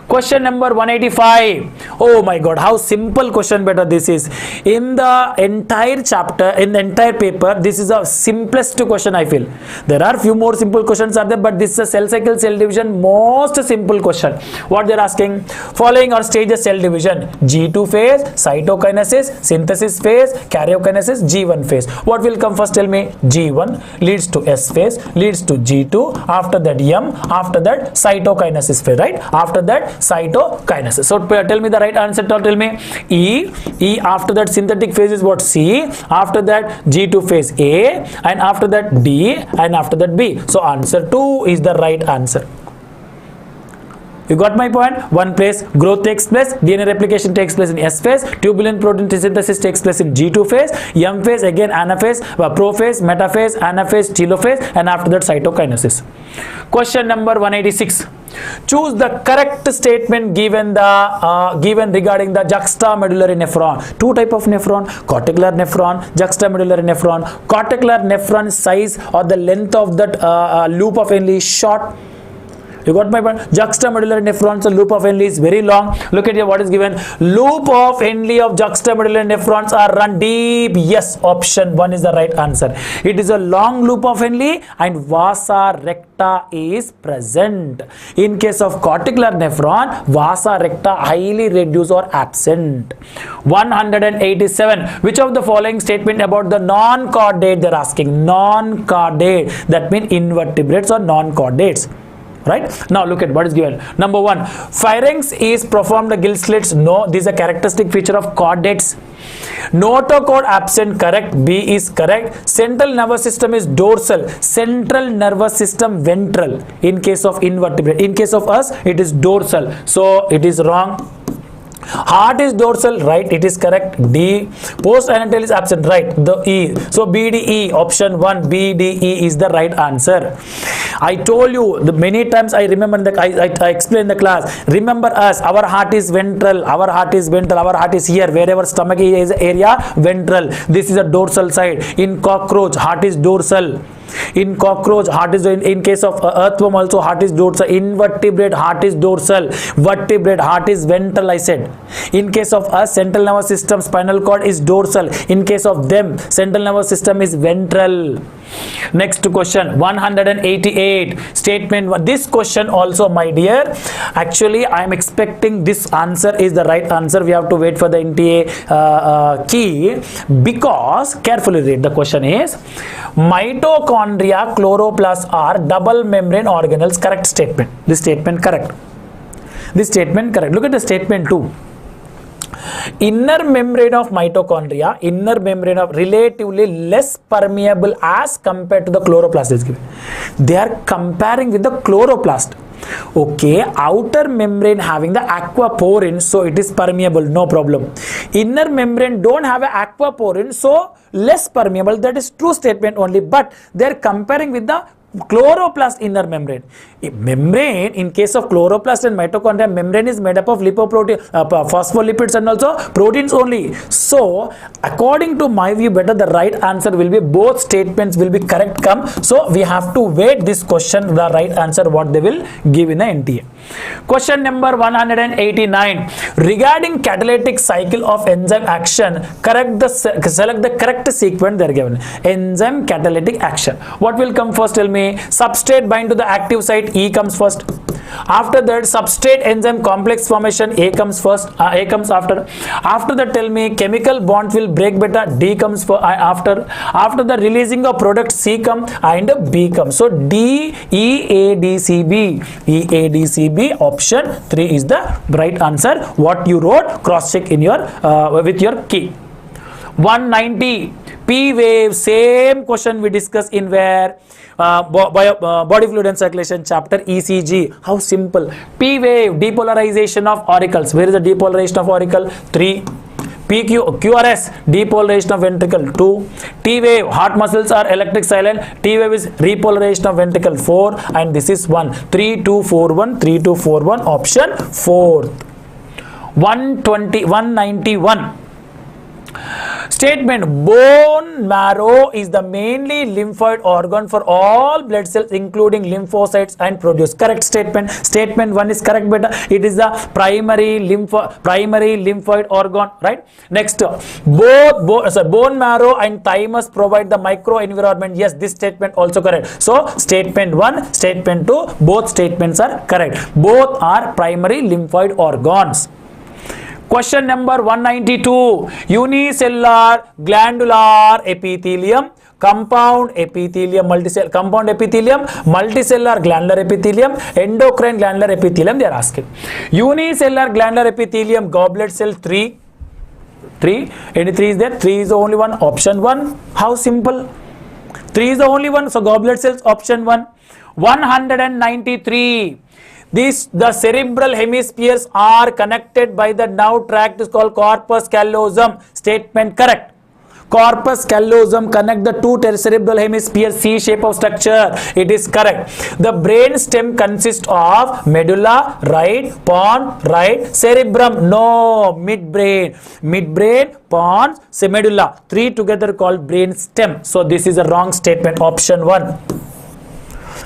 Question number 185. Oh my god, how simple question better this is. In the entire chapter, in the entire paper, this is the simplest question I feel. There are few more simple questions are there, but this is a cell cycle cell division most simple question. What they are asking? Following our stages cell division. G2 phase, cytokinesis, synthesis phase, karyokinesis, G1 phase. What will come first, tell me? G1 leads to S phase, leads to G2, after that M, after that cytokinesis phase, right? After that cytokinesis. So tell me the right answer. Tell me E. After that synthetic phase is what? C. After that G2 phase A, and after that D, and after that B. So answer 2 is the right answer. You got my point? One place growth takes place, DNA replication takes place in S phase, tubulin protein synthesis takes place in G2 phase, M phase again anaphase, prophase, metaphase, anaphase, telophase, and after that cytokinesis. Question number 186. Choose the correct statement given regarding the juxtamedullary nephron. Two type of nephron: cortical nephron, juxtamedullary nephron. Cortical nephron size or the length of that loop of Henle is short. You got my point? Juxtamedullary nephrons, the loop of Henle is very long. Look at here what is given. Loop of Henle of juxtamedullary nephrons are run deep. Yes, option 1 is the right answer. It is a long loop of Henle and vasa recta is present. In case of cortical nephron, vasa recta highly reduced or absent. 187. Which of the following statement about the non-chordate they are asking? Non-chordate, that means invertebrates or non-chordates. Right now look at what is given. Number 1, pharynx is performed the gill slits. No, this is a characteristic feature of chordates. Notochord absent, correct. B is correct. Central nervous system is dorsal, central nervous system ventral in case of invertebrate. In case of us it is dorsal, so it is wrong. Heart is dorsal, right? It is correct. D. Postanatal is absent, right? The E. So BDE, option 1, BDE is the right answer. I told you the many times. I remember that I explained the class. Remember us. Our heart is ventral. Our heart is ventral. Our heart is here. Wherever stomach is area, ventral. This is a dorsal side. In cockroach, heart is dorsal. In cockroach, heart is in case of earthworm also heart is dorsal. Invertebrate, heart is dorsal. Vertebrate, heart is ventral, I said. In case of us, central nervous system, spinal cord is dorsal. In case of them, central nervous system is ventral. Next question, 188. Statement 1. This question also, my dear, actually I am expecting this answer is the right answer. We have to wait for the NTA key, because carefully read. The question is, mitochondria, chloroplast are double membrane organelles. Correct statement. This statement correct. This statement correct. Look at the statement 2. Inner membrane of mitochondria, inner membrane of relatively less permeable as compared to the chloroplast is given. They are comparing with the chloroplast. Okay, outer membrane having the aquaporin, so it is permeable, no problem. Inner membrane don't have a aquaporin, so less permeable. That is true statement only, but they are comparing with the chloroplast inner membrane. Membrane, in case of chloroplast and mitochondria, membrane is made up of lipoprotein, phospholipids and also proteins only. So according to my view, better the right answer will be both statements will be correct come. So we have to wait this question, the right answer what they will give in the NTA. Question number 189. Regarding catalytic cycle of enzyme action, select the correct sequence they are given. Enzyme catalytic action. What will come first? Tell me. Substrate bind to the active site, E comes first. After that, substrate enzyme complex formation, A comes first. A comes after. After that, tell me, chemical bond will break beta, D comes for after. After the releasing of product, C come and B comes. So D, E, A, D, C, B. E, A, D, C, B. Option 3 is the right answer. What you wrote, cross check in your with your key. 190. P wave, same question we discussed in where body fluid and circulation chapter, ECG. How simple. P wave, depolarization of auricles. Where is the depolarization of auricle? 3. QRS, depolarization of ventricle. 2. T wave, heart muscles are electric silent. T wave is repolarization of ventricle. 4. And this is 1. 3, 2, 4, 1. 3, 2, 4, 1. Option 4. 191. Statement, bone marrow is the mainly lymphoid organ for all blood cells including lymphocytes and produce. Correct statement. Statement 1 is correct, beta. It is the primary lymphoid organ, right? Next, bone marrow and thymus provide the microenvironment. Yes, this statement also correct. So statement 1, statement 2, both statements are correct. Both are primary lymphoid organs. Question number 192. Unicellular glandular epithelium, compound epithelium, multicellular glandular epithelium, endocrine glandular epithelium they are asking. Unicellular glandular epithelium, goblet cell 3. Any 3 is there? 3 is the only one. Option 1. How simple. 3 is the only one. So goblet cells, option 1. 193. The cerebral hemispheres are connected by the nerve tract is called corpus callosum. Statement correct. Corpus callosum connect the two cerebral hemispheres, C shape of structure. It is correct. The brain stem consists of medulla, right, pons, right, cerebrum, no, midbrain, pons, medulla. 3 together called brain stem. So this is a wrong statement. Option 1.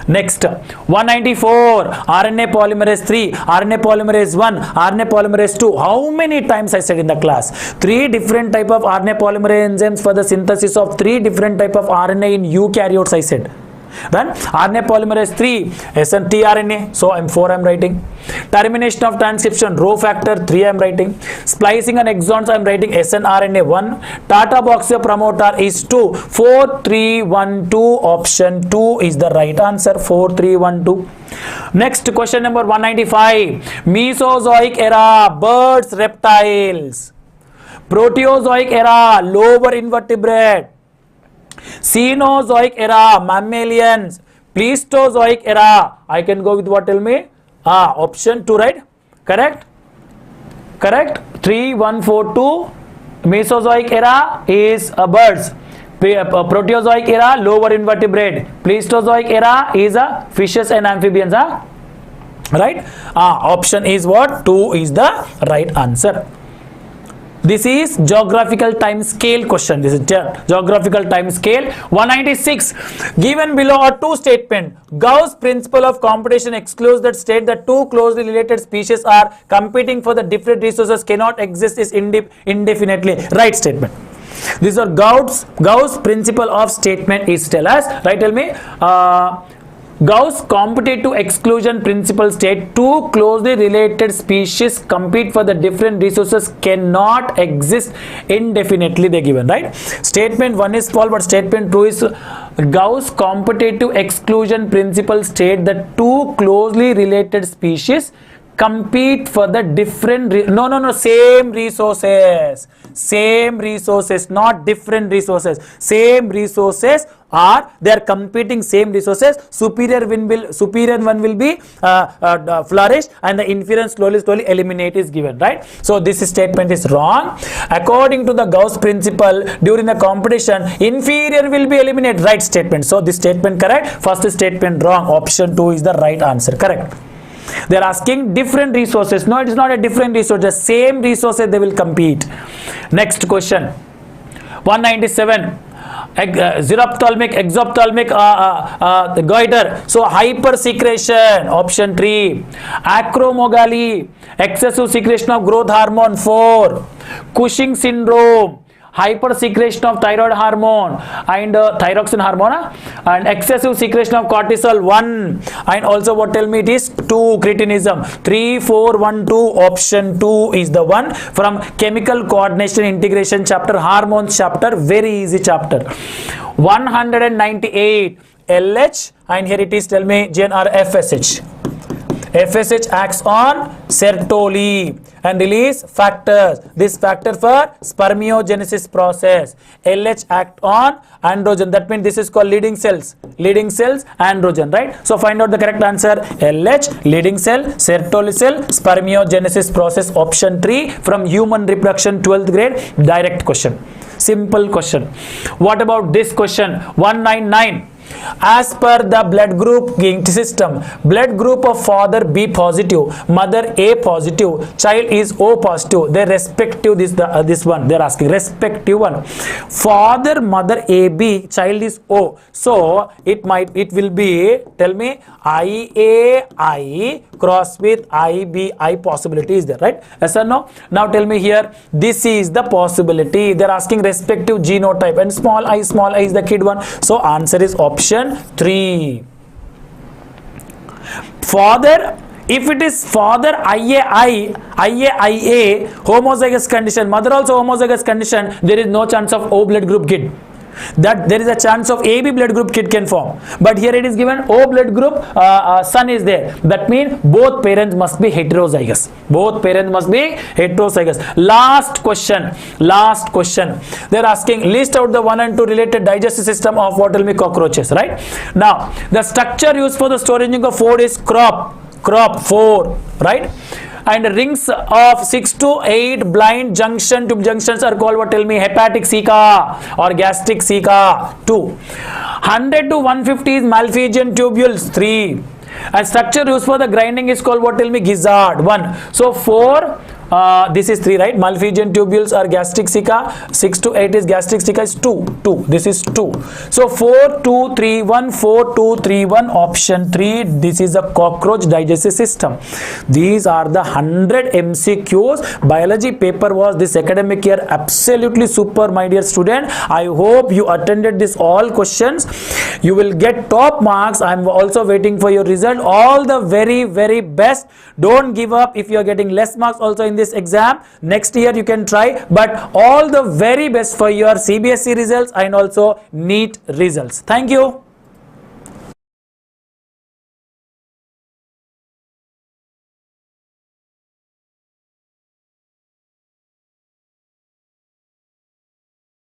Next, 194. RNA polymerase 3, RNA polymerase 1, RNA polymerase 2. How many times I said in the class? 3 different type of RNA polymerase enzymes for the synthesis of 3 different type of RNA in eukaryotes, I said. Then RNA polymerase 3, SN tRNA, so I'm writing. Termination of transcription, rho factor 3 I'm writing. Splicing and exons I'm writing snRNA 1. Tata boxer promoter is 2. 4312, option 2 is the right answer. 4312. Next question number 195. Mesozoic era, birds, reptiles. Proterozoic era, lower invertebrate. Cenozoic era, mammalians. Pleistocene era, I can go with what? Tell me. Option 2, right? Correct? Correct. 3142. Mesozoic era is birds. Proterozoic era, lower invertebrate. Pleistocene era is fishes and amphibians. Right? Option is what? 2 is the right answer. This is geographical time scale question. This is geographical time scale. 196. Given below are two statements. Gauss principle of competition excludes that state that two closely related species are competing for the different resources cannot exist is indefinitely. Right statement. These are Gauss principle of statement is tell us. Right, tell me. Gauss competitive exclusion principle state two closely related species compete for the different resources cannot exist indefinitely. They given, right? Statement 1 is false, but statement 2 is Gauss competitive exclusion principle state that two closely related species compete for the different same resources, not different resources. Same resources are they are competing same resources. Superior one will be flourished and the inferior slowly eliminate is given, right? So this statement is wrong. According to the Gauss principle, during the competition inferior will be eliminated. Right statement. So this statement correct. First statement wrong. Option 2 is the right answer. Correct. They are asking different resources. No, it is not a different resource. The same resources they will compete. Next question. 197. Xerophthalmic, exophthalmic goiter. So hypersecretion. Option 3. Acromegaly. Excessive secretion of growth hormone. 4. Cushing syndrome. Hypersecretion of thyroid hormone and thyroxine hormone and excessive secretion of cortisol. 1 and also what tell me it is 2 cretinism. 3 4 1 2 option 2 is the one from chemical coordination integration chapter, hormones chapter, very easy chapter. 198 LH and here it is tell me GnR FSH. FSH acts on sertoli and release factors. This factor for spermiogenesis process. LH act on androgen. That means this is called leading cells. Leading cells, androgen, right? So find out the correct answer. LH, leading cell, sertoli cell, spermiogenesis process. Option 3 from human reproduction 12th grade. Direct question. Simple question. What about this question? 199. As per the blood group system, blood group of father B positive, mother A positive, child is O positive. They respective this one. They are asking respective one. Father, mother AB, child is O. So it will be tell me IAI cross with IBI possibility is there, right? Yes or no? Now tell me here. This is the possibility. They are asking respective genotype and small I is the kid one. So answer is option 3. Father, if it is father IAIA homozygous condition, mother also homozygous condition, there is no chance of O blood group kid. That there is a chance of AB blood group kid can form, but here it is given O blood group son is there. That means both parents must be heterozygous. Both parents must be heterozygous. Last question. They are asking list out the 1 and 2 related digestive system of what will be cockroaches, right? Now the structure used for the storage of food is crop 4, right? And rings of 6 to 8 blind tube junctions are called what? Tell me hepatic ceca or gastric ceca. 2. 100 to 150 is Malpighian tubules. 3. And structure used for the grinding is called what? Tell me gizzard. 1. So 4. This is 3, right? Malpighian tubules are gastric ceca. 6 to 8 is gastric ceca is 2. This is 2. So 4 2 3 1 4 2 3 1 option 3. This is a cockroach digestive system. These are the 100 MCQs. Biology paper was this academic year absolutely super, my dear student. I hope you attended this all questions. You will get top marks. I am also waiting for your result. All the very, very best. Don't give up if you are getting less marks also in this exam. Next year you can try, but all the very best for your CBSE results and also NEET results. Thank you.